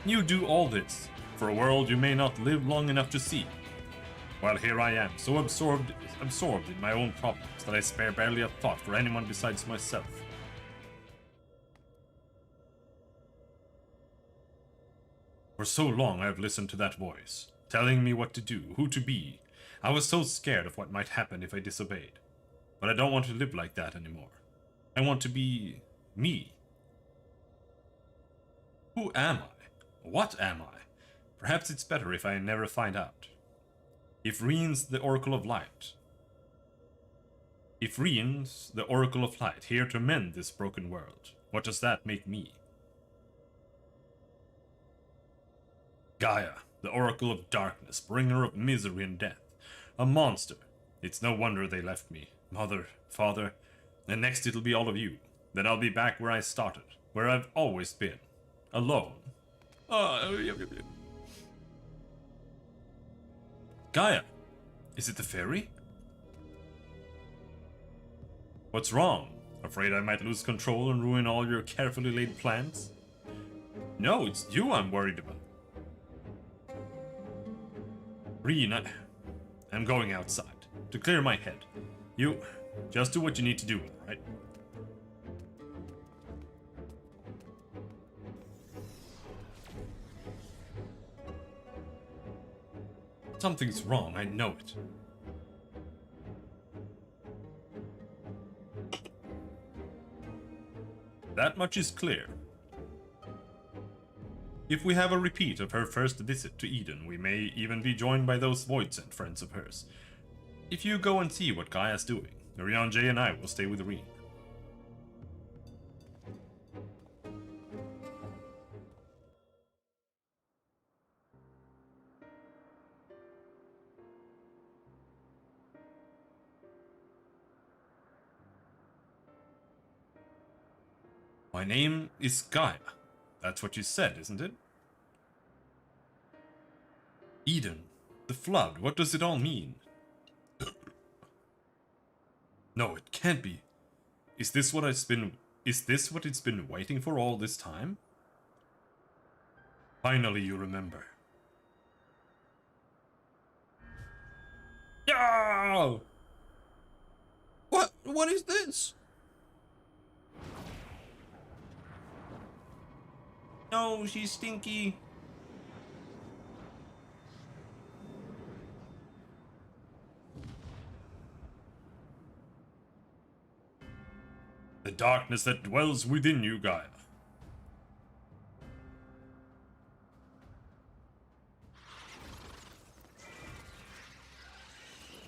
You do all this for a world you may not live long enough to see, while here I am, so absorbed in my own problems that I spare barely a thought for anyone besides myself. For so long I have listened to that voice, telling me what to do, who to be. I was so scared of what might happen if I disobeyed. But I don't want to live like that anymore. I want to be me. Who am I? What am I? Perhaps it's better if I never find out. If Reen's the Oracle of Light, here to mend this broken world, what does that make me? Gaia, the Oracle of Darkness, bringer of misery and death. A monster. It's no wonder they left me. Mother, father, and next it'll be all of you. Then I'll be back where I started, where I've always been. Alone. Gaia, is it the fairy? What's wrong? Afraid I might lose control and ruin all your carefully laid plans? No, it's you I'm worried about. Reen, I'm going outside to clear my head. You just do what you need to do, right? Something's wrong, I know it. That much is clear. If we have a repeat of her first visit to Eden, we may even be joined by those Void-sent friends of hers. If you go and see what Gaia's doing, Urianger and I will stay with Reen. My name is Gaia. That's what you said, isn't it? Eden. The flood. What does it all mean? No, it can't be. Is this what it's been waiting for all this time? Finally you remember. No! What is this? No, she's stinky. The darkness that dwells within you, Gaia.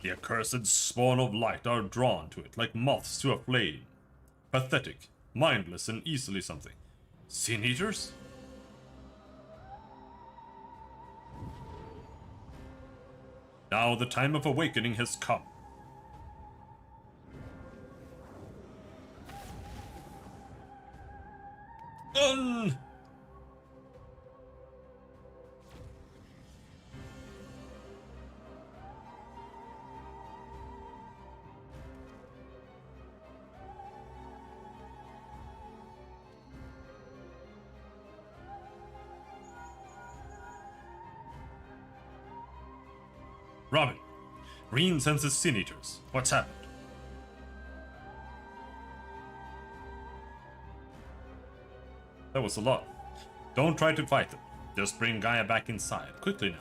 The accursed spawn of light are drawn to it like moths to a flame. Pathetic, mindless, and easily something. Sin eaters? Now the time of awakening has come. Done! Robin, Green senses Sin Eaters. What's happened? That was a lot. Don't try to fight them. Just bring Gaia back inside. Quickly now.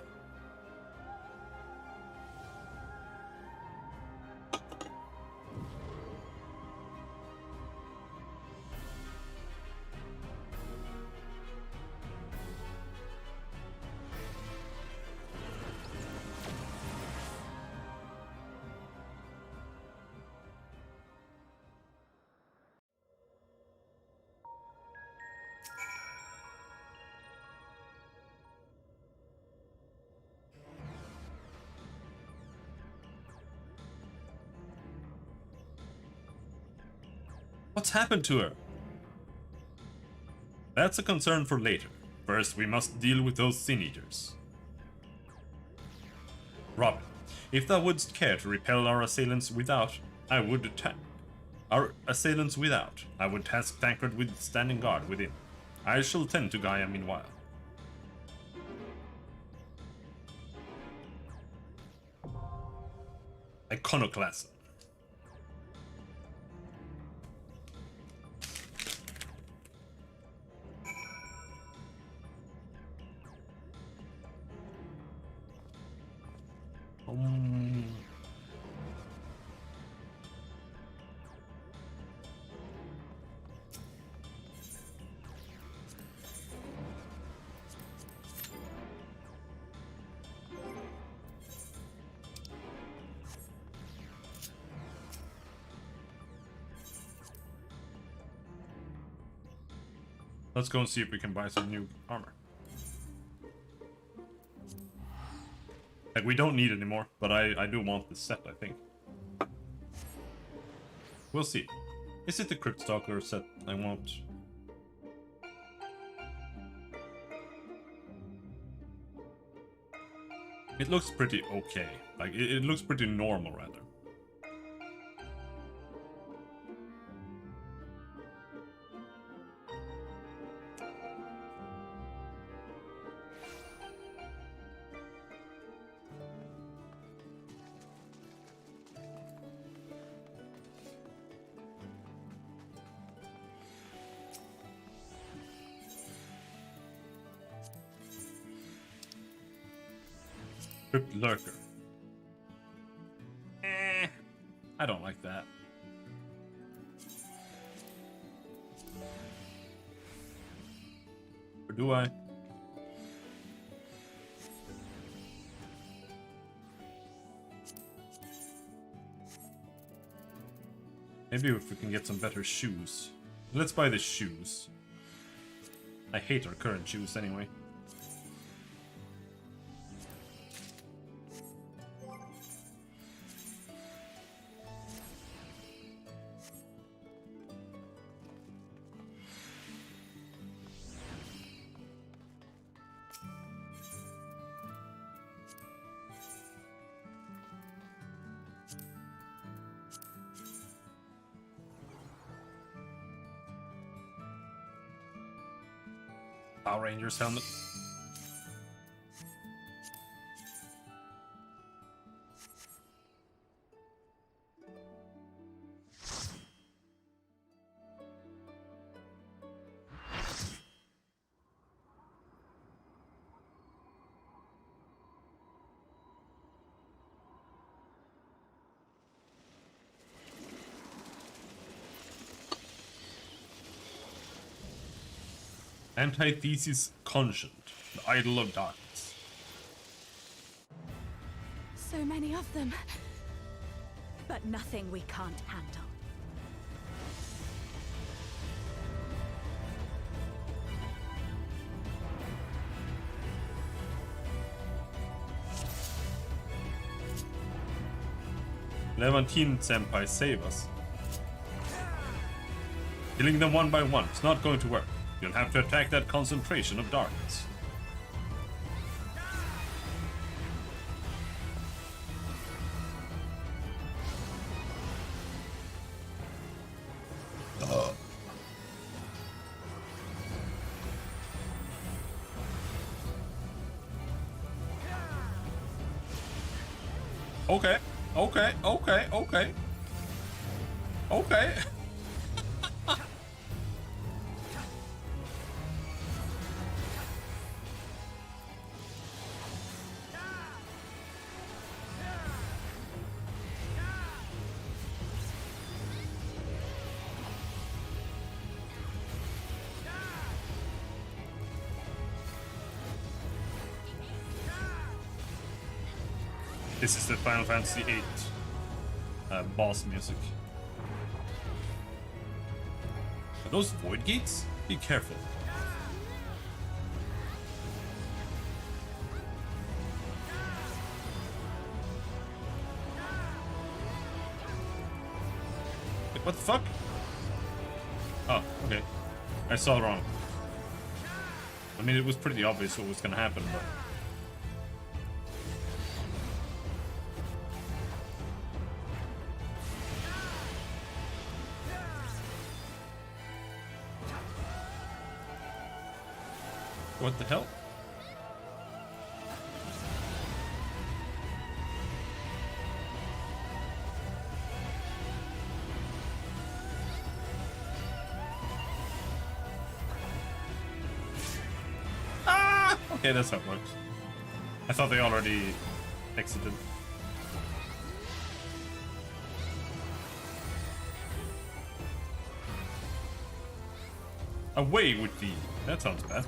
What's happened to her? That's a concern for later. First, we must deal with those Sin Eaters. Robin, if thou wouldst care to repel our assailants without, I would task Tancred with standing guard within. I shall tend to Gaia meanwhile. Iconoclasm. Let's go and see if we can buy some new armor. Like, we don't need it anymore, but I do want this set, I think. We'll see. Is it the Crypt Stalker set I want? It looks pretty okay. Like, it looks pretty normal, rather. Crypt Lurker. I don't like that. Or do I? Maybe if we can get some better shoes. Let's buy the shoes. I hate our current shoes anyway. Power Rangers helmet. Antithesis Conscient, the Idol of Darkness. So many of them. But nothing we can't handle. Levantine Senpai, save us. Killing them one by one is not going to work. You'll have to attack that concentration of darkness. Okay, okay, okay, okay. Okay. This is the Final Fantasy VIII boss music. Are those void gates? Be careful. Wait, what the fuck? Oh, okay. I saw wrong. I mean, it was pretty obvious what was gonna happen, but... What the hell? Ah! Okay, that's how it works. I thought they already exited. Away with thee. That sounds bad.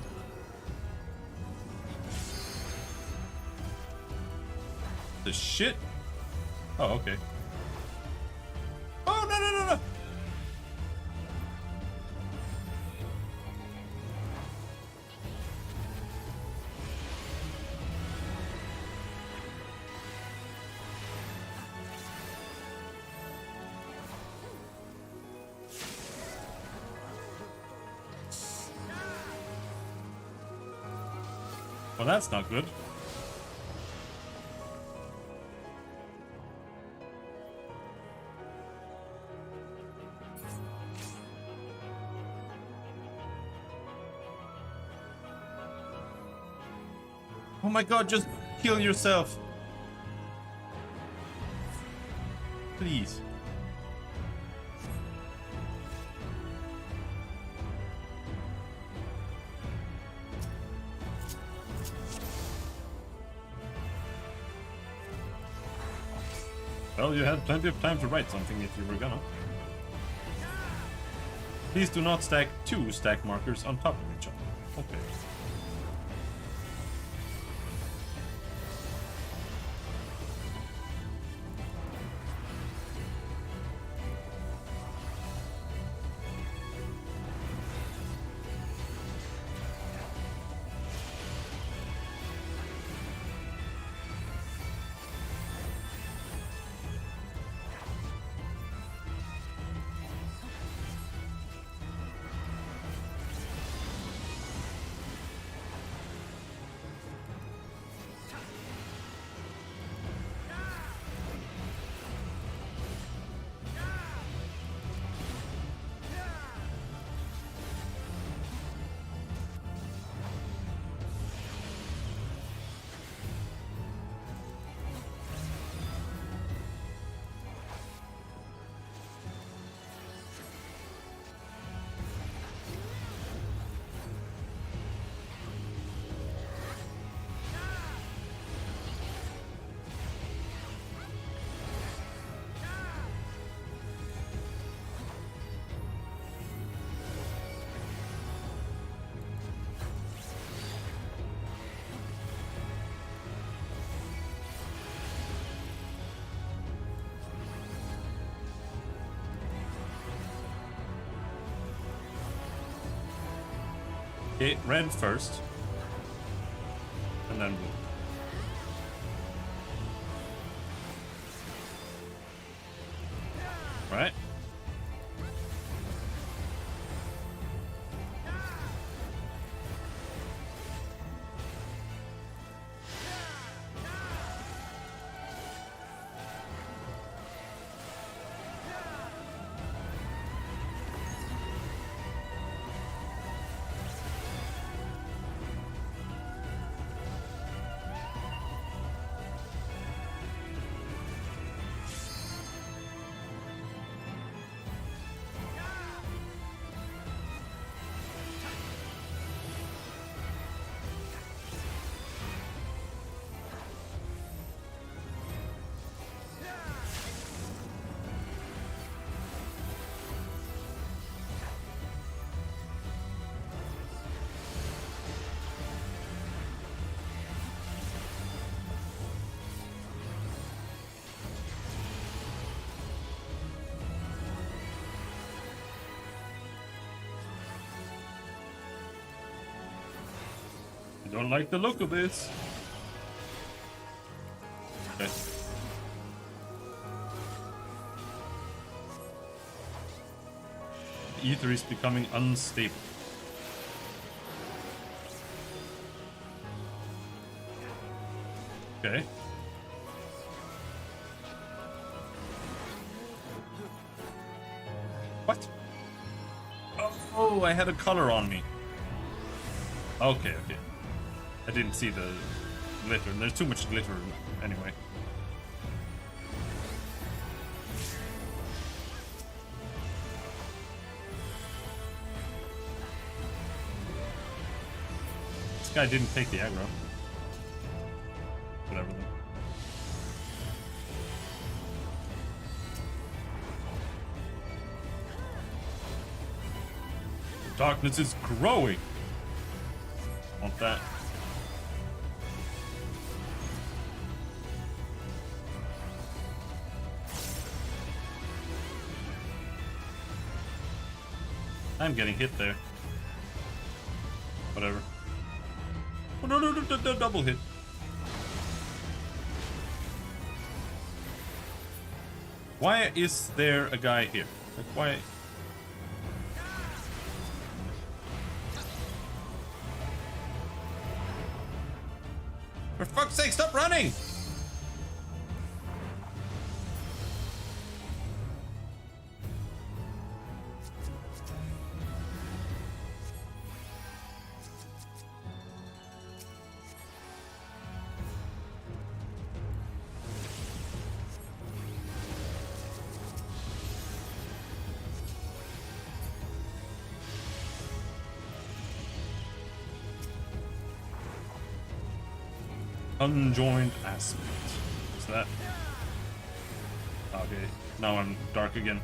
The shit? Oh, okay. Oh, no, no, no, no! Well, that's not good. Oh my god, just kill yourself. Please. Well, you had plenty of time to write something if you were gonna. Please do not stack 2 stack markers on top of each other. Okay. Okay, red first. And then blue. Right? I don't like the look of this. Okay. The ether is becoming unstable. Okay. What? Oh, I had a color on me. Okay, okay. I didn't see the glitter, and there's too much glitter anyway. This guy didn't take the aggro. Whatever then. Darkness is growing. Want that. I'm getting hit there. Whatever. Oh no, double hit. Why is there a guy here? Like, why? For fuck's sake, stop running! Unjoined aspect. What's that? Okay, now I'm dark again.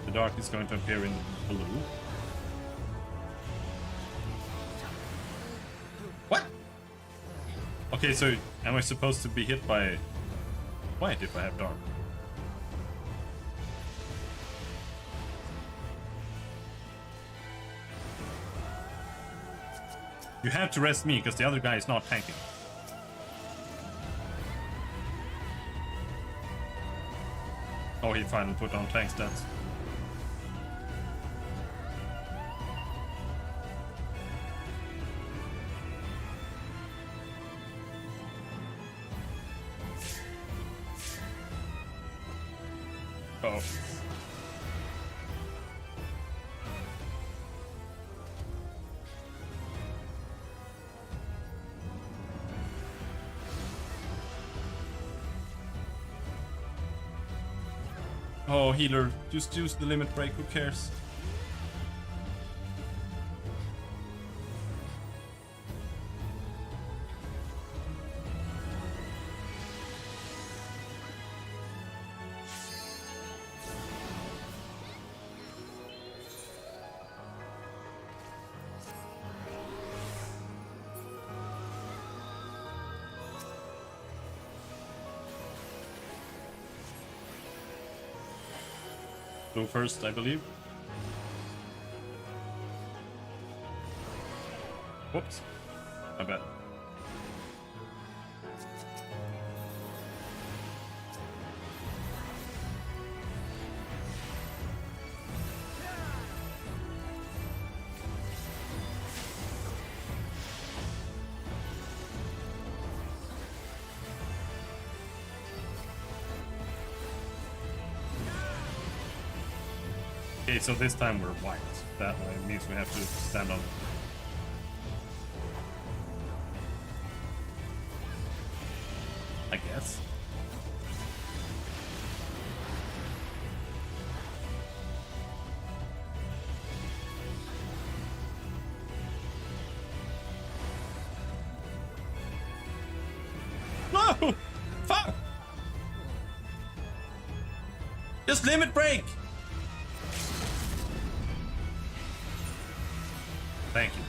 The dark is going to appear in blue. What? Okay, so am I supposed to be hit by white if I have dark? You have to rest me because the other guy is not tanking. Oh, he finally put on tank stats. Oh. Oh, healer, just use the limit break, who cares? Blue first, I believe. Whoops. My bad. Okay, so this time we're white. That way means we have to stand on. I guess. No! Fuck! Just limit break! Thank you.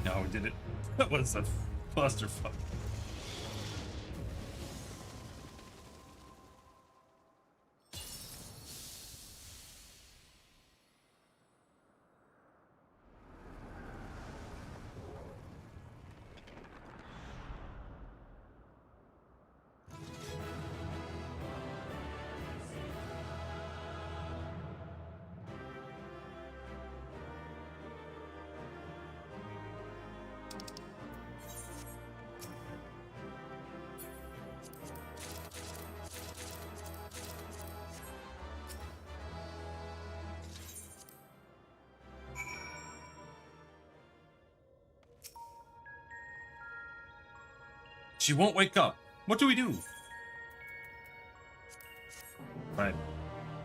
No, we did it. That was a clusterfuck. She won't wake up. What do we do? Right.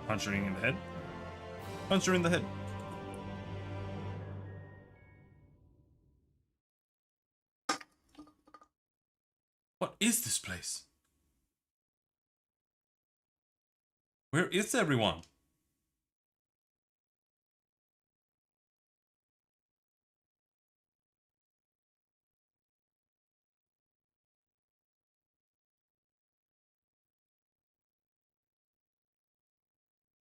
Punch her in the head. Punch her in the head. What is this place? Where is everyone?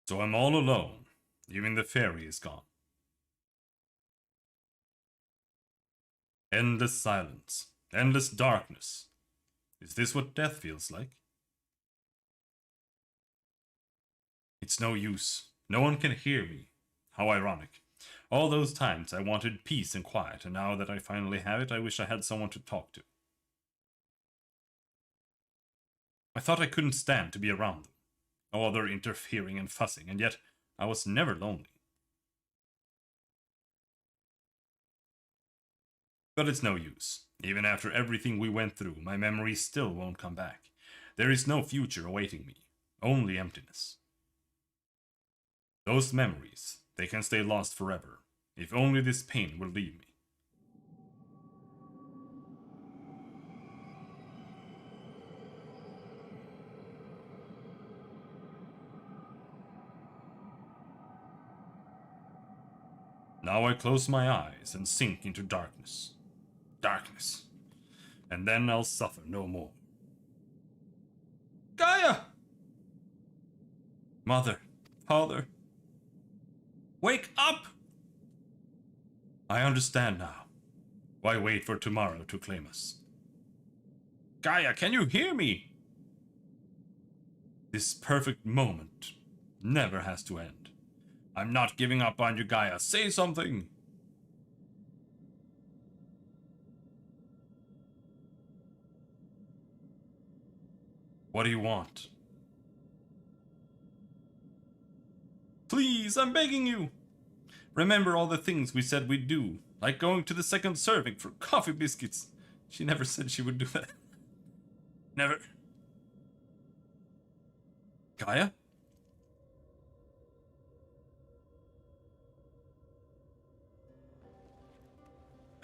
So I'm all alone. Even the fairy is gone. Endless silence. Endless darkness. Is this what death feels like? It's no use. No one can hear me. How ironic. All those times I wanted peace and quiet, and now that I finally have it, I wish I had someone to talk to. I thought I couldn't stand to be around them. No other interfering and fussing, and yet I was never lonely. But it's no use. Even after everything we went through, my memories still won't come back. There is no future awaiting me, only emptiness. Those memories, they can stay lost forever, if only this pain will leave me. Now I close my eyes and sink into darkness. Darkness. And then I'll suffer no more. Gaia! Mother, Father, wake up! I understand now. Why wait for tomorrow to claim us? Gaia, can you hear me? This perfect moment never has to end. I'm not giving up on you, Gaia. Say something! What do you want? Please, I'm begging you! Remember all the things we said we'd do, like going to the second serving for coffee biscuits. She never said she would do that. Never. Gaia?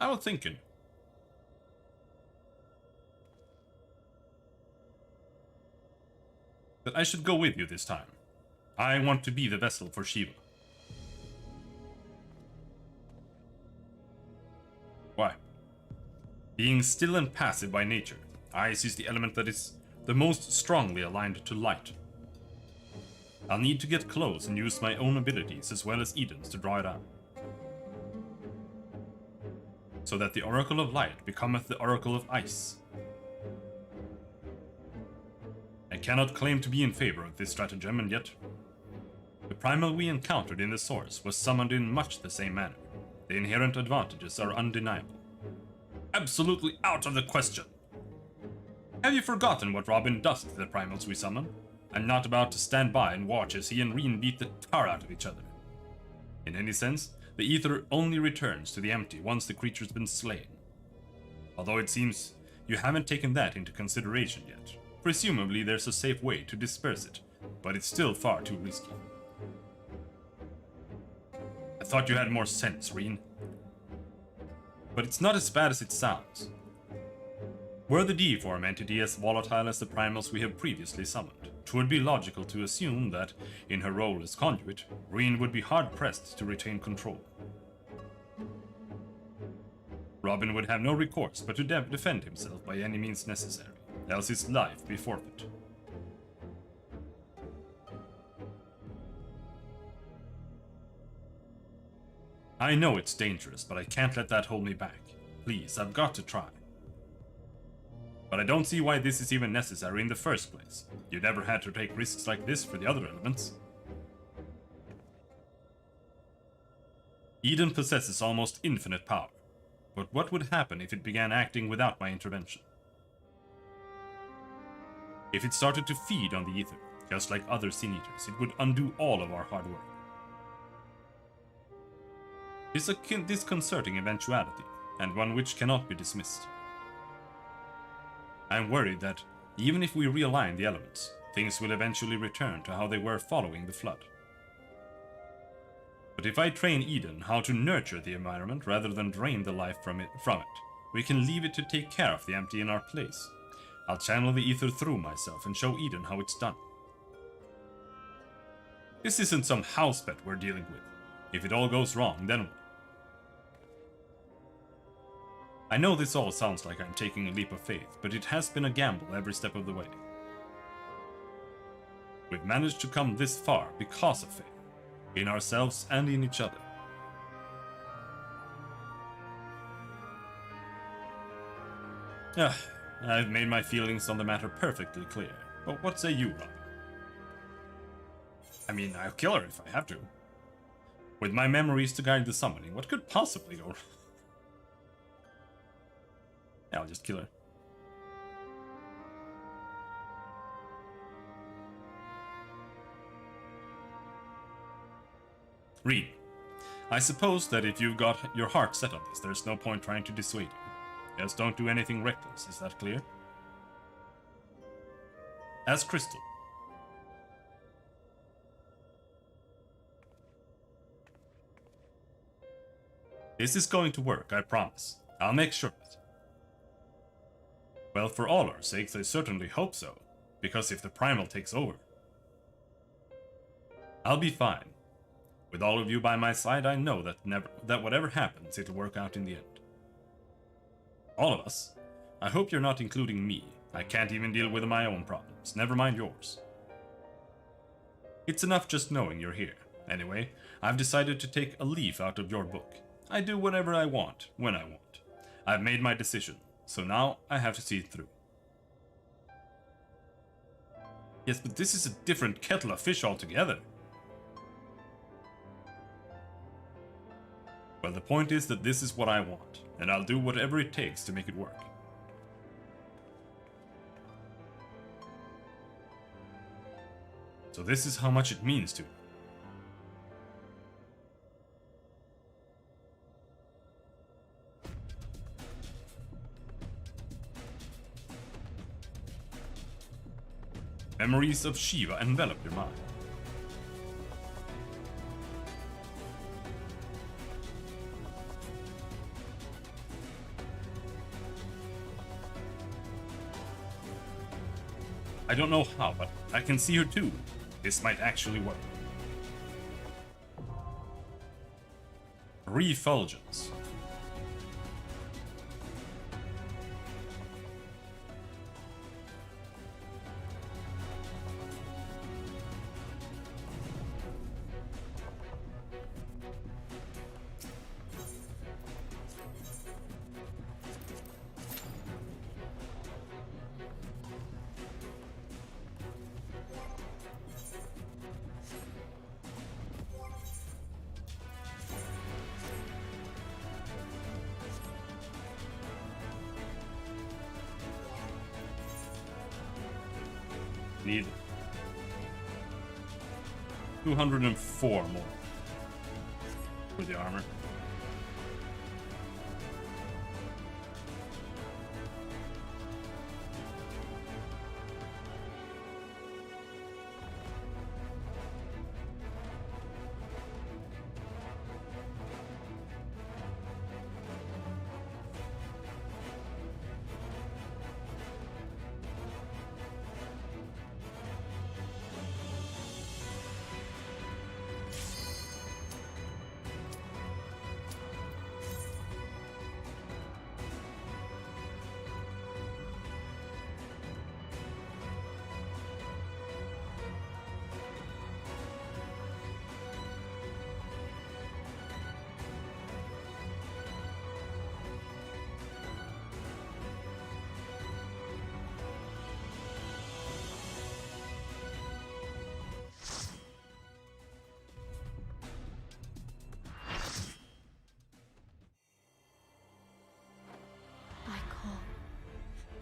I was thinking. That I should go with you this time. I want to be the vessel for Shiva. Why? Being still and passive by nature, ice is the element that is the most strongly aligned to light. I'll need to get close and use my own abilities as well as Eden's to draw it out. So that the Oracle of Light becometh the Oracle of Ice. I cannot claim to be in favor of this stratagem, and yet the primal we encountered in the source was summoned in much the same manner. The inherent advantages are undeniable. Absolutely out of the question! Have you forgotten what Robin does to the primals we summon? I'm not about to stand by and watch as he and Reen beat the tar out of each other. In any sense, the ether only returns to the empty once the creature's been slain. Although it seems you haven't taken that into consideration yet. Presumably there's a safe way to disperse it, but it's still far too risky. I thought you had more sense, Reen. But it's not as bad as it sounds. Were the D-form entity as volatile as the primals we have previously summoned, 'twould be logical to assume that, in her role as conduit, Reen would be hard-pressed to retain control. Robin would have no recourse but to defend himself by any means necessary, else his life be forfeit. I know it's dangerous, but I can't let that hold me back. Please, I've got to try. But I don't see why this is even necessary in the first place. You never had to take risks like this for the other elements. Eden possesses almost infinite power, but what would happen if it began acting without my intervention? If it started to feed on the ether, just like other Sin Eaters, it would undo all of our hard work. It's a disconcerting eventuality, and one which cannot be dismissed. I'm worried that, even if we realign the elements, things will eventually return to how they were following the flood. But if I train Eden how to nurture the environment rather than drain the life from it, we can leave it to take care of the empty in our place. I'll channel the ether through myself and show Eden how it's done. This isn't some house pet we're dealing with. If it all goes wrong, then what? I know this all sounds like I'm taking a leap of faith, but it has been a gamble every step of the way. We've managed to come this far because of faith, in ourselves and in each other. I've made my feelings on the matter perfectly clear, but what say you, Robin? I mean, I'll kill her if I have to. With my memories to guide the summoning, what could possibly go wrong? Yeah, I'll just kill her. Reed, I suppose that if you've got your heart set on this, there's no point trying to dissuade you. Just don't do anything reckless, is that clear? As Crystal. This is going to work, I promise. I'll make sure of it. Well, for all our sakes, I certainly hope so, because if the primal takes over, I'll be fine. With all of you by my side, I know that whatever happens, it'll work out in the end. All of us. I hope you're not including me. I can't even deal with my own problems, never mind yours. It's enough just knowing you're here. Anyway, I've decided to take a leaf out of your book. I do whatever I want, when I want. I've made my decision. So now, I have to see it through. Yes, but this is a different kettle of fish altogether. Well, the point is that this is what I want, and I'll do whatever it takes to make it work. So this is how much it means to me. Memories of Shiva envelop your mind. I don't know how, but I can see her too. This might actually work. Refulgence. Need 204 more for the armor.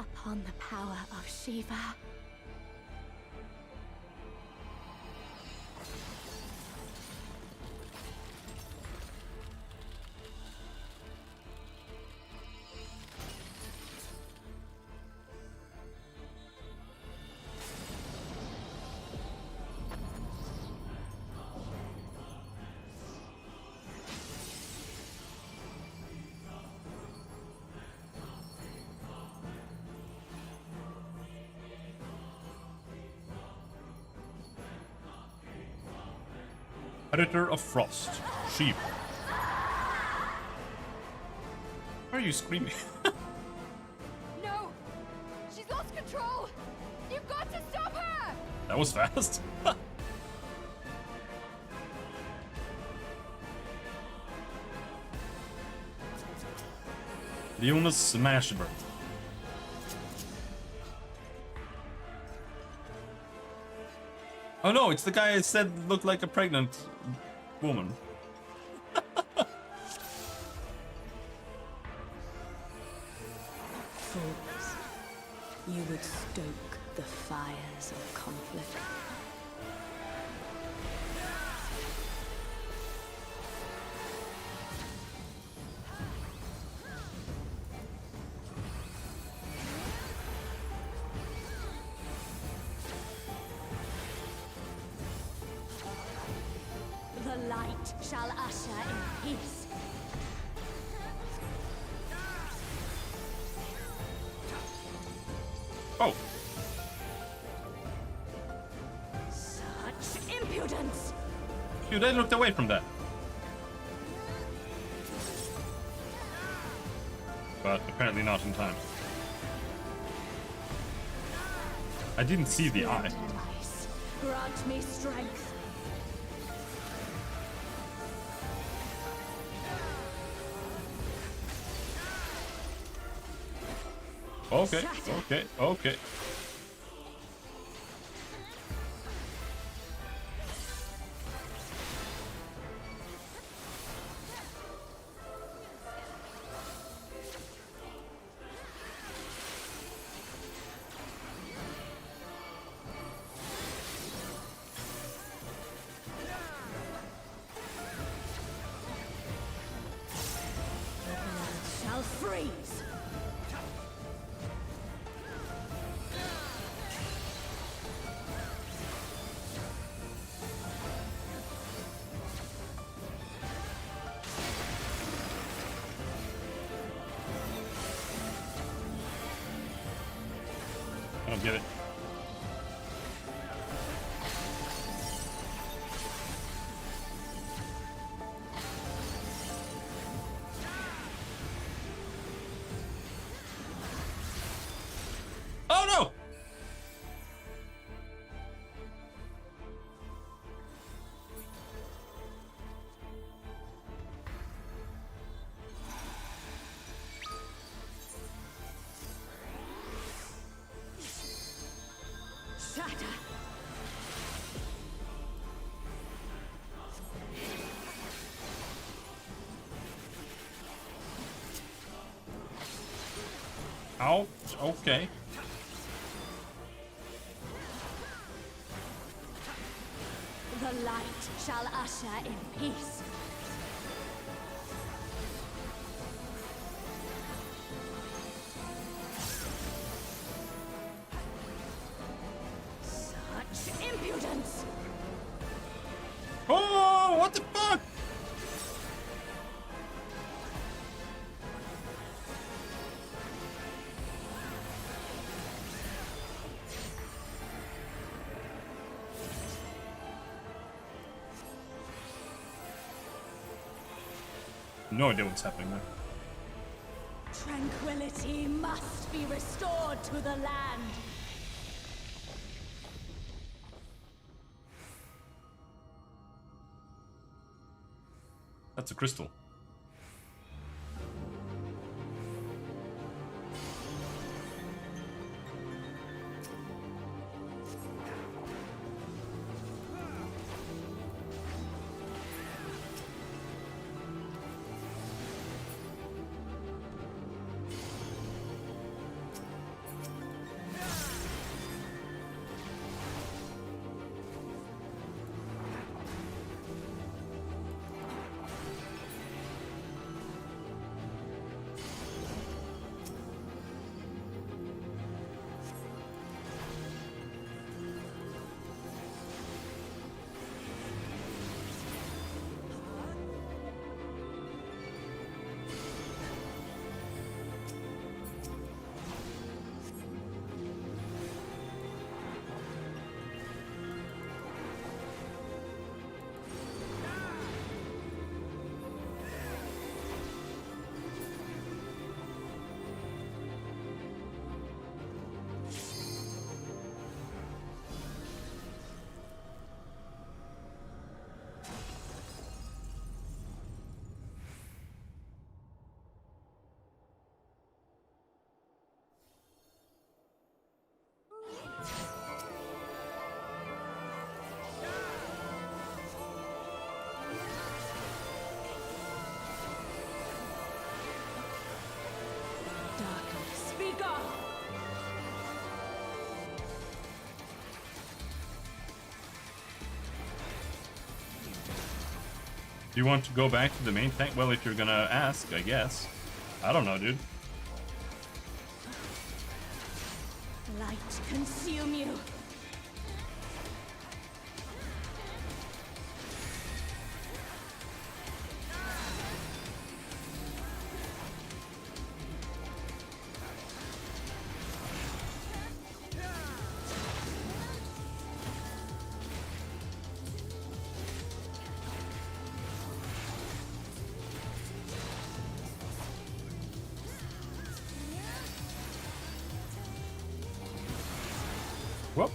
Upon the power of Shiva. Predator of Frost. Sheep. Why are you screaming? No! She's lost control! You've got to stop her! That was fast. Leona's Smashburn. Oh no, it's the guy I said looked like a pregnant woman. Fools, you would stoke the fires of conflict. The light shall usher in peace. Oh. Such impudence! Dude, I looked away from that. But apparently not in time. I didn't see the eye. Grant me strength. Okay, okay, okay. Shall freeze. I don't get it. Ouch. Okay. The light shall usher in peace. Such impudence! Oh, what the fuck? No idea what's happening there. Tranquility must be restored to the land. That's a crystal. Darkness, be gone! Do you want to go back to the main tank? Well, if you're gonna ask, I guess. I don't know, dude. Light consume you. Whoop.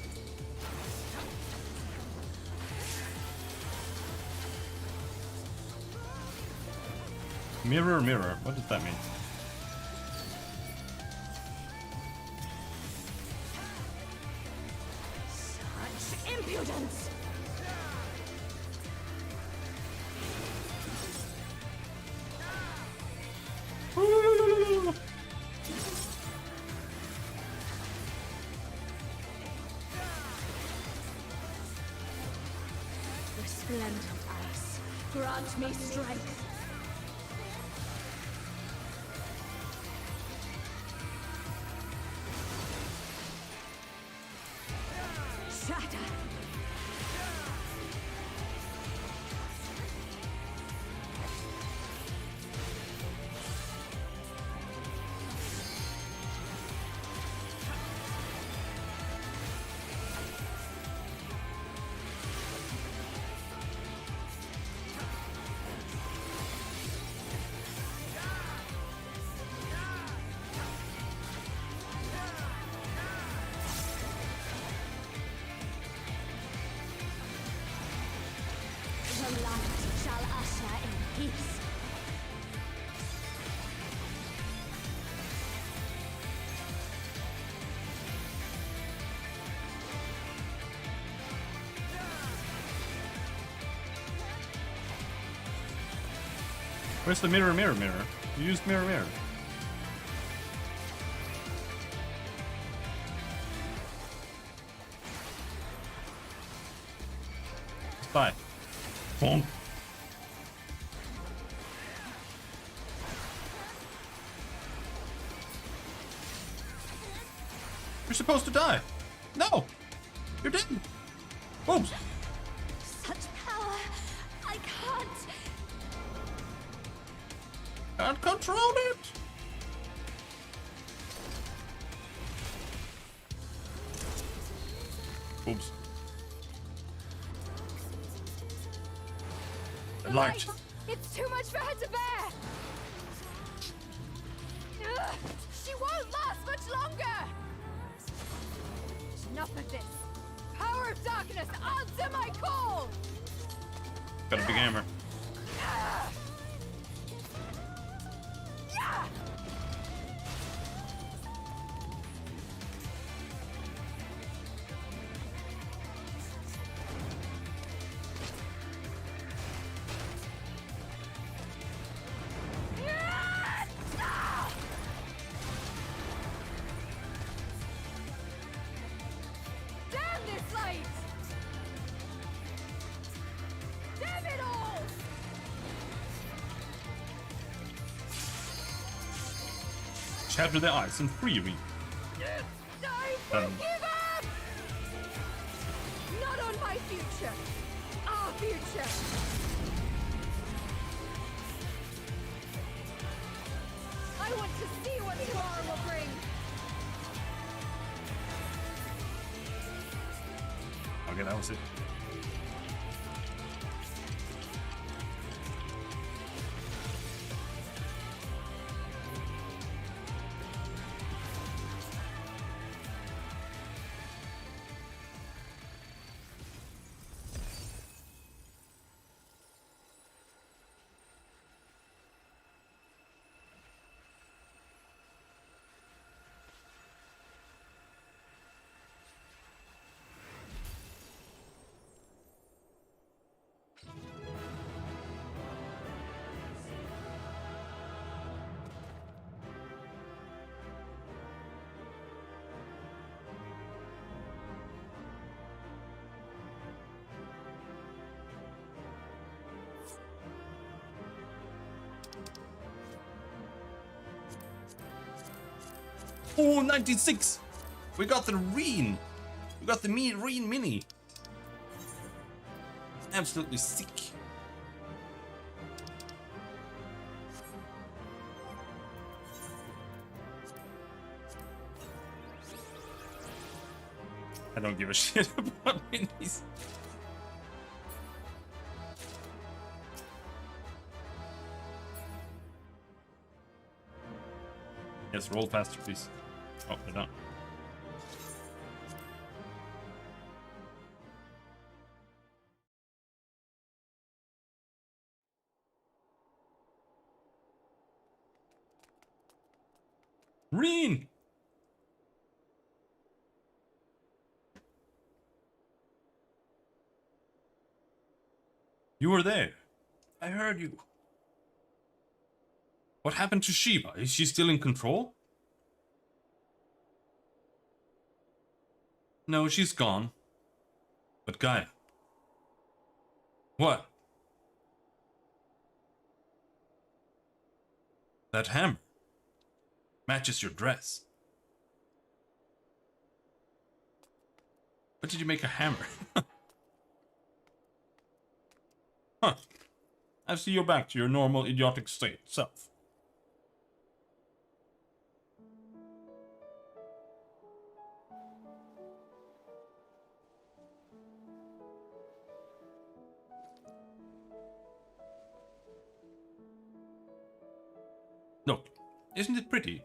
Mirror, mirror. What does that mean? Such impudence! Resplendent ice, grant me strength. Shatter! The light shall usher in peace. Where's the mirror, mirror, mirror? You used mirror, mirror. Die. Boom. You're supposed to die. No! You're dead. Boom. Such power! I can't! Can't control it. Oops. Light. It's too much for her to bear! Ugh, she won't last much longer! Enough of this! Power of darkness, answer my call! Got a big hammer. Yeah! Damn this light! Damn it all! Shatter the ice and free me. I won't give up! Not on my future! Our future! I want to see what tomorrow will bring! Okay, that was it. Oh, 96! We got the Reen! We got the Reen Mini! Absolutely sick. I don't give a shit about minis. Yes, roll faster, please. Oh, they're done. Reen! You were there. I heard you. What happened to Shiva? Is she still in control? No, she's gone. But Gaia. What? That hammer matches your dress. What did you make a hammer? Huh. I see you're back to your normal idiotic state self. Look, isn't it pretty?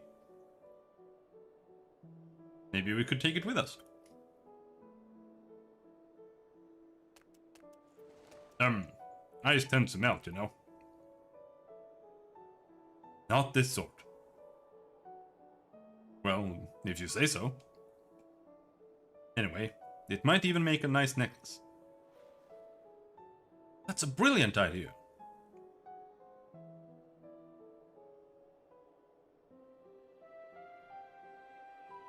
Maybe we could take it with us. Ice tends to melt, you know. Not this sort. Well, if you say so. Anyway, it might even make a nice necklace. That's a brilliant idea.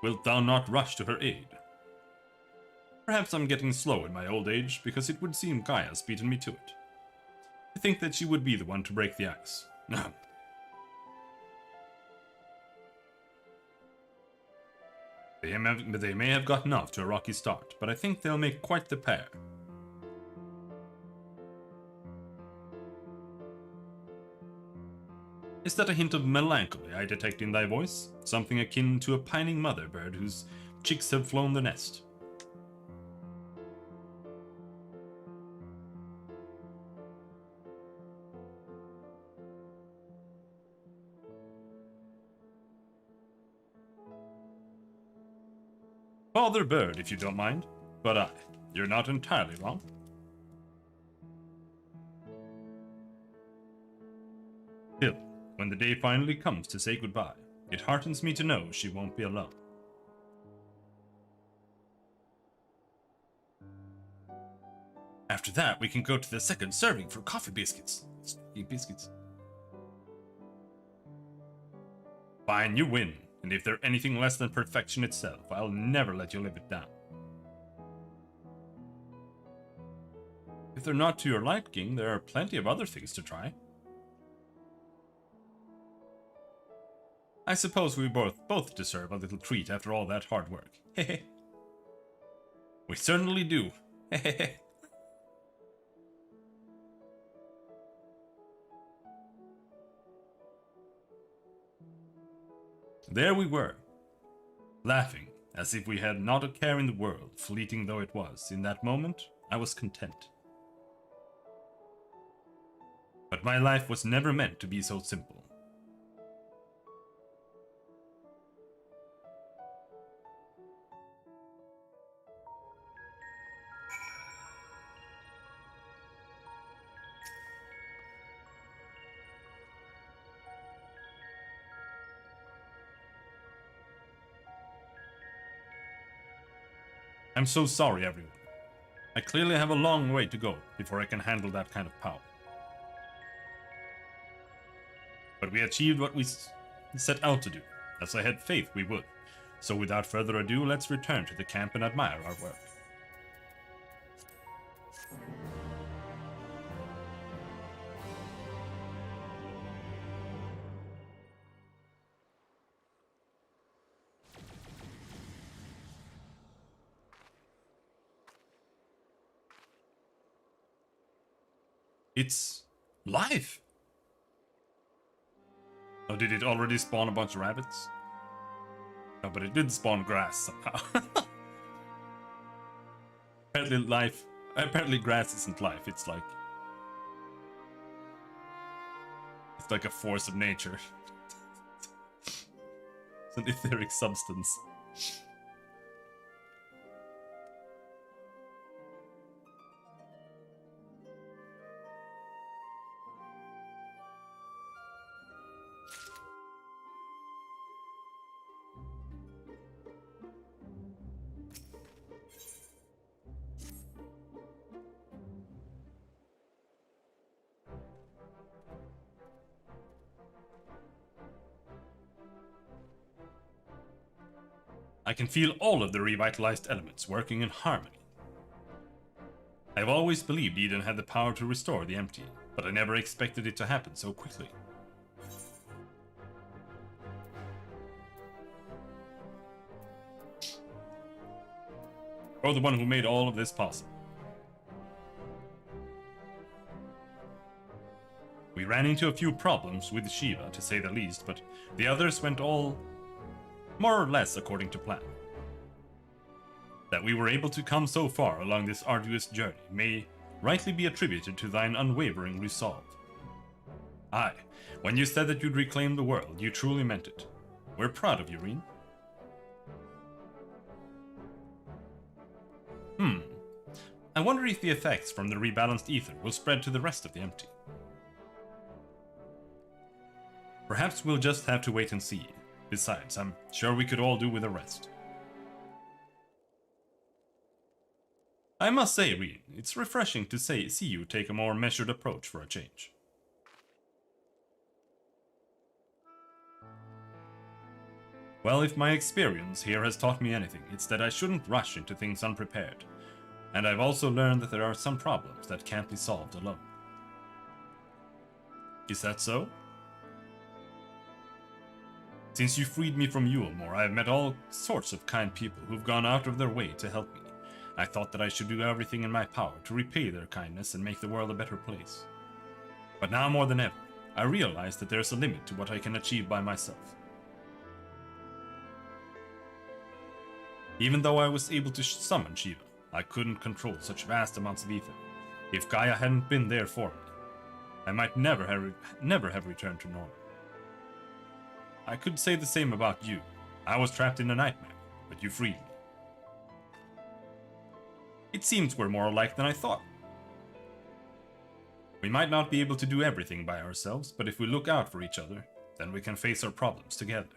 Wilt thou not rush to her aid? Perhaps I'm getting slow in my old age, because it would seem Gaia's beaten me to it. I think that she would be the one to break the ice. No. They may have gotten off to a rocky start, but I think they'll make quite the pair. Is that a hint of melancholy I detect in thy voice? Something akin to a pining mother bird whose chicks have flown the nest. Father bird, if you don't mind. But you're not entirely wrong. Still, when the day finally comes to say goodbye, it heartens me to know she won't be alone. After that, we can go to the second serving for coffee biscuits. Speaking biscuits. Fine, you win. And if they're anything less than perfection itself, I'll never let you live it down. If they're not to your liking, there are plenty of other things to try. I suppose we both deserve a little treat after all that hard work. Hehe. We certainly do. Hehe. There we were, laughing as if we had not a care in the world, fleeting though it was. In that moment, I was content. But my life was never meant to be so simple. I'm so sorry, everyone. I clearly have a long way to go before I can handle that kind of power. But we achieved what we set out to do, as I had faith we would. So without further ado, let's return to the camp and admire our work. It's live! Oh, did it already spawn a bunch of rabbits? No, but it did spawn grass somehow. Apparently grass isn't life, it's like a force of nature. It's an etheric substance. I can feel all of the revitalized elements working in harmony. I've always believed Eden had the power to restore the empty, but I never expected it to happen so quickly. You're the one who made all of this possible. We ran into a few problems with Shiva, to say the least, but the others went all more or less according to plan. That we were able to come so far along this arduous journey may rightly be attributed to thine unwavering resolve. Aye, when you said that you'd reclaim the world, you truly meant it. We're proud of you, Reen. I wonder if the effects from the rebalanced ether will spread to the rest of the empty. Perhaps we'll just have to wait and see. Besides, I'm sure we could all do with a rest. I must say, Reen, it's refreshing to see you take a more measured approach for a change. Well, if my experience here has taught me anything, it's that I shouldn't rush into things unprepared. And I've also learned that there are some problems that can't be solved alone. Is that so? Since you freed me from Yulmore, I have met all sorts of kind people who've gone out of their way to help me. I thought that I should do everything in my power to repay their kindness and make the world a better place. But now more than ever, I realize that there's a limit to what I can achieve by myself. Even though I was able to summon Shiva, I couldn't control such vast amounts of ether. If Gaia hadn't been there for me, I might never have returned to normal. I could say the same about you. I was trapped in a nightmare, but you freed me. It seems we're more alike than I thought. We might not be able to do everything by ourselves, but if we look out for each other, then we can face our problems together.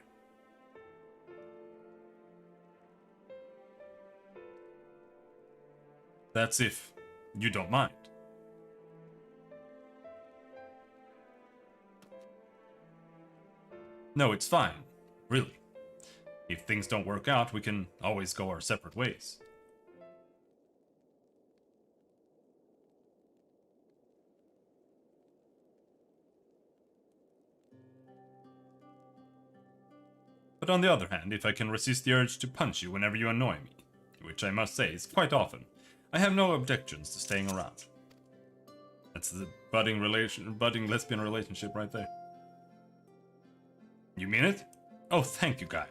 That's if you don't mind. No, it's fine. Really. If things don't work out, we can always go our separate ways. But on the other hand, if I can resist the urge to punch you whenever you annoy me, which I must say is quite often, I have no objections to staying around. That's the budding lesbian relationship right there. You mean it? Oh, thank you, Gaia.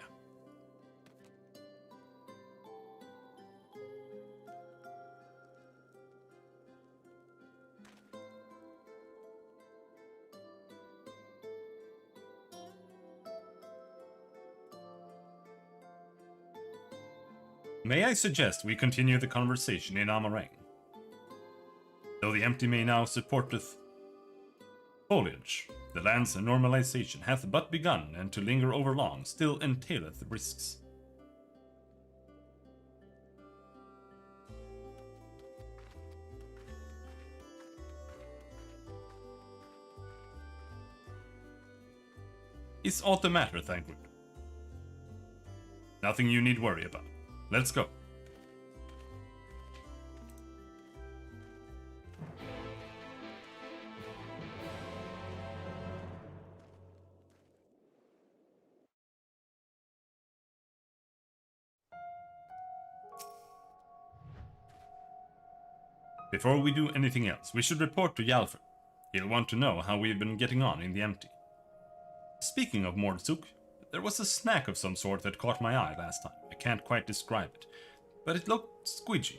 May I suggest we continue the conversation in Amarang? Though the empty may now supporteth foliage, the land's normalization hath but begun, and to linger over long still entaileth risks. Is aught the matter, Thancred? Nothing you need worry about. Let's go. Before we do anything else, we should report to Yalfur. He'll want to know how we've been getting on in the empty. Speaking of Mordsuk, there was a snack of some sort that caught my eye last time. I can't quite describe it, but it looked squidgy.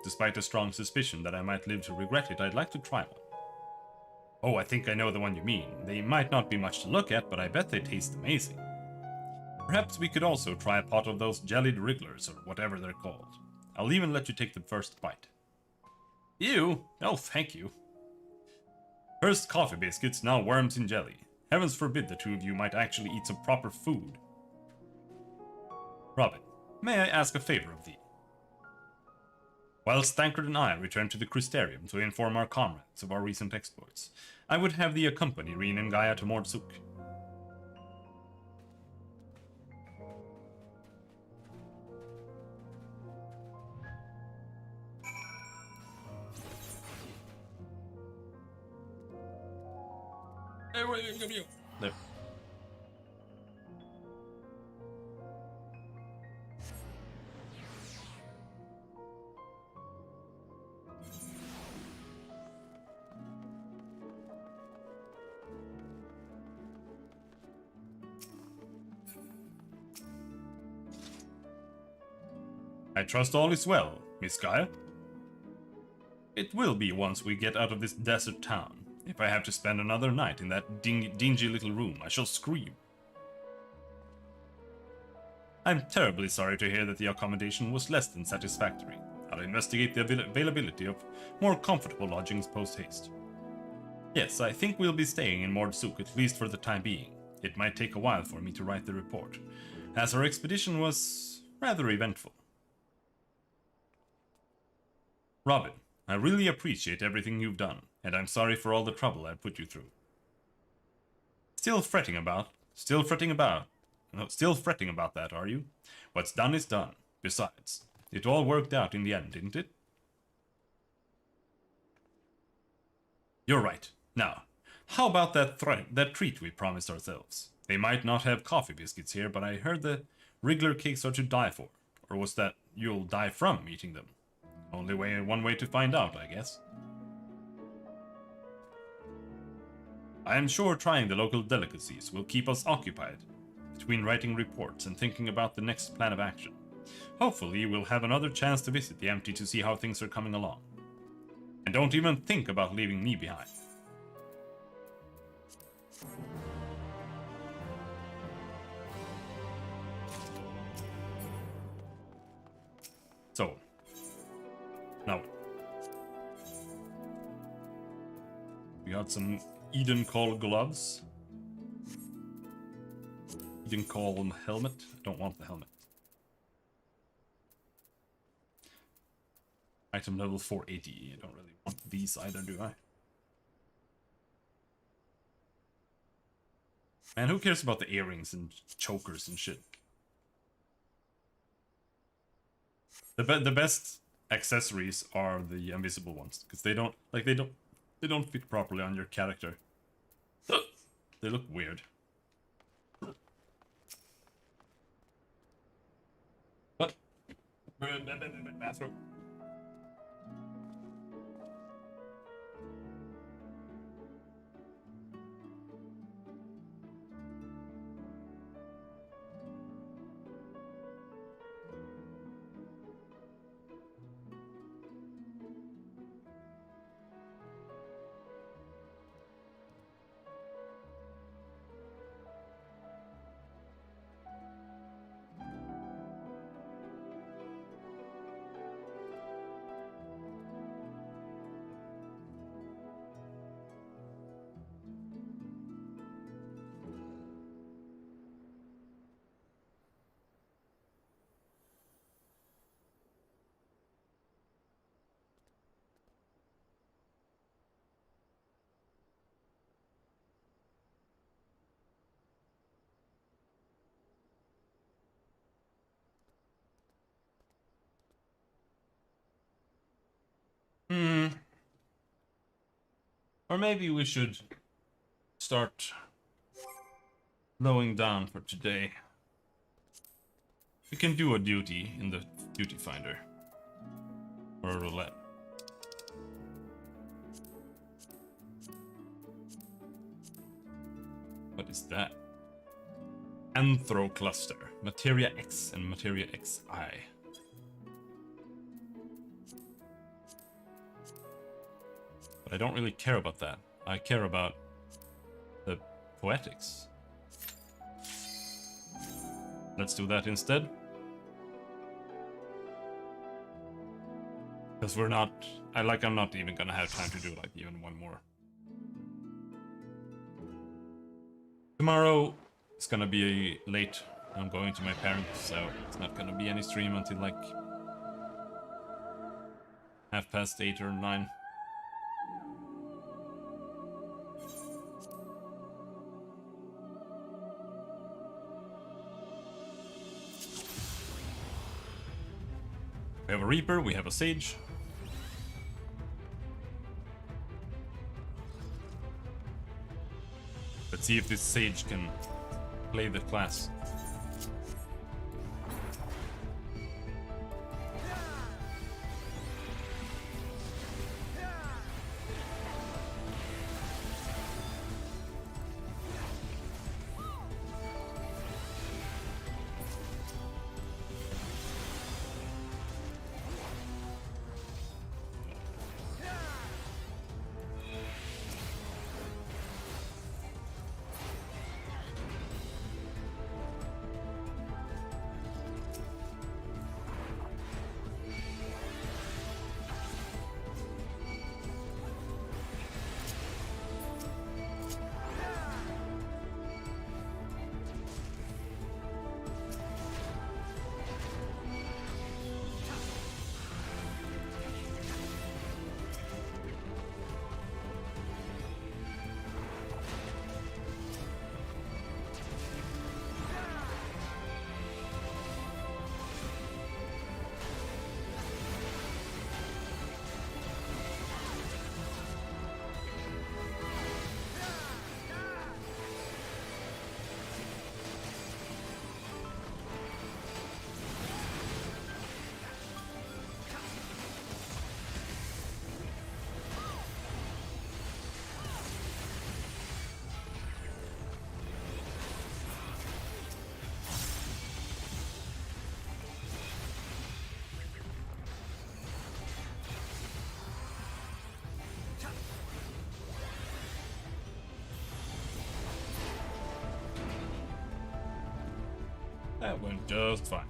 Despite a strong suspicion that I might live to regret it, I'd like to try one. Oh, I think I know the one you mean. They might not be much to look at, but I bet they taste amazing. Perhaps we could also try a pot of those jellied wrigglers, or whatever they're called. I'll even let you take the first bite. Ew! Oh, thank you. First coffee biscuits, now worms in jelly. Heavens forbid the two of you might actually eat some proper food. Robin, may I ask a favor of thee? Whilst Thancred and I return to the Crystarium to inform our comrades of our recent exploits, I would have thee accompany Reen and Gaia to Mordsuk. There. I trust all is well, Miss Gaia. It will be once we get out of this desert town. If I have to spend another night in that dingy little room, I shall scream. I'm terribly sorry to hear that the accommodation was less than satisfactory. I'll investigate the availability of more comfortable lodgings post-haste. Yes, I think we'll be staying in Mordsuk, at least for the time being. It might take a while for me to write the report, as our expedition was rather eventful. Robin, I really appreciate everything you've done, and I'm sorry for all the trouble I've put you through. Still fretting about that, are you? What's done is done. Besides, it all worked out in the end, didn't it? You're right. Now, how about that treat we promised ourselves? They might not have coffee biscuits here, but I heard the Wriggler cakes are to die for. Or was that you'll die from eating them? One way to find out, I guess. I am sure trying the local delicacies will keep us occupied between writing reports and thinking about the next plan of action. Hopefully, we'll have another chance to visit the Empty to see how things are coming along. And don't even think about leaving me behind. So, now we got some Eden Call gloves. Eden Call helmet. I don't want the helmet. Item level 480. I don't really want these either, do I? Man, who cares about the earrings and chokers and shit? The best accessories are the invisible ones, because they don't fit properly on your character. They look weird. What? Bathroom. Or maybe we should start slowing down for today. We can do a duty in the duty finder. Or a roulette. What is that? Anthro cluster. Materia X and Materia XI. But I don't really care about that. I care about the poetics. Let's do that instead. Because we're not... I'm not even gonna have time to do like even one more. Tomorrow it's gonna be late. I'm going to my parents, so it's not gonna be any stream until like 8:30 or 9. We have a Reaper, we have a Sage. Let's see if this Sage can play the class. That went just fine.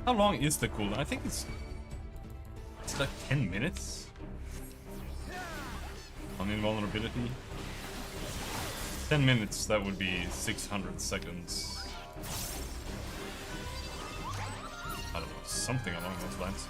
How long is the cooldown? I think it's like 10 minutes on invulnerability. 10 minutes, that would be 600 seconds. I don't know, something along those lines.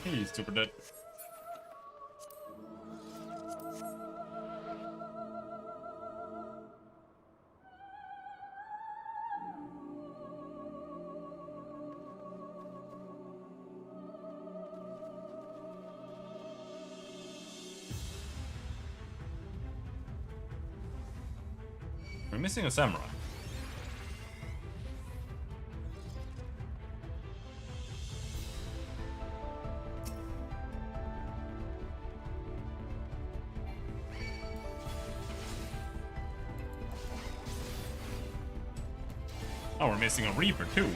He's super dead. We're missing a samurai. Oh, we're missing a Reaper too.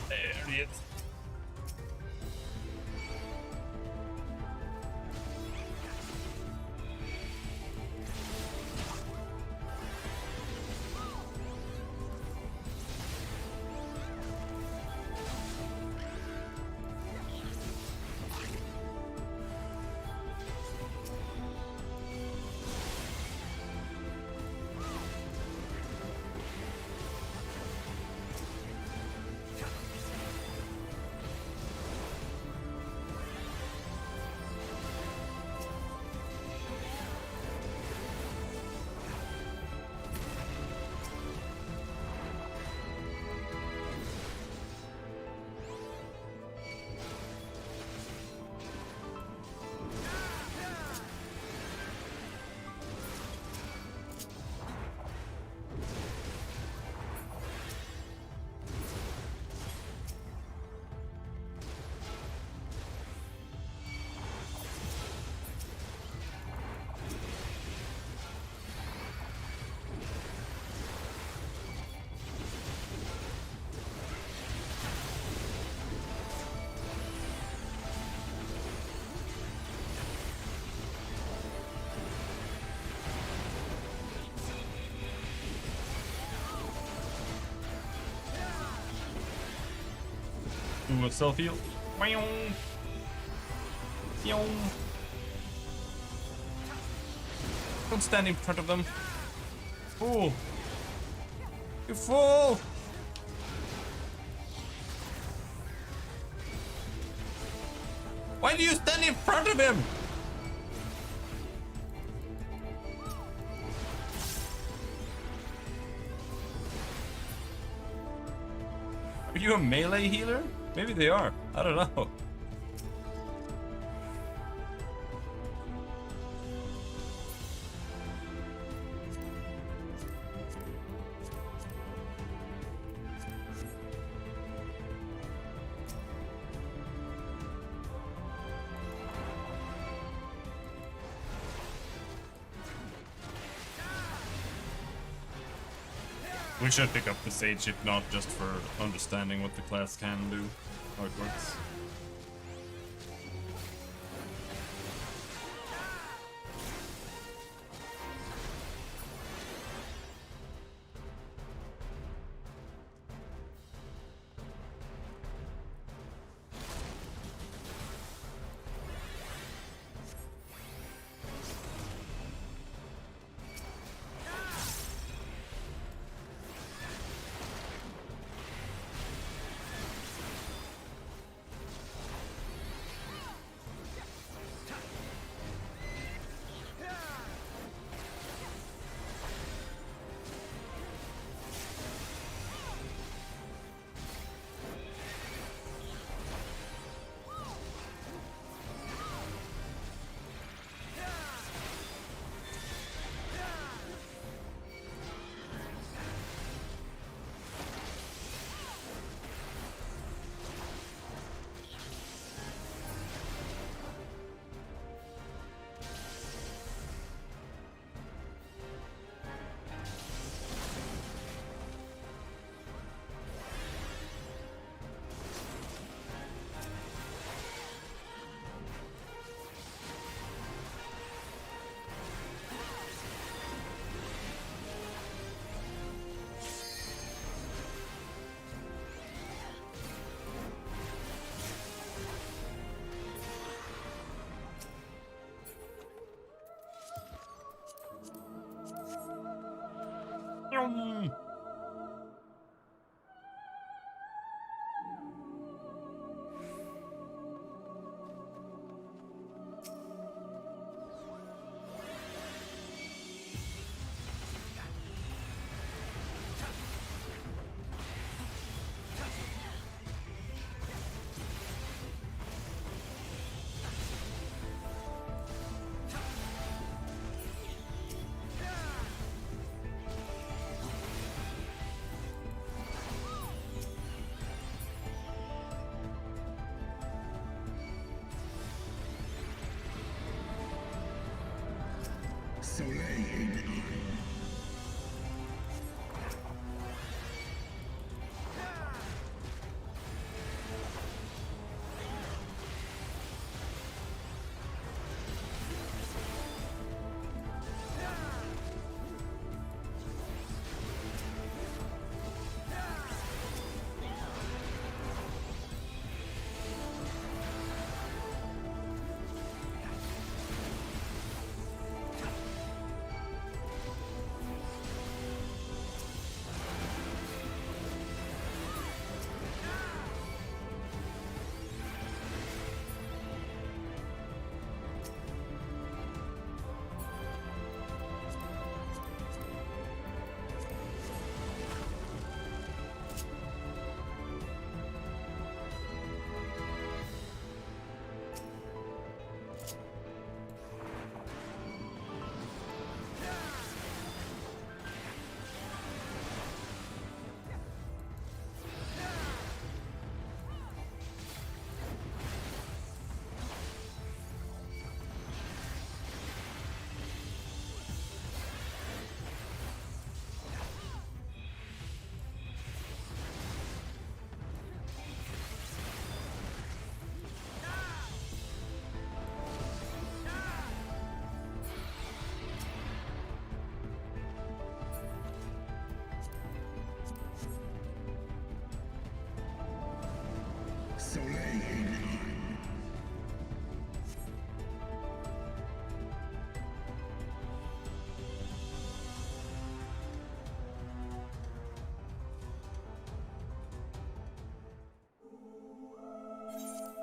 There he is. Do a self heal. Don't stand in front of them. Fool. You fool! Why do you stand in front of him? Are you a melee healer? Maybe they are. I don't know. We should pick up the Sage, if not just for understanding what the class can do, how it works.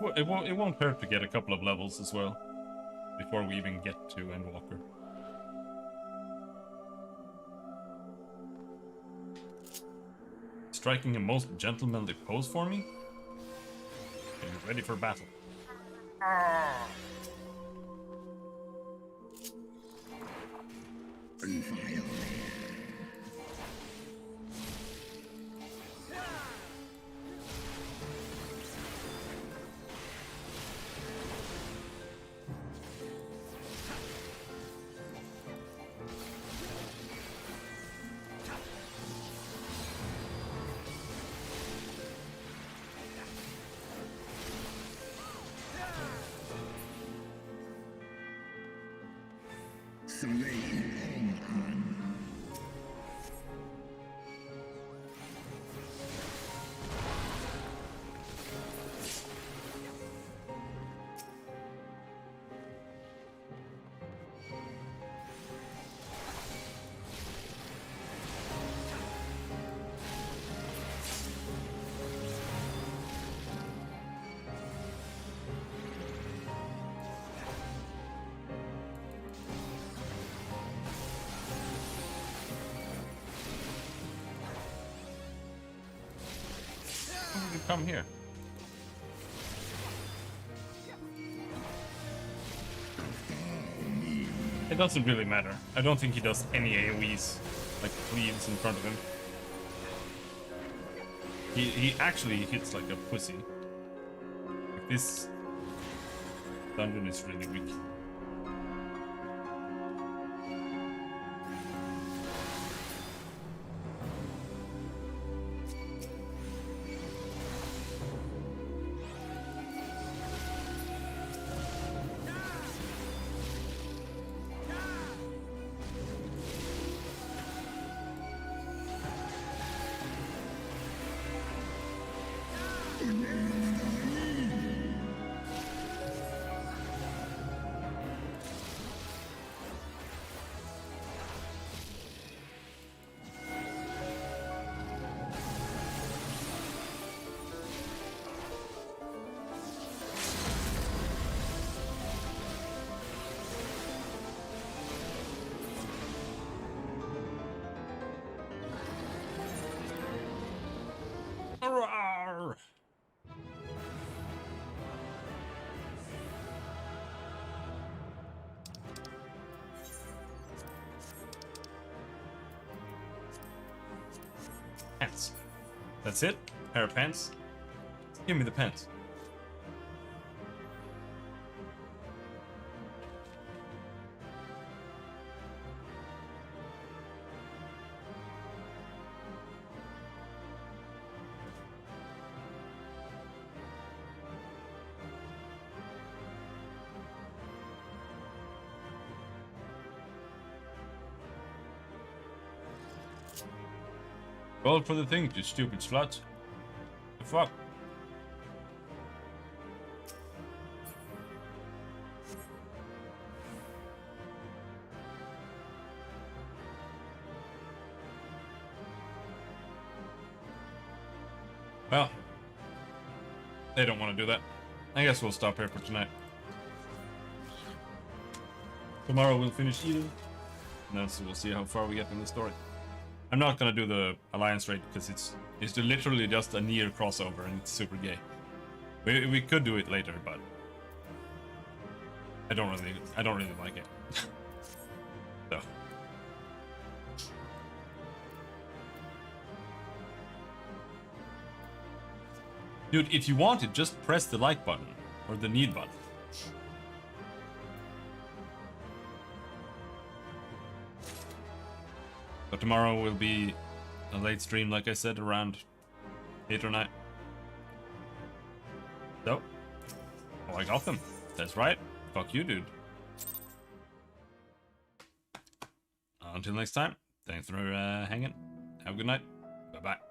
Well, it won't hurt to get a couple of levels as well before we even get to Endwalker. Striking a most gentlemanly pose for me? Getting ready for battle. Come here. It doesn't really matter. I don't think he does any AoEs, like cleaves in front of him. He actually hits like a pussy. Like this dungeon is really weak. Roar! Pants. That's it? Pair of pants? Give me the pants. Roll for the thing, you stupid sluts. The fuck? Well, they don't want to do that. I guess we'll stop here for tonight. Tomorrow we'll finish Eden, and then we'll see how far we get in the story. I'm not gonna do the alliance raid because it's literally just a near crossover and it's super gay. We could do it later, but I don't really like it. So. Dude, if you want it, just press the like button or the need button. So tomorrow will be a late stream, like I said, around 8 or 9. So, oh, I got them. That's right. Fuck you, dude. Until next time, thanks for hanging. Have a good night. Bye-bye.